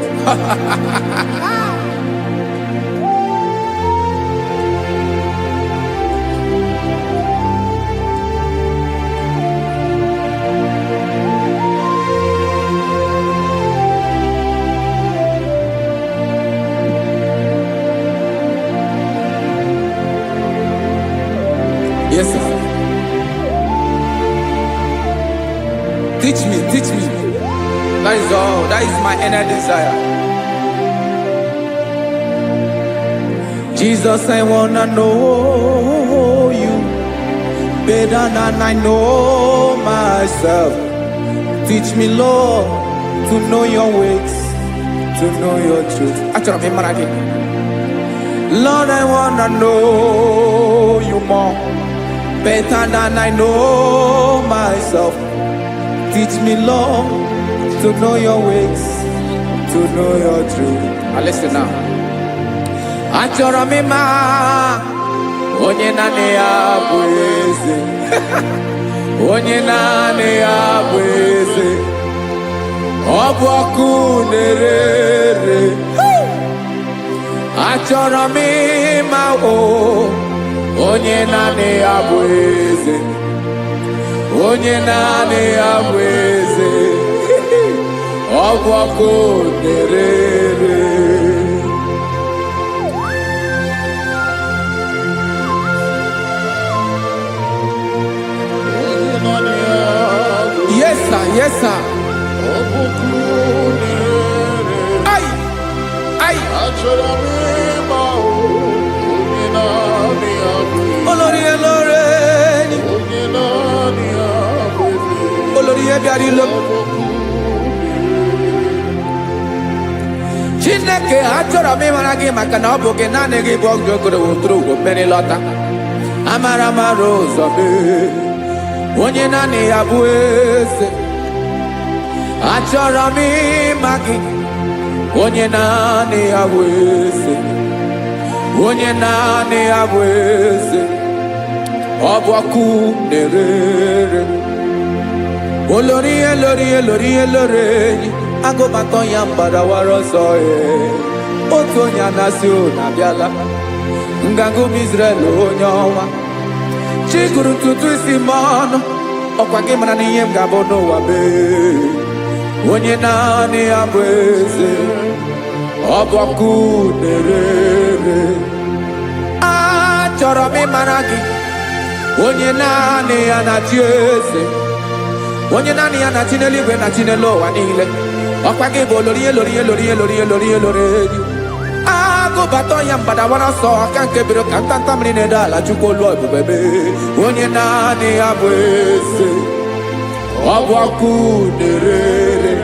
Yes, sir. Teach me, teach me. That is all. That is my inner desire. Jesus, I wanna know you better than I know myself. Teach me, Lord, to know your ways, to know your truth. Lord, I wanna know you more better than I know myself. Teach me, Lord, to know your ways, to know your truth. Now listen now. Achọrọ m ịma onye naanị ya bụ eze. Onye naanị ya bụ eze. Ọ bụ ọkụ na-ere. Achọrọ m ịma onye naanị ya bụ eze. Onye naanị ya bụ eze. Ọ bụ ọkụ na-ere. Yes, sir. Yes, sir. Ay, ay. Olórí elóore ni. Olórí ebiari lo. Chineke achọrọ m ịmara gị maka na ọ bụ gị naanị gị bụ ọgụ ogoro wotoro ugwo mmeri lọta. Amara mara ụzọ mee. Onye naanị ya bụ eze. Achọrọ m ịma gị. Onye naanị ya bụ eze. Onye naanị ya bụ eze. Ọ bụ ọkụ na-ere. Olórí elórí elórí elóore agụbatọ ya mgbadawara ọsọ ya. Otu onye anasị unu abịala. Nganga ụmụ Izrel onye ọnwa. Chiguru ntutu isi m ọnụ. Ọkwa gị mara na ihe m ga-abụ n'ụwa mee. Onye naanị ya bụ eze. Ọ bụ ọkụ na-ere. Achọrọ m ịmara gị. Onye naanị ya na-achị eze. Onye naanị ya na-achị n'eluigwe na-achị n'elu ụwa niile. Ọkwa gị bụ olórí elórí elórí elórí elórí elóore. Agụbatọ ya mgbadawara ọsọ aka nke biro ka ntanta mmiri na-edo ala Chukwu olu ebube mee. Onye naanị ya bụ eze. Ọ bụ ọkụ na-ere.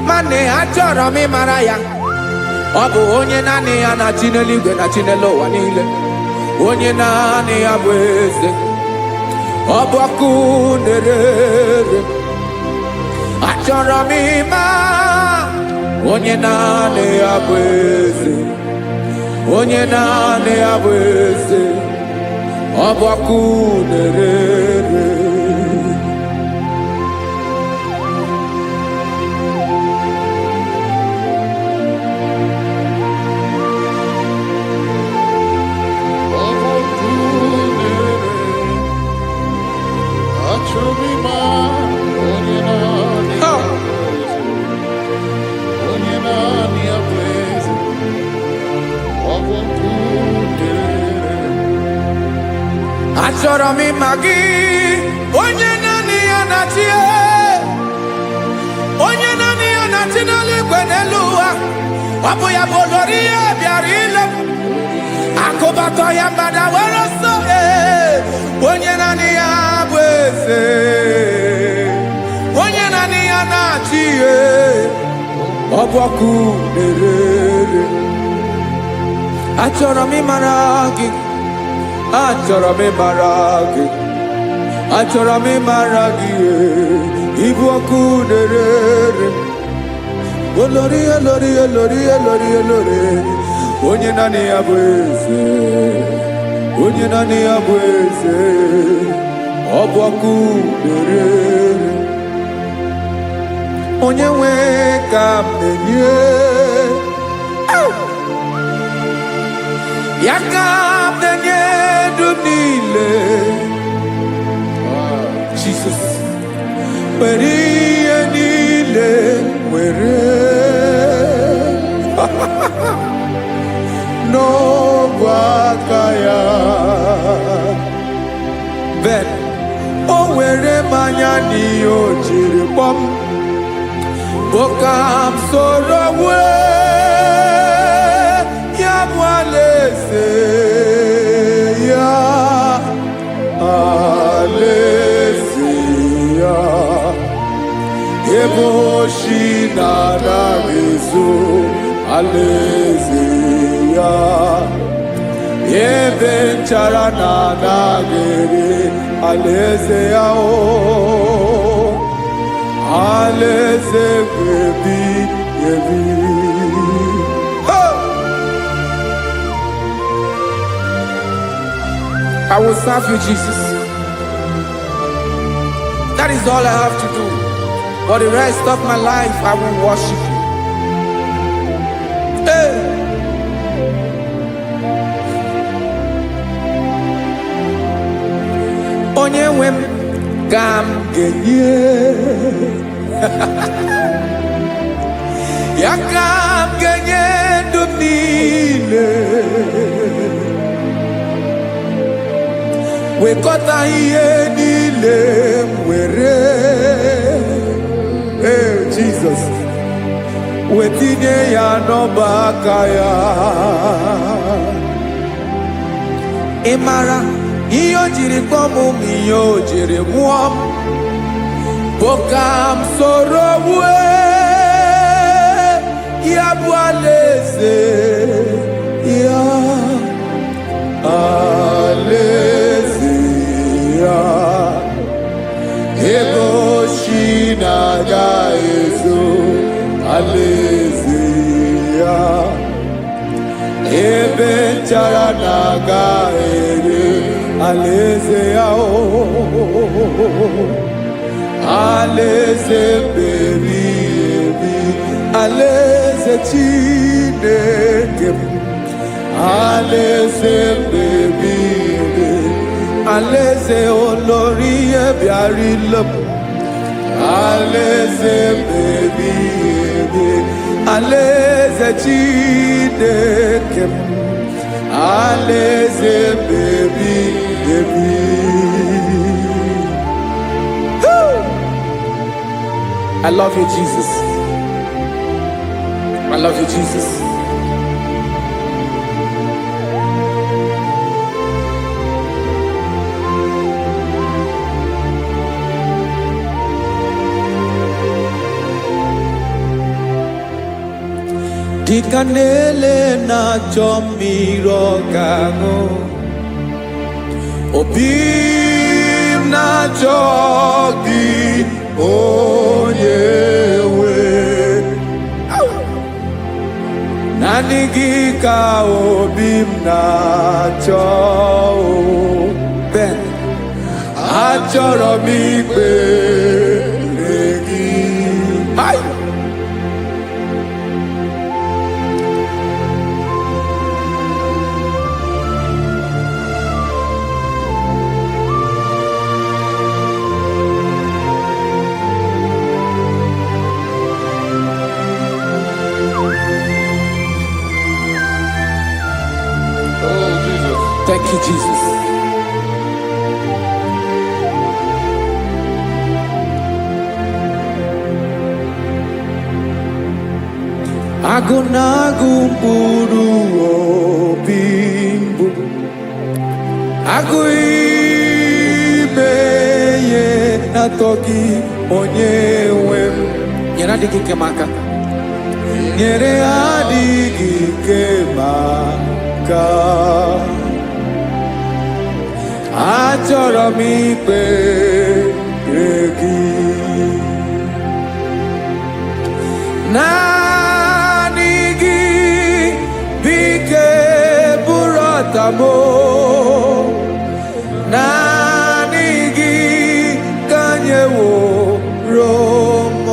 Mane achọrọ m ịmara ya. Ọ bụ onye naanị ya na-achị n'eluigwe na-achị n'elu ụwa niile. Onye naanị ya bụ eze. Ọ bụ ọkụ na-ere. Achọrọ m ịma onye naanị ya bụ eze. Onye naanị ya bụ eze. Ọ bụ ọkụ na-ere. Achọrọ m ịma achọrọ m ịma gị, onye naanị ya na-achị, onye naanị ya na-achị n'eluigwe n'elu ụwa. Ọ bụ ya bụ olori ihe bịara ile m, akụbatọ ya mgbada were ọsọ. Onye naanị ya bụ eze, onye naanị ya na-achị ihe. Ọ bụ ọkụ na-ere. Achọrọ m ịmara gị, achọrọ m ịmara gị, achọrọ m ịmara gị. Ịbụ ọkụ na-ere. Olori, olori, olori, olori, olori. Onye naanị ya bụ eze, onye naanị ya bụ eze. Ọ bụ ọkụ na-ere. Onye nwe ka m na-enye, ya ka m na-enye ndụ niile. Jesus, were ihe niile were n'ọbụ aka ya. Ben, o were mmanya n'ihe o jiri kpọm, bụ ka m soro wee ya bụ alaeze ya, alaeze ya. Ebe oshi na-anaghị ezo, alaeze ya. Ebe nchara na-anaghị ere, alaeze ya. Alaeze ebi ebi. I will serve you, Jesus. That is all I have to do. For the rest of my life, I will worship you. Hey. Onye nwe m ka m ga-enye, ya ka m ga-enye ndụ m niile. Wekọta ihe niile m were, Jesus, wetinye ya n'ọba aka ya. Ị mara ihe o jiri kpọọ m, ihe o jiri mụọ m, bụ ka m soro wee ya bụ alaeze ya, alaeze ya. Ebe oshi na-agaghị ezo, alaeze ya. Ebe nchara na-agaghị ere, alaeze ya. Alaeze ebi ebi, alaeze Chineke m. Alaeze ebi ebi, alaeze olori ihe bịara ile m. Alaeze ebi ebi, alaeze Chineke m. Alaeze ebi ebi. I love you, Jesus. I love you, Jesus. Dịka na-ele na-achọ mmiri ọ ga-aṅụ, obi m na-achọ gị, onye nwe. Naanị gị ka obi m na-achọ. Ben, achọrọ m ikpere gị. Oh, Jesus. Thank you, Jesus. Agunagu mkpụrụ obi mbụ agụ ime ihe na-atọ gị onye nwe m nyere adịghị ike maka nyere adịghị ike maka achọrọ m ikpere gị naanị gị bike bụrụ ọtamo naanị gị ka nyeworo m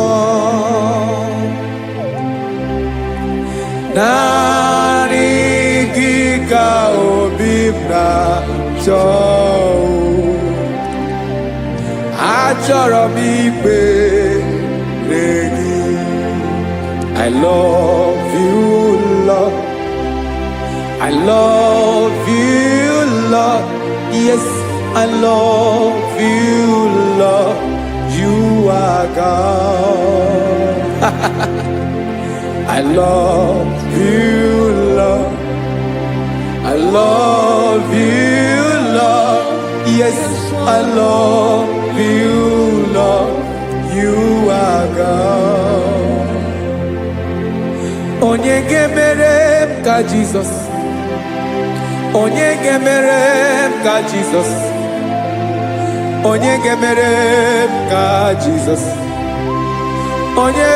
naanị gị ka obi m na-achọ achọrọ m ikpere gị I love you, Lord. I love you, Lord. Yes, I love you, Lord. You are God. I love you, Lord. I love you, Lord. Yes, I love you, Lord. You are God. Onye gemere m ka Jesus. Onye gemere m ka Jesus. Onye gemere m ka Jesus. Onye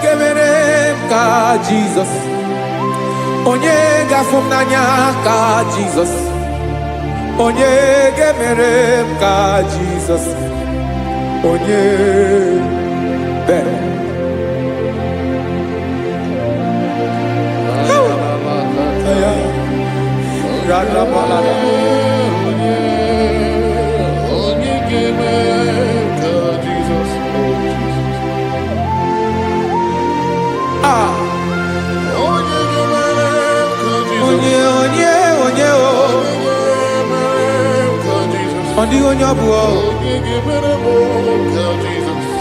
gemere m ka Jesus. Onye gafụ m n'anya ka Jesus. Onye gemere m ka Jesus. Onye better.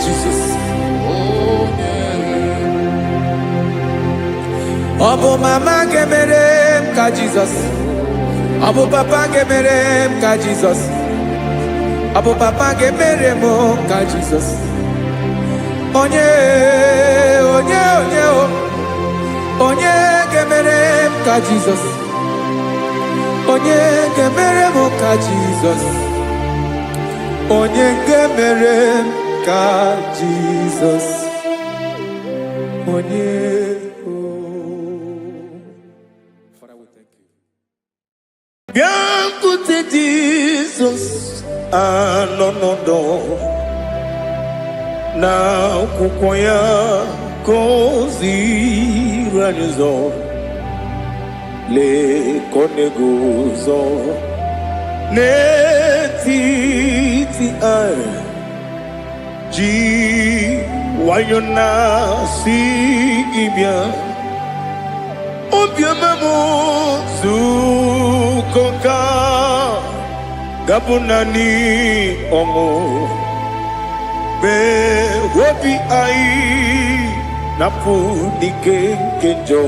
Jesus. Obo mama gemere m ka Jesus. Obo papa gemere m ka Jesus. Obo papa gemere m ka Jesus. Onye gemere m ka Jesus. Onye gemere m ka Jesus. Onye gemere m ka Jesus. Onye Biancote Jesus, no, na kukoya kozi ranizo, le koneguzo, netiti ay, ji wayona si ibia. Obiamamo zukoka gabunani omo be wobi ai napudike kejo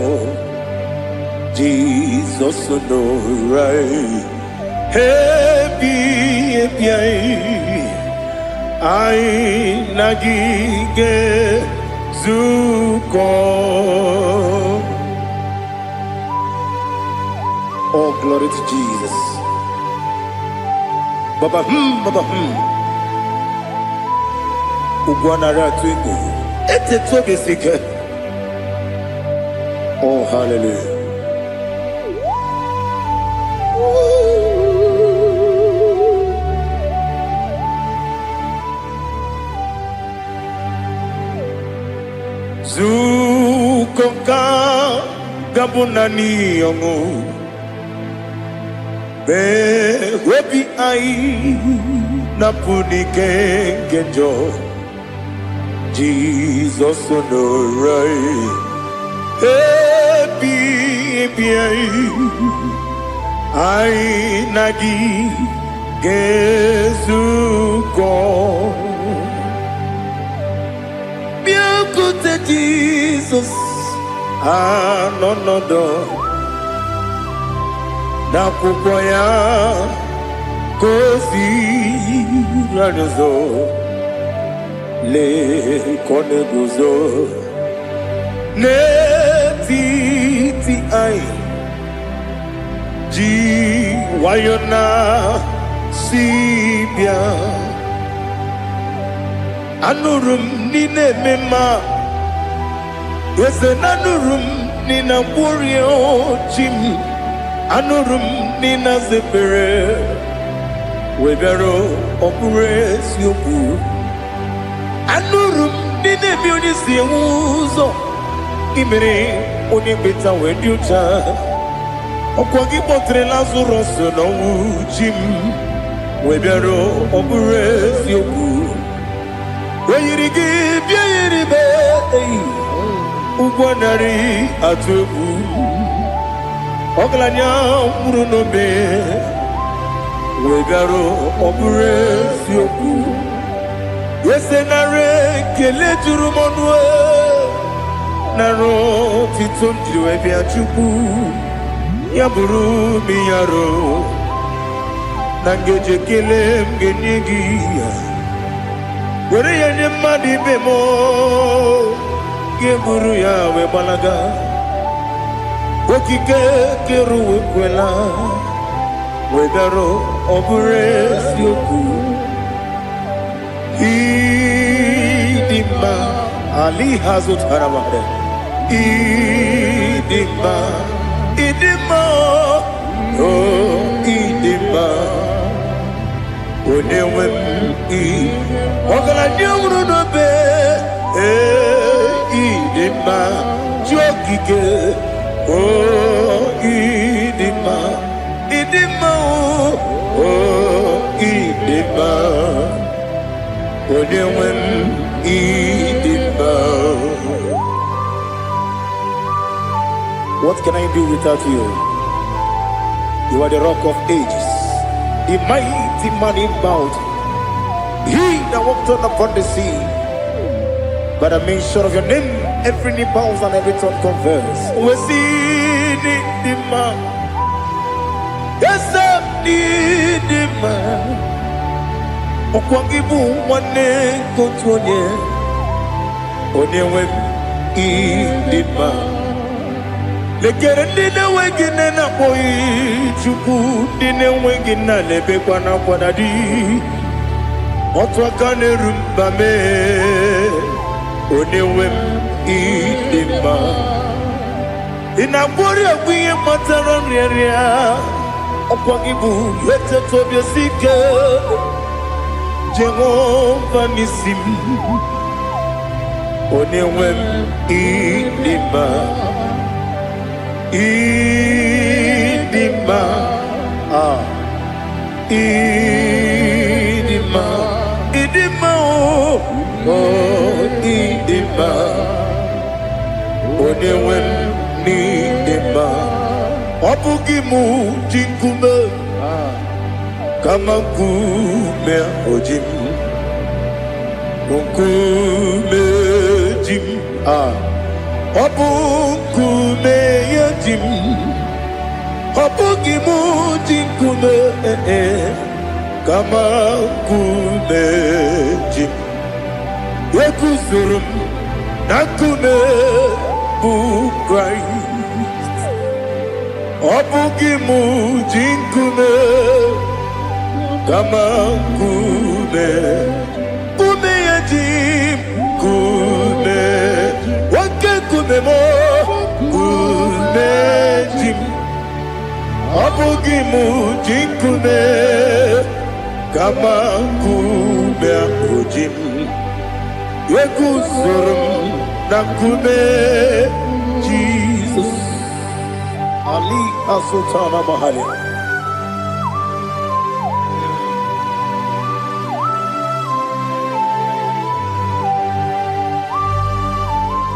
Jesus no right happy ai nagige zuko. Oh, glory to Jesus. Baba, Ugwana ratwingu. Ete toge sike. Oh, hallelujah. Zukonka gabunani yongu. Be wepi ai napudike genjo Jesus no right happy ai nagi gezuko Ibute Jesus anonodo n'akwụkwọ ya kozi ranụzo lekọne guzo n'etiti anyị ji nwayọ na si bịa anụrụ m n'ine emema eze na anụrụ m n'ina mkpụrụ ochi m anụrụ m n'ina zebere webịara ọ bụrụ eziokwu anụrụ m n'ine ebe onye si enwe ụzọ imere onye mkpeta wee dị ụcha ọkwa gị kpọtere Lazarọs n'ọnwụ chi m webịara ọ bụrụ eziokwu oyiri gị bịa yiri be ụgwọ narị atụ egwu ọgaranya mkpụrụ n'obe wee bịarụ ọ bụrụ eziokwu ese narị ekele juru m ọnụ narị otito m jiri wee bịa Chukwu ya bụrụ m ya ro na ngeji ekele m ga-enye gị ya were ya nye mmadụ ibe m ga-eburu ya wee gbalaga okike kere uwe kwela wee bịarụ ọ bụrụ eziokwu ịdị mma ali ha zụtara mmadụ ịdị mma ịdị mma o ịdị mma onye nwe m ọgaranya nwụrụ n'obe ịdị mma chi okike o ịdị mma o ịdị mma onye nwe m ịdị mma. What can I do without you? You are the rock of ages, the mighty man in battle, he that walked on upon the sea. By the mention of your name, every knee bows and every tongue confess. We see the man. Yes, I need the man. Okwangibu wane kotonye. Onyewe the man. Lekere ndine wengine na boyi Chukwu ndine wengine lebe kwa na kwanadi otu aka na-eru mba mee onyewe m ịdị mma ị na-agbori egwu ihe matara nrịarịa ọkwa gị bụ eteta obi esi ike Jehova n'isi m onyewe m ịdị mma ịdị mma ịdị mma ịdị mma o ịdị mma onye nwe m n'ịdị mma ọ bụghị mụ ji nkume kama nkume oji m nkume ji m ọ bụ nkume ya ji m ọ bụghị mụ ji nkume kama nkume ji m ekuzuru m na nkume bụ Kraịst ọ bụghị mụ ji nkume kama nkume nkume ya ji m nkume nwoke nkume m nkume ji m ọ bụghị mụ ji nkume kama nkume ahụ ji m eguzoro m na nkume Jizọs ali asụtana mahali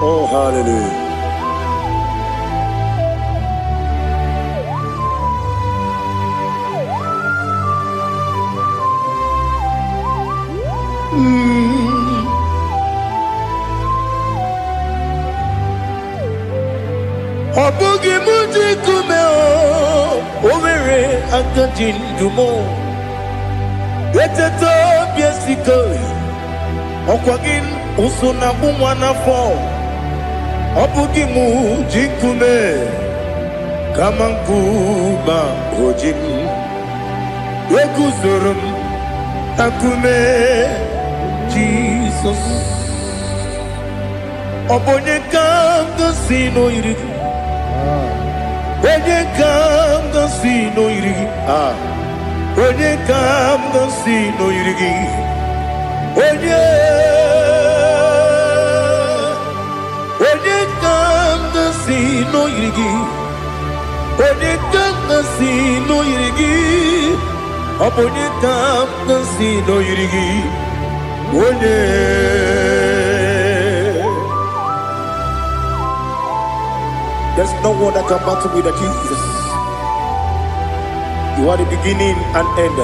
oh hallelujah. Obugi muji kume Owere akajin dumo Eteto biesiko Okwagin usuna kumwana fo Obugi muji kume Kamankuba ojin Wekuzurum Takume Jesus Obonye kam sino irigi Onye kam sino irigi Onye kam sino irigi Onye kam sino irigi Onye kam sino irigi Obonye kam sino irigi There's no one that can battle with Jesus. You are the beginning and end.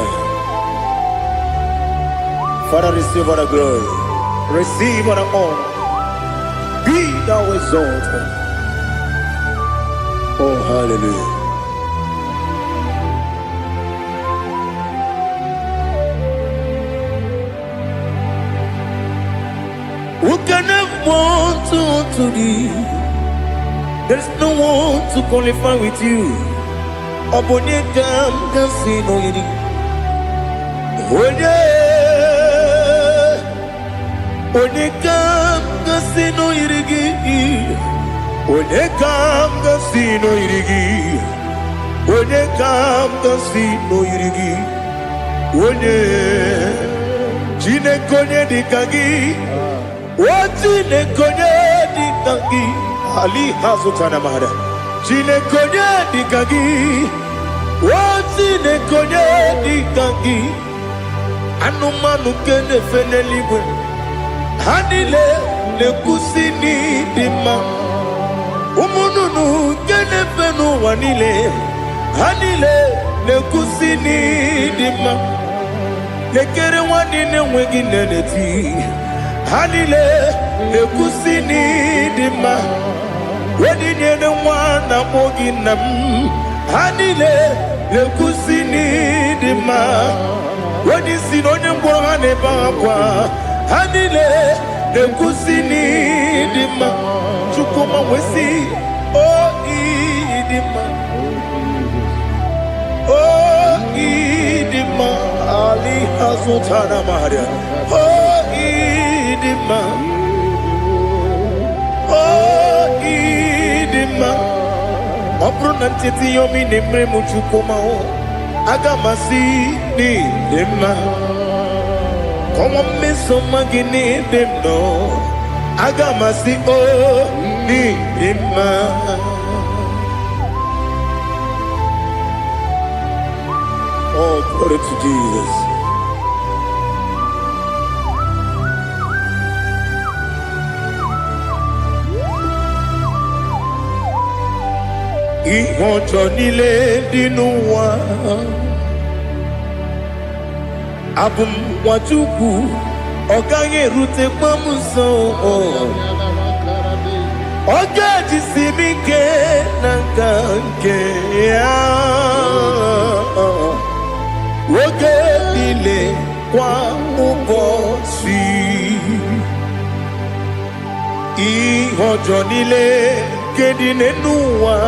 Father, receive all the glory. Receive all the honor. Be thou exalted. Oh, hallelujah. Who can have one to thee? There's no one to qualify with you. Obonye kam sino yiri. Onye kam sino yiri. Onye kam sino yiri. Onye kam sino yiri. Onye chine konye dikagi. Chine konye dikagi. Ali hazutana mahada. Chine konye dikagi. Chine konye dikagi. Anumanu kene feneliwe. Hanile le kusini dima. Umununu kene fenu wanile. Hanile le kusini dima. Lekere wanine wengi neneti. Hanile le kusini dima. Wedi nyene mwana mogi nam Hanile le kusini dima Wedi sinonye mbwangane bangwa Hanile le kusini dima Chukuma wesi idima idima Ali hazutana maharia idima Opro nantiti yomi nemre muchukoma o Agamasi ni dema Koma meso magini demno Agamasi o ni dema Oh, glory to Jesus. Ihojo nile dinuwa Abum wajuku Oganye rute pamuso Oga jisimike nanganke Oge nile kwa ubosi Ihojo nile kedine nuwa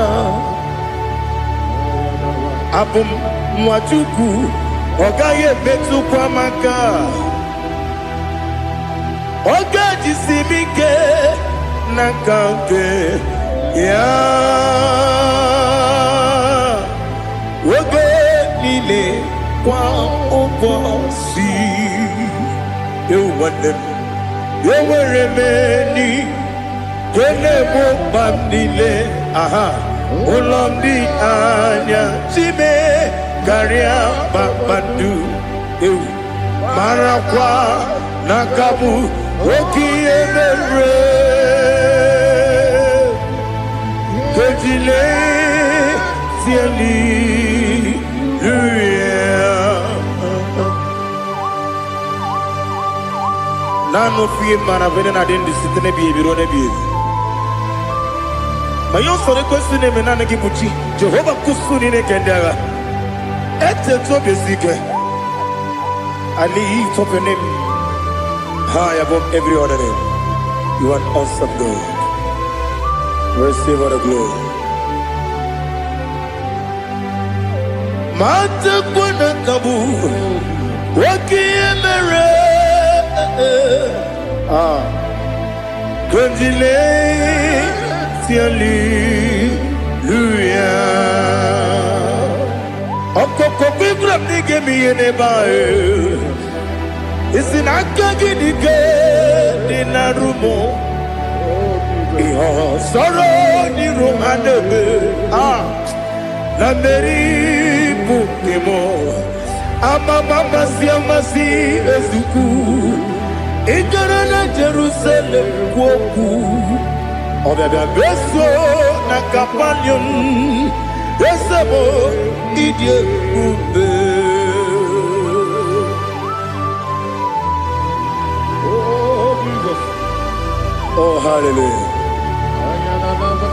Abum mwachuku Ogaye betu kwa maka Oga jisimike Nakanke Ya Oge nile kwa ubosi Ewanem Eweremeni Kene mo bandile Aha Ulomdi anya Chime Garia babandu Marakwa Nakabu Oki emere Kejile Tieli Nano fiye mana vene na dendi sitene biye biro ne biye Mayo sore kwesi ne menane gibuchi. Jehovah kusuni ne kendera. Ete to besike. I lift up your name high above every other name. You are awesome God. Receive all the glory. Mata kuna kabu wakiemere Kondile Hallelujah. Okoko kwikura nige miyene bae. Isinaka gidige dina rumo. Iho soro ni rumanebe. La meri bukemo. Ama mama siamasi ezuku. Igarana Jerusalem woku. Obebe beso na kapanion. Besamo idie ube. Oh, Jesus. Oh, hallelujah.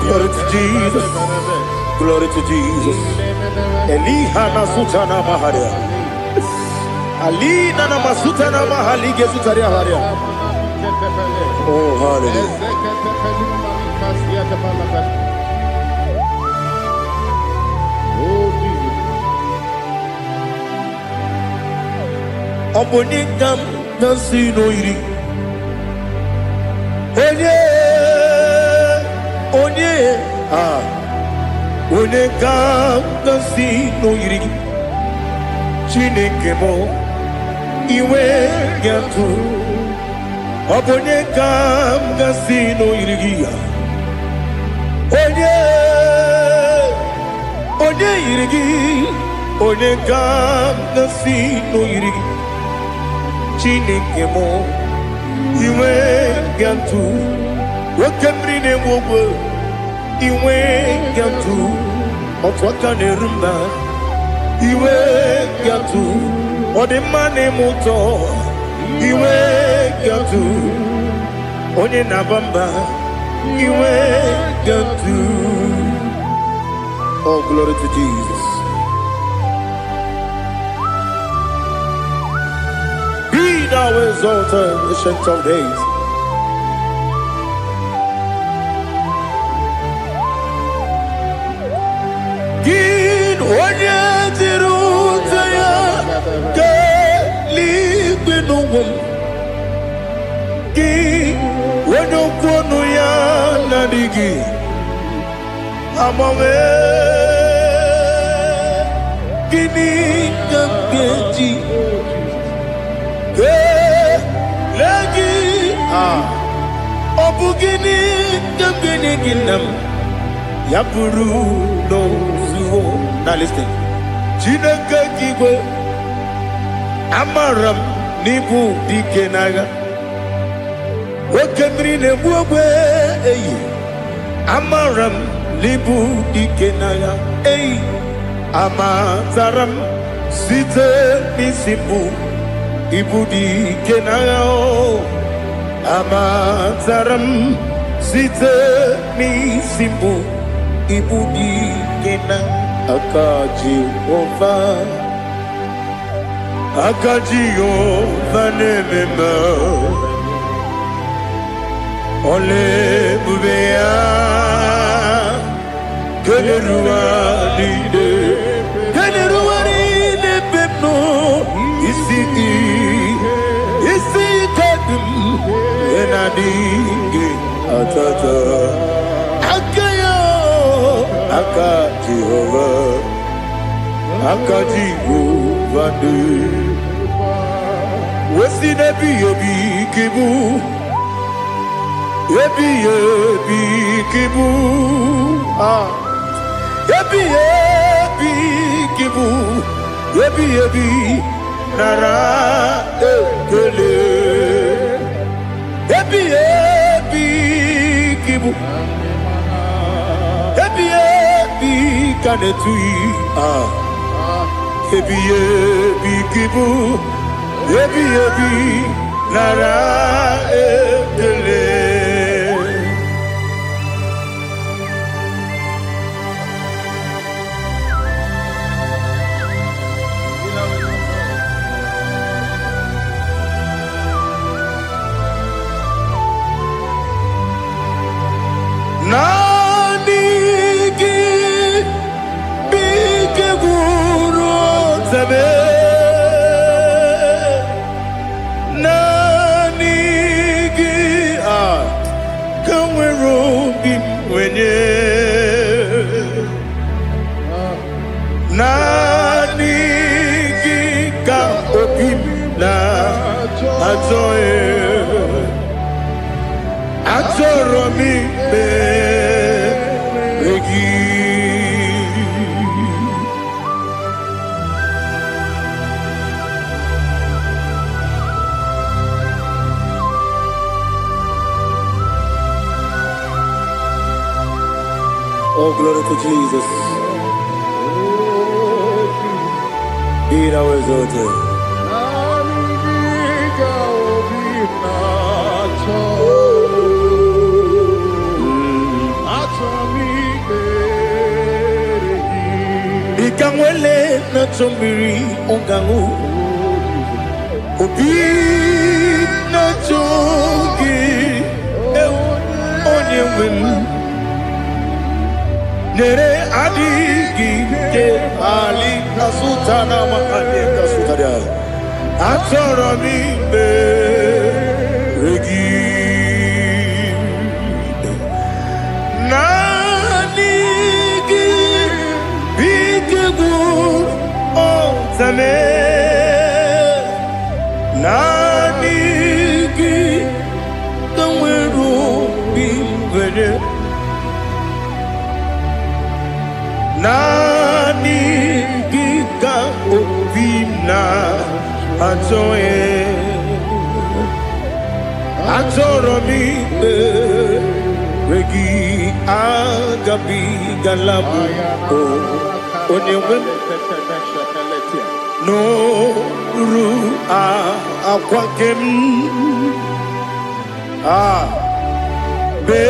Glory to Jesus. Glory to Jesus. Elihana sutana maharia. Alina na masutana mahali gesutaria haria. Oh, hallelujah. Oh, Jesus. Obonikam nasino iri. Onye Onekam nasino iri. Chineke mo iwe yantu. Obonekam nasino iri. Onye irigi, onekam nasino irigi. Chineke mo iwe yantu. Wakemri ne wogo iwe yantu. Otwaka ne rumba iwe yantu. Odemane moto iwe yantu. Onye nabamba iwe yantu. Oh, glory to Jesus. Be thou exalted, ancient of days. Gin onye tirutaya ke ligbinugum. Gin onye kwonu ya nadigi. Amame Gini Gamgeji Lagi Obu Gini Gamgeni Ginam Yapuru no Zuho. Now listen. Chinaka Kigwe Amaram Nibu Dikenaga Wakemri Nebuwe Amaram Libu dikenaya, amataram site misibu, ibu dikenaya, amataram site misibu, ibu dikenaya. Akaji ova nemema, ole bubea. Keneruari pepno isi kadum enadinge atata akayo akaji Jehovah de wesi nebi ebi kibu Ebi kibu, ebi nara ekele. Ebi kibu, ebi kanetui. Ebi kibu, ebi nara ekele. zame nanigi kanwero bim wenye nanigi ka obim na ajoye ajoro mi be regi. Oh, glory to Jesus. Be thou exalted. Ikangwele na chombiri ongangu obi na chogi onye wim nere adigi ke ali asutana makane asutaria atoro mi be regi nanigi bigegu o zame nanigi kanweru bingwere nani giga obina atoye atoro mi regi agabi galabu onyewe no ru akwakem be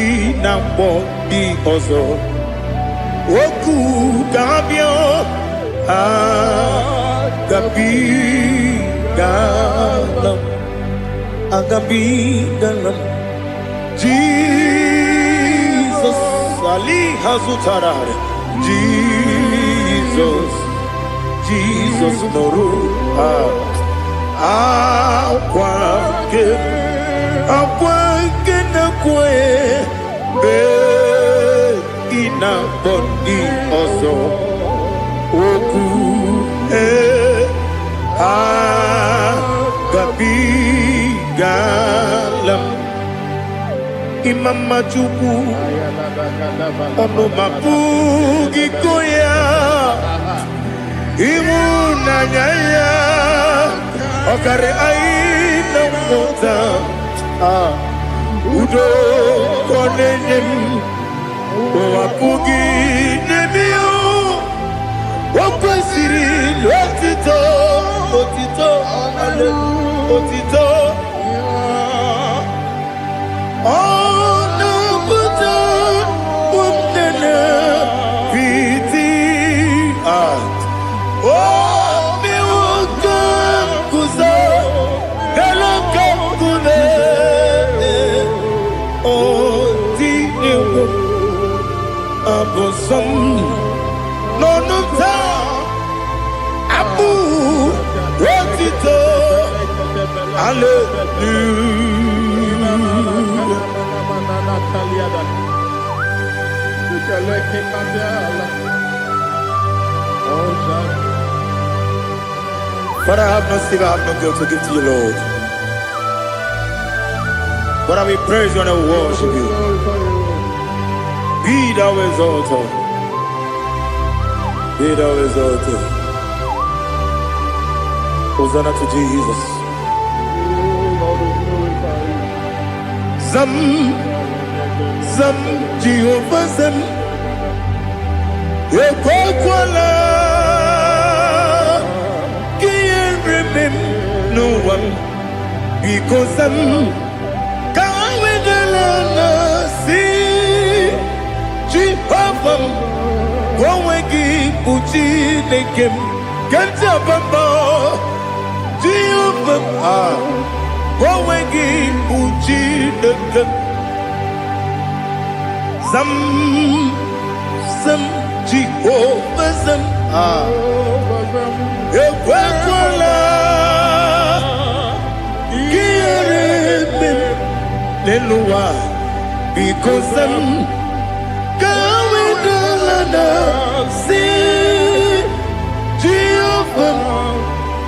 inambo di ozo oku gabio agabi galam Jesus ali hazutarare Jesus noru akwake na kwe be ina boni ozo oku gabi galam imama chuku ono mapugi koya imuna nyaya okare aina mota udo konenem wapugi nemio wakwasiri lotito ale otito ono buto umnene piti mi wakam kuzo galakam kune abosom nonuta abu wotito But I have no silver, I have no guilt to give to you, Lord. But I will praise you and I will worship you. Be thou exalted. Be thou exalted. Hosanna to Jesus. Zam Jehovah Zam Ekokwala Kiyeremim no one because Zam Kawedalana si Jehovah Wawegi Puchi Nekem Kanta Bamba Jehovah Wawegi Puchi Nekem Zam Jehovah Zam Ekwekwala gịnị n'ụwa because I'm going to see Jehovah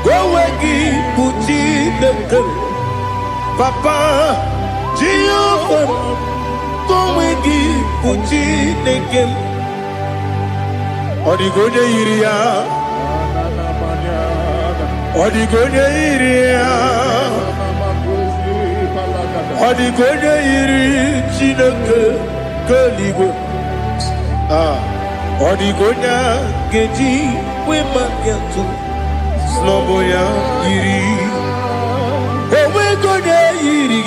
go wegi puti deke Papa Jehovah go wegi puti deke Odigonye iria Odigonye iria Odigonye iri Chineke keligwe Odigonya geji wema getu Sloboya iri Owegonya iri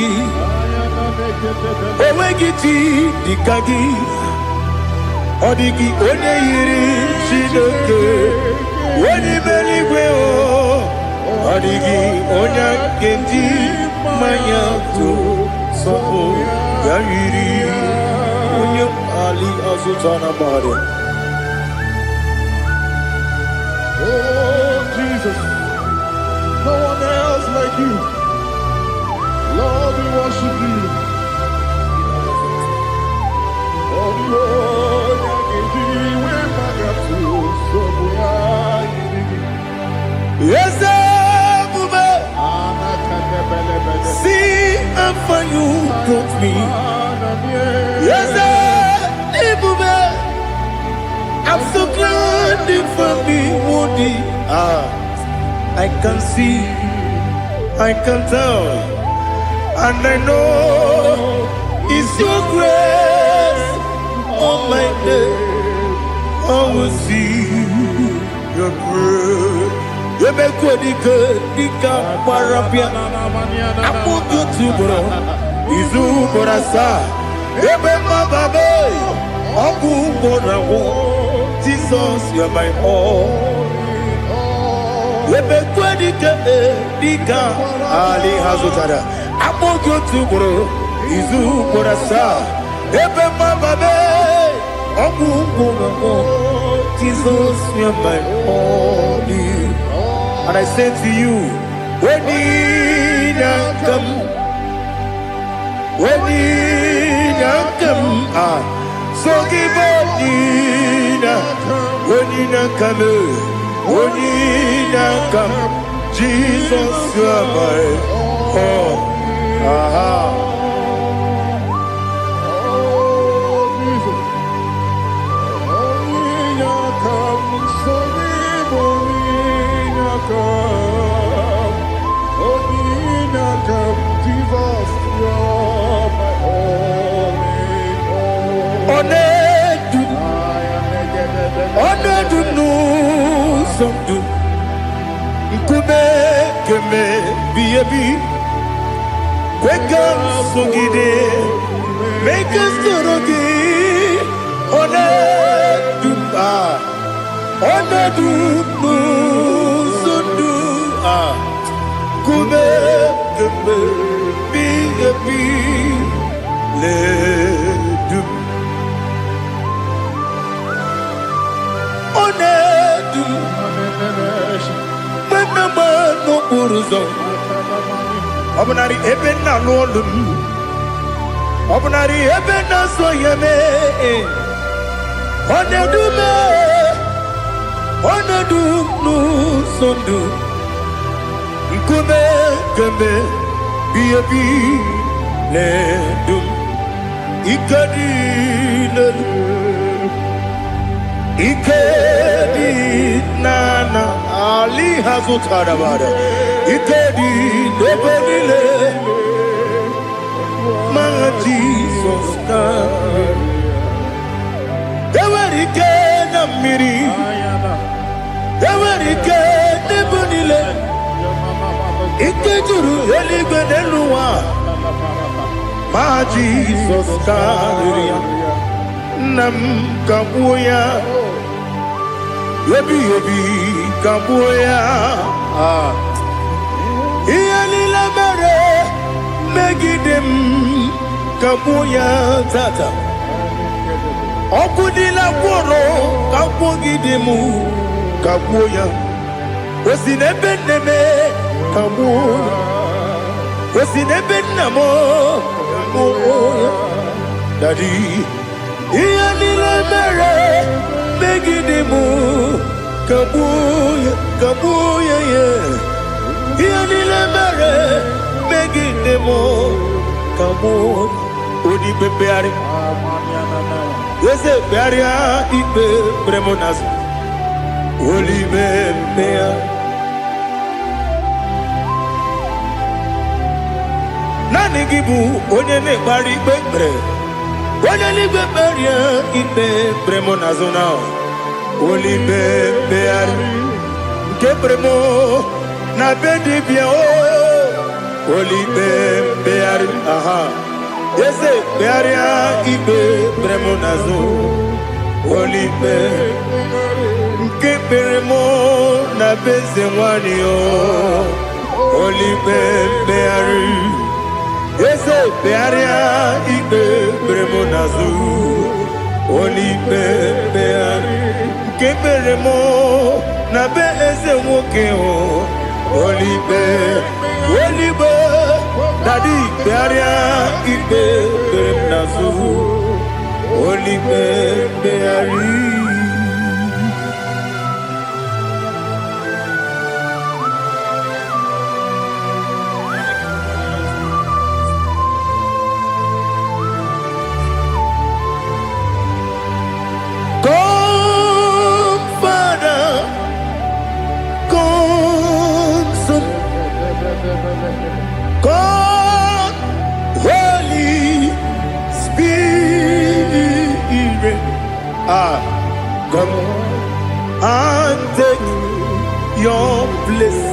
Owegiti dikagi Odigi onye iri Chineke Wani meligwe o Odigi onya geji manya tu Sobo ya iri Onye Ali Azutana Bahari. Oh, Jesus. No one else like you. Lord, we worship you. Oh, Lord, yes, see how far you brought me. Yes, I'm so glad you found me worthy. I can see, I can tell, and I know it's your grace on my day. I will see your grace. You make what you could, you can't parapia. I'm going to bro. Izu borasa. You make my baby. I'm going to Jesus, you're my all. You make what you can, Ali Hazutada. I'm going to bro. Izu borasa. You make my baby. I'm going to Jesus, you're my all. And I say to you, when you come, so give up, when you come, Jesus, you are my all. Onedu no somdu Nkube keme biyebi Kwekam sogide Make us torogi Onedu no somdu Kube keme biyebi Ledu Onedu Menama no uruzo Obunari ebena lolum Obunari ebena soyeme Onedu me Onedu no sondu Nkume kembe Biyebi Ledum Ikadi lelu Ikedi nana Ali Hazutada Bada Ikedi Nebenile Manga Jesus come Ewerike Namiri Ewerike Nebenile Ikejuru Eligbeneluwa Ma Jesus come Nam Kabuya Yebi Kabuya Iyalila mere Megidem Kabuya Tata Okudila Kuro Kabugidemu Kabuya. Was in a beneme, Kabuya. Was in a benamo, Kabuya. Daddy, Ianila Mare, Megidemu, Kabuya, Kabuya, yeah. Ianila Mare, Megidemu, Kabuya. Odi Pepeari. Yes, a barrier, Ipe, Bremonas. Holy Bea. Nani Gibu, Onyane Bari Bebre. Onyane Beberia, Ipe, Bremonazona. Holy Bea. Kebremo, Nabedi Bia. Holy Bea. Aha. Yes, a barrier, Ipe, Bremonazo. Holy Bea. Keperemo na bezemwani o Oli beari Ese bearia Ibe bremo nazu Oli beari Keperemo na bezemwoke o Oli be Daddy bearia Ibe bremo nazu Oli beari God, Holy Spirit, come and take your place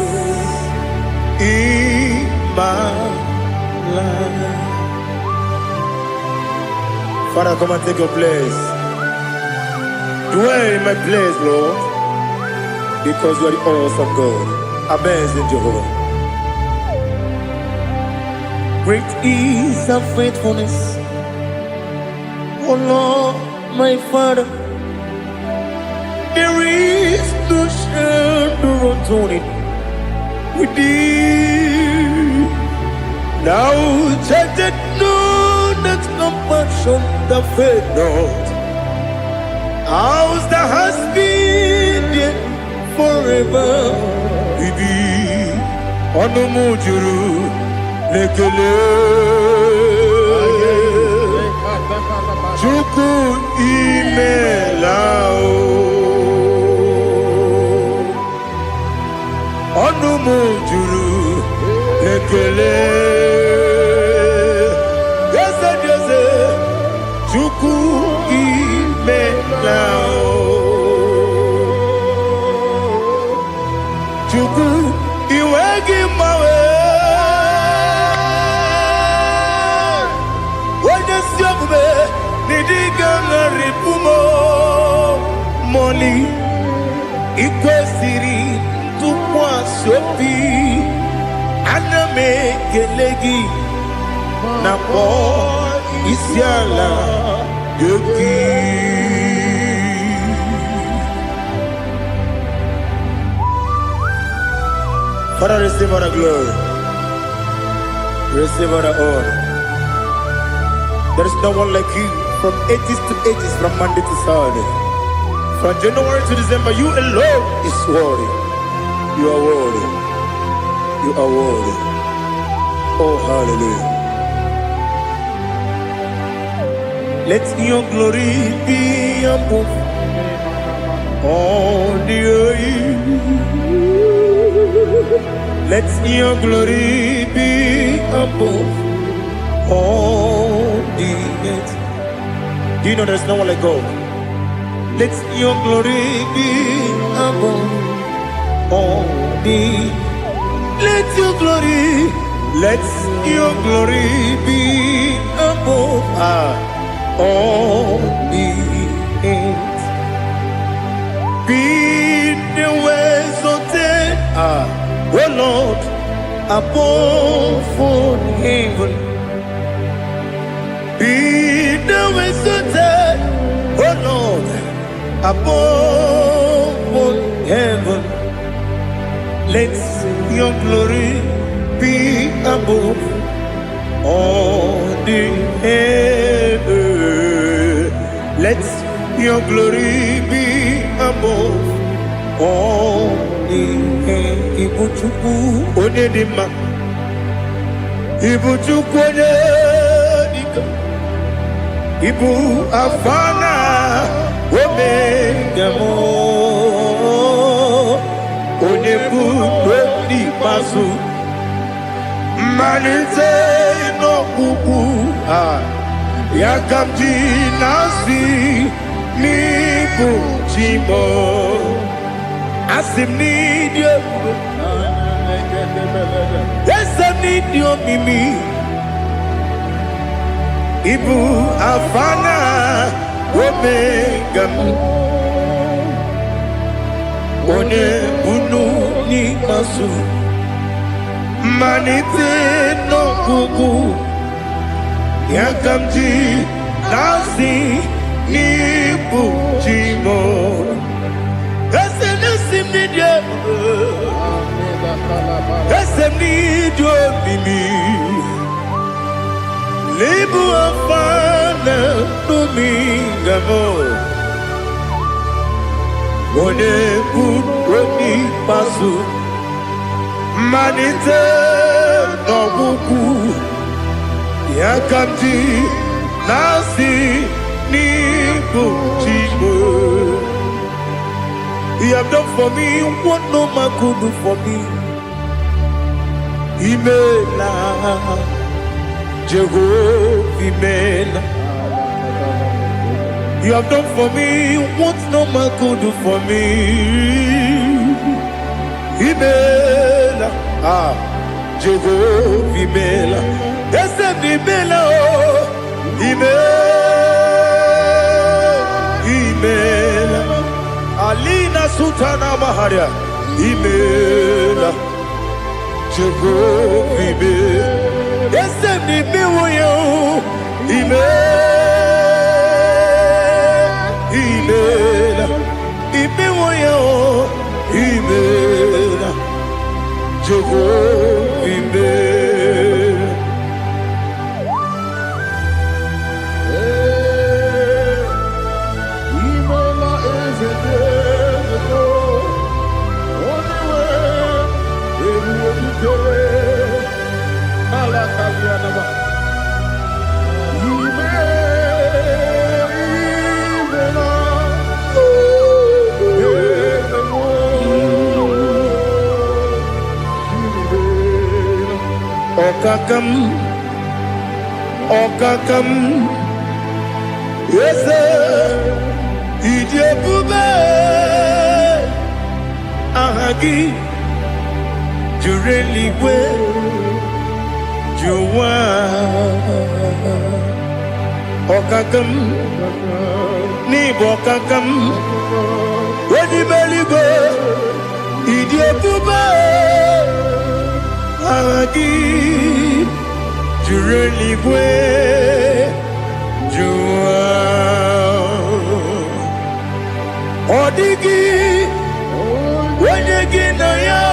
in my life. Father, come and take your place. Dwell in my place, Lord, because you are the awesome God. Amazing Jehovah. Great is thy faithfulness, O Lord, my Father. There is no shadow of turning with thee. Now judged know that compassion that faith not. Ours that has been there forever with thee. Onomujuru. Lekele Chuku imelao Onumujuru Lekele Yese Yese Chuku imelao Chuku iwegi mawe Nidigana ripumo Moli Ikwesiri Tukwa sopi Aname kelegi Napo Isiala Yoki Father, receive all the glory. Receive all the honor. There is no one like you. From ages to ages, from Monday to Saturday, from January to December, you alone is worthy. You are worthy. You are worthy. Oh, hallelujah. Let your glory be above all the earth. Let your glory be above all the earth. Do you know there's no one like God? Let your glory be above all the. Let your glory be above all the earth. Be the ways of death, oh Lord, above all heaven. Be the ways of death, oh Lord, above all heaven. Let your glory be above all the heaven. Let your glory be above all the heaven. Ibuchukwu onedima, Ibuchukwu onedika, Ibu afana omega mo, onebu doni pasu, manite no kuku yakamji nasi nibu chimo. Asim need you. Yes, I need you, Mimi. Ibu afana omega. One bunu ni masu. Manite no kuku. Yakamji nasi nibu chimo. Esem need you. Esem need you, Mimi. Lebu afana dominga mo. One kuni pasu. Manite no buku. Yakamji nasi ni buchimo. You have done for me what no man could do for me. Imela, Jehovah, Imela. You have done for me what no man could do for me. Imela, Jehovah, Imela. Yes, Imela, Imela. Alina Sultana Maharia, Imela, Jehovah, Imela. Yes, Imela, Imela, Imela, Imela, Jehovah, Imela. Okakam, yes, Idiabube, Ahagi, Jureli we, Juwa, Okakam, Nibokakam, Wedi Belibe, Idiabube, Ahagi. Jureli we, Jua, Odigi, when you get na yo,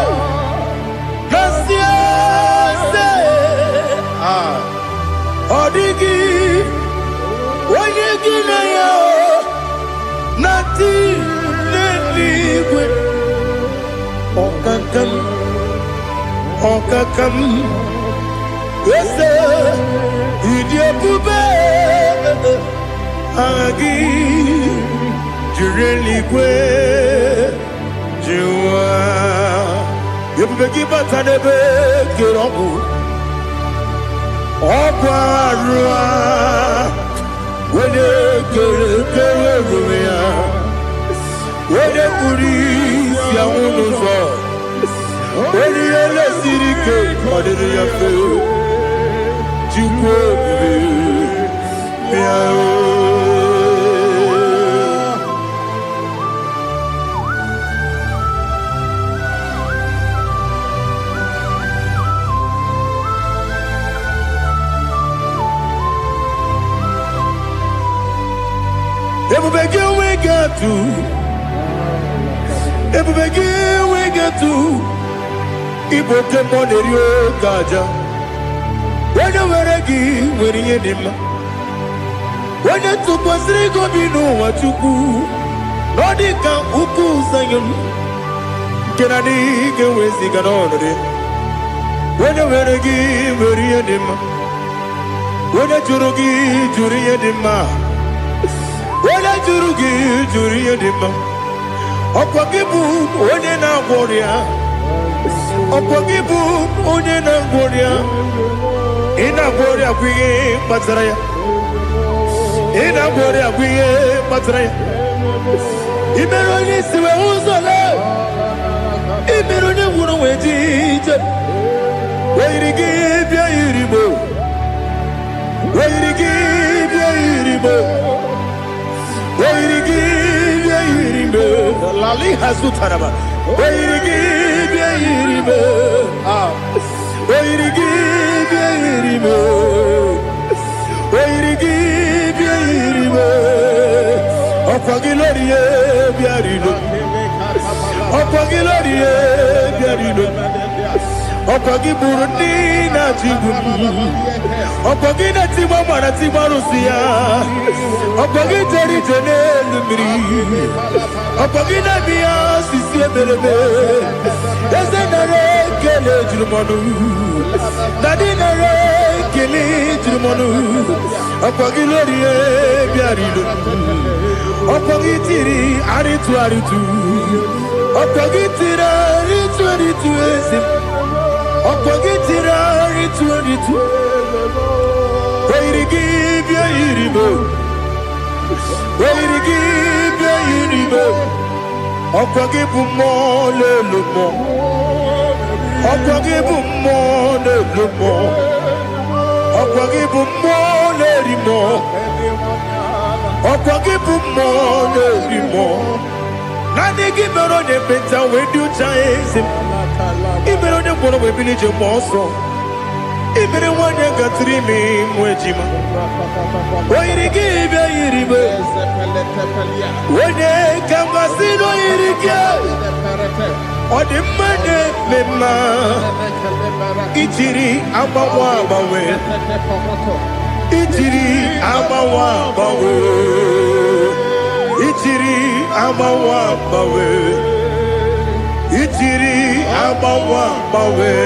Nasia say, Odigi, when you get na yo, Nati Neliwe, Okakam. Yes, Idiabube, Agi, Jureli Gwe, Jua, Yabegi Batanebe, Kirobu, Oparua, when they get when they put his Yamuno, when they let Sirike, what did you feel? Everybody we got to Ebubegi we get to Ibo Kemonerio Gaja. When you were a gee, when you did when you took was Rigo, you know what you do. Nodika Uku Sayon. Can I dig away Ziganori? When you were a gee, when you did when you Jurugi, Juria Dima. When I Jurugi, Juria Dima. Opagibu, Onena Warrior. Opagibu, Onena Warrior. In a warrior, we Mazaraya. In a warrior, we Mazaraya. Imeroni, Siwazola. Imeroni, wouldn't wait. Where to give your Iribo? Where to give your Iribo? Where to give your Iribo? Lali Hasutaraba. Where to give your Iribo? Where to give your Iribo? Where to give your Iribo? Opagilorie, Biarino. Opagilorie, Biarino. Opagi Burundi na Jibu, Opagi na Timama na Timarusia, Opagi Jerry Jenelumri, Opagi na Bia Sisia Berebe, Yasanare Kele Jumanu, Nadinare Kele Jumanu, Opagi Lorie Biarino, Opagi Tiri Aritu Aritu, Opagi Tira Aritu Aritu Esim. Opagitira itu Where to give your Iribo? Where to give your Iribo? Opagibu more lumo. Opagibu more lumo. Opagibu more limo. Opagibu more limo. Nani give me on the better when you chase him. Even on the one of a village of Mosso, even one you got 3 men, Wejima. Why they give a Iribe? When they come, I see no Iriga. Or the money, Lema. Itiri, Abawa, Bawe. Itiri, Abawa, Bawe. Itiri, Abawa, Bawe. Itiri Abawa Bawe.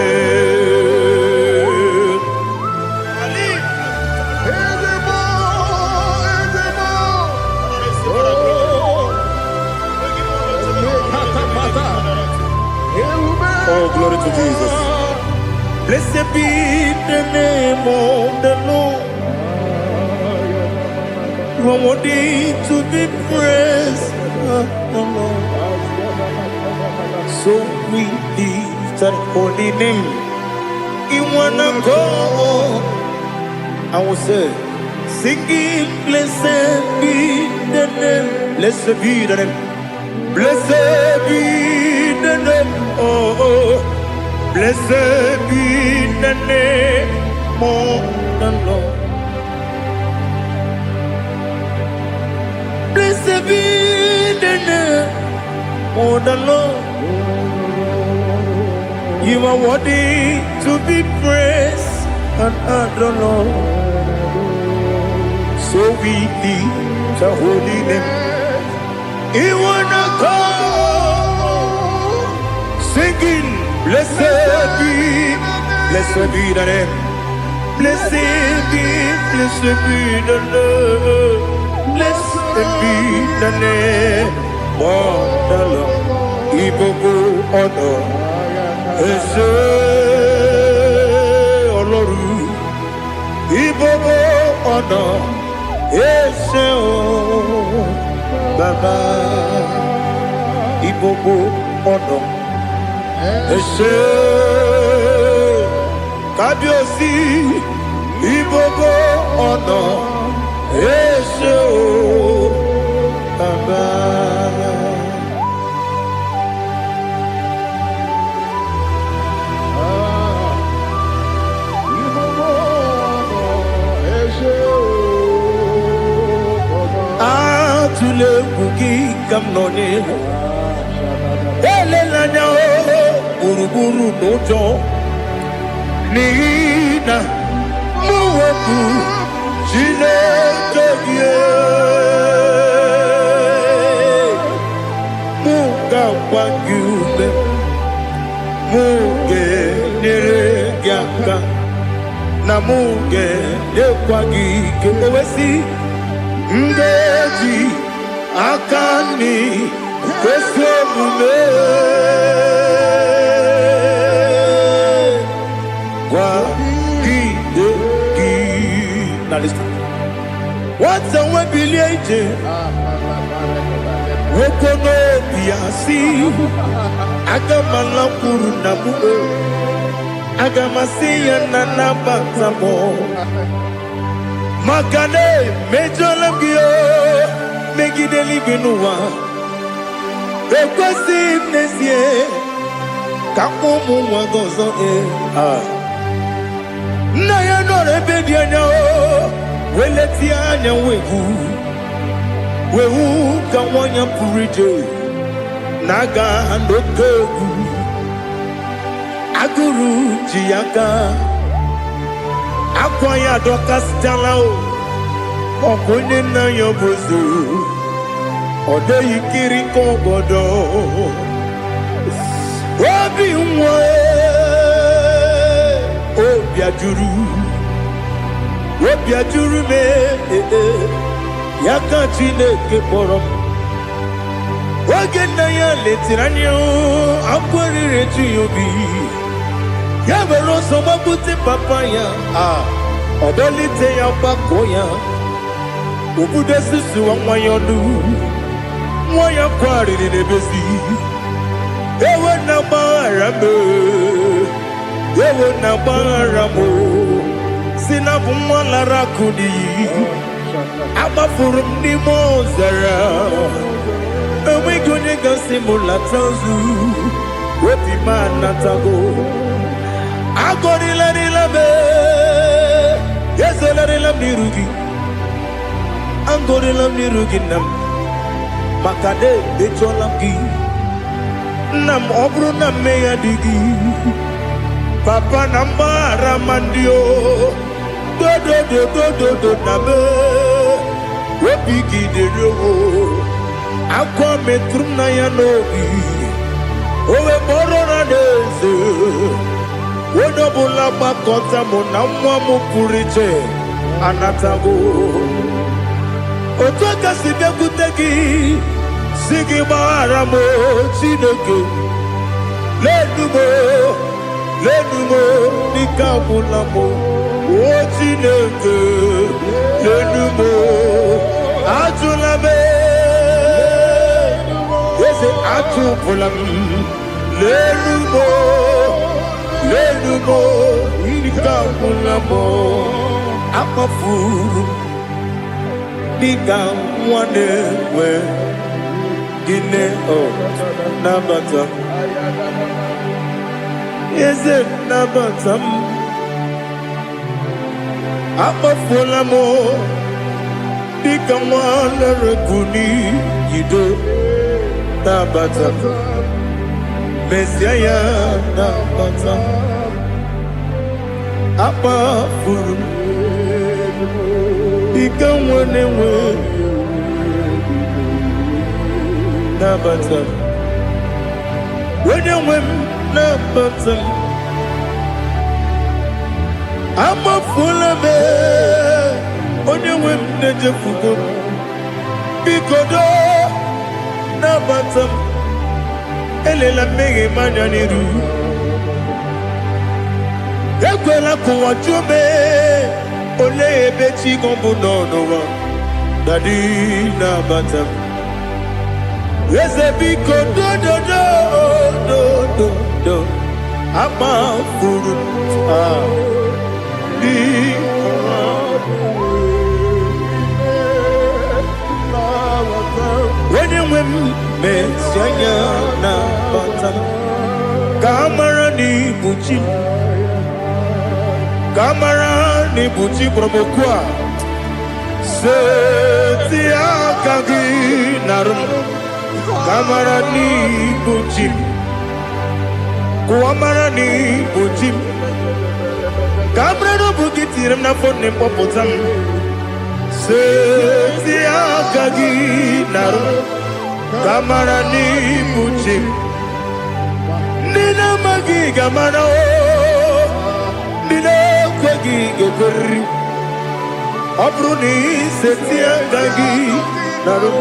Oh, glory to Jesus. Blessed be the name of the Lord. You are worthy to be praised. So we lift that holy name. You wanna go? I will say, singing, blessed be the name. Blessed be the name. Blessed be the name. Oh, blessed be the name of the Lord. Blessed be the name of the Lord. You are worthy to be praised and adored. So we lift the holy name. You wanna go singing, blessed be the name. Blessed be the Lord. Blessed be the name of the Lord. IGBO honor. Ese Oloru IGBO honor. Ese o Baba IGBO honor. Ese Kabiosi IGBO honor. Ese o Baba. Tule bugi kam noni n'ụjọ n'ihi na mụ wepụ Chineke gị mụ ga-agba gị ume mụ ga-enyere gị aka na mụ ga-enyekwa gị ike ewesi ngaji aka nri kwesị omume gwa gị gị na listen nwata nwe bilie ije nwoke n'obi ya si aga m alakwuru na mụ aga m asị ya na nabata m maka na emejọla m gị megide eluigwe n'ụwa ekwesịghị m n'ezie ka ụmụ nwa gị ọzọ nna ya nọrọ ebe dị anya weletie anya wehu ka nwanyị pụrụ ije na-aga n'oke egwu agụrụ ji ya gaa akwa ya dọkasịtala ọkụ onye nna ya bozo ọ dịghị kiri ka obodo obi nwa obi ajuru m ya ka Chineke kpọrọ m oge nna ya letiri anya akwa riri eju ya obi ya were ọsọ gbapute papa ya ọ dọlite ya gbakọ ya obodo susuwa nwa ya ọnụ nwa ya kwarịrị n'ebezi ewe na gbaghara m si na bụ nwa lara akụ n'iyi agbafuru m n'ime ọzara enweghị onye gasị m lata ozu obi m anatago agọrịlarịla m ezelarịla m n'iru gị agọrịla m n'iru gị nna m maka na echọla m gị nna m ọ bụrụ na mmehie dị gị papa na mgbaghara ma ndị dodododododo na be obi gị dịrị akwa metụrụ m na ya n'obi owe kpọrọ na n'eze onye ọbụla gbakọta mụ na nwa m pụrụ iche anatago otu aka si bịakwute gị si gị gbaghara m Chineke lenumo dịka agwụla m o Chineke lenumo ajụla m eze atụpụla m lenumo dịka agwụla m akpafuru dịka nwa na-enwe gịnị nabata m eze nabata m akpafuola m dịka nwa na-erekwu n'iyido nabata m mesia ya nabata m akpafuru m dịka nwa na-enwe nabata m onye nwe m nabata m amafuola m onye nwe m na-ejefugo m biko do nabata m elela mmehie m anya n'iru ekwela ka ụwa jụọ m olee ebe chi gị bụ nọ n'ụwa dadi nabata m eze biko do amafuru onye nwe m mesi anya na bata ka amara n'ibu chi ka amara n'ibu chi kpọrọmokwu a seti aka gị narụ ka amara n'ibu chi Uamarani Bujim Cabrano Bukitiram na phone Popotam Setia Gagi Naro Kamarani Bujim Nina Magi Gamano Nina Kwagi Gokuri Abruni Setia Gagi Naro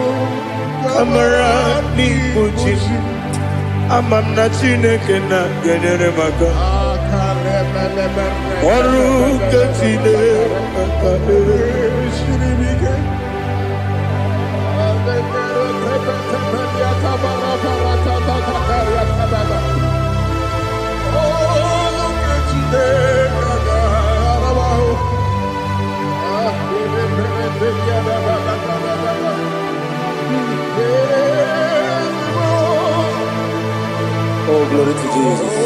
Kamarani Bujim Amam na Chineke na genere maka Oru ketine shiribike Oh, glory to Jesus.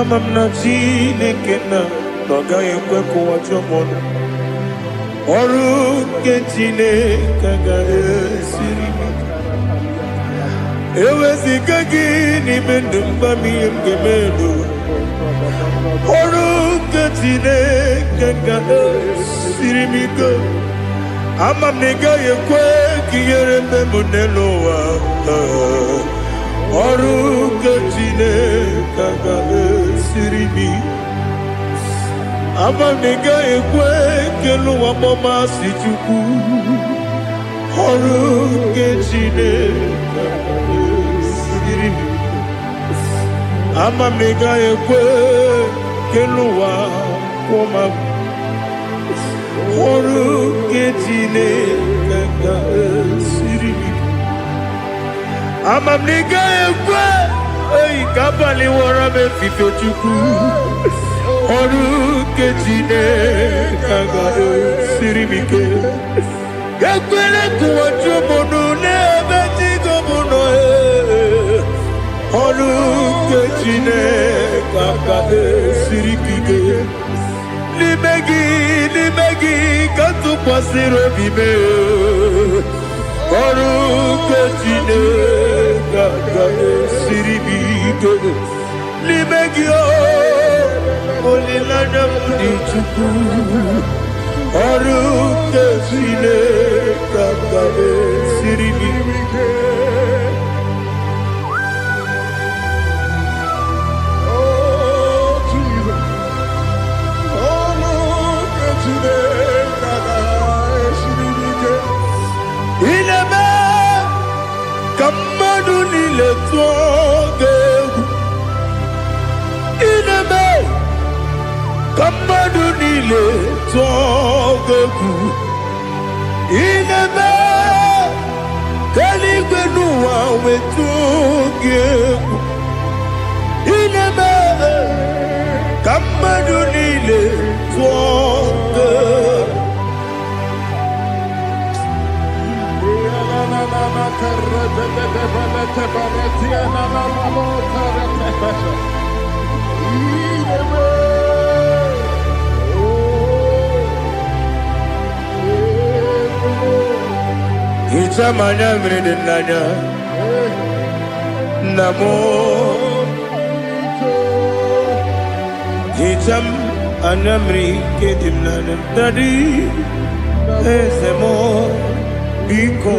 Amam na Chineke na nogaye kwe kuwachomono. Oru ketine kagaye siribike. Ewezi kagini mendumba miyemgemendo. Oru ketine kagaye siribike. Amam negaye kwe kiyerembe muneloa. Oru ketine kagaye siribi. Amam negaye kwe keluwa mama sichuku. Oru ketine kagaye siribi. Amam negaye kwe keluwa mama. Oru ketine kagaye siribi. Amam negaye kwe ei kabali wara me fifo chuku. Oru ketine kagaye siribi ke. Ekwele kuwa chumono nebe tigo mono e. Oru ketine kagaye siribi ke. Limegi kantu pasiro bime. Oru ketine kagaye siribi ke. Limegi olilana mudi chuku. Oru ketine kagaye siribi ke. Ineme kamadu nile tuogegu. Ineme kamadu nile tuogegu. Ineme kaligwenu wawe tuogegu. Ineme kamadu nile tuogegu. Itamanya mridinanya namo Itam anamri kedinanya Dadi ezemo biko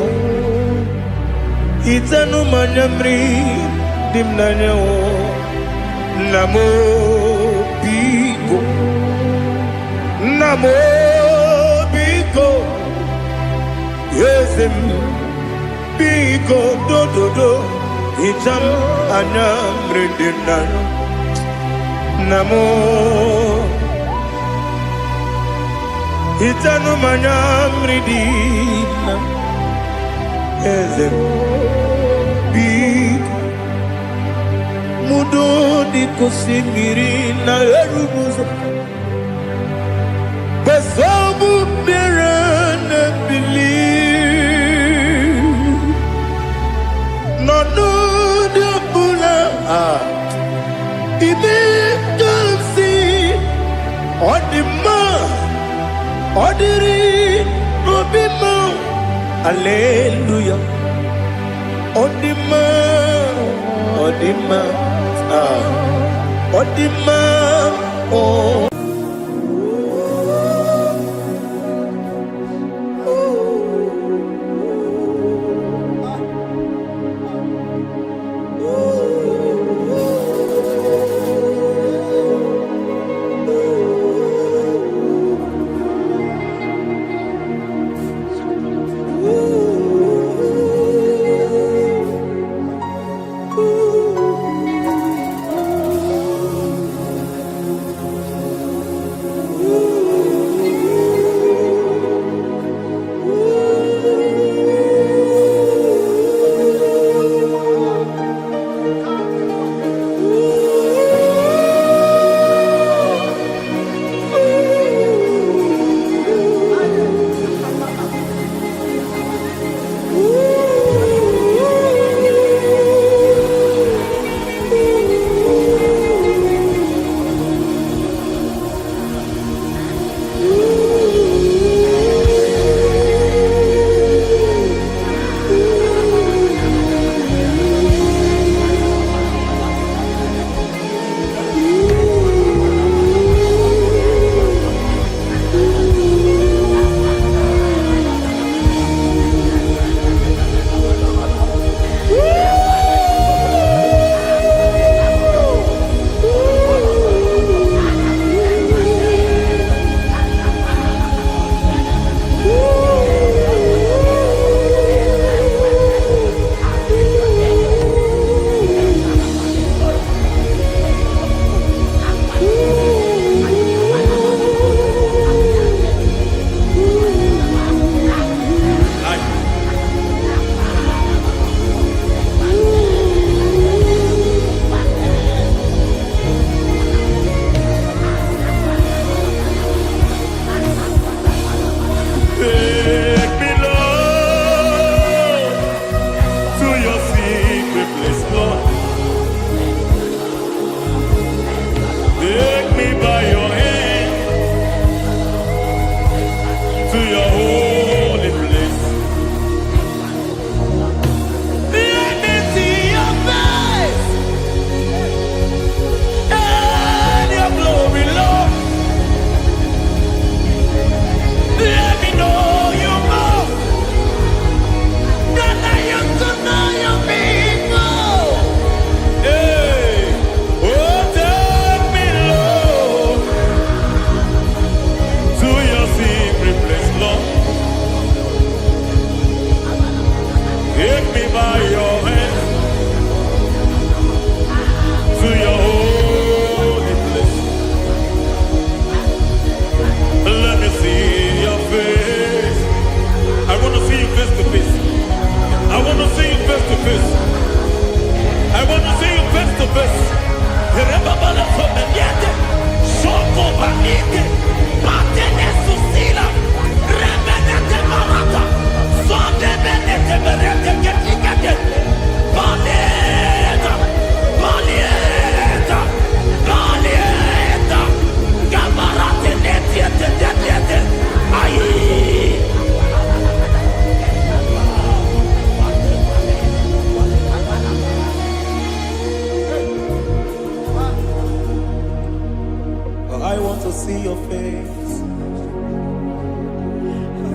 Itanu manyamri dimnanya o namo biko Namo biko Yezem biko do do do Itam anamri dimnanya Namo Itanu manyamri dimnanya Ezem biko Mudo di kusimiri na erumuzo Basabu birana believe No de bula Ibe kamsi Odima Odiri Obima Alleluia Odima Odima, Odima, oh.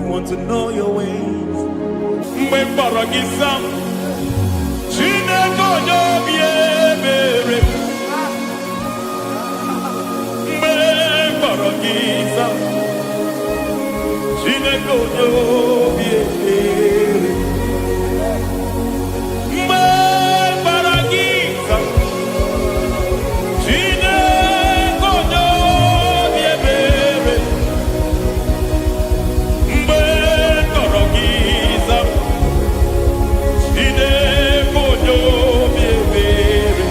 want to know your ways. Mgbe mkpọrọ gị zam, Chineke onye obi ebere. Mgbe mkpọrọ gị zam, Chineke onye obi ebere. Mgbe mkpọrọ gị zam, Chineke onye obi ebere. Mgbe mkpọrọ gị zam, Chineke onye obi ebere.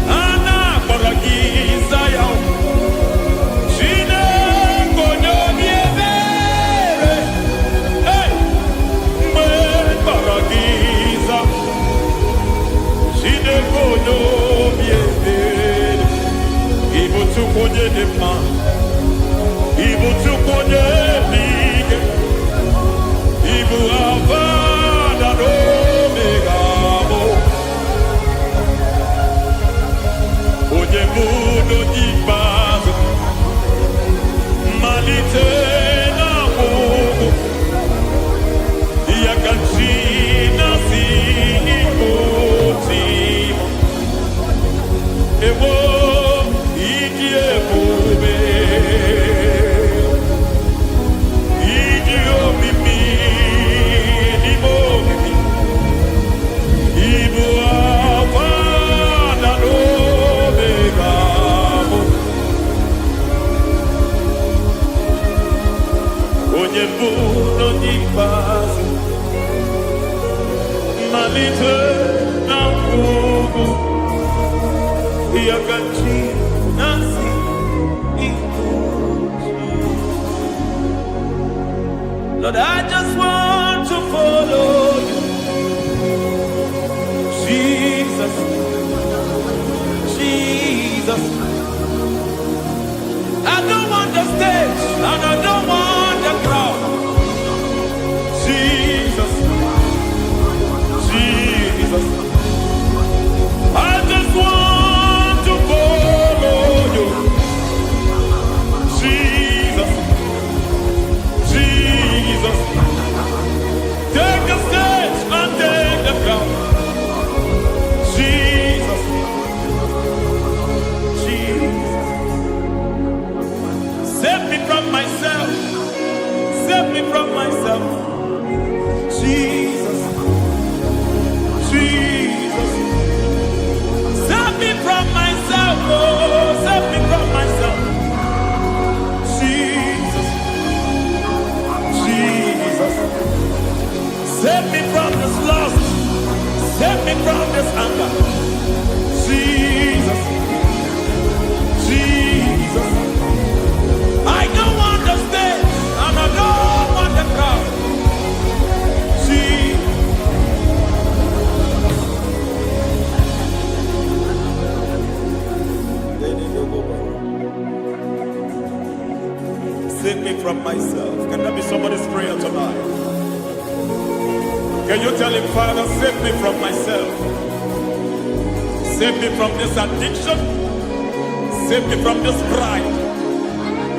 A na-akpọrọ gị Zion, Chineke onye obi ebere. Hey! Mgbe mkpọrọ gị zam, Chineke onye obi ebere. Ị bụ Chukwu onye dị mma, ị bụ Chukwu onye dị ike, ị bụ Alfa na Omega bụ. Lord, I just want to follow you. Jesus, Jesus. I don't want the stage and I don't want the crowd. Jesus, Jesus. I just want to follow you. Jesus, Jesus. Take the stage and take the crown. Jesus, Jesus. Save me from myself. Save me from myself. Jesus, Jesus. Save me from myself. Oh, save me from myself. Jesus, Jesus. Save me from this lust. Save me from this anger. Jesus, Jesus. I don't want the stage and I don't want the crowd. Jesus. Save me from myself. Can that be somebody's prayer tonight? Can you tell him, Father, save me from myself. Save me from this addiction. Save me from this pride.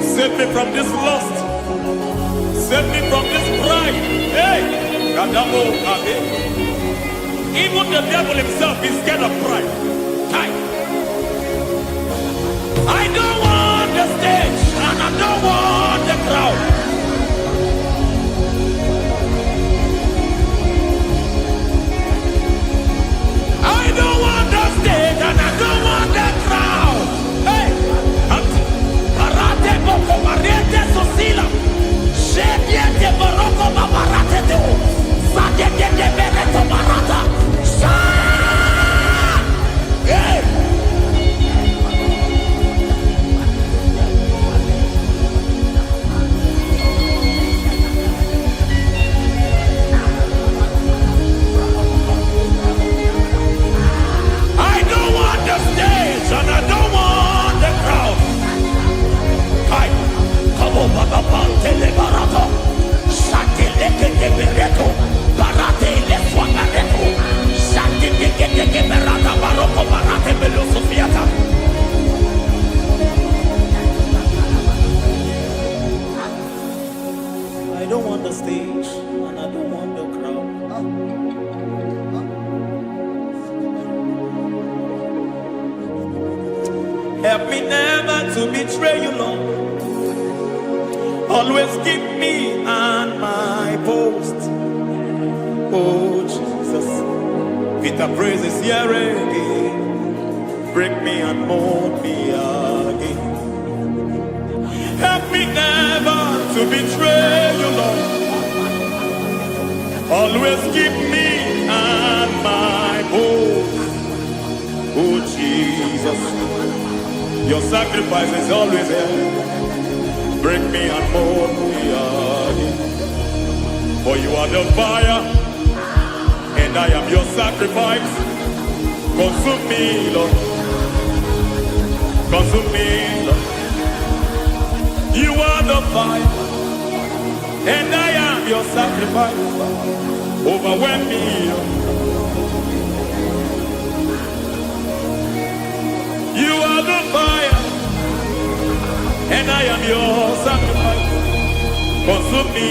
Save me from this lust. Save me from this pride. Hey! Even the devil himself is scared of pride. I don't want the stage and I don't want the crowd. I don't want the stage and I don't want the crowd. Hey! Parate boko barete sosila. Shediete baroko babarate teo. Sadete bereto barata. Hey! And I don't want the crowd. Hi, come on, Baba Pantele Barato, Shantileke de Bereto, Barate le Swagareto, Shantileke de Berata Baroko Barate Belosofiata. I don't want the stage and I don't want the crowd. Help me never to betray you, Lord. Always keep me on my post. Oh, Jesus. Peter praises here again. Break me and mold me again. Help me never to betray you, Lord. Always keep me on my post. Oh, Jesus. Your sacrifice is always there. Break me and mold me again. For you are the fire, and I am your sacrifice. Consume me, Lord. Consume me, Lord. You are the fire, and I am your sacrifice. Overwhelm me, Lord. You are the fire, and I am your sacrifice. Consume me.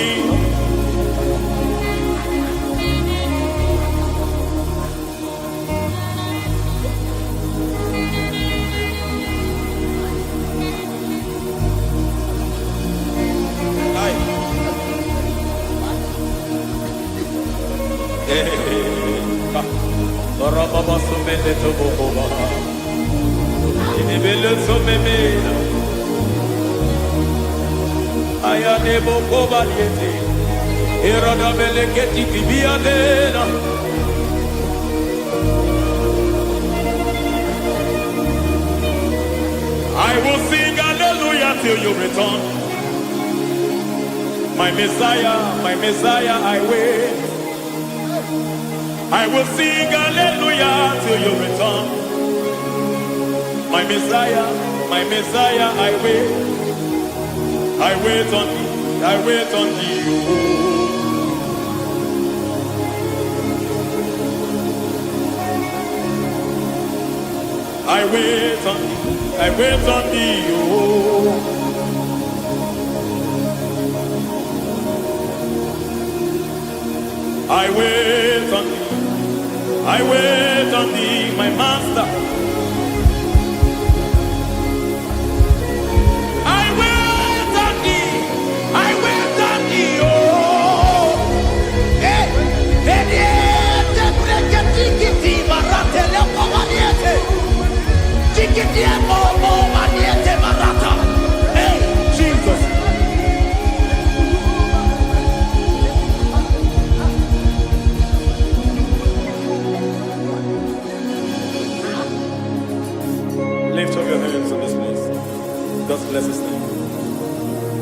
Ayane boko baliete, erada beleketi tibiadena. I will sing hallelujah till you return. My Messiah, I wait. I will sing hallelujah till you return. My Messiah, I wait. I wait on thee, I wait on thee. I wait on thee, I wait on thee. I wait on thee, I wait on thee, my master. I wait on thee, I wait on thee, oh. Hey, hey, tikiti marate leko maniete, tikiti mo maniete marata. Hey, Jesus. Lift up your hands in this place. God bless His name.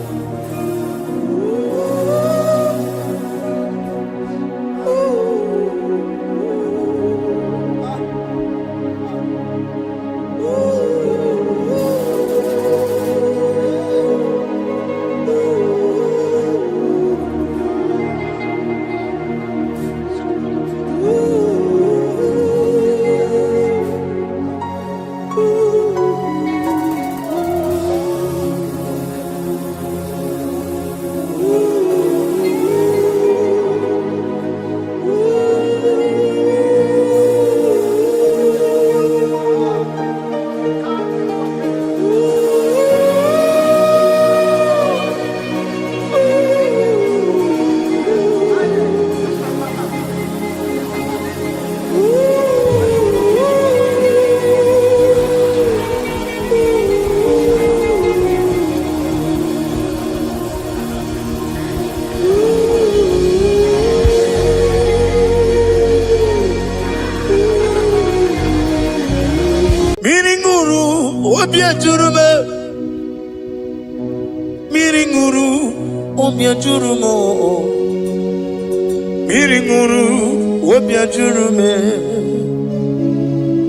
Miringuru wopia jurume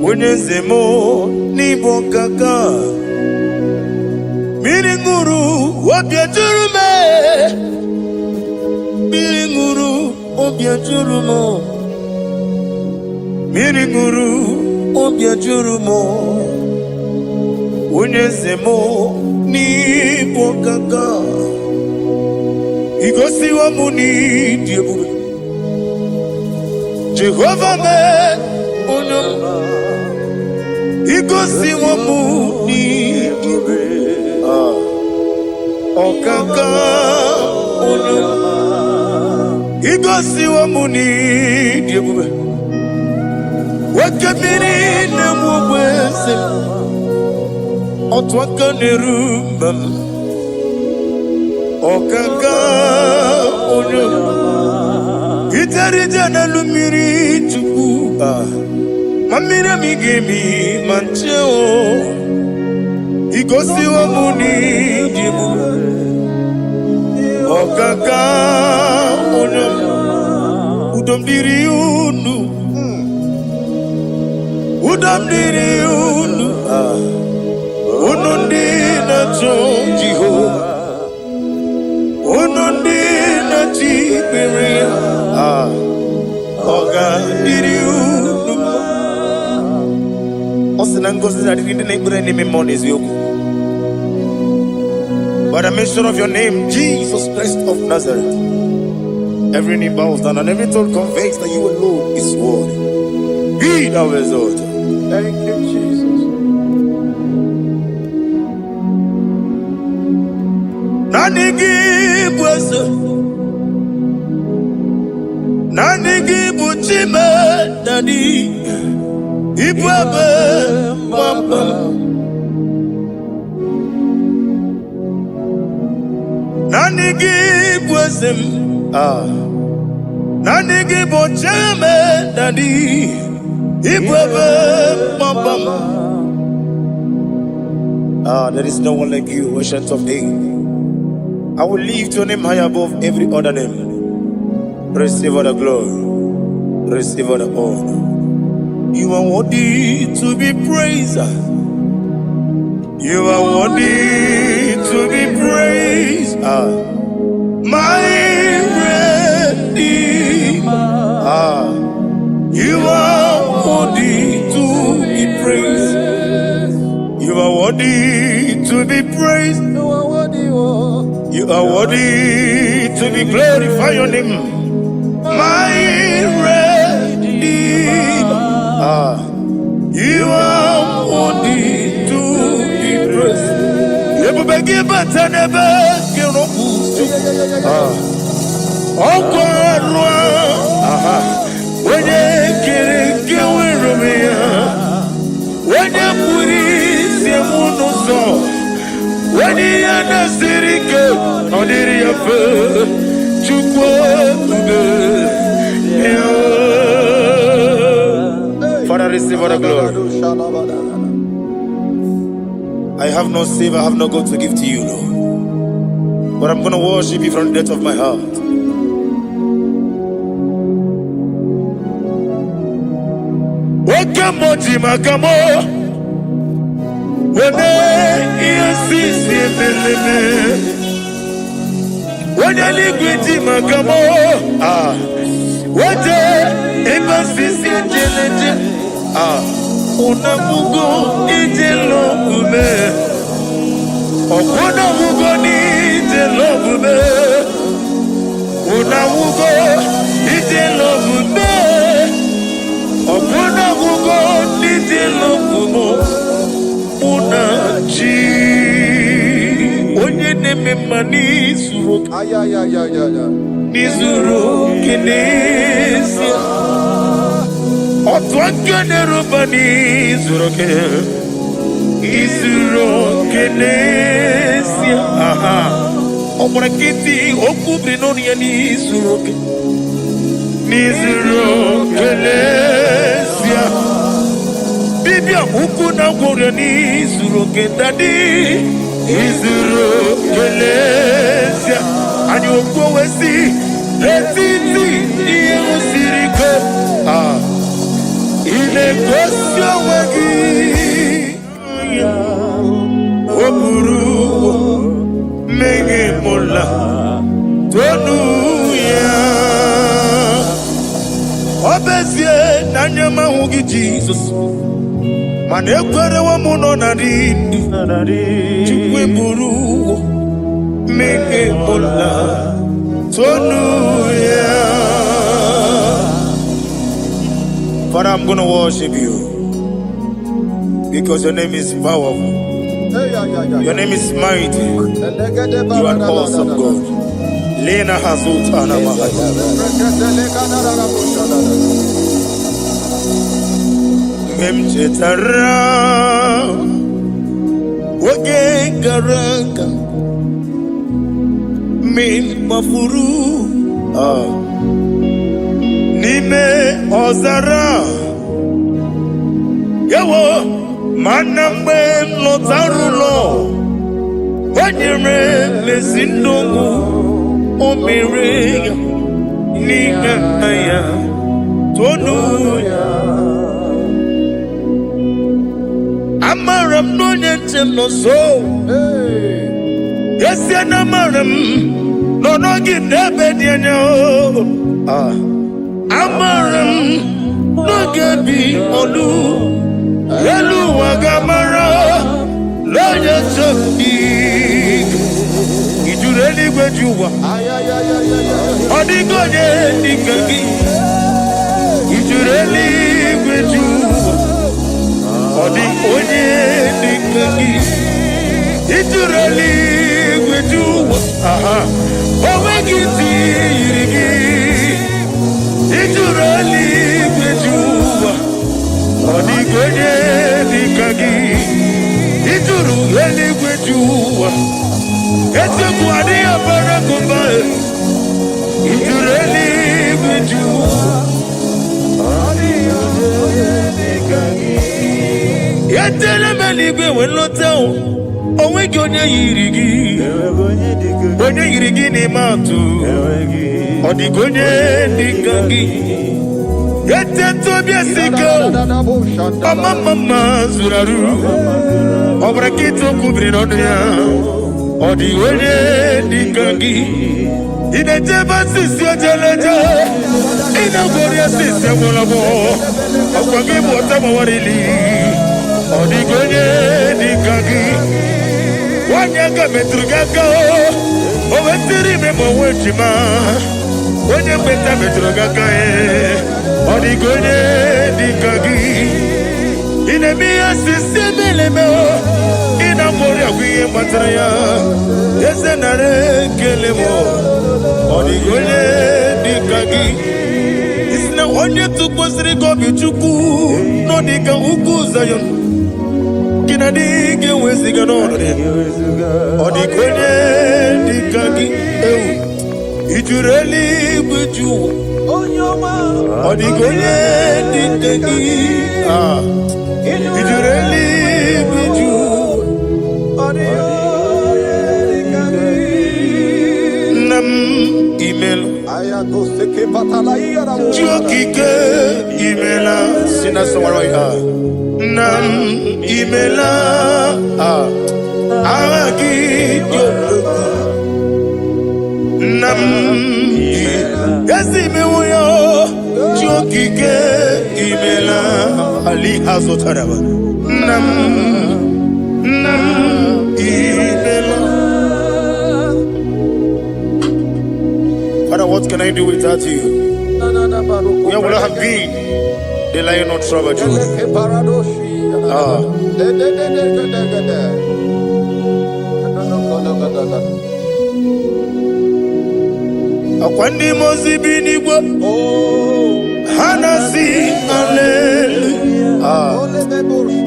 Unyezemo nibo kaka Miringuru wopia jurume Miringuru wopia jurumo Miringuru wopia jurumo Unyezemo nibo kaka Igosi wa muni diebube Jehovah me unyama Igosi wa muni diebube Okaka unyama Igosi wa muni diebube Wakabiri na mwese Otwaka nerumba Okaka unyama Itarija na lumiri tuku Mamira migemi mancheo Igosi wa muni dibu Okaka unyama Udomdiri unu Udomdiri unu Unundi na chonjiho Unundi na chibiria Oga diri unu Osinangosi na diri neighbor name monies yoku By the mention of your name, Jesus Christ of Nazareth, every knee bows down and every tongue confesses that you alone is worthy. Be thou exalted. Thank you, Jesus. Nanigi bwese Nanigi buchime Nani Ibwebe Mamba Nanigi bwese Nanigi buchime Nani Ibwebe Mamba There is no one like you, ancient of days. I will lift your name high above every other name. Receive all the glory, receive all the honor. You are worthy to be praised. You are worthy to be praised. My Redeemer. You are worthy to be praised. You are worthy to be praised. You are worthy to be glorified your name. My Redeemer. You are worthy to be praised. You beg but never get oh God, when you get when you put it, you won't know. When you are the city, on the Father, receive all the glory. I have no save, I have no God to give to you, Lord. But I'm going to worship you from the depth of my heart. Come on, Jima, come on. When you see when you live with Jima, come on. What ever see Unamugo ije me. Unamugo ije me. Unamugo ije me. Unamugo ije me. Unachi. Onye neme mani suru. Nizuru kinesi. Otwakane rubani zuroke izuro kenesia omrakiti okubri nonia ni zuroke nizuro kenesia bibia ukuna gore ni zuroke dadi izuro kenesia ani okowesi letiti ni usiriko Inegosio wagi Oburu Mege mola Tonu ya Obezie Nanyama hugi Jesus Manekwere wa muno narindi Chukwe buru Mege mola Tonu ya Father, I'm going to worship you because your name is powerful. Your name is mighty. You are awesome God. Lena Hazutana Mahaya. Memchetara Wage Garanga Min Mafuru Nime Ozara Yawo Manambe Lotarulo Wanyere Mesindongu Omire Nigaya Tonuya Amaram no Yentem no so Yes Yanamaram No no give Nebediano Amaram no gabi olu Yelu wagamara Loya choki Ijureli gwejuwa Odigoye nikagi Ijureli gwejuwa Odigoye nikagi Ijureli gwejuwa Owegiti yirigi Ijureli gwejuwa Odigoye nikagi Ijureli gwejuwa Eteku adiya barakuba Ijureli gwejuwa Odigoye nikagi Yetele meligwe wenoteo onwe gị onye yiri gị n'ime atụ ọ dịghị onye dị ka gị etete obi esike ọmamama zuru arụ ọbara nkịta okwu biri n'ọnụ ya ọ dịghị onye dị ka gị ị na-eje ebe asịsị ojeleje ị na-agwọrọ ya asịsị agwọrọgwọ ọkwa gị bụ ọta gbawarili ọ dịghị onye dị ka gị nwanyị aka metụrụ gị aka o wetara ime ma onwe ejima onye mgbeta metụrụ gị aka ọ dịghị onye dị ka gị ị na-eme ihe asịsị emeleme ị na-agwọrọ agwụ ihe gbatara ya eze nara ekele m ọ dịghị onye dị ka gị isi na onye tụkwasịrị gị obi Chukwu nọ dịka ugwu Zayọn gị na dị ga-eweziga n'ọnọdụ ya ọ dịghị onye dị ka gị ewu ijuru eluigwe ju ụwa ọ dịghị onye dị ka gị ijuru eluigwe ju nna m imela ji okike imela si na sọwara ya nna m imela agha gị dị okike nna m ezi imewo ya ji okike imela ali azụtara nna m imela. Father, what can I do without you? Where would I have been? The Lion of Trouble. Akwandi mozi binigwa Hanasi hallelujah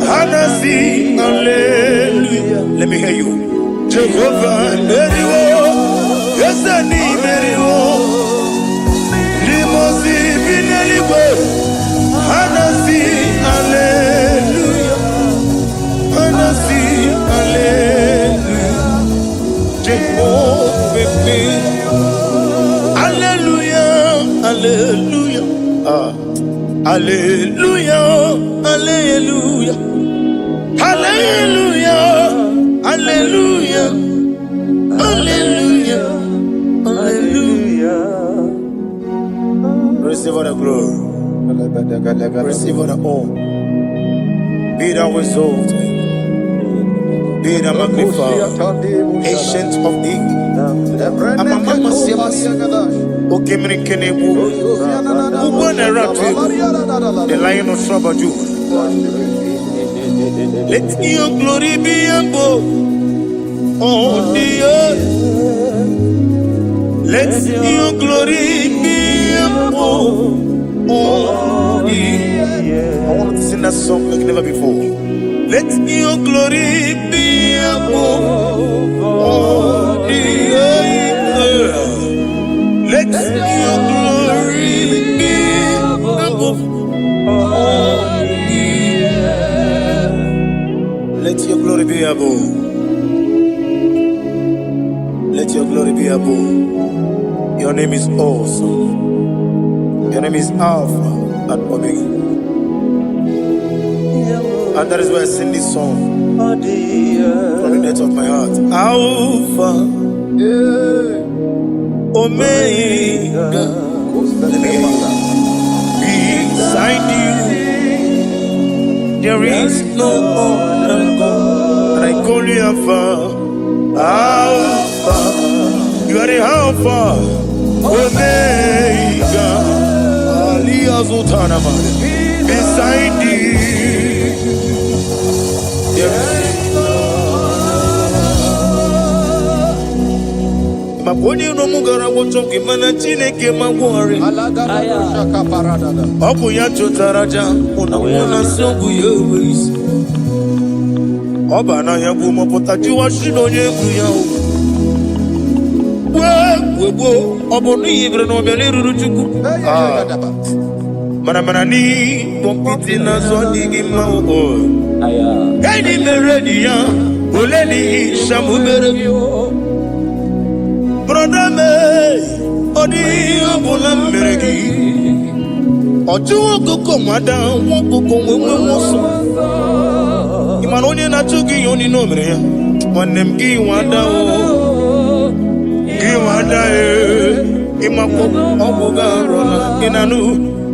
Hanasi hallelujah. Let me hear you. Jehovah Meriwo Yesani Meriwo Limozi binigwa Hanasi hallelujah Hanasi hallelujah Jehovah Hallelujah, hallelujah, hallelujah, hallelujah, hallelujah, hallelujah, hallelujah. Receive all the glory, receive all the honor. Be thou exalted, be thou magnified, ancient of days. Okay, the Lion of Trouble. Let your glory be above on the earth. Let your glory be above on the earth. I want to sing that song like never before. Let your glory be above on the earth. Let your glory be above all the earth. Let your glory be above. Let your glory be above. Your name is awesome. Your name is Alpha and Omega. And that is why I sing this song from the depth of my heart. Alpha. Omega, beside you, there is no other God. And I call you Alpha, Alpha. You are the Alpha, Omega, beside you, there is Maponi no mugara wotoki mana chineke magwari Obu ya chotaraja Una sogu yewezi Oba na yabu mopota jiwa shino yebu yao Webo Obu ni igre no mele ruruchuku Manamanani, Pompitina, Swadi, Mao. Any Meradia, Oleni, Shamuberio. Brother me, Odi, Abola Meregi. Oju wako komada, wako komoso. Imanoni na chuki yoni nomre. Wanemgi wada o. Giwada e. Imako obuga rola inanu.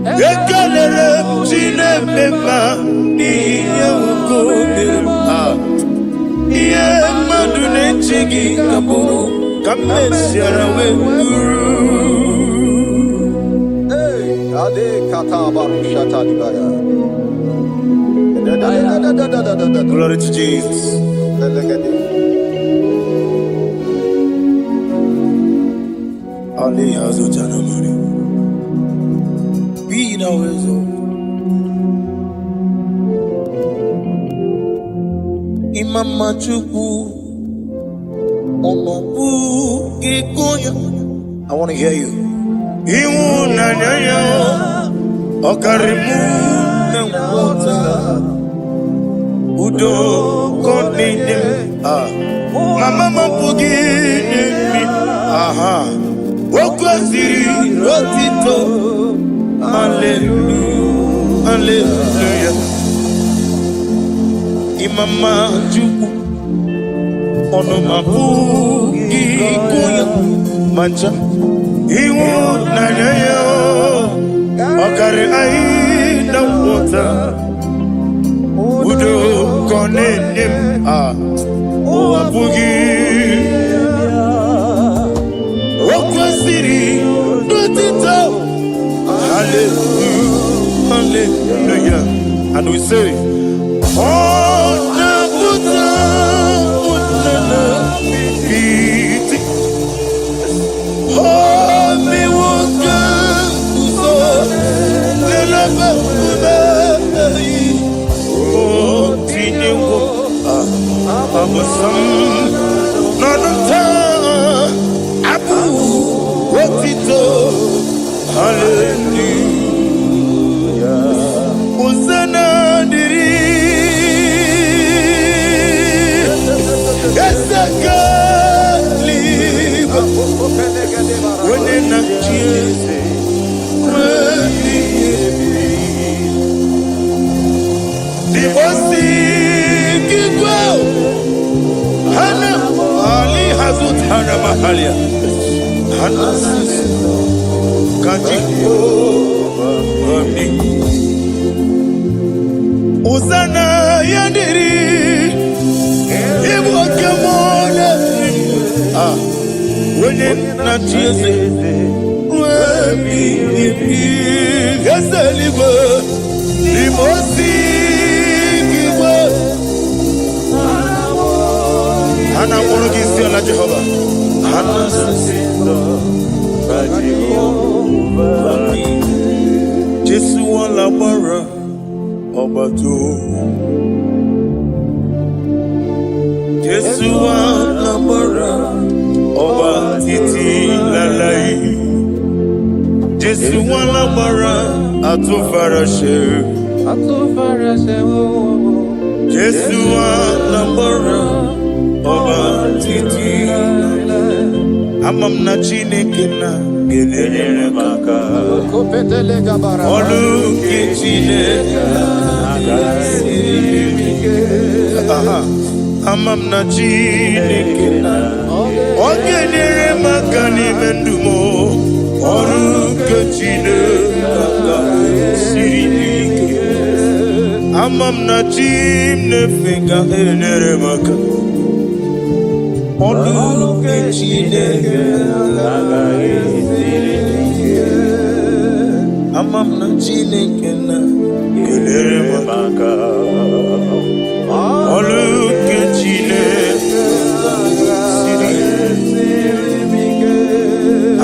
Ekalere chine beba ni yako beba. Iye madune chigi kaburu kamesiara we. Ade kata barushata digaya. Glory to Jesus. Ali hazo jana mari. Be now ezo. Imama chuku. Onobu kikoya. I want to hear you. Iwu na nyanya. Okarimu na wota. Udo konine. Mama mapugi mi. Aha. Wokwaziri rotito. Hallelujah. Hallelujah. Imama juku. Ono mapugi kuya. Mancha. Iwu na nyanya. Okari aina wota. Udo konenim wapugi wakwasiri nutito. Hallelujah, hallelujah. And we say, oh nabuta unana biti, oh mi waka kuzo lelaba kunayi. Amusam nanata abu wotito. Hallelujah. Uzana diri esakali wene na chiese divosi kikwa Hana Ali Hazut Hana Mahalia Hana Kajiko Mami Uzana Yadiri Ibu Kamona Wene Nachiese Wemi Gasaliwa Limosi Kiwa Hana Morogisi ala Jehovah. Hana Sisindo Jehovah. Jesu wala bara Obatu. Jesu wala bara Obatiti lalai. Jesu wala bara Atufarashe. Jesu wala bara Obatiti amam na Chineke na gelele maka olu ke Chineke amam na Chineke na ogelele maka ni mendumo olu ke Chineke siri amam na Chineke na gelele maka Olu ke Chineke amam na Chineke na gelere maka. Olu ke Chineke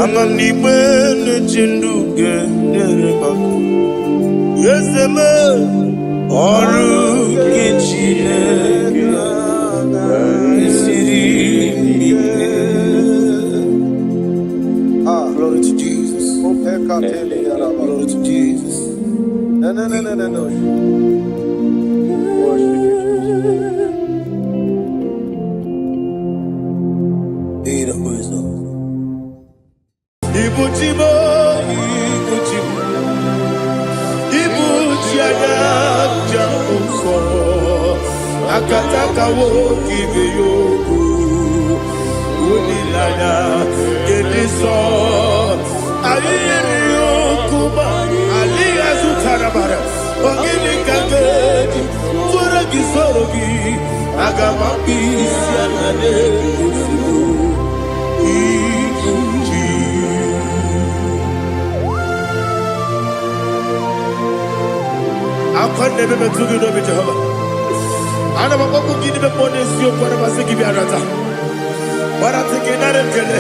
amam ni bene chindu gelere maka. Yeseme olu ke Chineke Glory to Jesus. Glory to Jesus. Worship you, Jesus. Be the wisdom. Ibuchimo, Ibuchimo, Ibuchiana, Jamuso, Akataka wo give you, Unilana, Gediso, Aliyo Kuba, Aliya Zutarabara, Ogini Kagedi, Turagi Sorogi, Agamapi, Sianade, I can't never be too good with Jehovah. I never want to give them money, so for the Masiki Biarata. But I think another Kele.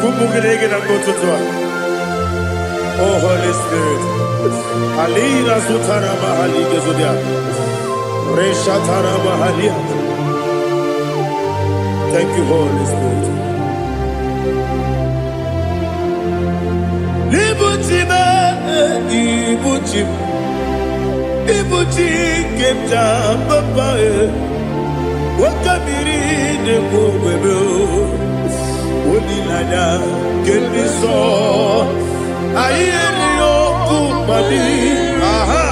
Kumugregin and go to Tua. Oh, Holy Spirit. Alina Sutara Mahali Gezudia. Reshatara Mahalia. Thank you, Holy Spirit. Libutime, Ibuchim. Ibuchi kemja papa wakamiri de bobebe onilanya kemiso ayeni okupali aha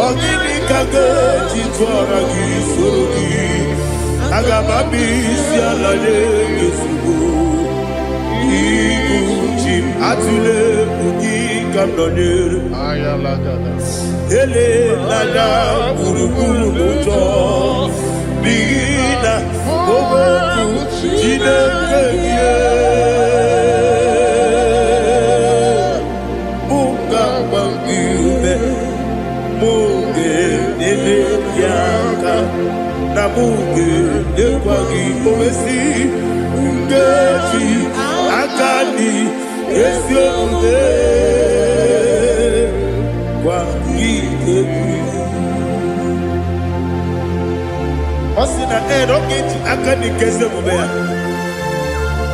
ogini kage titwara gisogi agamabi sialale yesugo Ibuchi atule bugi kamdonir ayalagada Ele lala burukuru muto Bigina Oboku Jine kenye Muka bangiume Muge nene yaka Na muge nekwagi Owesi Ngeji Akani Esiode Osina roketi akani kese mubea.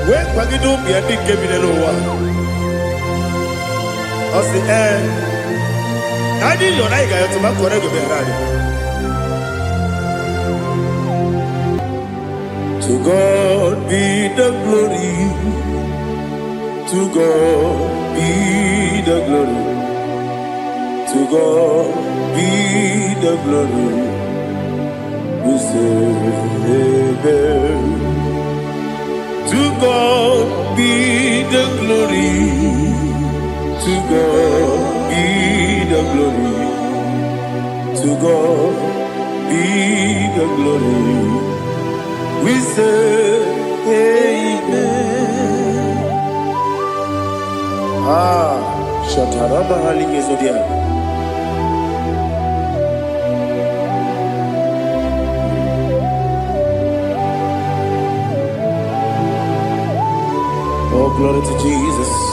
We kwagido bi adi kebile lowa. Osi nani lo na iga yo tuma kore go be rari. To God be the glory. To God be the glory. To God be the glory. We say amen. To God be the glory. To God be the glory. To God be the glory. We say amen. Shataraba Haligezodia. Oh, glory to Jesus.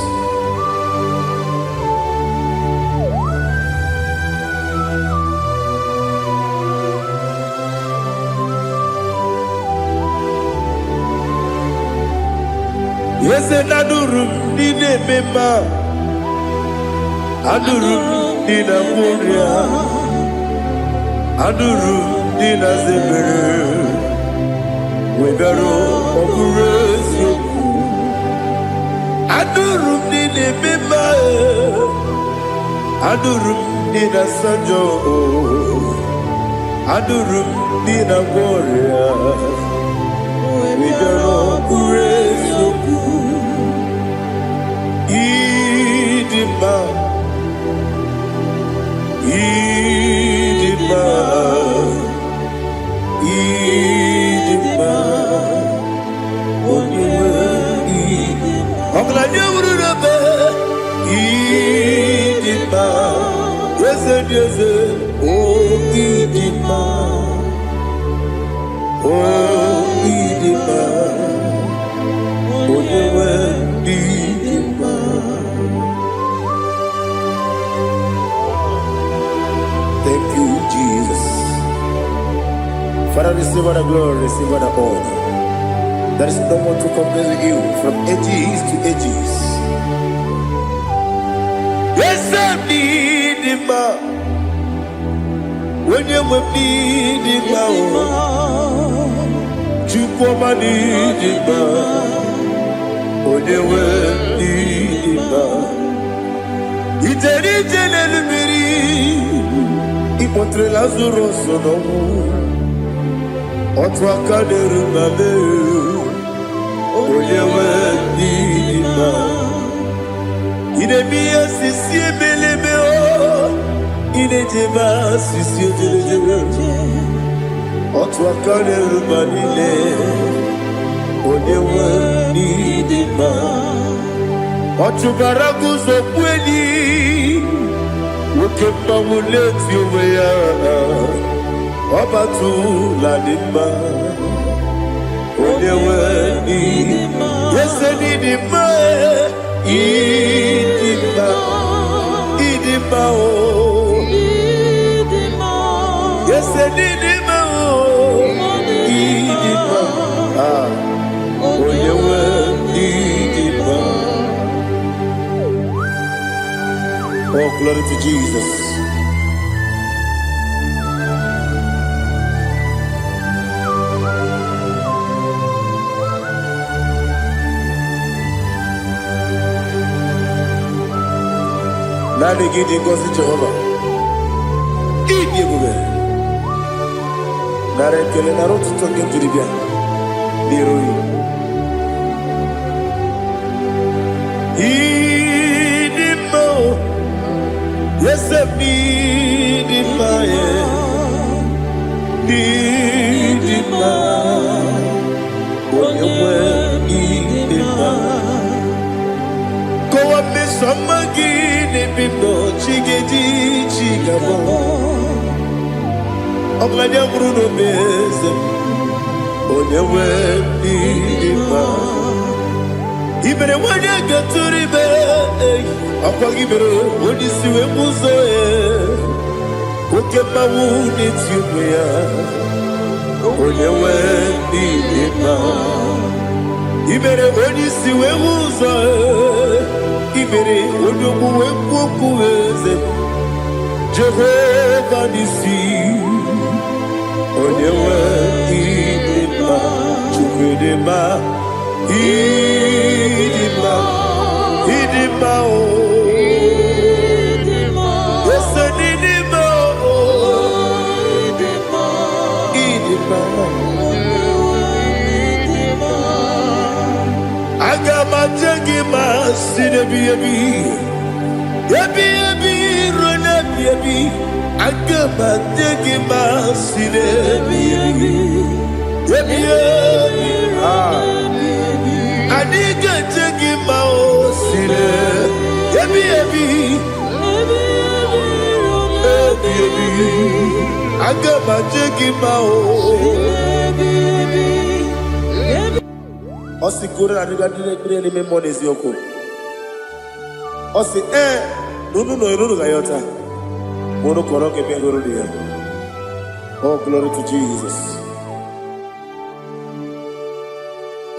Yes, and Adurum Nine Mema Adurum Nina Muria Adurum Nina Zebere Webero Okurezio Adurum Nine Mema Adurum Nina Sanjo Adurum Nina Moria Webero Okurezio Idima Idima Idima Oglanya Urube Idima Wese Oh Idima Oh Idima Onyewe Idima. Thank you, Jesus. Father, receive all the glory, receive all the honor. There is no one to compare with you from ages to ages. Yes, I need n'idima, onye nwe n'idima, Chukwuma n'idima, onye nwe n'idima. Ijeri ije n'elu mmiri, ikpotere Lazarus n'ọnwụ, otu aka n'eru na meru, onye nwe n'idima. Idemiya sisi ebelebe o, idejeba sisi ojelejebe, otu aka n'eru ma niile, onye nwe n'idima. Ọchụbara guzo kweli, nwoke mmanwụ na-eti onwe ya, ọbatụla dị mma, onye nwe n'idima. Yese n'idima, idima, idima o, yese n'idima o, idima, onye nwe n'idima. Oh, glory to Jesus. Nani gidi ngozi Jehovah. Idi ebube. Nara ekele nara otuto nke njiri bịa n'iru ya. Idi mma o. Yese idi mma ye. Idi mma. Onye nwe idi mma. Kowa mesoma gị n'ebido chigedi chigabo. Ọbụladị bụrụ n'obe eze, onye nwe ndị mma. Ibere nwanyị ga-atụrụ ibe, ọkwa gị mere onye isi wee ụzọ ya. Oke mmanwụ na-eti onwe ya, onye nwe ndị mma. Ibere onye isi wee ụzọ ya, ibere onye okwu wee kwuo okwu eze. Jehovah n'isi, onye nwe ịdị mma, Chukwu dị mma, ịdị mma, ịdị mma o. Ese n'ịdị mma o, ịdị mma, ịdị mma. Aga m aja gị ma si n'ebi ebi, ebi ebi ruo n'ebi ebi. Aga m aja gị ma si n'ebi ebi, ebi ebi. Adịghị aja gị ma o si n'ebi ebi, ebi ebi. Aga m aja gị ma o. Osi kore na niga dire ni memo nezi oko. Osi nunu ga yota. Mono koro ke pengoro dia. Oh, glory to Jesus.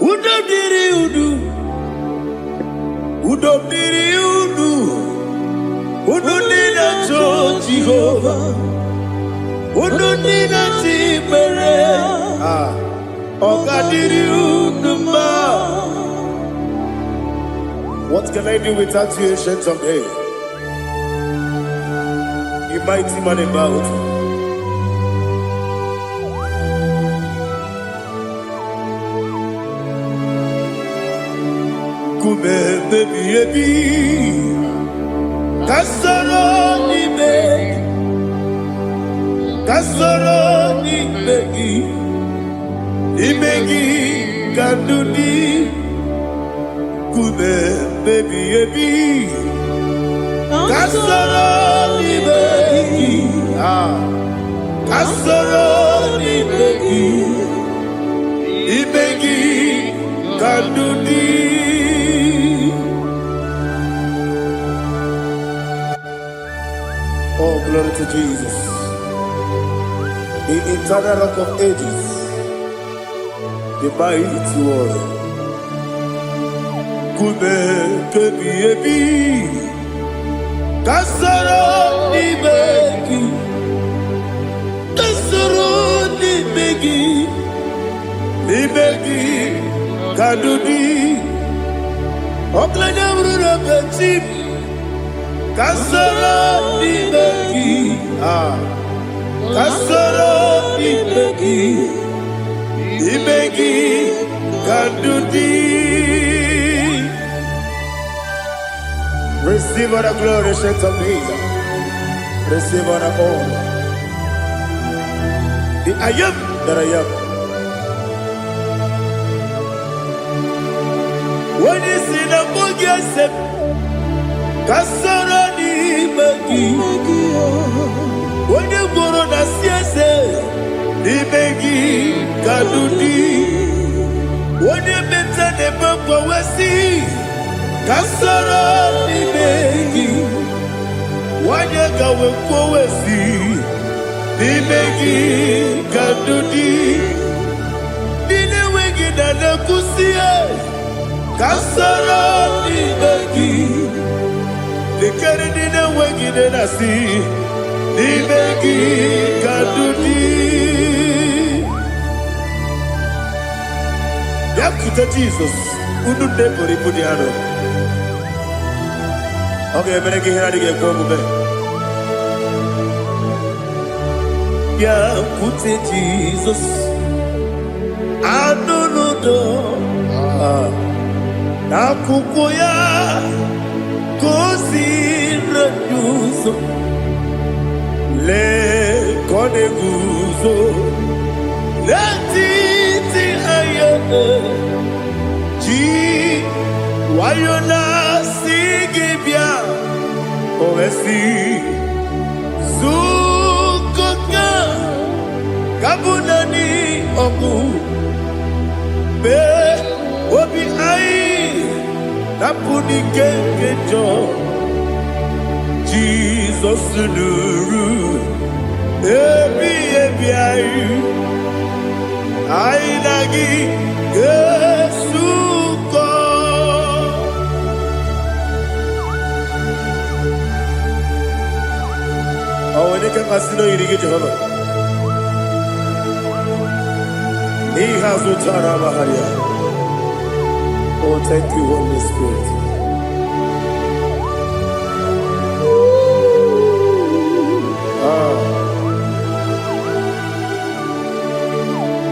Udo diri udu. Udo diri udu. Udo nina cho Jehovah. Udo nina chibere. What can I do without you, ancient of days? You mighty man about. Kume baby baby, kasoro ni me, kasoro ni me. Imegi kanduni kume baby baby kasoro ni begi kasoro ni begi imegi kanduni. Oh, glory to Jesus, the eternal rock of ages, the mighty one. Kume kebi ebi, Kasoro Nibegi, Kasoro Nibegi, Nibegi, Kadudi, Oklanya Bruno Petit, Kasoro Nibegi, Kasoro Nibegi, Nibegi, Kadudi. Receive all the glory, shake of Jesus. Receive all the honor. The I am that I am. When you see the book, you say, Kasara ni magi. When you go on the siese, ni magi kadudi. When you mention the book, we see. Kasara ni megi, wanyaka wekowesi, ni megi kadudi, nile wegi dana kusiye. Kasara ni megi, likere nile wegi dana si, ni megi kadudi. Yakuta Jesus, unu nepo ripudi ano. Okay, I'm going to get here go back. Yeah, put it Jesus. I don't know. Nakukoya kosi renyuso le kone guzo le titi ayane ji wayona sigibia ovesi zukoka kabunani oku be obi ai napuni kenkejo Jesus nuru ebi ai ai lagi Yesuko. Oh, when you can consider you get Jehovah. He has Utara Maharia. Oh, thank you, Holy Spirit.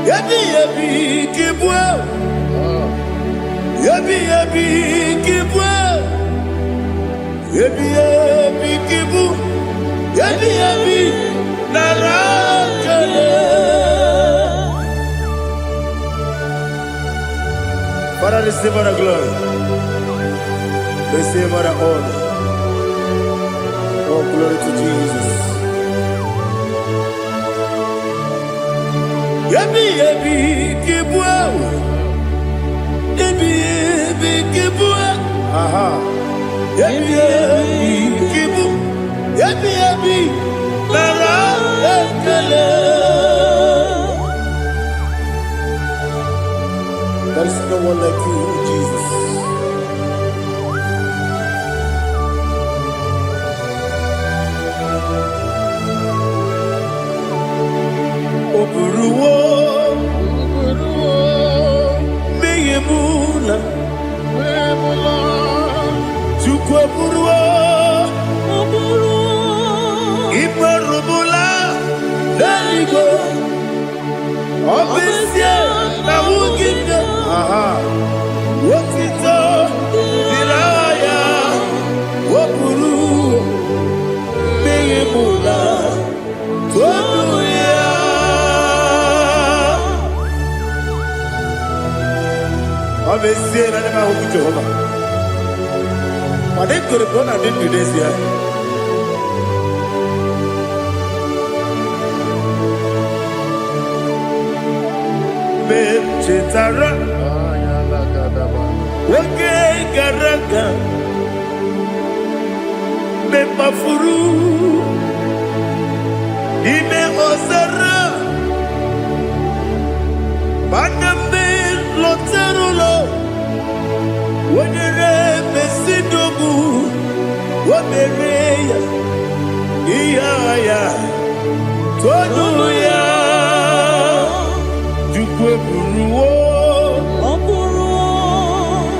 Yabi yabi kibwa. Yabi yabi kibwa. Yabi yabi kibu. Yabi yabi narakale. Father, receive all the glory. Receive all the honor. Oh, glory to Jesus. Yabi yabi kibwa. Yabi yabi kibwa. Aha. Yabi yabi kibu. Yabi yabi narakale. There is no one like you, Jesus. Oburuwo, meyemula, chukwu oburuwo, imarubula, leligo, obesie na wugide. Wotito, diraya, wopuru, meyemula, toduya. Obesie na nema huku Jehova. Wade kore kona dindu desia. Chetara, wake garaga, me mafuru, ime ozara, banambe loterulo, wenere mesidogu, wamere Tonuya Jukwe Buruwo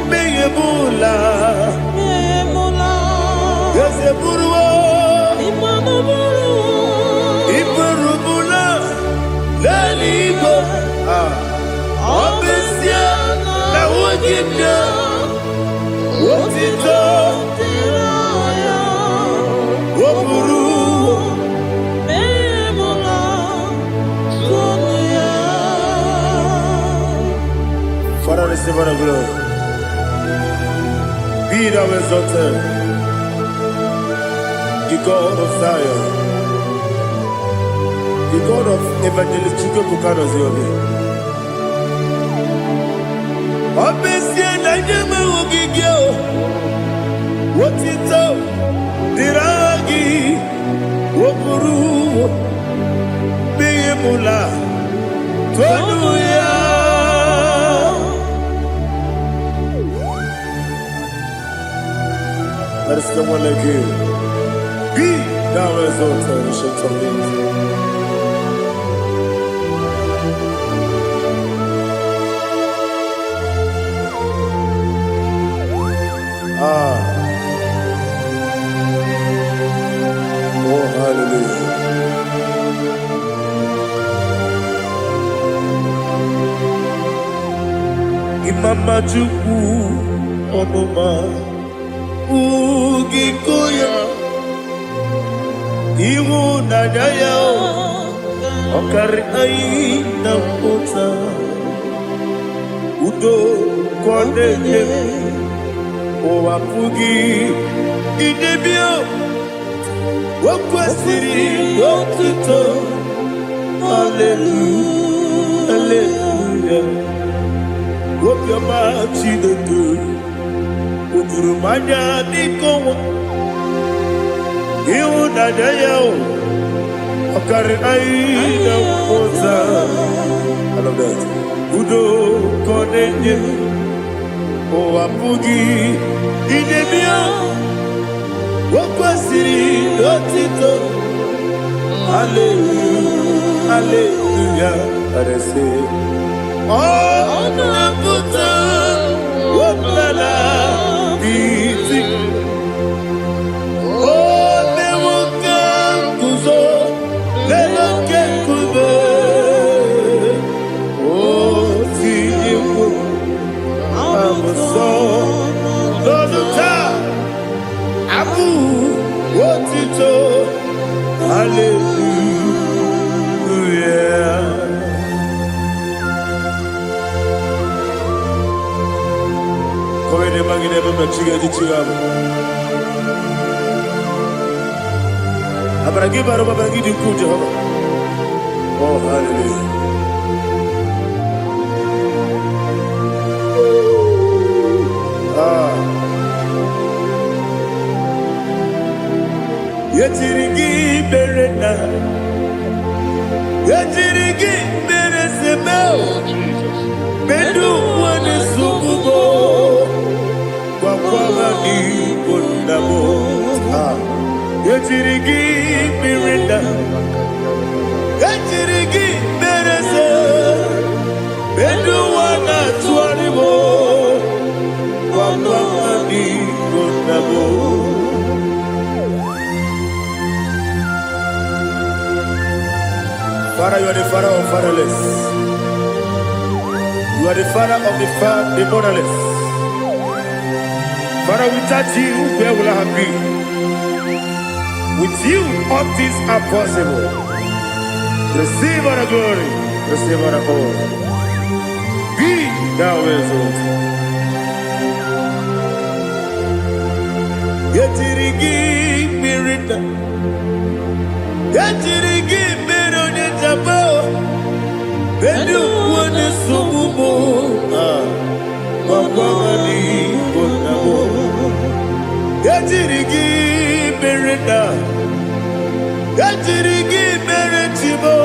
Meyebula Yese Buruwo Iburubula Lalibo Obesia Na Wogibya Wotito Woburu Father, receive all the glory. Be thou exalted, the God of Zion, the God of Evangelist Chike Bukanos Yobe. Obesia na nyama wogigyo, wotito diragi, woburu, beyemula, tonuya. There is no one like you. Be thou exalted, ancient of days. Oh, hallelujah. Imama Chukwu Onoma Ugikoya Iwu Nadaya Okari Aina Mota Udo Kwanene Owapugi Idebio Wakwasiri Wakito Hallelujah Hallelujah Wapyama Chinedu Udurumanya Nikowa Iwu Nadaya Okari Aina Mota I love that Udo Kwanene Owapugi Idebio Wakwasiri Otito Hallelujah Hallelujah And I say Oh Nabuta Wapala Biti Oh Newoka Kuzo Leloke Kube Oh Tiyimu Amuso Doduta Abu Wotito Hallelujah Koine magine baba chiga jichigabo Abragi baro baba gidi ku Jehovah Oh hallelujah Yetirigi berena Yetirigi beresebeo Bedu wane sukubo Kwa ni kundabo Yetirigi berena Yetirigi berese Bedu wana tuaribo Kwa ni kundabo Father, you are the father of fatherless. You are the father of the motherless. Father, without you, where will I have been? With you, all things are possible. Receive all the glory. Receive all the honor. Be thou exalted. Yetirigi mirita. Yetirigi mirone jabo. Bedu wane sububo. Wakwani konabo. Yetirigi mirita. Yetirigi miretibo.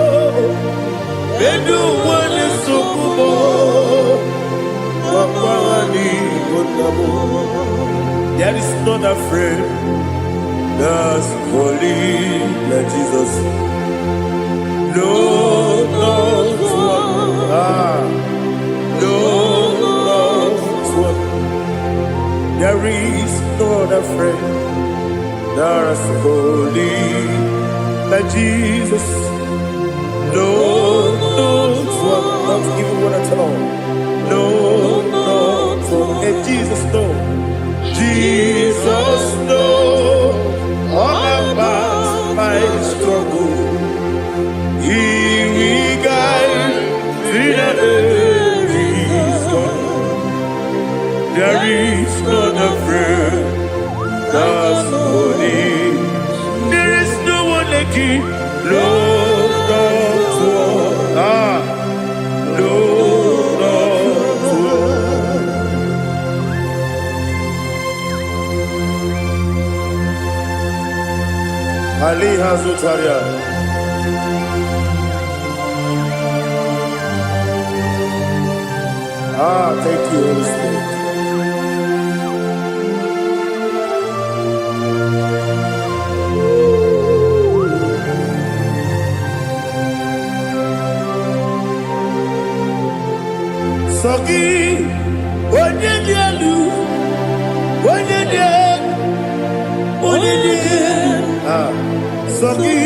Bedu wane sububo. Wakwani konabo. There is not a friend that's holy like Jesus. No, not one. No, not one. There is no other friend that is holy like Jesus. No, not one. Not even one at all. No, not one. And Jesus, no. Jesus, no. All about my struggle. He will guide me that there is God. There is not a friend that's holy. There is no one like Him. No, not one. No, not one. Ali Hazutaria. Thank you, Holy Spirit. Soki, onye dielu, onye dielu, onye dielu. Soki,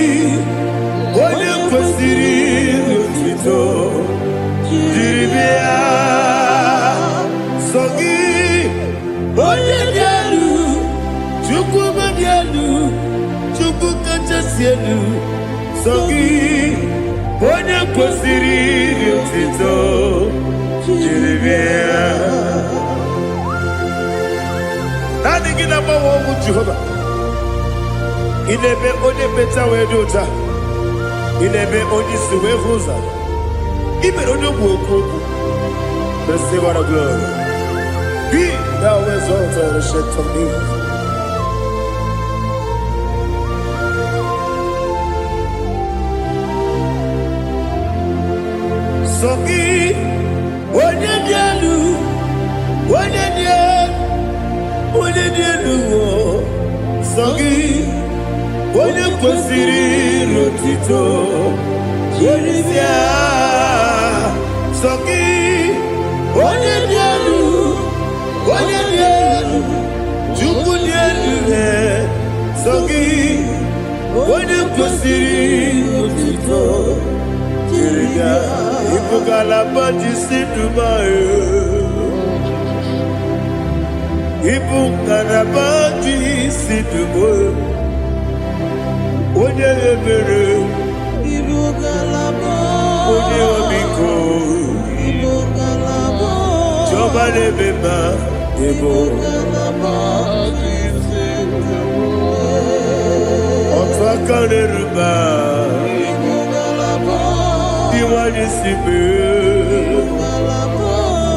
onye kwesịrị otito, jiri bịa. Sogi, onye dielu, Chukwu dielu, Chukwu kachasị elu. Sogi, onye kwesịrị otito, jiri bịa. Naanị gị na-agbanwe ọgwụ Jehova. Ị na-eme onye mmecha wee dị ụcha. Ị na-eme onye isi wee hụ ụzọ. Ị mere onye ogbu okwu okwu. Receive all the glory. Be thou exalted, ancient of days. Sogi, onye dielu, onye dielu, onye dielu. Sogi, onye kwesịrị otito, jiri bịa. Sogi, onye dielu, onye dielu, Chukwu dielu. Sogi, onye kwesịrị otito, jiri bịa. Ibugalaba jisi Dubai. Ibugalaba jisi Dubai. Onye ebere. Ibugalaba. Onye omiko. Ibugalaba. Jọba lebeba. Ibugalaba jisi Dubai. Ọtụ aka n'eruba. Iwani sibe,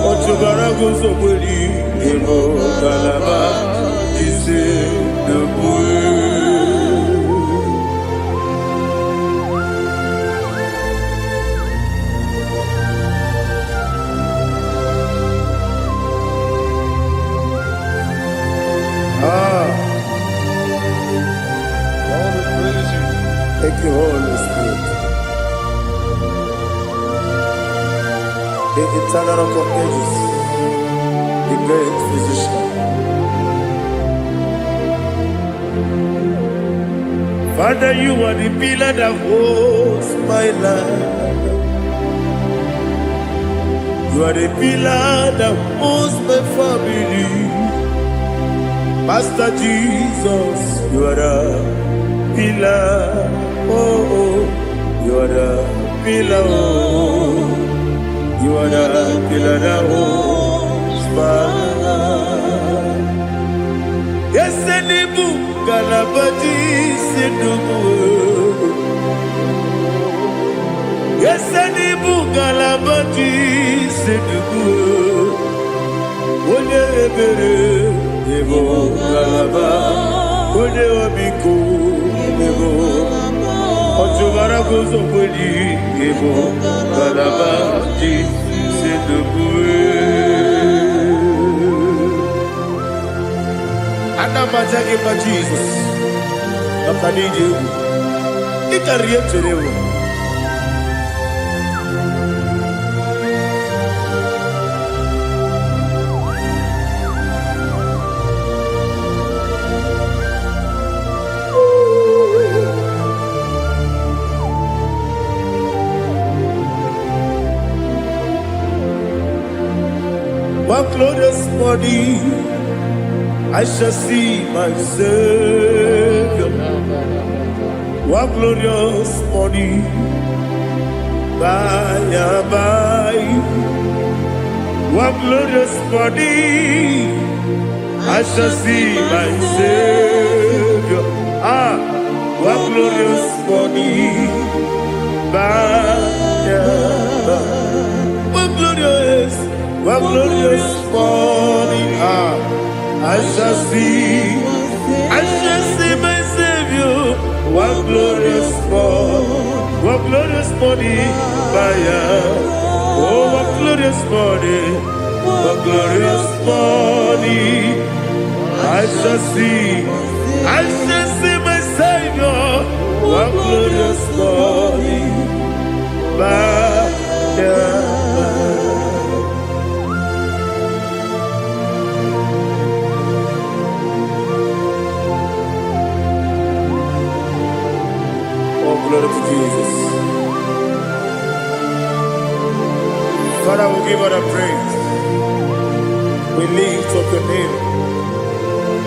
otubara gozobeli, emo galaba, dise deboe. Thank you, Holy Spirit. The eternal rock of ages, the great physician. Father, you are the pillar that holds my life. You are the pillar that holds my family. Master Jesus, you are the pillar. Oh, you are the pillar. Oh. You are the pillar that holds my life. Yes, and the book, Galabati, Sidubu. Yes, and the book, Galabati, Sidubu. One ebere, Evo Galaba, One Obiku, Evo. Otubara gozo kweli, Evo Galaba, Anamajage pa Jesus. Nakanije. Ikariye cherewo. What glorious body I shall see my Savior. What glorious body by and by. What glorious body I shall see my Savior. What glorious body by and by. What glorious body I shall see my Savior. What glorious body by oh, what glorious body I shall see my Savior. What glorious body by glory to Jesus. Father, we give all the praise. We lift up your name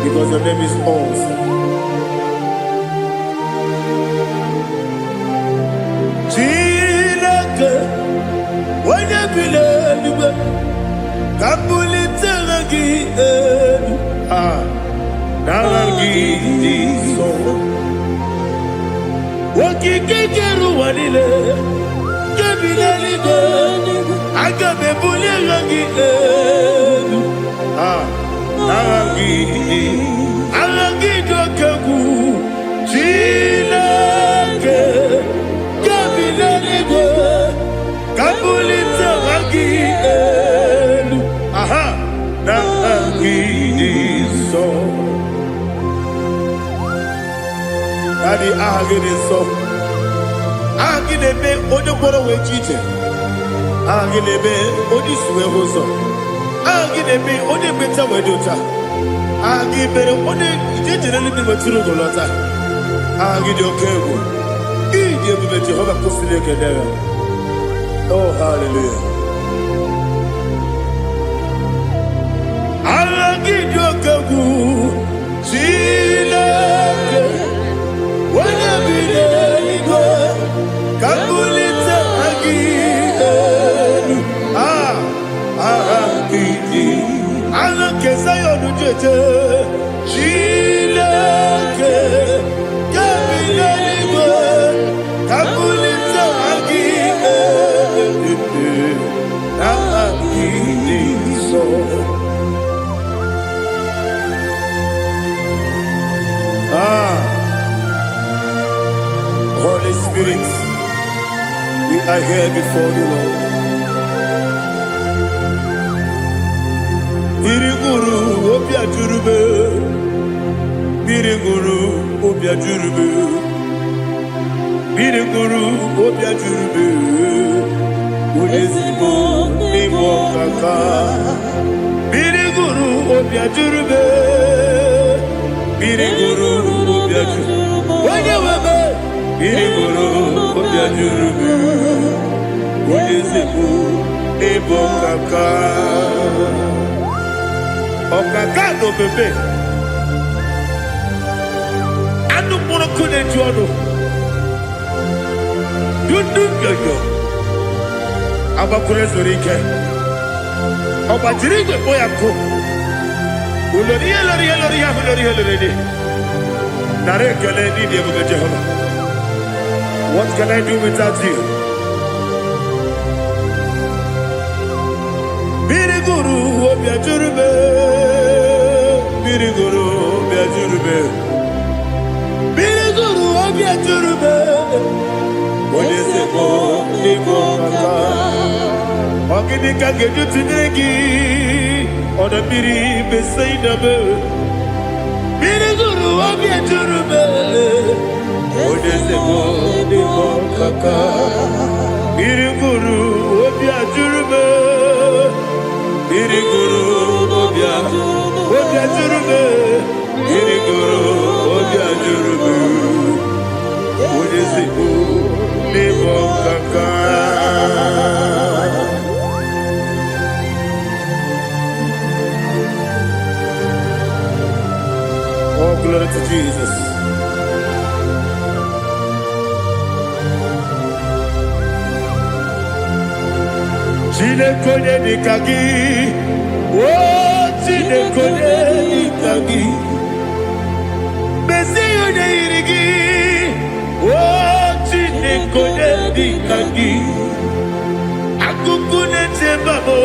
because your name is awesome. Chineke, onye bileliwe, kabulitela gị elu, nara gị n'iso. Wakikekeru walile kebileligo agabe bulilangi elu alangi dokagu Chineke kebileligo kabulita wangi elu narangi so. Daddy, agide so. Agide be ojo gboro we jije. Agide be odi suwe hoso. Agide be odi beta we dota. Agide be odi jejere li be turu golota. Agide okego. Ide be Jehovah kusile kedera. Oh, hallelujah. Agide okego. Chineke wanya bileligo kabulita agidelu agidi alakeza yonu jeje Chineke kabileligo kabulita agidelu agidi so. Holy Spirit, we are here before you, Lord. Biriguru obia jurube, biriguru obia jurube, biriguru obia jurube. Ulezimo nibo kaka, biriguru obia jurube, biriguru obia jurube. Wanyewebe. Biriguru obia jurube, ulezimo nibo kaka. Okaka no bebe. Anu mono kune jono. Dundu yoyo. Abakure zorike. Obajirige boyako. Uloriye loriye. Nare kele ni diye buge Jehovah. What can I do without you? Biriguru obia jurube, biriguru obia jurube, biriguru obia jurube. Olezemo nibo kaka, ogini kageju tinegi, ona biri besainabe. Biriguru obia jurube, olezemo nibo kaka, biriguru obia jurube. Biriguru obia jurube, biriguru obia jurube. Olezemo nibo kaka. Chinekone nikagi, oh chinekone nikagi, Mesiyo ne irigi, oh chinekone nikagi, Akukune tebabo,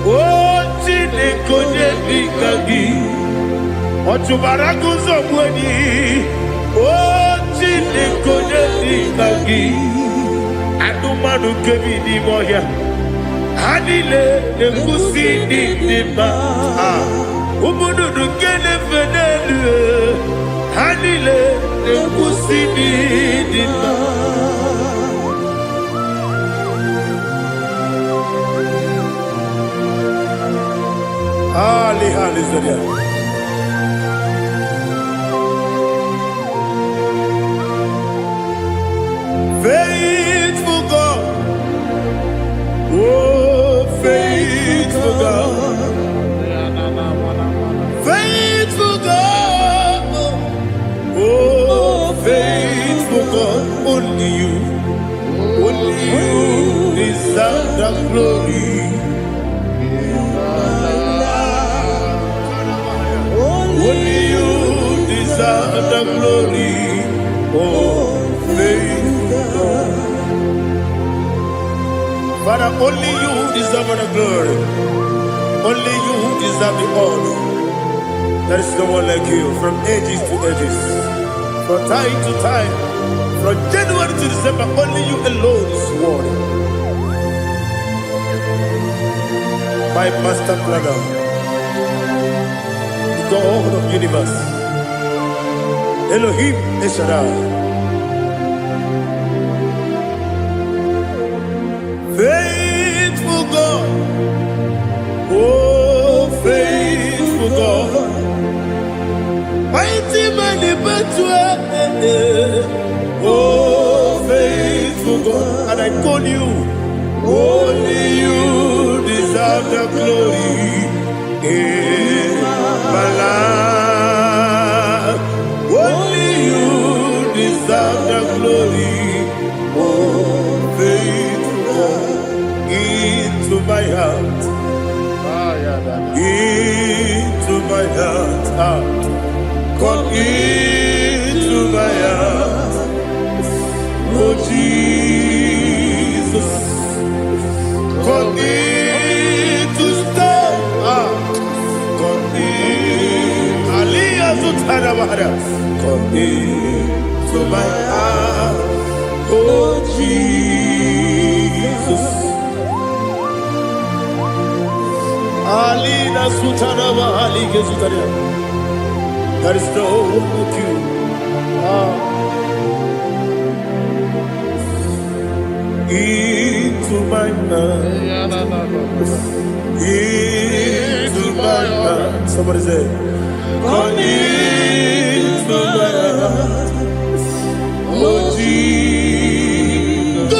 oh chinekone nikagi, Otubaraguzo mweni, oh chinekone nikagi, Adumanu kebi ni moya. Hanile ekusi ni nima, umudu kene fenelu. Hanile ekusi ni nima. Ali Zaria. Faithful God, oh faithful God, faithful God, oh faithful God, only you deserve the glory. Only you deserve the glory, oh faithful God. Father, only you deserve the glory. Only you deserve the honor. There is no one like you from ages to ages, from time to time, from January to December. Only you alone is worthy. My master planner, the God of the universe, Elohim Eshadai. Faithful God, oh faithful God, mighty man in battle, oh faithful God, and I call you, only you deserve the glory in my life, only you deserve the glory, oh faithful God. Into my heart, into my heart, come into my heart, oh Jesus, come in to stay, come in, Aliyah Zutanabara, come into my heart, oh Jesus. Alina Sutanaba Ali Gezutaria. There is no one like you. Into my heart. Into my heart. Somebody say, come into my heart. Oh Jesus.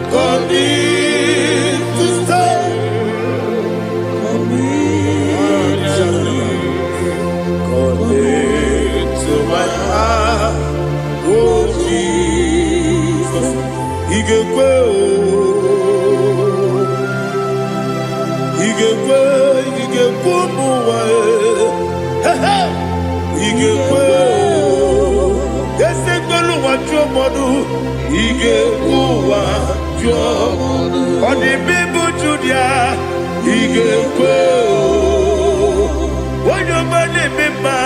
Come in to stay. To my heart, oh Jesus, Igekwe, muwa, Igekwe, yese tolu wajomodu, Igekwe wajomodu, oni bibu Judia, Igekwe, wanyomane mema.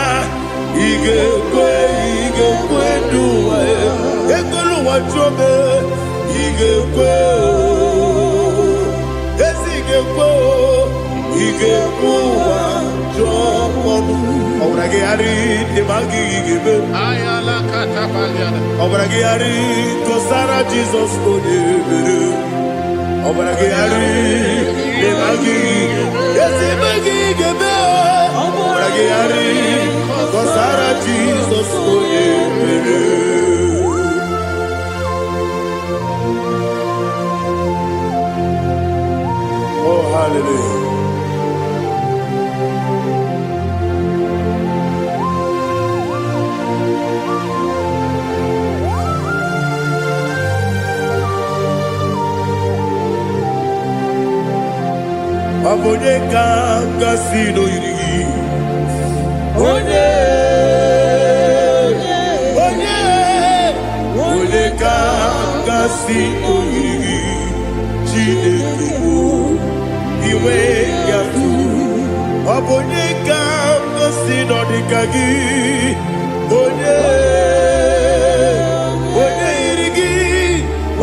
Igekwe duwa, ekolu wajobe, Igekwe, esi Igekwe wajomodu. Obrage ari demagi igebe. Ayala katapaliana. Obrage ari kosara Jesus odebere. Obrage ari demagi, esi magi igebe. Obrage ari kosara Jesus odebere. Oh hallelujah. Abonye kanga sino yiri. Onye kanga sino yiri. Chineke iwe yatu. Abonye kanga sino dikagi. Onye yirigi.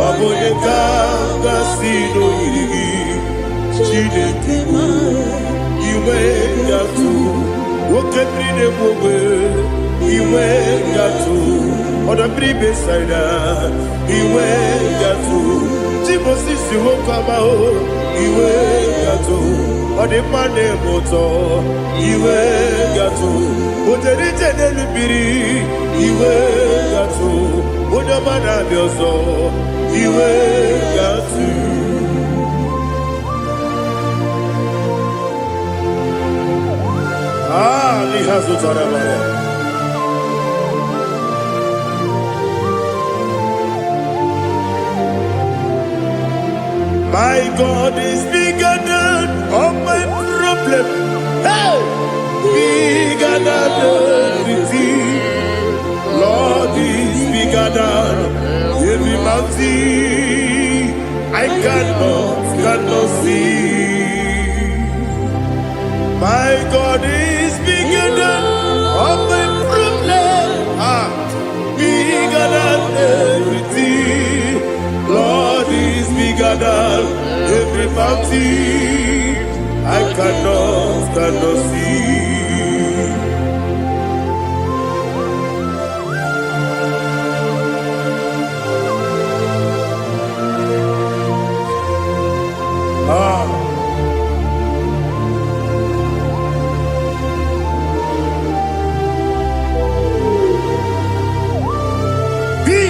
Abonye kanga sino yirigi. Chineke iwe yatu. Wokebrine mwobe iwe yatu. Oda bribe saida iwe yatu. Timosisi wokama o iwe yatu. Ode mane moto iwe yatu. Oderite nelubiri iwe yatu. Onyamana biozo iwe yatu. My God is bigger than all my problem. Hey, bigger than everything. Lord is bigger than every mountain I cannot see. My God is bigger than all my problem. Bigger than everything. Lord is bigger than every mountain I cannot see.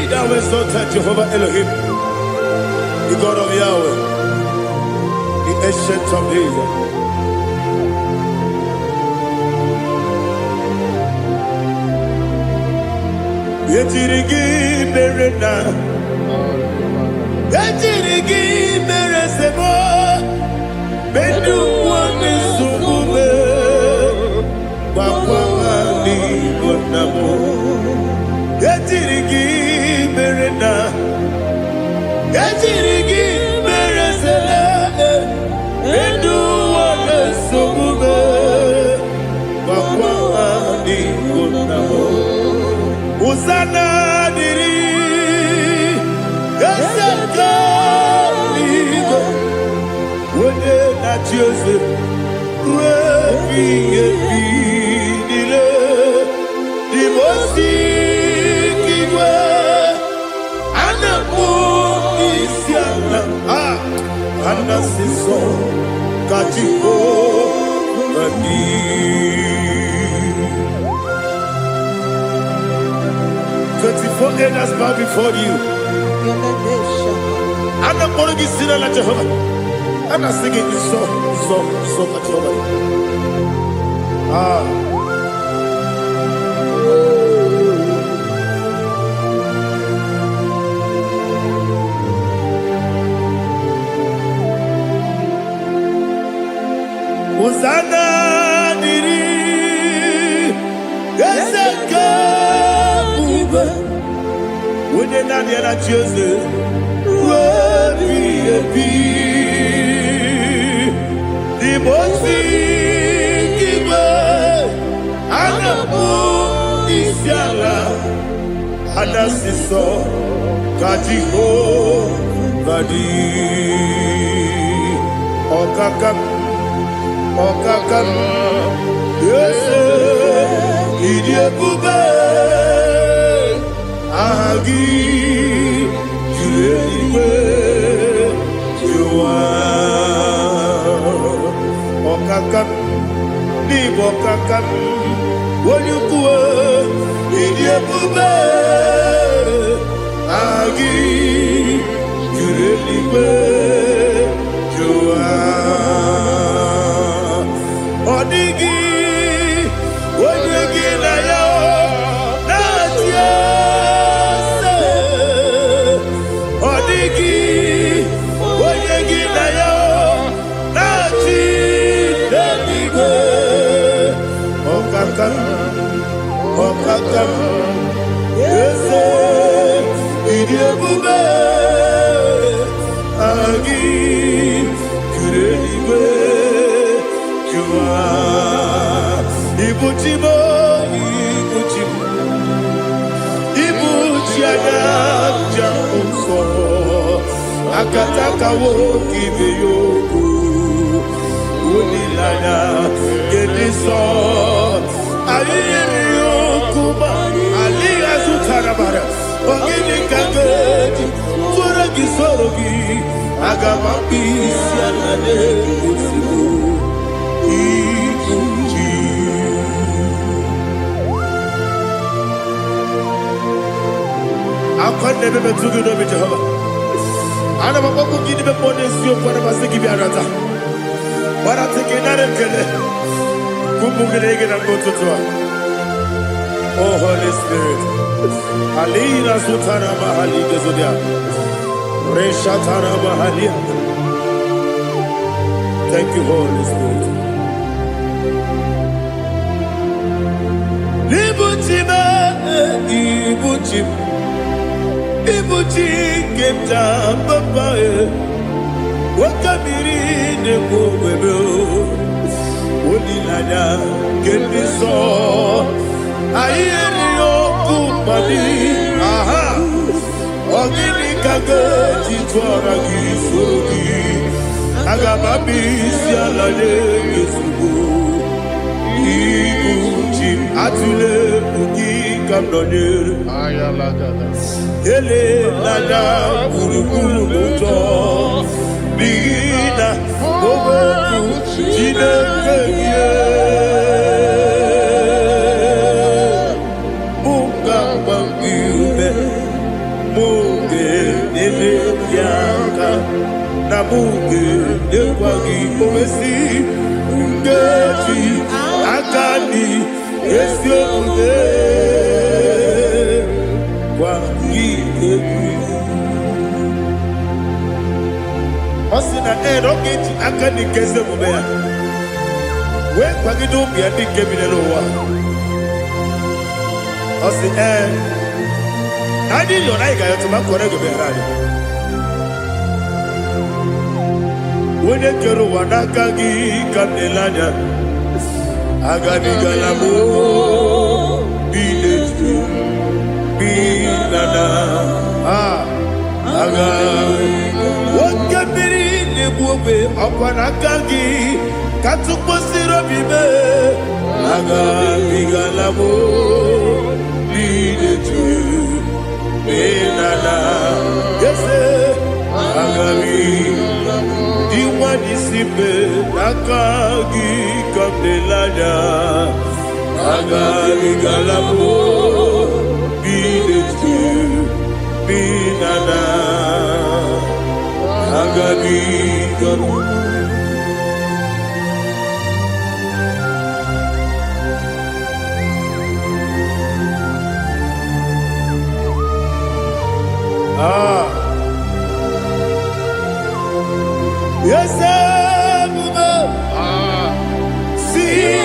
Thou exalted Jehovah Elohim, the God of Yahweh, the ancient of days. Yetirigi berena, yetirigi beresebo, bedu wani sumume, wakwani bonamo. Yetirigi berena, yetirigi beresele, bedu wani sumume, wakwani bonamo. Usana diri, esaka ligo, wone na Joseph, wepi nile, dimosi kiwe, anamu isiana, anasiso kachiko gani. 24 elders bow before you. I'm not going to be singing like Jehovah. I'm not singing this song like Jehovah. Hosanna diri, Ezeka. When you're not here at Joseph, the most giver, and the moon is yalla, and the sister, Kajiho, Badi, Okakam, yes, Idiot Bube. Agi, Juliwe, Jua, Okakam, Nibokakam, Wanyukua, Idiabube, Agi, Juliwe, Jua, Odigi, Wanyuki na yo, Natia. Odigi, Oyegi na yo, Nachi. gị juru eluigwe jụwa ibu chi m ibu chi m ibu chi anya ja ụzọ akatakawo ibe ya okwu olilanya gede sọ ayịrị okwu ma alịghị zụtara mara ogini ka ga-eji tụrụ gị soro gị aga m akpụ isi ala na-egosigo ibu chi akwa na-ebe metụ gị n'obi Jehova ana m akpọkụ gị n'ime mmụọ n'eziokwu ana masị gị bịara taa gbara ntị gị nara ekele ka ụmụ gị na-ege na mgbe ụtụtụ a Oh Holy Spirit Alina Sutana Mahali Gezodia Reshatana Mahalia. Thank you, Holy Spirit. Libuchima Ibuchim Ibuchi Kemta Papa Wakamiri Nebo Webo Olilanya Kemiso Ayeri Okupali Aha Ogini Kage Chitwara Gisogi Agababi Sialale Yesugo Ibuchi Atule Ugi Kamdonere Ele Lada Urukuru Muto Bigina Obeku Chineke Munga Bangiube Munge Nele Yaka Na Munge Yekwagi Omesi Ngeji Akani Esiokude Wangi Osina Rogeji Akani Keze Mubea We Kwagido Biandi Kebineloa Osi Nadi Yonaiga Yotuma Korego Berani Wene Kero Wanakagi Kanelanya Agani Galamo Biletu Bilana Agani Wakabiri Nebuwe Akwanakagi Katuposiro Bibe Agani Galamo Biletu Bilana Yese Agani Diwani Sibe Nakagi Kamdelanya Agani Galamo Biletu Bilana Agani Galamo Yes, see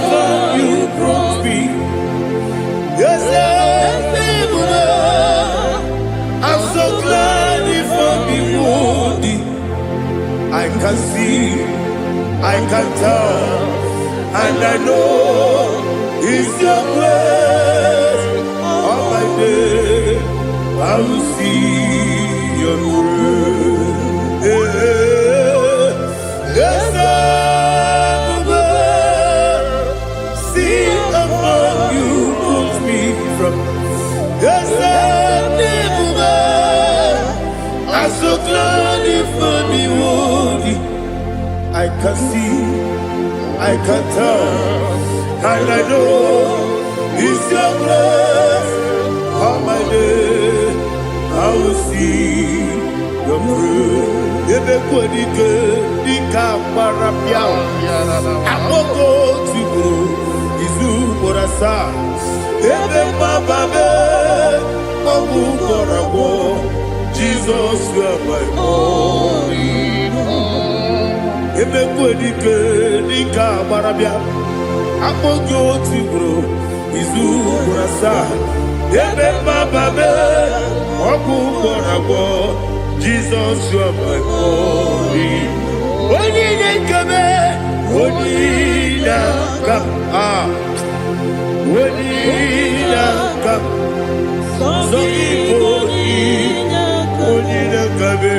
how you brought me. Yes, I'm so glad you found me worthy. I can see, I can tell, and I know it's your grace. All my day, I will see your grace. Yes, see how you put me from. Yes, I'm so glad you found me worthy. I can see, I can tell, and I know it's your grace. All my day, I will see your grace. Ebe kwenike dika parapia Amoko tibro izu borasa Ebe mababe Obu korabo Jesus you are my only home Ebe kwenike dika parapia Amoko tibro izu borasa Ebe mababe Obu korabo Jesus, you are my only. Only the come, only the come, only the come. So only the come,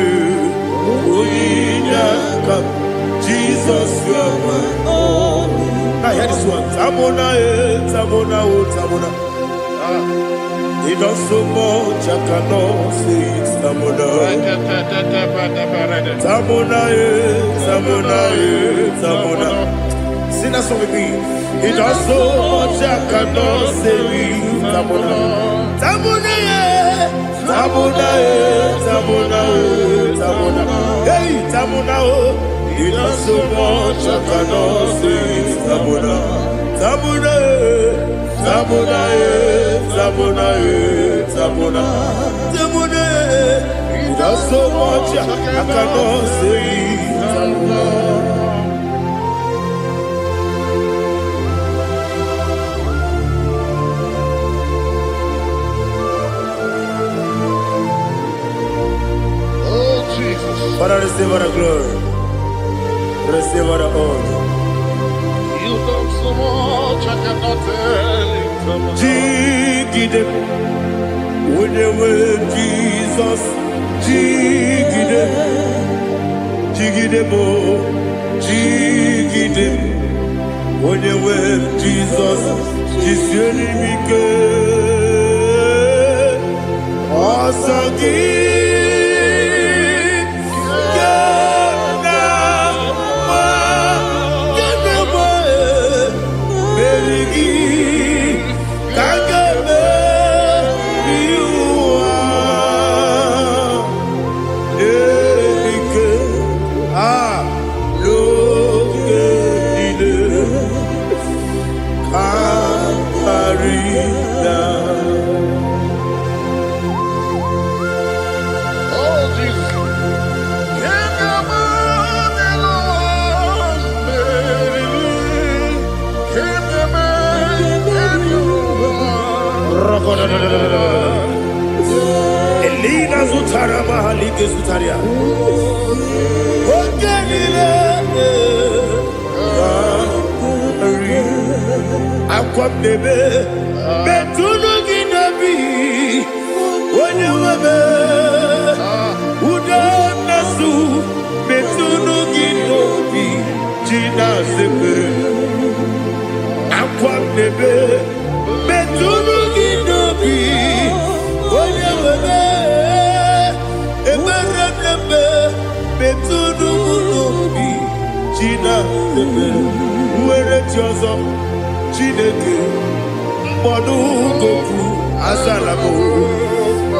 only the come. Jesus, you are my only. Now hear this one. Tamona, Tamona, Tamona. He does so much I cannot say it. Tamona, Tamona, Tamona, Tamona. Sing that song with me. He does so much I cannot say it. Tamona, Tamona, Tamona, Tamona, Tamona. Hey, Tamona, he does so much I cannot say it. Tamona, Tamona, Tamona, Tamona, Tamona, Tamona. He does so much I cannot say it. Tamona. Oh, Jesus. Father, receive all the glory. Receive all the honor. You done so much I cannot tell it. Jigide, with the word Jesus. Jigide, Jigide mo, Jigide, with the word Jesus. Jiseni mike, Asagi. Elina Zutara Mahalike Zutaria. Aquam bebe, Betuno Ginabi, when you were Udanasu, Betuno Ginobi, Gina Zebe, Aquam bebe, Betuno Ginobi, when you were Betuno Ginobi, Gina Zebe, where it was up. Chineke mkpọdụ goku asalamo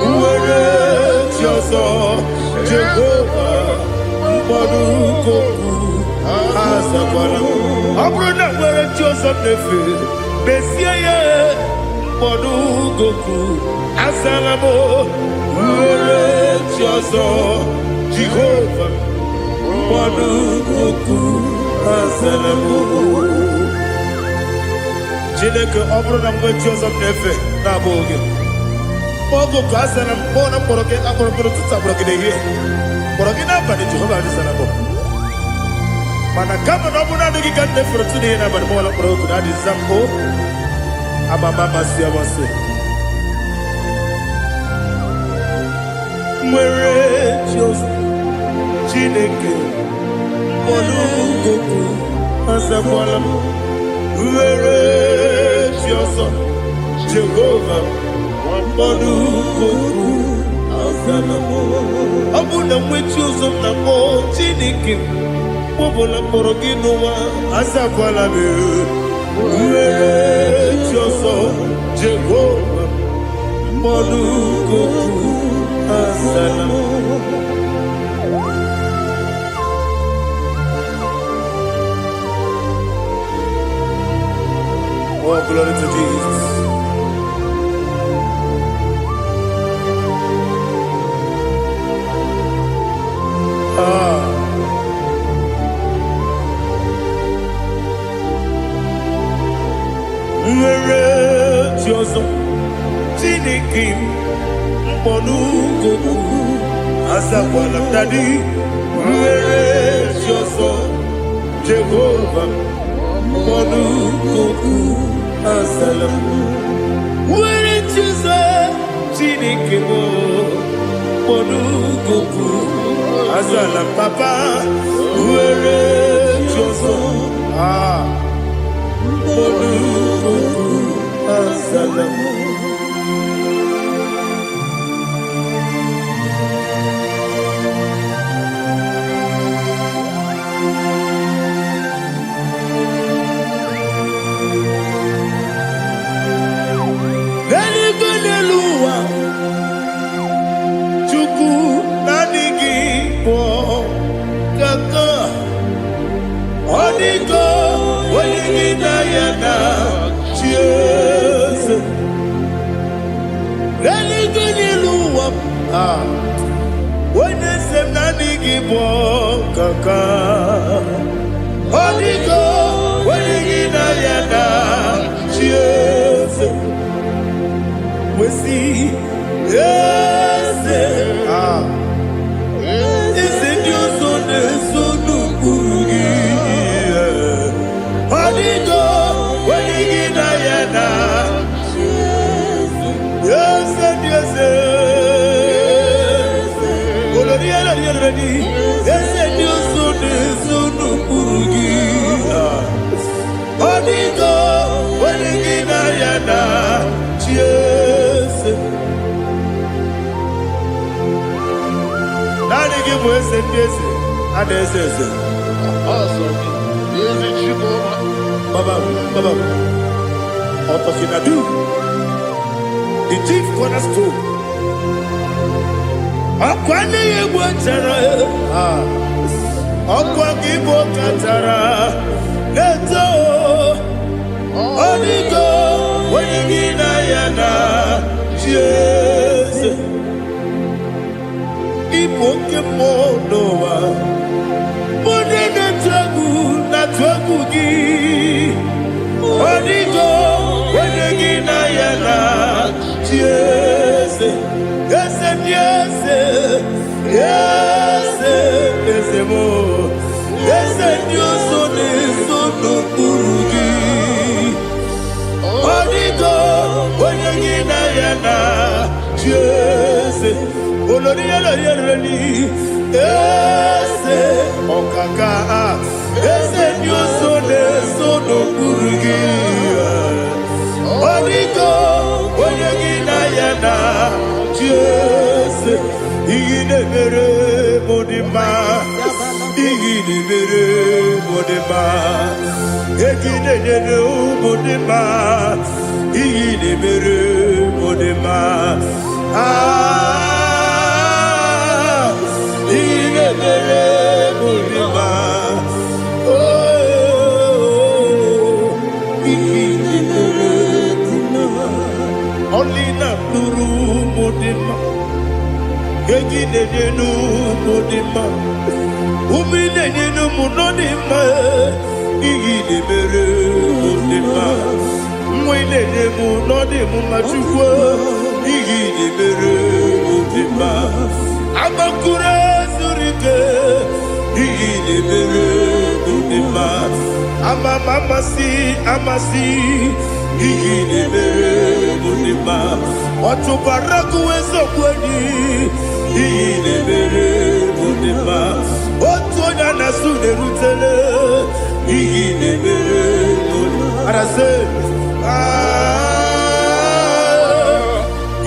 uwere ti ọsọ Jehova mkpọdụ goku asakwalamo ọ bụrụ na nwere ti ọsọ nefe besie ya mkpọdụ goku asalamo uwere ti ọsọ Jehova mkpọdụ goku asalamo. Chineke ọ bụrụ na mgbe Joseph na-efe na-abụ oge ogo ka a sara mkpọ na mkpọrọ gị akpọrọ mkpọrọ tutu akpọrọ gị n'ehihie mkpọrọ gị n'abalị Jehova adịsara bụ mana kama na ọ bụ na-adịghị ka nne fere tụ n'ihe n'abalị mọwala mkpọrọ ogu na adịza mbụ amama amasị amasị nwere Joseph Chineke mkpọrọ ogogo azakwala m were ti ọsọ Jehova mkpọrọ goku asalamo ọ bụ na nwechi ụzọ na mkpọ Chineke kpọbụla mkpọrọ gị n'ụwa azakwala m were ti ọsọ Jehova mkpọrọ goku asalamo. Oh, glory to Jesus. Nwere ti ọzọ Chineke mkpọrọ goku azakwala Daddy, where is your son? Jehovah, Monuku, Asalam. Where is your son? Chinikimo, Monuku, Asalam. Papa, where is your son? Monuku, Asalam. The chief cornerstone. IGBO katara. Leto. Odigo. Wenigina yana. Jesus. Ipokemo noa. Mone na tragu gi. Odigo. Wenigina yana. Yes, yes, yes, yes, yes, more. Yes, Dios son no kurugi. Odigo, oyegina yana. Yes, olori olori. Yes, okaka. Yes, Dios son no kurugi. Odigo. Jesus, Igidebere Modima, Igidebere Modima, Igidebere Modima, Igidebere Modima, Igidebere Modima, only na nuru modima, gegi nenu modima, umi nenu monodima, igi nebere modima, mwe nenu monodimu machukwa, igi nebere modima, amakure surike, igi nebere modima, amasi. Igidebere modima, otubaraku wezo kweni. Igidebere modima, otonya nasude rutele. Igidebere modima, arase.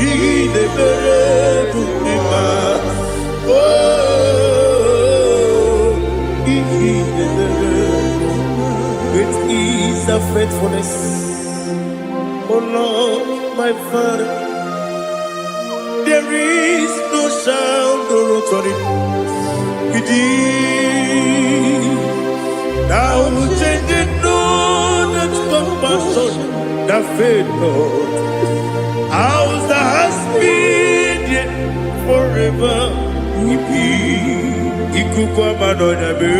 Igidebere modima, igidebere. Great is the faithfulness. Oh Lord, my Father, there is no sound or authority within. Now changing know that compassion, the faith, Lord, ours that has been yet forever. Ikukwa manonya be.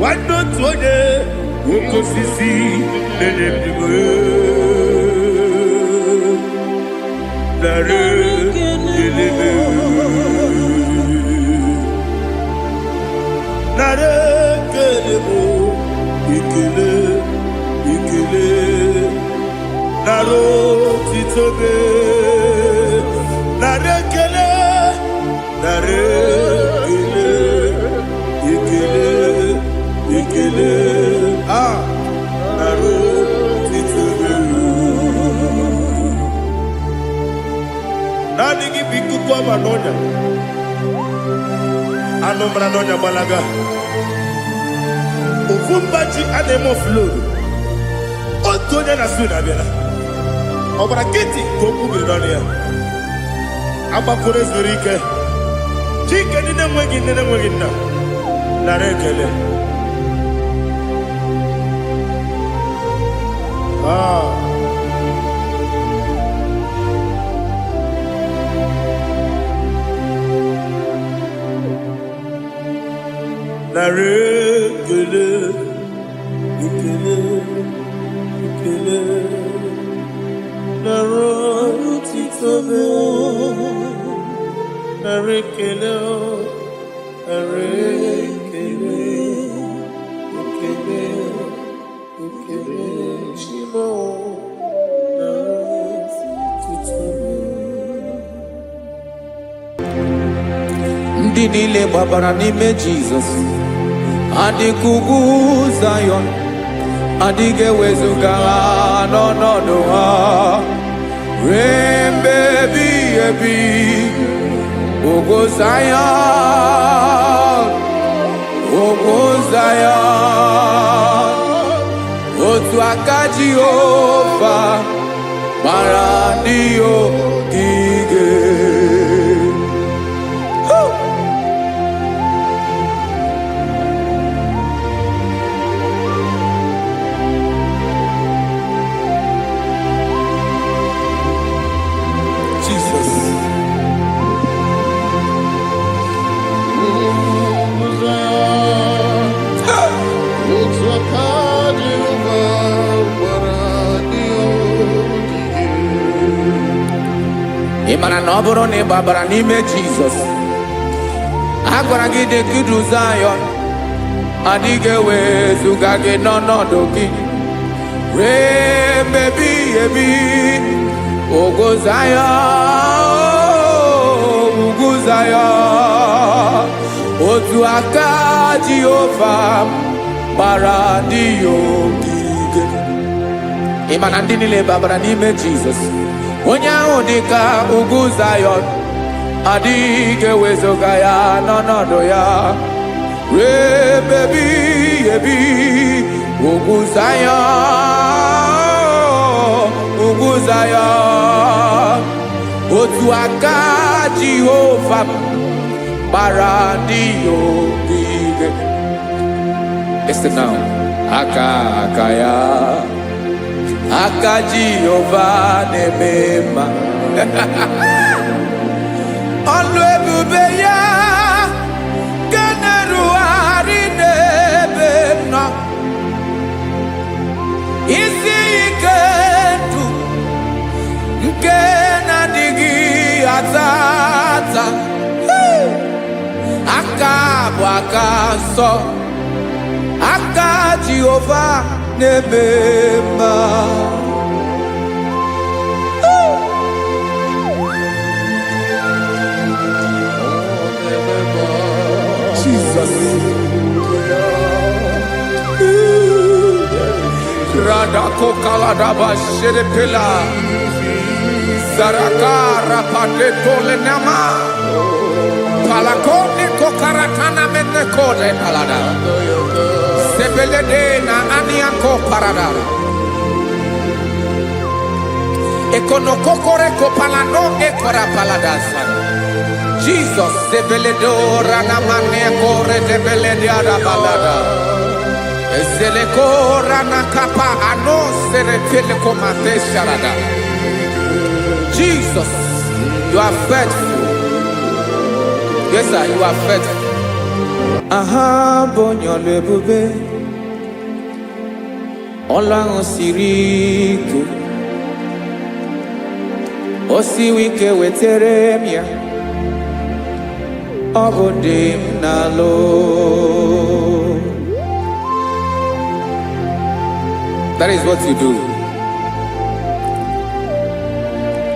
Wando tuone, uko sisi nene mdiwe. nare kelele nare kelebo ikele ikele naro titobe nare kele nare kele ikele ikele naro titobe nani gibiku kwa manonya anomra nonya balaga Ufumbaji anemo flow. Otonya na suna bela. Obara kiti koku bironia. Abakure zurike. Chike nene mwegi na. Narekele. Narekele. Ikele, ikele, naro titobe, narekele, narekele, ikele, ikele, shimo, naro titobe. Ndị niile gbabara n'ime Jizọs adịkugwu Zion adịghị ewezuga ha n'ọnọdụ ha ruo mgbe ebighị ebi. Ugwu Zion, ugwu Zion, otu aka Jehova gbara ndị ogige. Ịmara na ọ bụrụ na ị gbabara n'ime Jizọs, a gwara gị dị kudu Zion adịghị ewezuga gị n'ọnọdụ gị ruo mgbe ebighị ebi. Ugwu Zion, ugwu Zion, otu aka Jehova gbara ndị ogige. Ịma na ndị niile gbabara n'ime Jizọs, onye ahụ dị ka ugwu Zion adịghị ewezuga ya n'ọnọdụ ya ruo mgbe ebighị ebi. Ugwu Zion, ugwu Zion, otu aka Jehova gbara ndị ogige. Listen now, aka ya, aka Jehova na-eme mma. Ọlụ ebube ya ga na-erugharị n'ebe nọ. Isi ike ndụ nke na-adịghị ata ata. Aka bụ aka nsọ, aka Jehova na-eme mma. Jesus. Radako kaladaba sherepela Zarakara pateto lenama Palakone kokaratana mene kode palada Sebelede na aniako parada Ekono kokore kopalano ekora paladasa Jesus sebeledo rana mane kore debelede arabalada Ezeleko rana kapa ano serepele komate sharada Jesus, you are faithful. Yes, sir, you are faithful. Aha, bonyo lebube. Ọlọ́run sì rí ike. osi wike wetere m ya ọ bụ dị m n'alụ. That is what you do.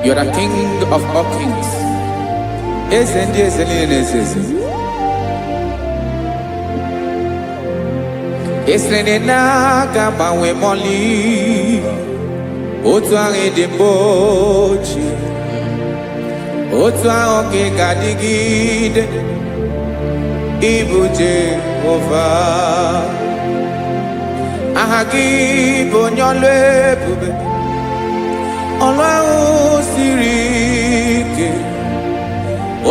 You are the king of all kings. Eze ndị eze niile na-eze eze. Esere na-agbanwe mọlị otu ahụ dị mgbe ochie, otu ahụ ka ị ga-adịgide ịbụ Jehova. Aha gị bụ onye ọlụ ebube, ọlụ ahụ siri ike,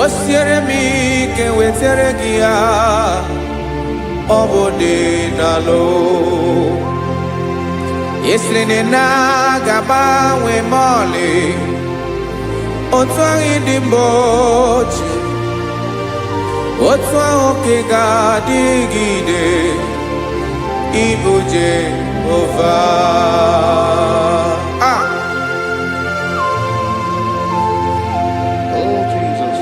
o siere m ike wetere gị ya, ọ bụ dị n'alụ. Esiri na ga-agbanwe ma ọlị otu ahụ dị mgbe ochie, otu ahụ ka ị ga-adịgide ịbụ Jehova. Oh, Jesus.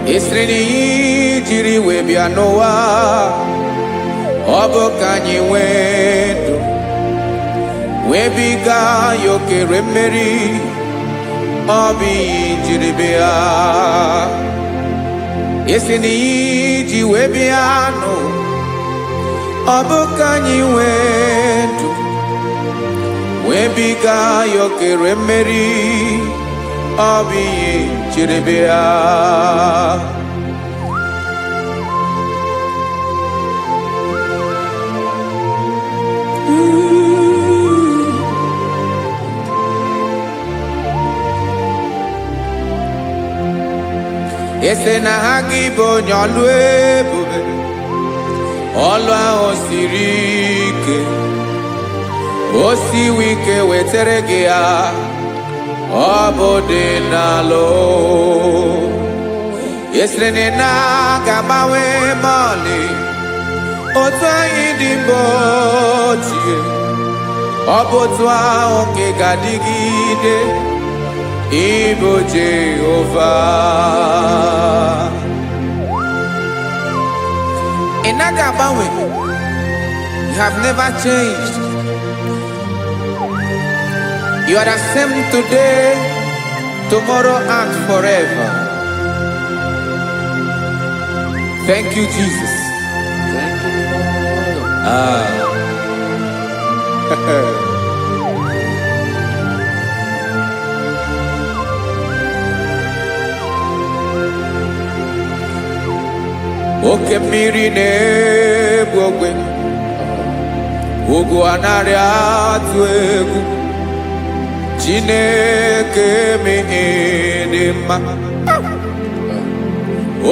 Esiri na ihe jiri wee bịa n'ụwa ọ bụ ka anyị nwee ndụ, wee biga ya okere mmeri, ọ bụ ihe jiri bịa. Esi na ihe ji wee bịa nụ ọ bụ ka anyị nwee ndụ, wee biga ya okere mmeri, ọ bụ ihe jiri bịa. Ese na ha gị bụ onye ọlụ ebube, ọlụ ahụ siri ike, o siwe ike wetere gị ya, ọ bụ dị n'alụ. Esere na ga-agbanwe ma ọlị otu anyị dị mgbe ochie, ọ bụ otu ahụ ka ị ga-adịgide ịbụ Jehova. Ị naghị agbanwe. You have never changed. You are the same today, tomorrow and forever. Thank you, Jesus. Thank you, Father. Oke mmiri na-egbu ogwe, ugwu anaghị atụ egwu, Chineke m dị mma.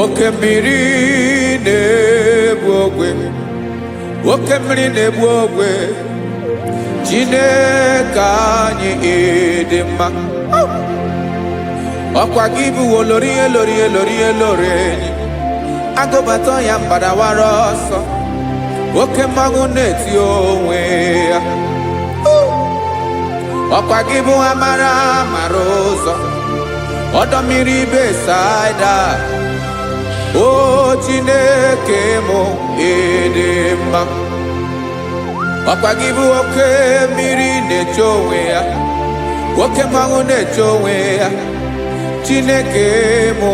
Oke mmiri na-egbu ogwe, oke mmiri na-egbu ogwe, Chineke anyị dị mma. Ọkwa gị bụ olori elori elori elori enyi, agụbata ya mbadawara ọsọ, oke mmanwụ na-eti onwe ya. Ọkwa gị bụ amara amara ụzọ, ọdọ mmiri Besaida, o Chineke mụ ịdị mma. Ọkwa gị bụ oke mmiri na-eche onwe ya, oke mmanwụ na-eche onwe ya, Chineke mụ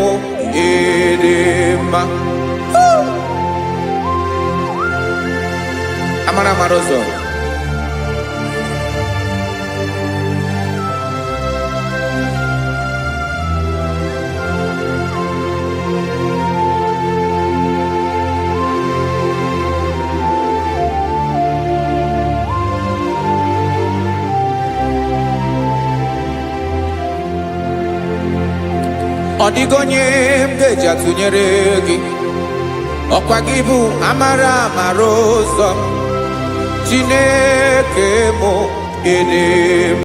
ịdị mma. Amara amara ụzọ, ọ dịghị onye m ga-eji atụnyere gị. Ọkwa gị bụ amara amara ụzọ, Chineke mụ ịdị mma.